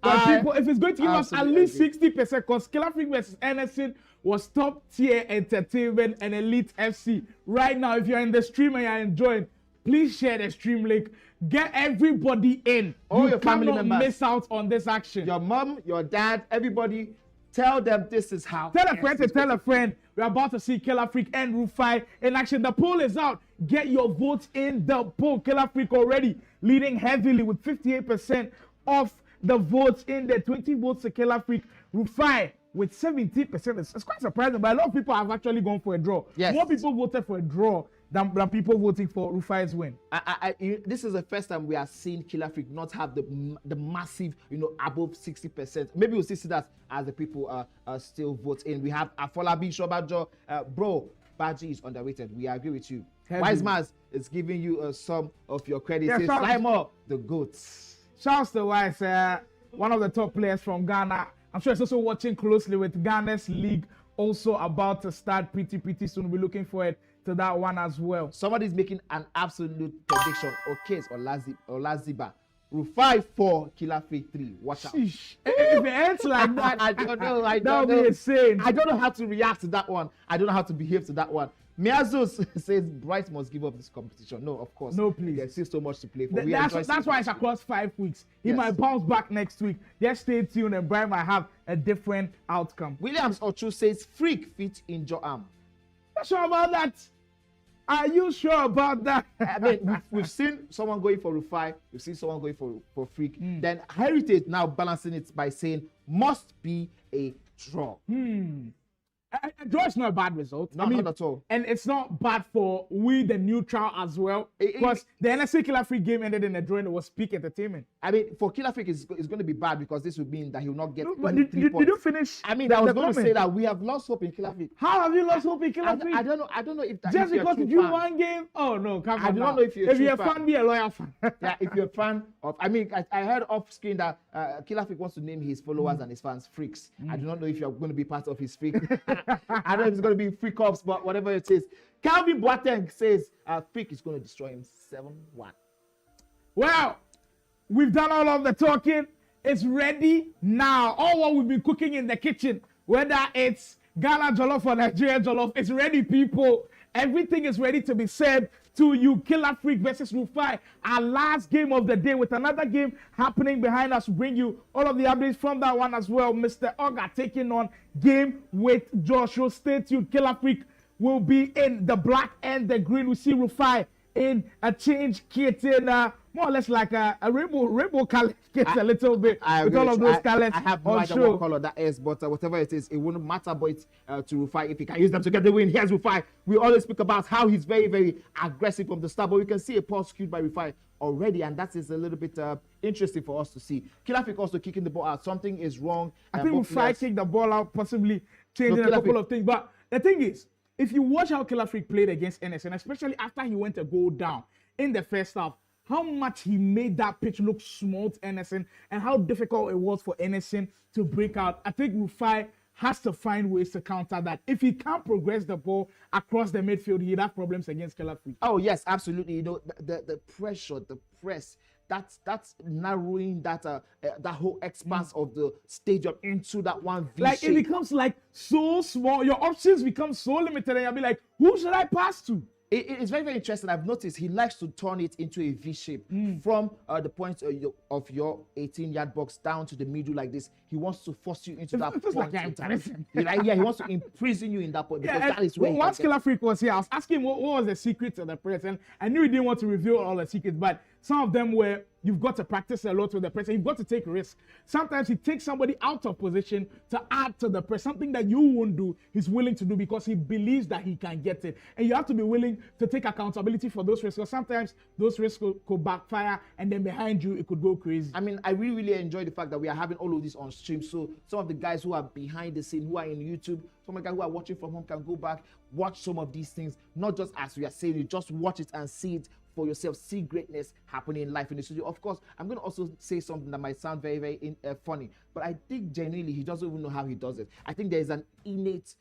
But people, if it's going to give us at least 60%, because Killer Freak versus Anderson was top tier entertainment and elite FC. Right now, if you're in the stream and you're enjoying, please share the stream link. Get everybody in. All you your family cannot members. miss out on this action. Your mom, your dad, everybody, tell them this is how. Tell a friend to tell a friend. We're about to see Killer Freak and Rufi in action. The poll is out. Get your votes in the poll. Killer Freak already leading heavily with 58% of the votes in the 20 votes to Killer Freak. Rufi with 70%. It's quite surprising, but a lot of people have actually gone for a draw. Yes. More people voted for a draw than people voting for Rufi's win. This is the first time we are seeing Killer Freak not have the massive, above 60%. Maybe we'll see that as the people still vote in. We have Adefola Shobajo. Bro, Baji is underrated. We agree with you. Heavy. Wise Maz is giving you some of your credit. Yeah, Says Slimer, the GOAT. Shouts to Wise, one of the top players from Ghana. I'm sure he's also watching closely with Ghana's league also about to start pretty soon. We'll be looking forward to that one as well. Somebody's making an absolute prediction. Okay, it's Olaziba. Rufai 4, Killer Freak 3. Watch out. If it ends like that, I don't know. That would be insane. I don't know how to react to that one. I don't know how to behave to that one. Miazos says Bright must give up this competition. No, of course. No, please. There's still so much to play for. That's why it's across 5 weeks. He Yes. might bounce back next week. Just stay tuned and Brian might have a different outcome. Williams Ochu says Freak fit injure arm. Not sure about that. Are you sure about that? I mean, we've seen someone going for Rufai. We've seen someone going for Freak. Then Heritage now balancing it by saying must be a draw. A draw is not a bad result. No, not at all. And it's not bad for we, the neutral, as well. Because the NSA Killer Freak game ended in a draw and it was peak entertainment. I mean, for Killer Freak, it's going to be bad because this would mean that he will not get. No, but did you finish? I mean, I was going to say that we have lost hope in Killer Freak. How have you lost hope in Killer Freak? I don't know if that. Just if because you drew one game? Oh no, come on. I do not know if you're a fan, be a loyal fan. Yeah, if you're a fan of, I mean, I heard off screen that Killer Freak wants to name his followers and his fans freaks. I do not know if you're going to be part of his freak. I don't know if it's going to be freak ops, but whatever it is. Calvin Boateng says Freak is going to destroy him 7-1. Well, we've done all of the talking. It's ready now. All what we've been cooking in the kitchen, whether it's Ghana jollof or Nigerian jollof, it's ready, people. Everything is ready to be said to you. Killer Freak versus Rufi, our last game of the day with another game happening behind us. Bring you all of the updates from that one as well. Mr. Oga taking on game with Joshua. Stay tuned. Killer Freak will be in the black and the green. We see Rufi in a change kit in more or less like a rainbow color kit a little bit with all of those colors. I have no idea what color that is, but whatever it is, it wouldn't matter. But it's to Rufi if he can use them to get the win. Here's Rufi. We always speak about how he's very, very aggressive from the start, but we can see a pulse skewed by Rufi already, and that is a little bit interesting for us to see. Killer Freak also kicking the ball out. Something is wrong. I think Rufi kicked the ball out, possibly changing a couple of things. But the thing is, if you watch how Killer Freak played against NSN, especially after he went a goal down in the first half, how much he made that pitch look small to NSN and how difficult it was for NSN to break out. I think Rufi has to find ways to counter that. If he can't progress the ball across the midfield, he'd have problems against Killer Freak. Oh, yes, absolutely. You know, the pressure, the press, that's narrowing that whole expanse of the stadium into that one V Like shape. it becomes like so small. Your options become so limited, and you'll be like, who should I pass to? It's very, very interesting. I've noticed he likes to turn it into a V shape from the point of your 18-yard box down to the middle like this. He wants to force you into that point. He wants to imprison you in that point because that is where once Killer Freak was here, I was asking what was the secret to the press, and I knew he didn't want to reveal all the secrets, but some of them were you've got to practice a lot with the press, and you've got to take risks. Sometimes he takes somebody out of position to add to the press, something that you won't do, he's willing to do because he believes that he can get it. And you have to be willing to take accountability for those risks, because sometimes those risks could backfire, and then behind you, it could go crazy. I mean, I really, really enjoy the fact that we are having all of this on stream. So some of the guys who are behind the scene, who are in YouTube, some of the guys who are watching from home can go back, watch some of these things, not just as we are saying it, just watch it and see it for yourself, see greatness happening in life in the studio. Of course, I'm going to also say something that might sound very, very funny, but I think genuinely he doesn't even know how he does it. I think there is an innate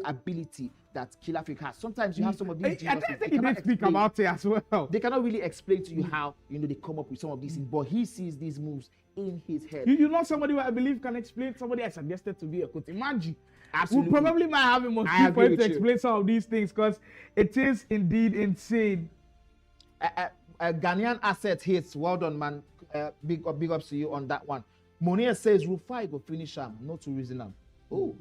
ability that Killer Freak has. Sometimes you have some of these I think he did speak about it as well. They cannot really explain to you how they come up with some of these things, but he sees these moves in his head. You're not somebody who I believe can explain. Somebody I suggested to be a coach. Imaji. Absolutely. We probably might have him on for him to explain some of these things because it is indeed insane. Ghanaian asset hits. Well done, man. Big ups to you on that one. Monia says Rufi go finish him, not to reason him. Oh,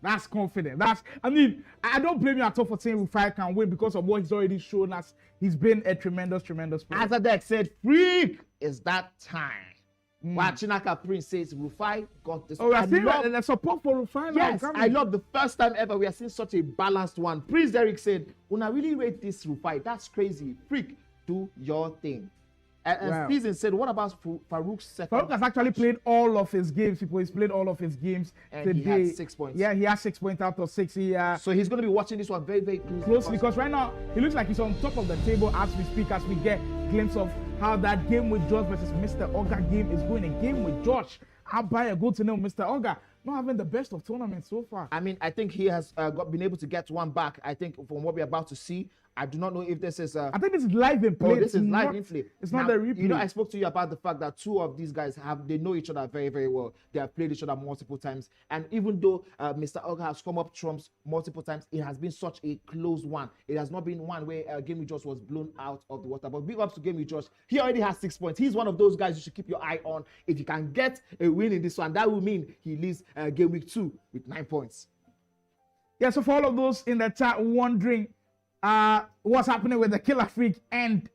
that's confident. I don't blame you at all for saying Rufi can win because of what he's already shown us. He's been a tremendous player. Azadek said, Freak, is that time. While Chinaka Prince says Rufi got this. Oh, I think the support for Rufi. Yes, I love the first time ever we are seeing such a balanced one. Prince Derek said, when I really rate this Rufi, that's crazy. Freak, do your thing. And Steven said, what about Farooq's second? Farooq has actually played all of his games. He's played all of his games and today. He had 6 points. Yeah, he has 6 points out of 6. So he's going to be watching this one very, very closely because right now he looks like he's on top of the table as we speak, as we get a glimpse of how that game with Josh versus Mr. Oga game is going. A game with Josh. I'll buy a goal to know Mr. Oga not having the best of tournaments so far. I mean, I think he has been able to get one back. I think from what we're about to see, I do not know if this is. I think this is live in play. This is live in play. It's not the replay. You know, I spoke to you about the fact that two of these guys they know each other very, very well. They have played each other multiple times, and even though Mr. Oga has come up trumps multiple times, it has been such a close one. It has not been one where Game with Josh was blown out of the water. But big ups to Game with Josh. He already has 6 points. He's one of those guys you should keep your eye on. If you can get a win in this one, that will mean he leaves Game Week 2 with 9 points. Yeah. So for all of those in the chat wondering what's happening with the Killer Freak and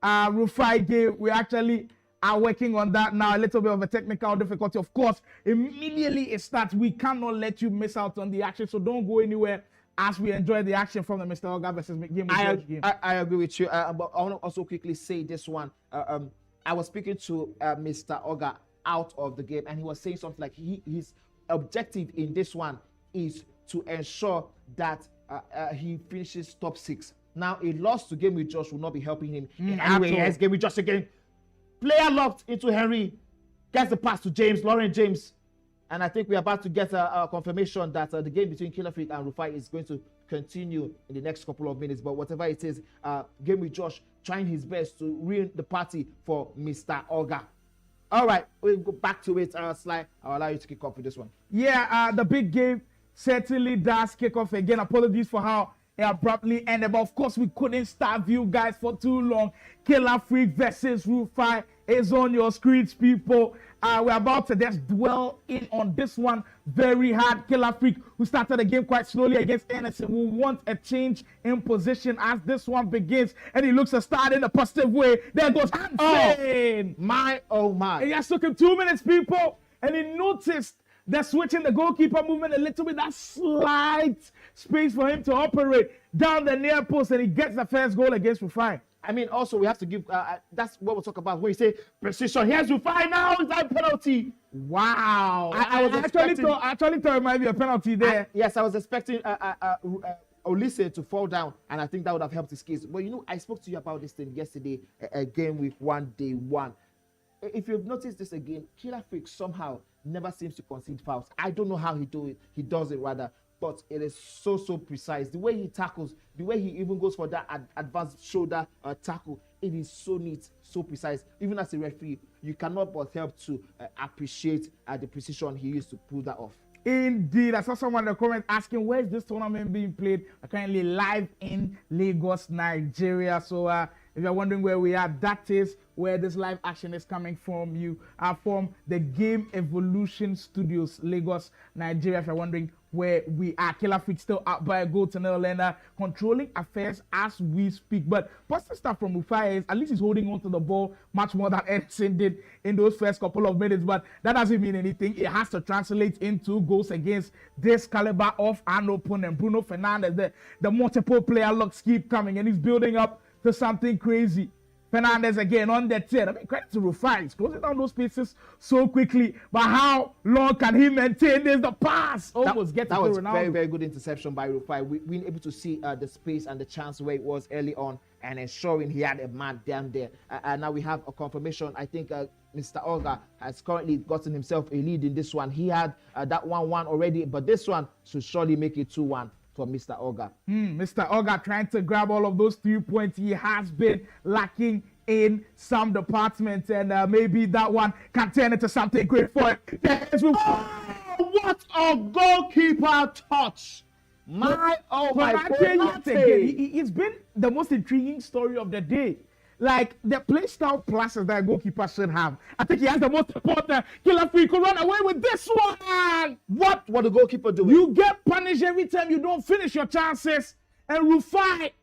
Rufi game, we actually are working on that now. A little bit of a technical difficulty, of course. Immediately it starts, we cannot let you miss out on the action, so don't go anywhere as we enjoy the action from the Mr. Oga versus game. I agree with you, but I want to also quickly say this one. I was speaking to Mr. Oga out of the game, and he was saying something like his objective in this one is to ensure that he finishes top 6. Now, a loss to Game with Josh will not be helping him in any way. Yes, Game with Josh again. Player locked into Henry. Gets the pass to James, Lauren James. And I think we're about to get a confirmation that the game between Killer Freak and Rufi is going to continue in the next couple of minutes. But whatever it is, Game with Josh trying his best to ruin the party for Mr. Oga. All right, we'll go back to it. Sly, I'll allow you to kick off with this one. Yeah, the big game certainly does kick off again. Apologies for how it abruptly ended, but of course we couldn't starve you guys for too long. Killer Freak versus Rufi is on your screens, people. We're about to just dwell in on this one very hard. Killer Freak, who started the game quite slowly against Anderson, will want a change in position as this one begins, and he looks to start in a positive way. There goes Hansen. Oh my. It just took him 2 minutes, people, and he noticed they're switching the goalkeeper movement a little bit. That slight space for him to operate down the near post, and he gets the first goal against Rufi. I mean, also we have to give. That's what we'll talk about when you say precision. Here's Rufi now. Is that penalty? Wow! I actually thought it might be a penalty there. Yes, I was expecting Olise to fall down, and I think that would have helped his case. But you know, I spoke to you about this thing yesterday. Game week 1, day 1. If you've noticed this again, Killer Freak somehow never seems to concede fouls. I don't know how he does it rather, but it is so precise. The way he tackles, the way he even goes for that advanced shoulder tackle, it is so neat, so precise. Even as a referee, you cannot but help to appreciate the precision he used to pull that off. Indeed, I saw someone in the comments asking where is this tournament being played. Currently live in Lagos, Nigeria. So if you're wondering where we are, that is where this live action is coming from. You are from the Game Evolution Studios, Lagos, Nigeria. If you're wondering where we are, Killer Freak still out by a goal to nil and controlling affairs as we speak. But positive stuff from Rufi is at least he's holding on to the ball much more than Edson did in those first couple of minutes. But that doesn't mean anything. It has to translate into goals against this caliber of an opponent. Bruno Fernandes, the multiple player locks keep coming, and he's building up to something crazy. Fernandes again on the 10. I mean, credit to Rufi. He's closing down those spaces so quickly. But how long can he maintain this? The pass almost gets to Ronaldo. That was very, very good interception by Rufi. We've been able to see the space and the chance where it was early on, and ensuring he had a man down there. And now we have a confirmation. I think Mr. Oga has currently gotten himself a lead in this one. He had that 1-1 already, but this one should surely make it 2-1. For Mr. Oga. Mr. Oga trying to grab all of those 3 points. He has been lacking in some departments, and maybe that one can turn into something great for him. What a goalkeeper touch! My God. It's been the most intriguing story of the day. Like, the play style classes that a goalkeeper should have. I think he has the most important. Killer Freak could run away with this one. What the goalkeeper doing? You get punished every time you don't finish your chances. And Rufi,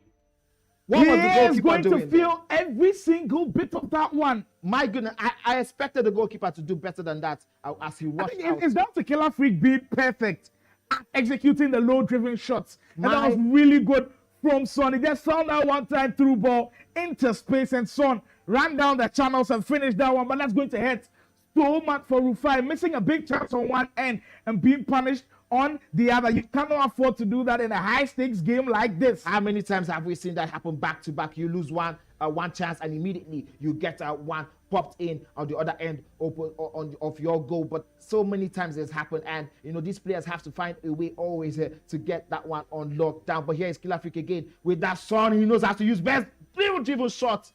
what was the goalkeeper going doing to feel every single bit of that one. My goodness, I expected the goalkeeper to do better than that as he rushed out. It's down to Killer Freak being perfect at executing the low-driven shots. And that was really good from Son. He just found that one-time through ball into space, and Son ran down the channels and finished that one. But that's going to hurt so much for Rufi, missing a big chance on one end and being punished on the other. You cannot afford to do that in a high-stakes game like this. How many times have we seen that happen back-to-back? You lose one chance and immediately you get one popped in on the other end of your goal. But so many times it's happened, and these players have to find a way always to get that one on lockdown. But here is Killer Freak again with that Son. He knows how to use best dribble shot.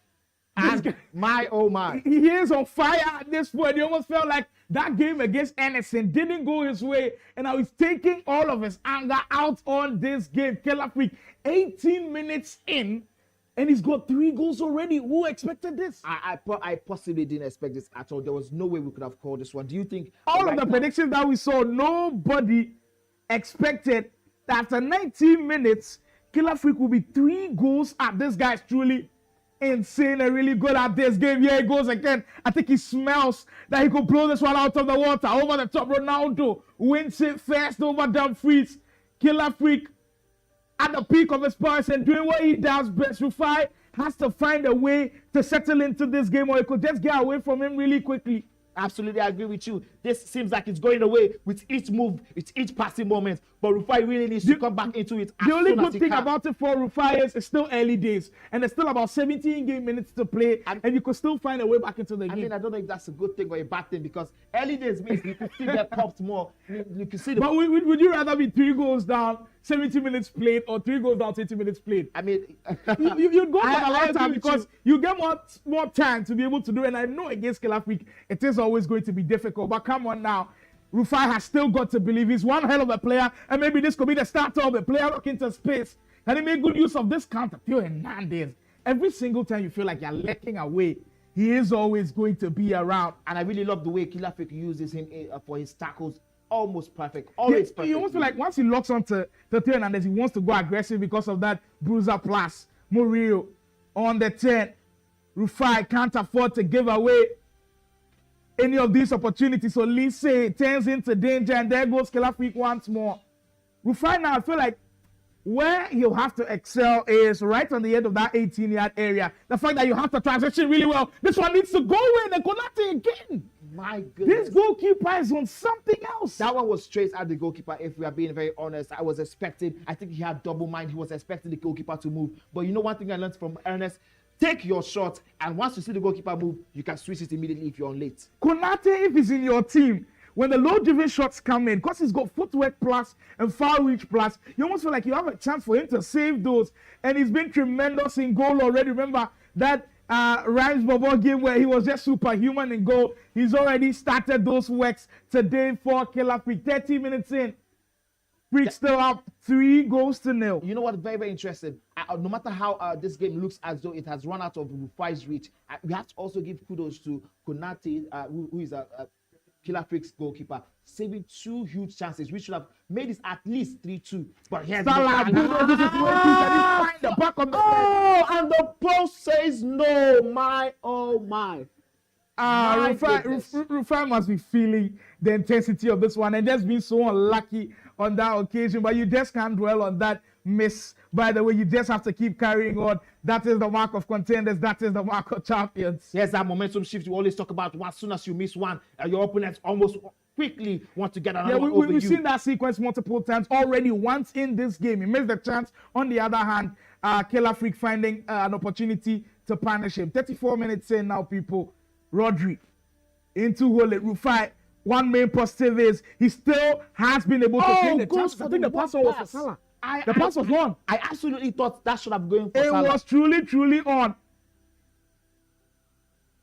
And my oh my, he is on fire at this point. He almost felt like that game against Anderson didn't go his way, and now he's taking all of his anger out on this game. Killer Freak, 18 minutes in, and he's got 3 goals already. Who expected this? I possibly didn't expect this at all. There was no way we could have called this one. Do you think all of the predictions that we saw, nobody expected that after 19 minutes, Killer Freak will be 3 goals up? This guy's truly insane and really good at this game. Here he goes again. I think he smells that he could blow this one out of the water. Over the top, Ronaldo wins it first over Dumfries. Killer Freak at the peak of his powers and doing what he does best. Rufi has to find a way to settle into this game, or he could just get away from him really quickly. Absolutely, I agree with you. This seems like it's going away with each move, with each passing moment. But Rufi really needs to come back into it. The only good thing about it for Rufi is it's still early days, and there's still about 17 game minutes to play, and you could still find a way back into the game. I mean, I don't know if that's a good thing or a bad thing, because early days means you can still get popped more. You can see the. But would you rather be 3 goals down, 70 minutes played, or 3 goals down, 20 minutes played? I mean, you'd go for the long time, because you get more time to be able to do it. And I know against Killer Freak, it is always going to be difficult. But come on now. Rufi has still got to believe he's one hell of a player, and maybe this could be the start of a player looking into space. And he made good use of this counter. Theo Hernandez. Every single time you feel like you're letting away, he is always going to be around. And I really love the way Killer Freak uses him for his tackles. Almost perfect. Always perfect. You almost feel like once he locks onto Theo Hernandez, he wants to go aggressive because of that bruiser plus. Murillo on the 10. Rufi can't afford to give away any of these opportunities. So Lise turns into danger, and there goes Killer Freak once more. Rufi now, I feel like where he'll have to excel is right on the end of that 18-yard area. The fact that you have to transition really well. This one needs to go in and Konate again. My goodness. This goalkeeper is on something else. That one was straight at the goalkeeper, if we are being very honest. I think he had double mind. He was expecting the goalkeeper to move. But you know one thing I learned from Ernest? Take your shot, and once you see the goalkeeper move, you can switch it immediately if you're on late. Konate, if he's in your team, when the low-driven shots come in, because he's got footwork plus and far reach plus, you almost feel like you have a chance for him to save those. And he's been tremendous in goal already. Remember that Rhymes Bobo game where he was just superhuman in goal. He's already started those works today for Killer Freak. 30 minutes in. Freak still up 3-0. You know what? Very, very interesting. No matter how this game looks as though it has run out of Rufi's reach, we have to also give kudos to Konate, who is a Killer Freak's goalkeeper, saving 2 huge chances, which should have made it at least 3-2. But here's Salah, the back of the and the post says no. Oh my. Rufi must be feeling the intensity of this one and just being so unlucky on that occasion, but you just can't dwell on that miss. By the way, you just have to keep carrying on. That is the mark of contenders. That is the mark of champions. Yes, that momentum shift you always talk about. As soon as you miss one, your opponents almost quickly want to get another one over you. We've seen that sequence multiple times already. Once in this game, he missed the chance. On the other hand, Killer Freak finding an opportunity to punish him. 34 minutes in now, people. Rodri into Hole Rufi. One main positive is he still has been able to play the chance. I think the pass was for Salah. The pass was on. I absolutely thought that should have gone for Salah. It was truly on.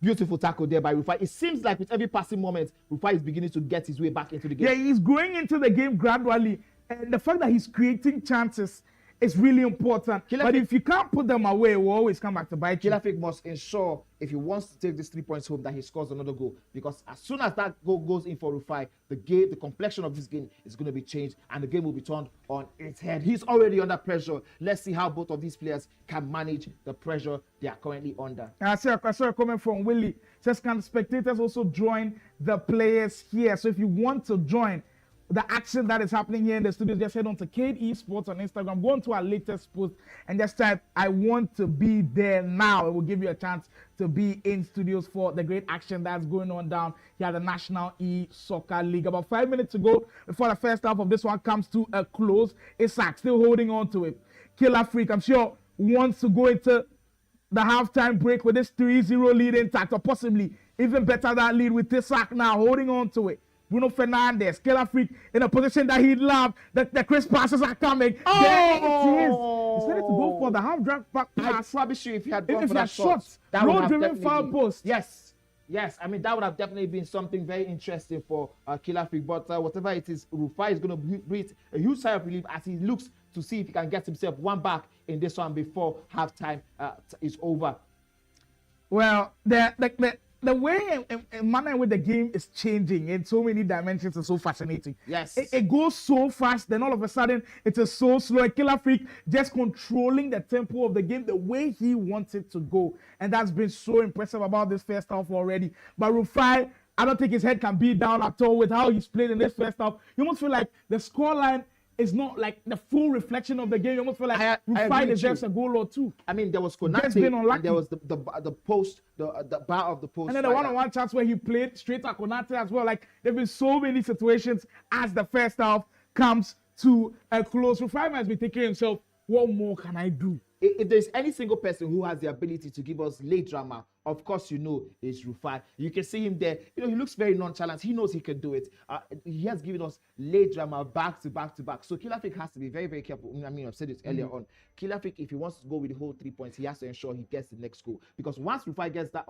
Beautiful tackle there by Rufi. It seems like with every passing moment, Rufi is beginning to get his way back into the game. Yeah, he's going into the game gradually. And the fact that he's creating chances is really important. But if you can't put them away, we'll always come back to bite you. Killer Freak must ensure, if he wants to take these 3 points home, that he scores another goal. Because as soon as that goal goes in for Rufi, the complexion of this game is going to be changed and the game will be turned on its head. He's already under pressure. Let's see how both of these players can manage the pressure they are currently under. I saw a comment from Willie. It says, can the spectators also join the players here? So if you want to join, the action that is happening here in the studio, just head on to Cade Esports on Instagram. Go on to our latest post and just type, I want to be there now. It will give you a chance to be in studios for the great action that's going on down here at the National E-Soccer League. About 5 minutes to go before the first half of this one comes to a close. Isaac still holding on to it. Killer Freak, I'm sure, wants to go into the halftime break with this 3-0 lead intact, or possibly even better that lead with Isaac now holding on to it. Bruno Fernandes, Killer Freak in a position that he'd love. The crisp passes are coming. Oh! There it is. He's ready to go for the half-drag back pass. I promise you, if he had gone for that that shot, that would have driven definitely foul been- post. Yes. I mean, that would have definitely been something very interesting for Killer Freak. But whatever it is, Rufi is going to breathe a huge sigh of relief as he looks to see if he can get himself one back in this one before halftime is over. Well, the way and manner in which the game is changing in so many dimensions is so fascinating. Yes. It goes so fast, then all of a sudden it is so slow. Killer Freak just controlling the tempo of the game the way he wants it to go. And that's been so impressive about this first half already. But Rufi, I don't think his head can be down at all with how he's played in this first half. You almost feel like the scoreline is not like the full reflection of the game. You almost feel like Rufi deserves a goal or two. I mean, there was Just Konate, been unlucky. and there was the post, the bar of the post. And then the one-on-one chance where he played straight at Konate as well. Like, there have been so many situations as the first half comes to a close. Rufi has been thinking himself, what more can I do? If there's any single person who has the ability to give us late drama, of course, is Rufi. You can see him there. He looks very nonchalant. He knows he can do it. He has given us late drama back to back to back. So Killer Freak has to be very, very careful. I mean, I've said it earlier on. Killer Freak, if he wants to go with the whole 3 points, he has to ensure he gets the next goal. Because once Rufi gets that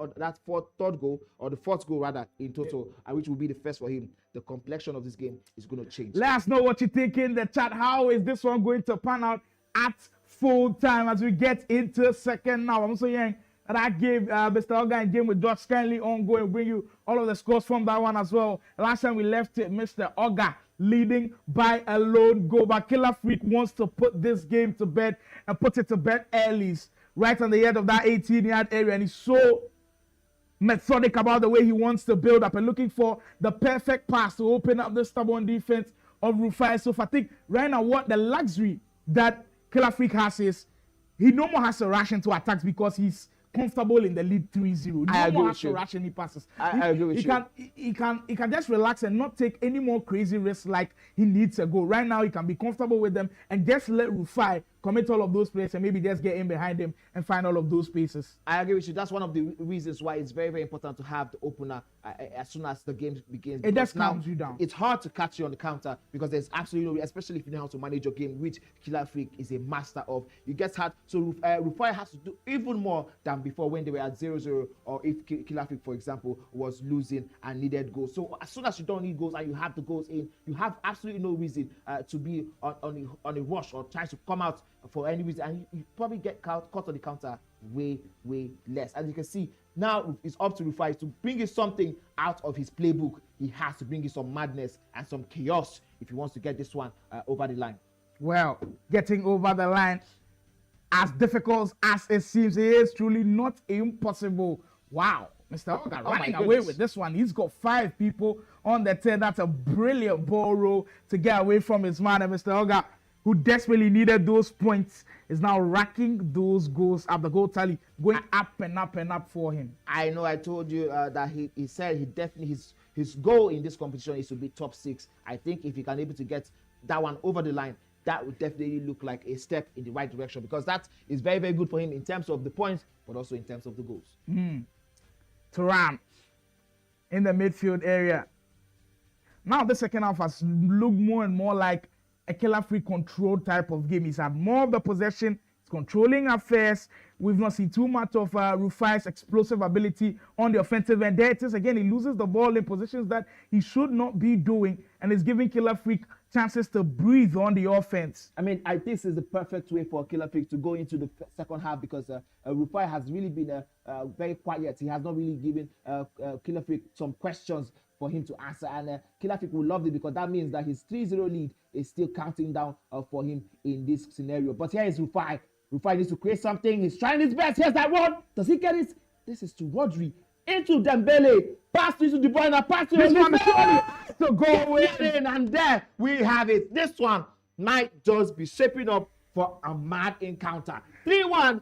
third goal, or the fourth goal rather, in total, which will be the first for him, the complexion of this game is going to change. Let us know what you think in the chat. How is this one going to pan out at full time as we get into second now? I'm also hearing that I gave Mr. Oga and game with Josh kindly ongoing, bring you all of the scores from that one as well. Last time we left it, Mr. Oga leading by a lone goal, but Killer Freak wants to put this game to bed and put it to bed early, right on the edge of that 18-yard area, and he's so methodic about the way he wants to build up and looking for the perfect pass to open up the stubborn defense of Rufi. So I think right now what the luxury that Killer Freak has is he no more has to rush into attacks because he's comfortable in the lead 3-0. No more has to rush any passes. I agree with you. He can just relax and not take any more crazy risks like he needs a goal. Right now he can be comfortable with them and just let Rufi commit all of those plays and maybe just get in behind him and find all of those spaces. I agree with you. That's one of the reasons why it's very, very important to have the opener as soon as the game begins. It just calms you down. It's hard to catch you on the counter because there's absolutely no, especially if you know how to manage your game, which Killer Freak is a master of. You get hard. So Rufi has to do even more than before when they were at 0-0, or if Killer Freak, for example, was losing and needed goals. So as soon as you don't need goals and you have the goals in, you have absolutely no reason to be on a rush or try to come out for any reason, and you probably get caught on the counter way less. As you can see, now it's up to Rufi to bring in something out of his playbook. He has to bring in some madness and some chaos if he wants to get this one over the line. Well, getting over the line, as difficult as it seems, it is truly not impossible. Wow, Mr. Oga running away with this one. He's got 5 people on the 10. That's a brilliant ball roll to get away from his man. And Mr. Oga, who desperately needed those points, is now racking those goals up. The goal tally going up and up and up for him. I know I told you that he said he definitely, his goal in this competition is to be top 6. I think if he can able to get that one over the line, that would definitely look like a step in the right direction, because that is very, very good for him in terms of the points, but also in terms of the goals. Turam in the midfield area. Now the second half has looked more and more like a Killer Freak control type of game. He's had more of the possession. He's controlling affairs. We've not seen too much of Rufi's explosive ability on the offensive end. There it is again. He loses the ball in positions that he should not be doing, and is giving Killer Freak chances to breathe on the offense. I mean, this is the perfect way for Killer Freak to go into the second half, because Rufi has really been very quiet. He has not really given Killer Freak some questions for him to answer, and Killer Freak will love it, because that means that his 3-0 lead is still counting down for him in this scenario. But here is Rufi. Rufi needs to create something. He's trying his best. Here's that one. Does he get it? This is to Rodri. Into Dembele. Pass to De Bruyne. Pass to this one. to go Get in, and there we have it. This one might just be shaping up for a mad encounter. 3-1,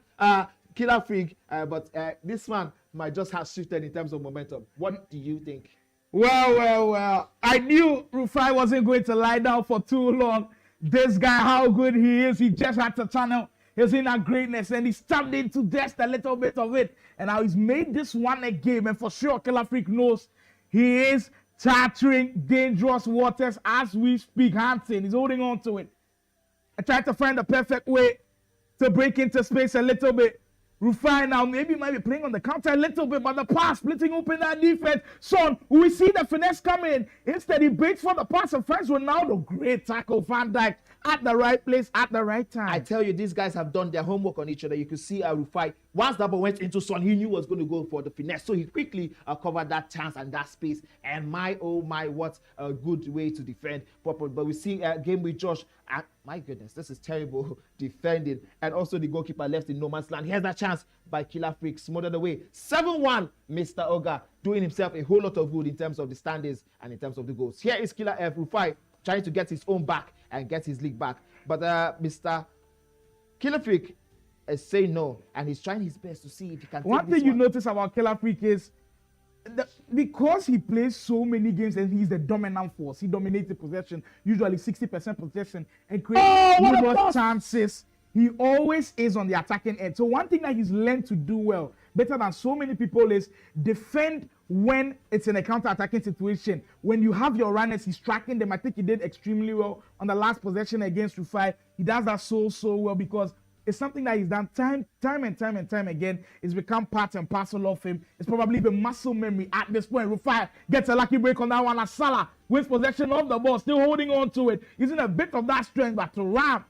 Killer Freak, but this one might just have shifted in terms of momentum. What do you think? Well. I knew Rufi wasn't going to lie down for too long. This guy, how good he is, he just had to channel his inner greatness and he tapped into just a little bit of it. And now he's made this one a game. And for sure, Killer Freak knows he is chartering dangerous waters as we speak. Hansen, he's holding on to it. I tried to find the perfect way to break into space a little bit. Rufi now maybe might be playing on the counter a little bit, but the pass splitting open that defense. Son, we see the finesse coming. Instead, he baits for the pass and finds Ronaldo. Great tackle, Van Dijk at the right place at the right time. I tell you, these guys have done their homework on each other. You could see Rufi, once that ball went into Son, he knew he was going to go for the finesse. So he quickly covered that chance and that space. And oh my, what a good way to defend. But we see a game with Josh. My goodness, this is terrible defending. And also the goalkeeper left in no man's land. Here's that chance by Killer Freak, smothered away. 7-1, Mr. Oga, doing himself a whole lot of good in terms of the standings and in terms of the goals. Here is Killer Rufi trying to get his own back and get his league back. But Mr. Killer Freak is saying no, and he's trying his best to see if he can take One thing you notice about Killer Freak is because he plays so many games and he's the dominant force, he dominates the possession, usually 60% possession, and creates numerous chances. He always is on the attacking end. So one thing that he's learned to do well, better than so many people, is defend when it's in a counter-attacking situation. When you have your runners, he's tracking them. I think he did extremely well on the last possession against Rufi. He does that so well because it's something that he's done time and time again. It's become part and parcel of him. It's probably the muscle memory at this point. Rufi gets a lucky break on that one as Salah wins possession of the ball, still holding on to it, using a bit of that strength, but to Ram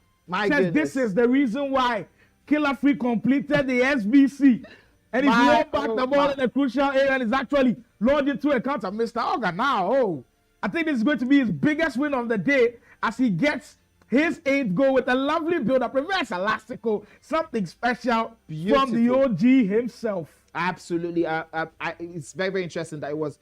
says this is the reason why Killer Freak completed the SBC. And he's won back the ball in a crucial area and is actually launched into a counter. Mr. Oga now, I think this is going to be his biggest win of the day as he gets his 8th goal with a lovely build-up, reverse elastical, something special from the OG himself. Absolutely. It's very, very interesting that it was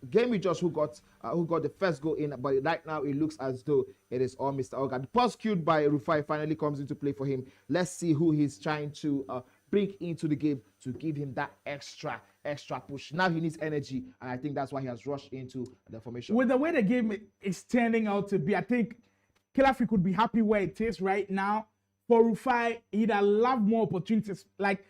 Game with Josh who got the first goal in, but right now it looks as though it is all Mr. Oga. The pass cued by Rufi finally comes into play for him. Let's see who he's trying to bring into the game to give him that extra push. Now he needs energy, and I think that's why he has rushed into the formation. With the way the game is turning out to be, I think Killer Freak would be happy where it is right now. For Rufi, he'd have loved more opportunities. Like,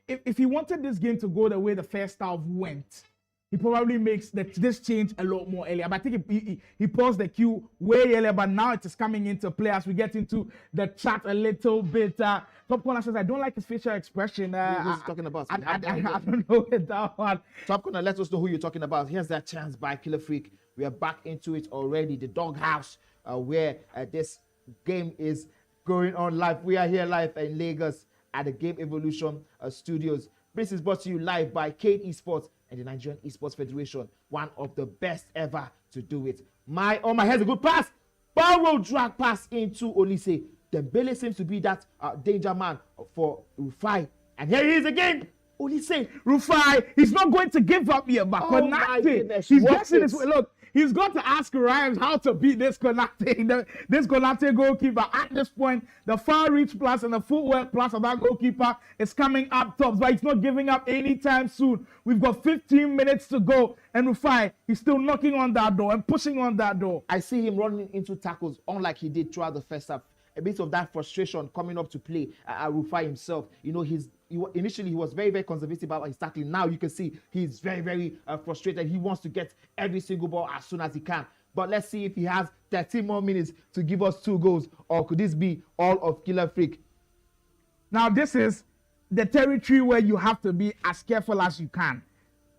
if he wanted this game to go the way the first half went, he probably makes this change a lot more earlier. But I think he paused the cue way earlier, but now it is coming into play as we get into the chat a little bit. Top Corner says, I don't like his facial expression. Who's talking about? I don't know that one. Top Corner, let us know who you're talking about. Here's that chance by Killer Freak. We are back into it already. The doghouse where this game is going on live. We are here live in Lagos at the Game Evolution Studios. This is brought to you live by Cade Esports and the Nigerian Esports Federation, one of the best ever to do it. Here's a good pass. Barrow drag pass into Olise. Dembele seems to be that danger man for Rufi. And here he is again. Olise. Rufi, he's not going to give up here, but Konate, he's guessing his way. Look, he's got to ask Rhymes how to beat this Konate, this Konate goalkeeper. At this point, the far reach plus and the footwork plus of that goalkeeper is coming up top, but he's not giving up anytime soon. We've got 15 minutes to go, and Rufi, he's still knocking on that door and pushing on that door. I see him running into tackles, unlike he did throughout the first half. A bit of that frustration coming up to play. Rufi himself, initially he was very, very conservative about his tackling. Now you can see he's very, very frustrated. He wants to get every single ball as soon as he can. But let's see if he has 13 more minutes to give us 2 goals, or could this be all of Killer Freak? Now this is the territory where you have to be as careful as you can.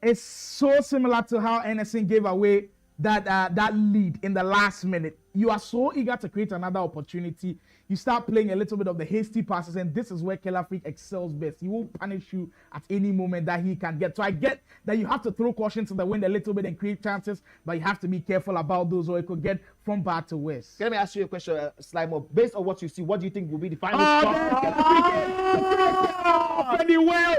It's so similar to how Anderson gave away that lead in the last minute. You are so eager to create another opportunity. You start playing a little bit of the hasty passes, and this is where Killer Freak excels best. He will punish you at any moment that he can get. So I get that you have to throw caution to the wind a little bit and create chances, but you have to be careful about those, or it could get from bad to worse. Let me ask you a question, Slimo. Based on what you see, what do you think will be the final score? Very well.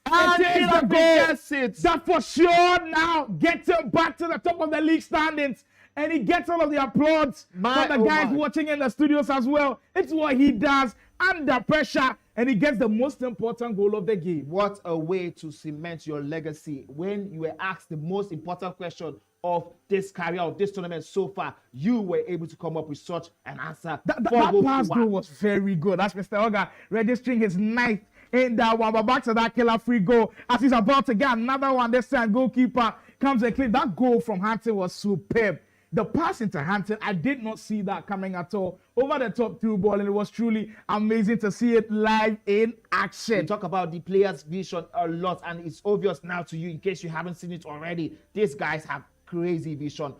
And it is the goal that for sure now gets him back to the top of the league standings. and he gets all of the applause from the guys watching in the studios as well. It's what he does under pressure, and he gets the most important goal of the game. What a way to cement your legacy. When you were asked the most important question of this career, of this tournament so far, you were able to come up with such an answer. That pass goal was very good. That's Mr. Oga registering his ninth in that one, but back to that killer free goal as he's about to get another one. This time goalkeeper comes and clean. That goal from Hampton was superb. The pass into Hampton, I did not see that coming at all. Over the top through ball, and it was truly amazing to see it live in action. We talk about the players' vision a lot, and it's obvious now to you in case you haven't seen it already. These guys have crazy vision.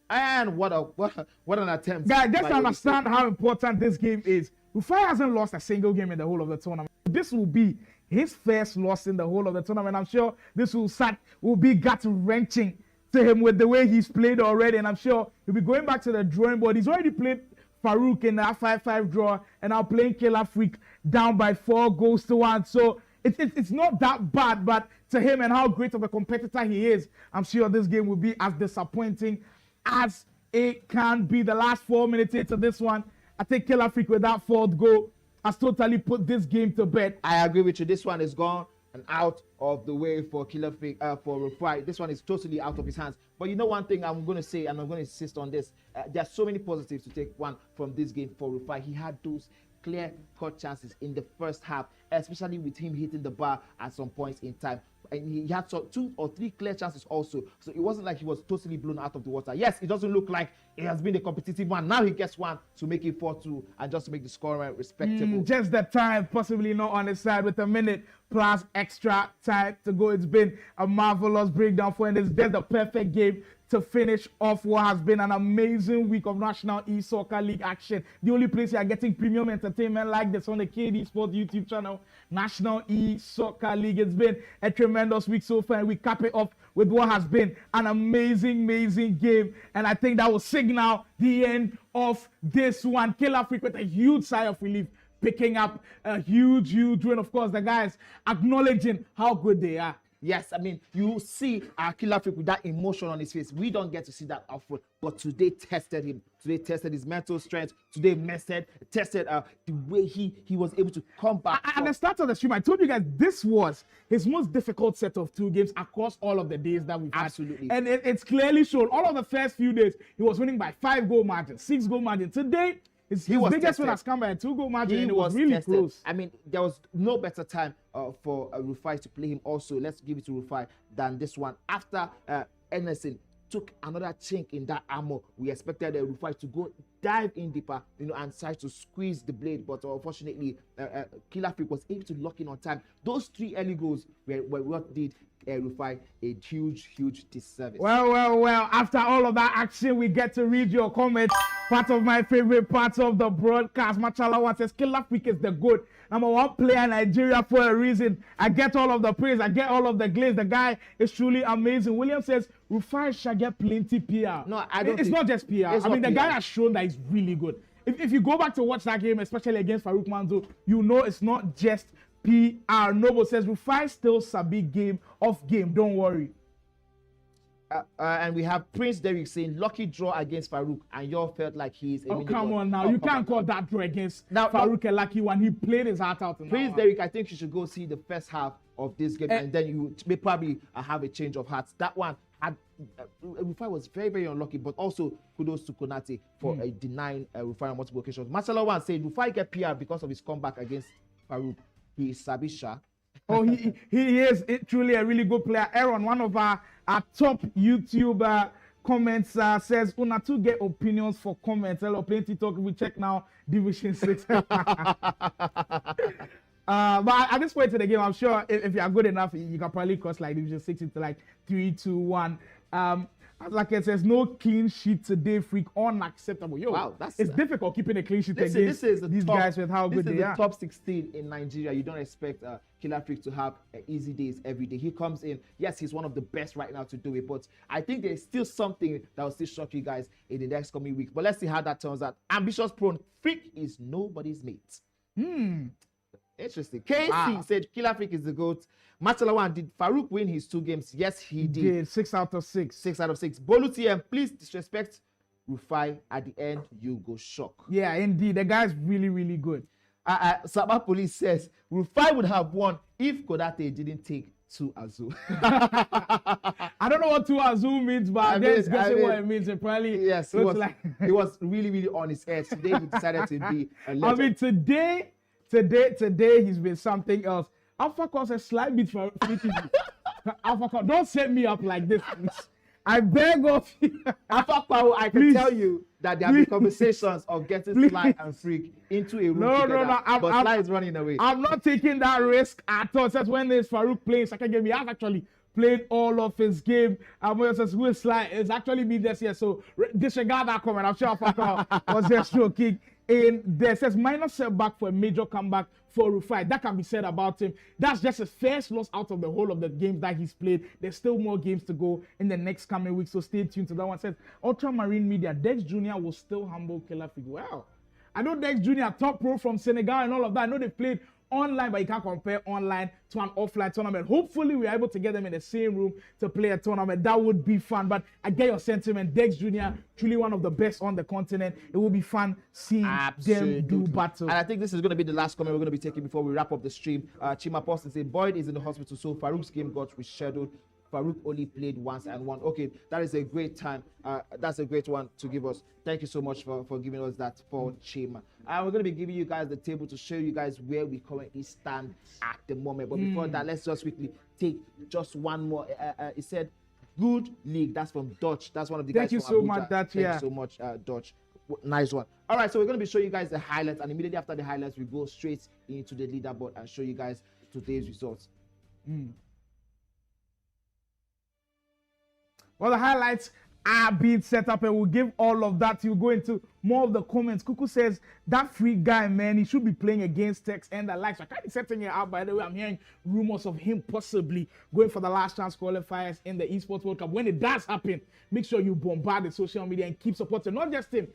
And what an attempt. Guys, just understand how important this game is. Rufi hasn't lost a single game in the whole of the tournament. This will be his first loss in the whole of the tournament. I'm sure this will be gut-wrenching to him with the way he's played already, and I'm sure he'll be going back to the drawing board. He's already played Farooq in that 5-5 draw, and now playing Killer Freak down by 4-1. So it's not that bad, but to him and how great of a competitor he is, I'm sure this game will be as disappointing as it can be. The last 4 minutes into this one, I think Killer Freak with that fourth goal has totally put this game to bed. I agree with you. This one is gone and out of the way for Killer Freak, for Rufi. This one is totally out of his hands. But you know one thing I'm going to say, and I'm going to insist on this. There are so many positives to take one from this game for Rufi. He had those clear-cut chances in the first half, especially with him hitting the bar at some points in time. And he had 2 or 3 clear chances also. So it wasn't like he was totally blown out of the water. Yes, it doesn't look like it has been a competitive one. Now he gets one to make it 4-2 and just to make the score respectable. Just the time, possibly not on his side with a minute plus extra time to go. It's been a marvelous breakdown for him. It's just the perfect game to finish off what has been an amazing week of National E-Soccer League action. The only place you are getting premium entertainment like this on the Cade Esports YouTube channel, National E-Soccer League. It's been a tremendous week so far, and we cap it off with what has been an amazing game. And I think that will signal the end of this one. Killer Freak with a huge sigh of relief, picking up a huge win. Of course, the guys acknowledging how good they are. Yes, I mean, you see our Killer Freak with that emotion on his face. We don't get to see that often, but today tested him. Today tested his mental strength. Today tested the way he was able to come back. At the start of the stream, I told you guys this was his most difficult set of 2 games across all of the days that we've had. Absolutely. And it's clearly shown. All of the first few days, he was winning by 5-goal margin, 6-goal margin. Today, his biggest win has come by a 2-goal margin, and it was really close. I mean, there was no better time for Rufi to play him also. Let's give it to Rufi than this one. After Anderson took another chink in that armor, we expected Rufi to go dive in deeper, and try to squeeze the blade. But unfortunately, Killer Freak was able to lock in on time. Those 3 early goals were what did Rufi a huge disservice. Well, after all of that action, we get to read your comments. Part of my favorite parts of the broadcast. Machala says, Killer Freak is the good #1 player in Nigeria for a reason. I get all of the praise. I get all of the glaze. The guy is truly amazing. William says, Rufi shall get plenty PR. No, I don't. It's not just PR. I mean, the guy has shown that he's really good. If you go back to watch that game, especially against Farooq Manzo, you know it's not just PR. Noble says, Rufi still sabi game off game. Don't worry. And we have Prince Derrick saying lucky draw against Farooq, and y'all felt like he's a come on now. You can't call that draw against Farooq a lucky one. He played his heart out. Prince Derrick, I think you should go see the first half of this game, and then you may probably have a change of heart. That one had Rufi was very unlucky, but also kudos to Konate for denying Rufi on multiple occasions. Marcelo one said Rufi get PR because of his comeback against Farooq. He is Sabisha. Oh, he is truly a really good player. Aaron, one of our top YouTuber comments says, Una to get opinions for comments. Hello, plenty talk. We check now Division 6. But at this point in the game, I'm sure if you are good enough, you can probably cross like Division 6 into like 3-2-1. Like it says, no clean sheet today, Freak. Unacceptable. Yo, wow, it's difficult keeping a clean sheet against these guys with how good they are. This is the top 16 in Nigeria. You don't expect Killer Freak to have easy days every day. He comes in. Yes, he's one of the best right now to do it, but I think there's still something that will still shock you guys in the next coming weeks. But let's see how that turns out. Ambitious Prone, Freak is nobody's mate. Interesting. KC said Killer Freak is the GOAT. Matalawan, did Farooq win his 2 games? Yes, he did. 6 out of 6. 6 out of 6. Bolu TM, please disrespect Rufi. At the end, you go shock. Yeah, indeed. The guy's really, really good. Sabah Police says Rufi would have won if Kodate didn't take 2 Azul. I don't know what 2 Azul means, but I'm guessing what it means. It probably looks like he was really, really on his edge. Today he decided to be a legend. I mean, today he's been something else. Alpha calls a slight bit for Alpha call, don't set me up like this, please. I beg of you. Alpha Power, I can tell you that there have been conversations of getting Sly and Freak into a room together. But Sly is running away. I'm not taking that risk at all. That's when there's Farooq playing second game. He has actually played all of his game. With Sly, it's actually been this year. So disregard that comment. I'm sure Alpha was just joking. And there says minor setback for a major comeback for Rufi. That can be said about him. That's just his first loss out of the whole of the games that he's played. There's still more games to go in the next coming week, so stay tuned to that one. Says Ultramarine Media, Dex Jr. will still humble Killer Freak. Well, I know Dex Jr. top pro from Senegal and all of that. I know they played online, but you can't compare online to an offline tournament. Hopefully, we're able to get them in the same room to play a tournament. That would be fun. But I get your sentiment. Dex Jr., truly one of the best on the continent. It will be fun seeing them do battle. And I think this is going to be the last comment we're going to be taking before we wrap up the stream. Chima Poston said, Boyd is in the hospital, so Farouk's game got rescheduled. Farooq only played once and won. Okay, that is a great time. That's a great one to give us. Thank you so much for giving us that for Chima. We're going to be giving you guys the table to show you guys where we currently stand at the moment. But before that, let's just quickly take just one more. It said, good league. That's from Dutch. That's one of the guys from Abuja. Thank you so much, Dutch. Nice one. All right, so we're going to be showing you guys the highlights. And immediately after the highlights, we go straight into the leaderboard and show you guys today's results. Well, the highlights are being set up and we'll give all of that. You'll go into more of the comments. Kuku says, that free guy, man, he should be playing against Tex and the likes. I can't be setting it out, by the way. I'm hearing rumors of him possibly going for the last chance qualifiers in the Esports World Cup. When it does happen, make sure you bombard the social media and keep supporting. Not just him.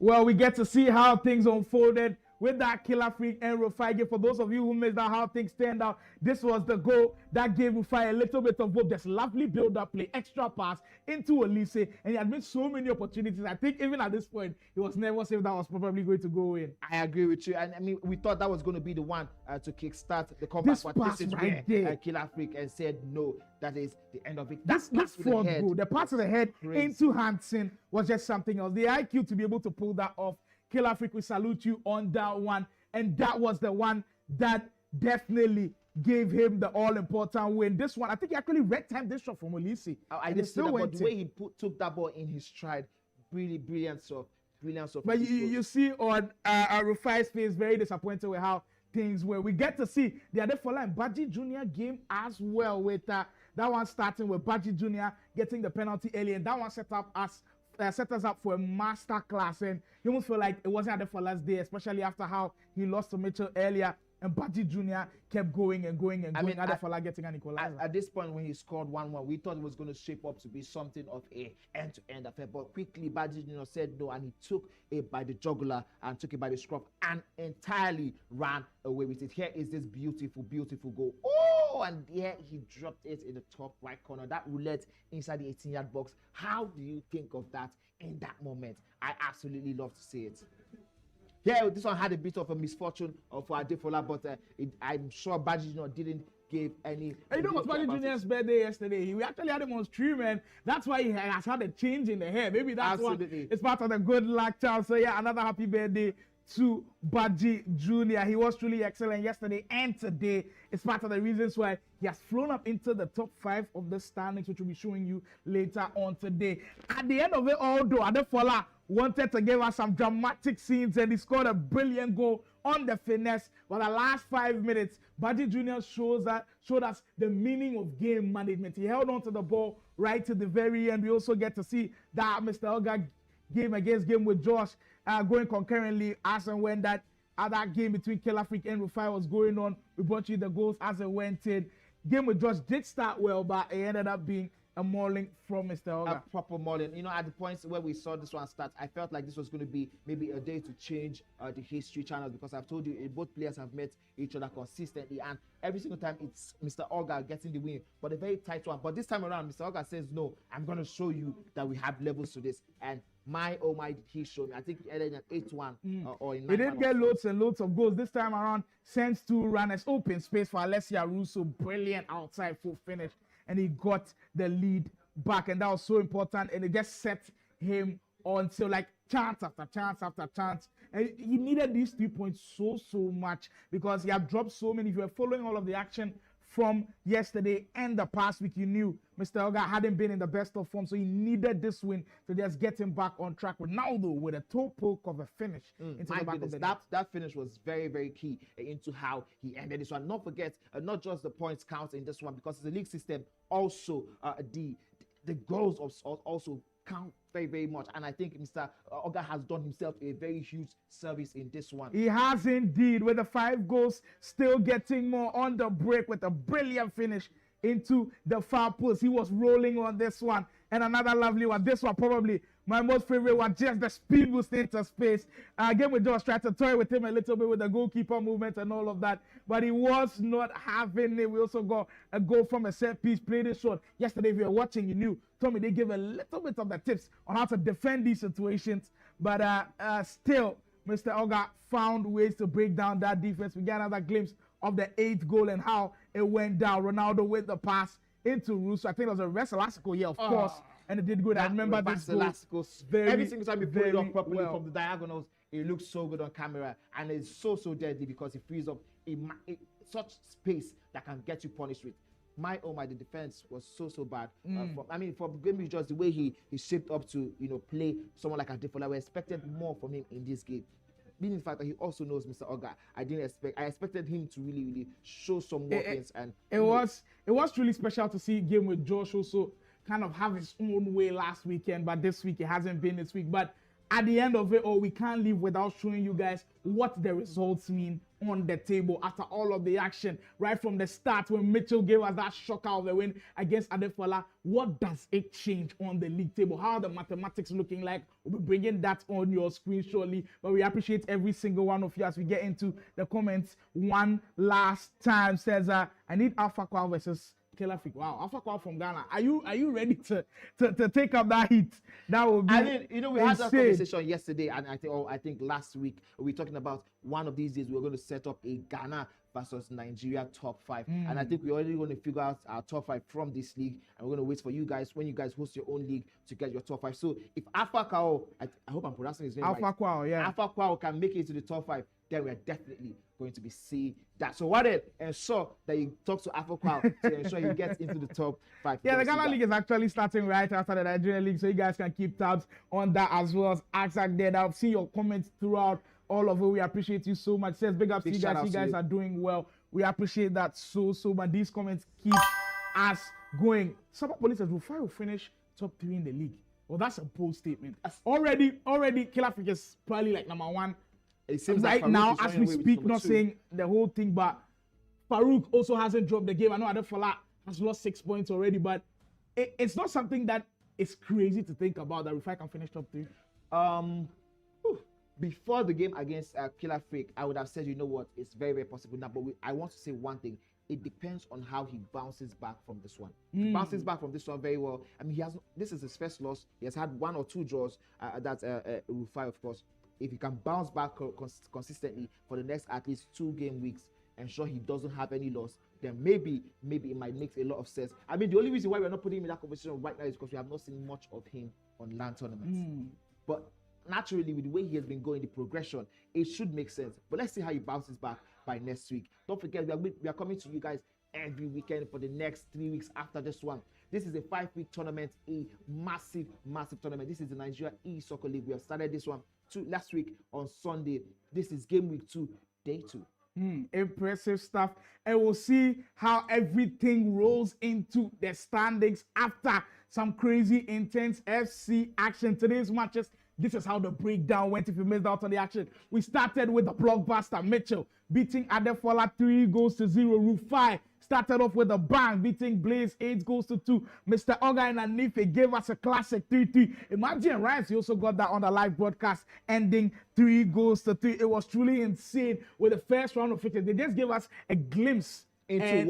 Well, we get to see how things unfolded with that Killer Freak and Rufi game. For those of you who missed out how things turned out, this was the goal that gave Rufi a little bit of hope. There's lovely build-up play, extra pass into Elise, and he had made so many opportunities. I think even at this point, he was never safe that was probably going to go in. I agree with you. And I mean, we thought that was going to be the one to kickstart the comeback. But this is right where Killer Freak and said, no, that is the end of it. This fourth goal, the pass to the head into Hansen was just something else. The IQ to be able to pull that off. Killer Freak, we salute you on that one. And that was the one that definitely gave him the all-important win. This one, I think he actually red-timed this shot from Olise. I didn't see that, but the way he took that ball in his stride, really brilliant stuff. Brilliant stuff. But you see on Rufi's face, very disappointed with how things were. We get to see the Adefola and Baji Jr. game as well, with that one starting with Baji Jr. getting the penalty early, and that one set us up for a masterclass. And you almost feel like it wasn't Adefola's day, especially after how he lost to Mitchell earlier. And Baji Jr. kept going and going and going. Adefola getting an equalizer. At this point, when he scored 1-1, we thought it was going to shape up to be something of a end-to-end affair. But quickly, Baji Jr. said no, and he took it by the jugular and took it by the scruff and entirely ran away with it. Here is this beautiful, beautiful goal. Oh, and here he dropped it in the top right corner. That roulette inside the 18-yard box. How do you think of that in that moment? I absolutely love to see it. Yeah, this one had a bit of a misfortune for Adefola, but I'm sure Baji Jr. didn't give any. You know, it was Baji Jr.'s birthday yesterday. We actually had him on stream, and that's why he has had a change in the hair. Maybe that's what it's part of the good luck, Charles. So yeah, another happy birthday to Baji Jr. He was truly excellent yesterday and today. It's part of the reasons why he has flown up into the top 5 of the standings, which we'll be showing you later on today. At the end of it all, though, Adefola wanted to give us some dramatic scenes, and he scored a brilliant goal on the finesse. But the last 5 minutes, Baji Jr. showed us the meaning of game management. He held on to the ball right to the very end. We also get to see that Mr. Oga game against Game with Josh going concurrently as and when that other game between Killer Freak and Rufi was going on. We brought you the goals as it went in. Game with Josh did start well, but it ended up being a mauling from Mr. Oga. A proper mauling. You know, at the points where we saw this one start, I felt like this was going to be maybe a day to change the history channels, because I've told you both players have met each other consistently, and every single time it's Mr. Oga getting the win, but a very tight one. But this time around, Mr. Oga says, no, I'm going to show you that we have levels to this. And my did he show me. I think he ended in 8-1 or in 9-1. He did get loads and loads of goals. This time around, sends two runners, open space for Alessia Russo. Brilliant outside full finish. And he got the lead back. And that was so important. And it just set him on to like chance after chance after chance. And he needed these 3 points so much, because he had dropped so many. If you were following all of the action from yesterday and the past week, you knew Mr. Oga hadn't been in the best of form, so he needed this win to just get him back on track. Ronaldo with a toe poke of a finish into the back of the net. That finish was very key into how he ended this one. Not forget, not just the points count in this one, because it's a league system. Also, the goals also count very much, and I think Mr. Oga has done himself a very huge service in this one. He has indeed, with the 5 goals, still getting more on the break with a brilliant finish into the far post. He was rolling on this one, and another lovely one. This one probably my most favorite one, just the speed boost into space. Game with Josh tried to toy with him a little bit with the goalkeeper movement and all of that, but he was not having it. We also got a goal from a set piece, played it short. Yesterday, if you were watching, you knew Tommy, they gave a little bit of the tips on how to defend these situations, but still, Mr. Oga found ways to break down that defense. We got another glimpse of the 8th goal and how it went down. Ronaldo with the pass into Russo. I think it was a reverse elastical here, of course, and it did good. I remember this goal. Every single time you put it off properly from the diagonals, it looks so good on camera, and it's so deadly because it frees up such space that can get you punished with. The defense was so bad. For Game just the way he shaped up to play someone like Adefola, we expected more from him in this game. Being the fact that he also knows Mr. Oga, I expected him to really show some more things, and it was truly special to see Game with Josh also kind of have his own way last weekend, but this week it hasn't been this week. But at the end of it all, we can't leave without showing you guys what the results mean on the table after all of the action. Right from the start, when Mitchell gave us that shocker of the win against Adefola, what does it change on the league table? How are the mathematics looking like? We'll be bringing that on your screen shortly, but we appreciate every single one of you as we get into the comments one last time. Says, I need Alpha Qual versus Killer Freak. Wow, Alpha Qual from Ghana. Are you ready to take up that heat? That would be. I mean, we had that conversation yesterday, and I think last week we were talking about one of these days we're going to set up a Ghana versus Nigeria top 5, and I think we're already going to figure out our top 5 from this league, and we're going to wait for you guys when you guys host your own league to get your top 5. So if Alpha Qual, I hope I'm pronouncing his name right. Alpha Qual, yeah. Alpha Qual can make it to the top 5, then we're definitely going to be seeing that. So what it ensure that you talk to Alpha Qual to ensure he gets into the top 5. Yeah, the Ghana League is actually starting right after the Nigerian League, so you guys can keep tabs on that as well as Axac did. I've seen your comments throughout all of it. We appreciate you so much. Says big ups to you guys. You guys are doing well. We appreciate that so much. These comments keep us going. Super Police says Rufi will finish top 3 in the league. Well, that's a bold statement. Already, Killer Freak is probably like number 1. It seems right like now, as we speak, not saying the whole thing, but Farooq also hasn't dropped the game. I know Adefola has lost 6 points already, but it's not something that is crazy to think about that Rufi can finish top 3. Before the game against Killer Freak, I would have said, you know what, it's very possible now. But I want to say one thing. It depends on how he bounces back from this one. He bounces back from this one very well. I mean, this is his first loss. He has had 1 or 2 draws. That's Rufi, of course. If he can bounce back consistently for the next at least 2 game weeks, ensure he doesn't have any loss, then maybe it might make a lot of sense. I mean, the only reason why we're not putting him in that conversation right now is because we have not seen much of him on LAN tournaments. But naturally, with the way he has been going, the progression, it should make sense. But let's see how he bounces back by next week. Don't forget, we are coming to you guys every weekend for the next 3 weeks after this one. This is a 5-week tournament, a massive tournament. This is the Nigeria E-Soccer League. We have started this one last week on Sunday. This is game week 2, day 2. Impressive stuff. And we'll see how everything rolls into the standings after some crazy intense FC action. Today's matches this is how the breakdown went if you missed out on the action. We started with the blockbuster Mitchell beating Adefola 3-0. Rufi started off with a bang, beating Blaze 8-2. Mr. Oga and Anife gave us a classic 3-3. Imaji and Rhymes, he also got that on the live broadcast, ending 3-3. It was truly insane with the first round of fixtures. They just gave us a glimpse into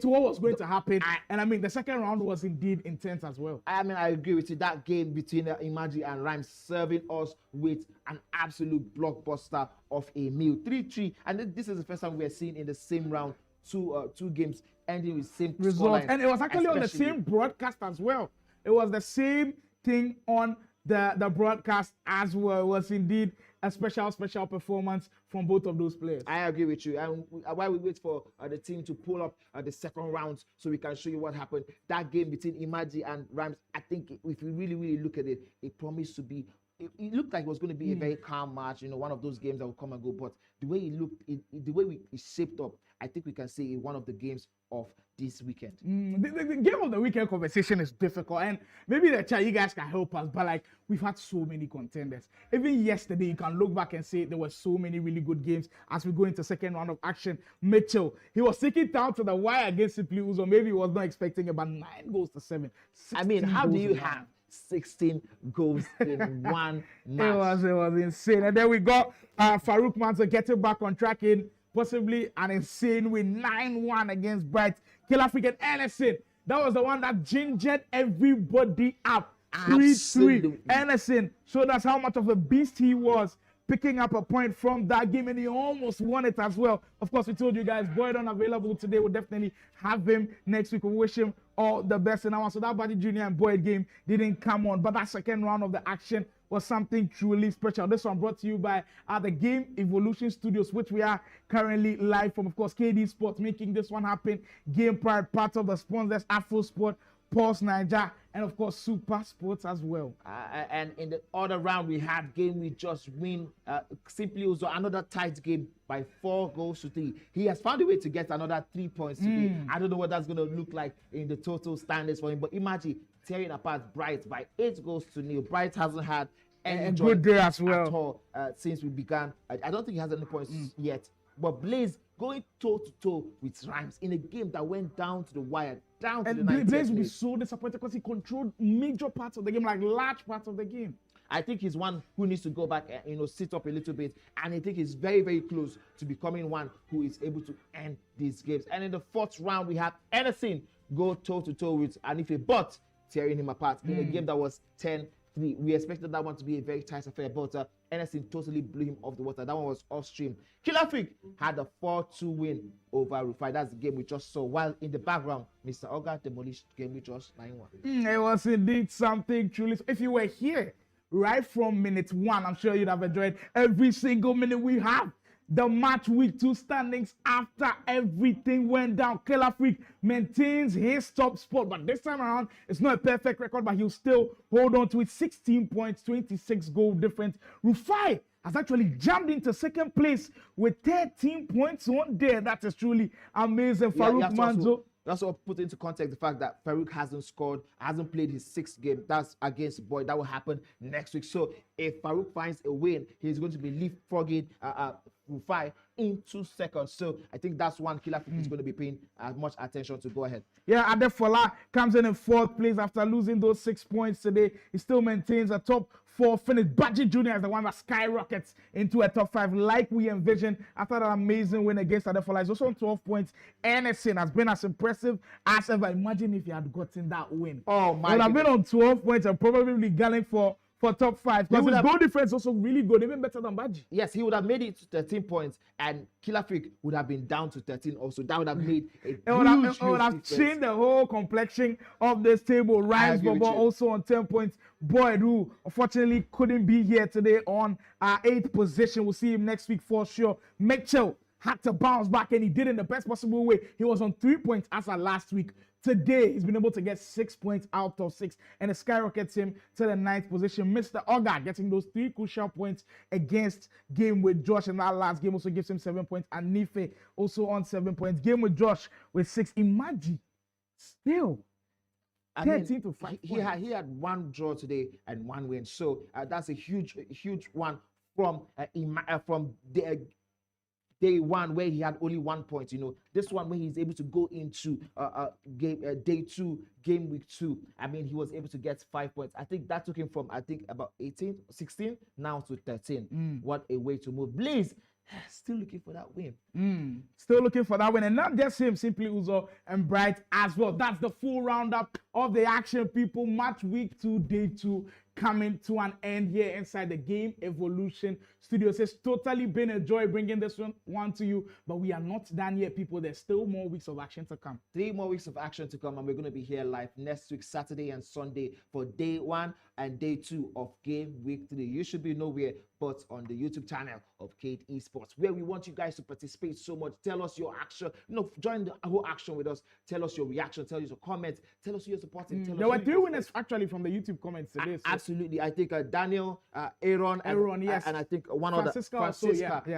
what was going to happen. And I mean, the second round was indeed intense as well. I mean, I agree with you. That game between Imaji and Rhymes serving us with an absolute blockbuster of a meal. 3-3. And this is the first time we are seeing in the same round two games ending with same results. And it was actually on the same broadcast as well. It was the same thing on the broadcast as well. It was indeed a special performance from both of those players. I agree with you. And while we wait for the team to pull up the second round so we can show you what happened, that game between Imaji and Rhymes, I think if you really look at it, it promised to be, it looked like it was going to be a very calm match, one of those games that will come and go. But the way it looked, the way it shaped up, I think we can say one of the games of this weekend. The game of the weekend conversation is difficult, and maybe the chat, you guys can help us, but like, we've had so many contenders. Even yesterday, you can look back and say there were so many really good games as we go into second round of action. Mitchell, he was taken down to the wire against Simply Uzo. Maybe he was not expecting about 9-7. I mean, how do you have 16 goals in one match? It was insane. And then we got Farooq Manzo getting back on track in possibly an insane win, 9-1 against Bright. Kill African Ellison, that was the one that gingered everybody up. 3-3. Ellison showed us how much of a beast he was, picking up a point from that game, and he almost won it as well. Of course, we told you guys, Boyd unavailable today. We'll definitely have him next week. We wish him all the best in that one. So that Buddy Junior and Boyd game didn't come on, but that second round of the action was something truly special. This one brought to you by the Game Evolution Studios, which we are currently live from. Of course, Cade Esports making this one happen. Game Pride, part of the sponsors, Afro Sport, Pulse Niger, and of course Super Sports as well. And in the other round, we had game we just win. Simply also another tight game by 4-3. He has found a way to get another 3 points today. I don't know what that's going to look like in the total standings for him, but imagine tearing apart Bright by 8-0. Bright hasn't had any good day as well at all since we began. I don't think he has any points yet. But Blaze going toe-to-toe with Rhymes in a game that went down to the wire, down to the 90th. Blaze will be so disappointed because he controlled major parts of the game, like large parts of the game. I think he's one who needs to go back and sit up a little bit, and I think he's very, very close to becoming one who is able to end these games. And in the fourth round, we have Anderson go toe-to-toe with Anife, but tearing him apart in a game that was 10-3. We expected that one to be a very tight affair, but Anderson totally blew him off the water. That one was off stream. Killer Freak had a 4-2 win over Rufi. That's the game we just saw. While in the background, Mr. Oga demolished game with just 9-1. It was indeed something truly. If you were here right from minute 1, I'm sure you'd have enjoyed every single minute we have. The match week 2 standings after everything went down. Killer Freak maintains his top spot, but this time around, it's not a perfect record, but he'll still hold on to it. 16 points, 26 goal difference. Rufi has actually jumped into second place with 13 points on there. That is truly amazing. Farooq Manzo. That's all put into context the fact that Farooq hasn't played his 6th game. That's against Boyd. That will happen next week. So if Farooq finds a win, he's going to be leapfrogging Rufi into second. So I think that's one Killer Freak is going to be paying as much attention to. Go ahead. Yeah, Adefola comes in 4th place after losing those 6 points today. He still maintains a top 4 finish. Baji Jr. is the one that skyrockets into a top 5 like we envisioned after that amazing win against Adefola. He's also on 12 points. Anderson has been as impressive as ever. Imagine if he had gotten that win. Oh my! He would have been on 12 points and probably gunning for top 5. Because his goal difference also really good, even better than Baji. Yes, he would have made it to 13 points, and Killer Freak would have been down to 13 also. That would have made a huge would have changed the whole complexion of this table. Rhymes Bobo also on 10 points. Boyd, who unfortunately couldn't be here today, on our 8th position. We'll see him next week for sure. Mitchell had to bounce back, and he did in the best possible way. He was on 3 points as of last week. Today, he's been able to get 6 points out of 6, and it skyrockets him to the 9th position. Mr. Oga getting those 3 crucial points against Game with Josh, and that last game also gives him 7 points. And Nife also on 7 points. Game with Josh with 6. Imaji still 13 to 5 he had one draw today and one win. So that's a huge one from the day one where he had only 1 point. This one where he's able to go into day 2, game week 2. I mean, he was able to get 5 points. I think that took him from about 18, 16 now to 13. What a way to move. Blaze still looking for that win. Still looking for that win, and not just him, Simply Uzo and Bright as well. That's the full roundup of the action, people. Match week 2, day 2 coming to an end here inside the Game Evolution Studios. It's totally been a joy bringing this one to you, but we are not done yet, people. There's still more weeks of action to come. 3 more weeks of action to come, and we're going to be here live next week, Saturday and Sunday, for day 1 and day 2 of Game Week 3. You should be nowhere but on the YouTube channel of Cade Esports, where we want you guys to participate so much. Tell us your action. Join the whole action with us. Tell us your reaction. Tell us your comments. Tell us who you're supporting. There were 3 winners actually from the YouTube comments today. So. Absolutely. I think Daniel, Aaron, yes. And I think one other, Francisca. Also,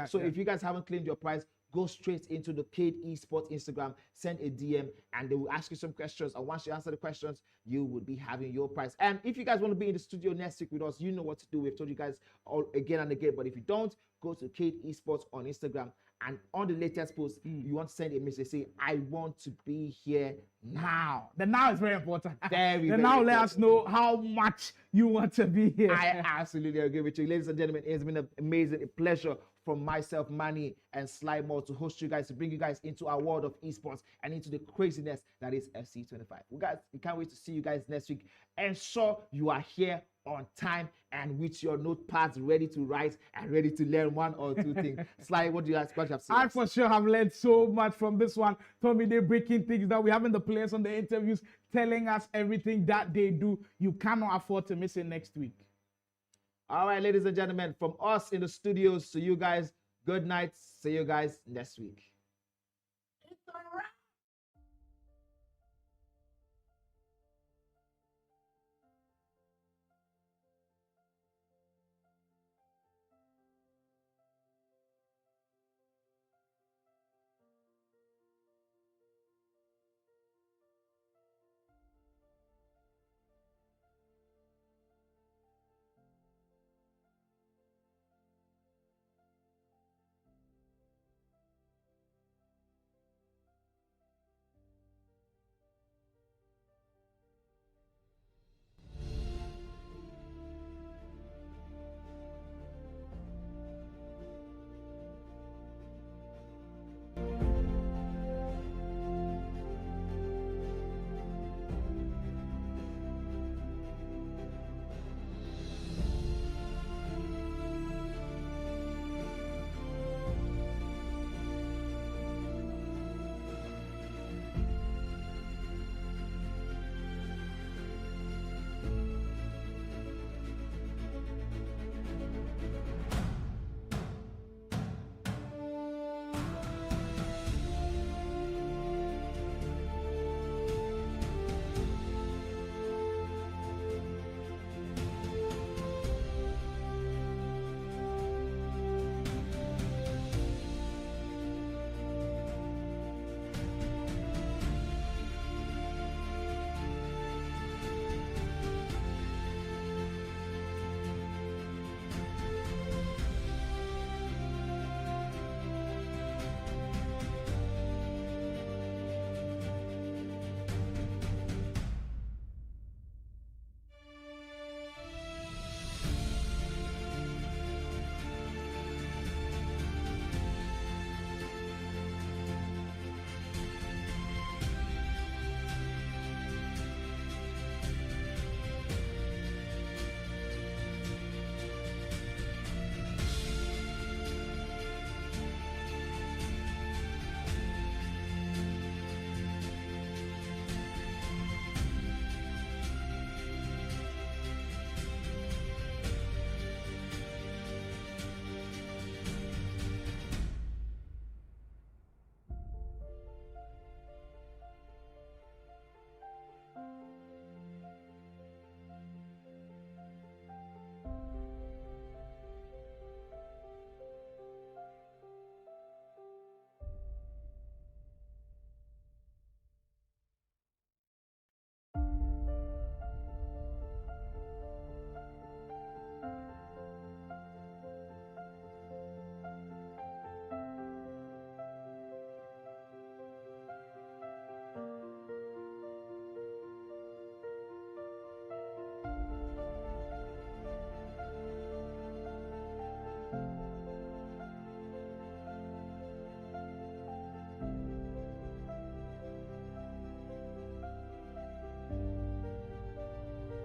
so if you guys haven't claimed your prize, go straight into the Cade Esports Instagram, send a DM, and they will ask you some questions. And once you answer the questions, you will be having your prize. And if you guys want to be in the studio next week with us, you know what to do. We've told you guys all again and again. But if you don't, go to Cade Esports on Instagram. And on the latest post, you want to send a message, say, I want to be here now. The now is very important. Very now important. Let us know how much you want to be here. I absolutely agree with you. Ladies and gentlemen, it's been an amazing pleasure from myself, Manny, and Sly Moore to host you guys, to bring you guys into our world of esports and into the craziness that is FC25. We can't wait to see you guys next week. Ensure you are here on time and with your notepads ready to write and ready to learn 1 or 2 things. Sly, what do you guys have seen? I for sure have learned so much from this one. Tommy, they're breaking things down. We're having the players on the interviews telling us everything that they do. You cannot afford to miss it next week. All right, ladies and gentlemen, from us in the studios to you guys, good night. See you guys next week.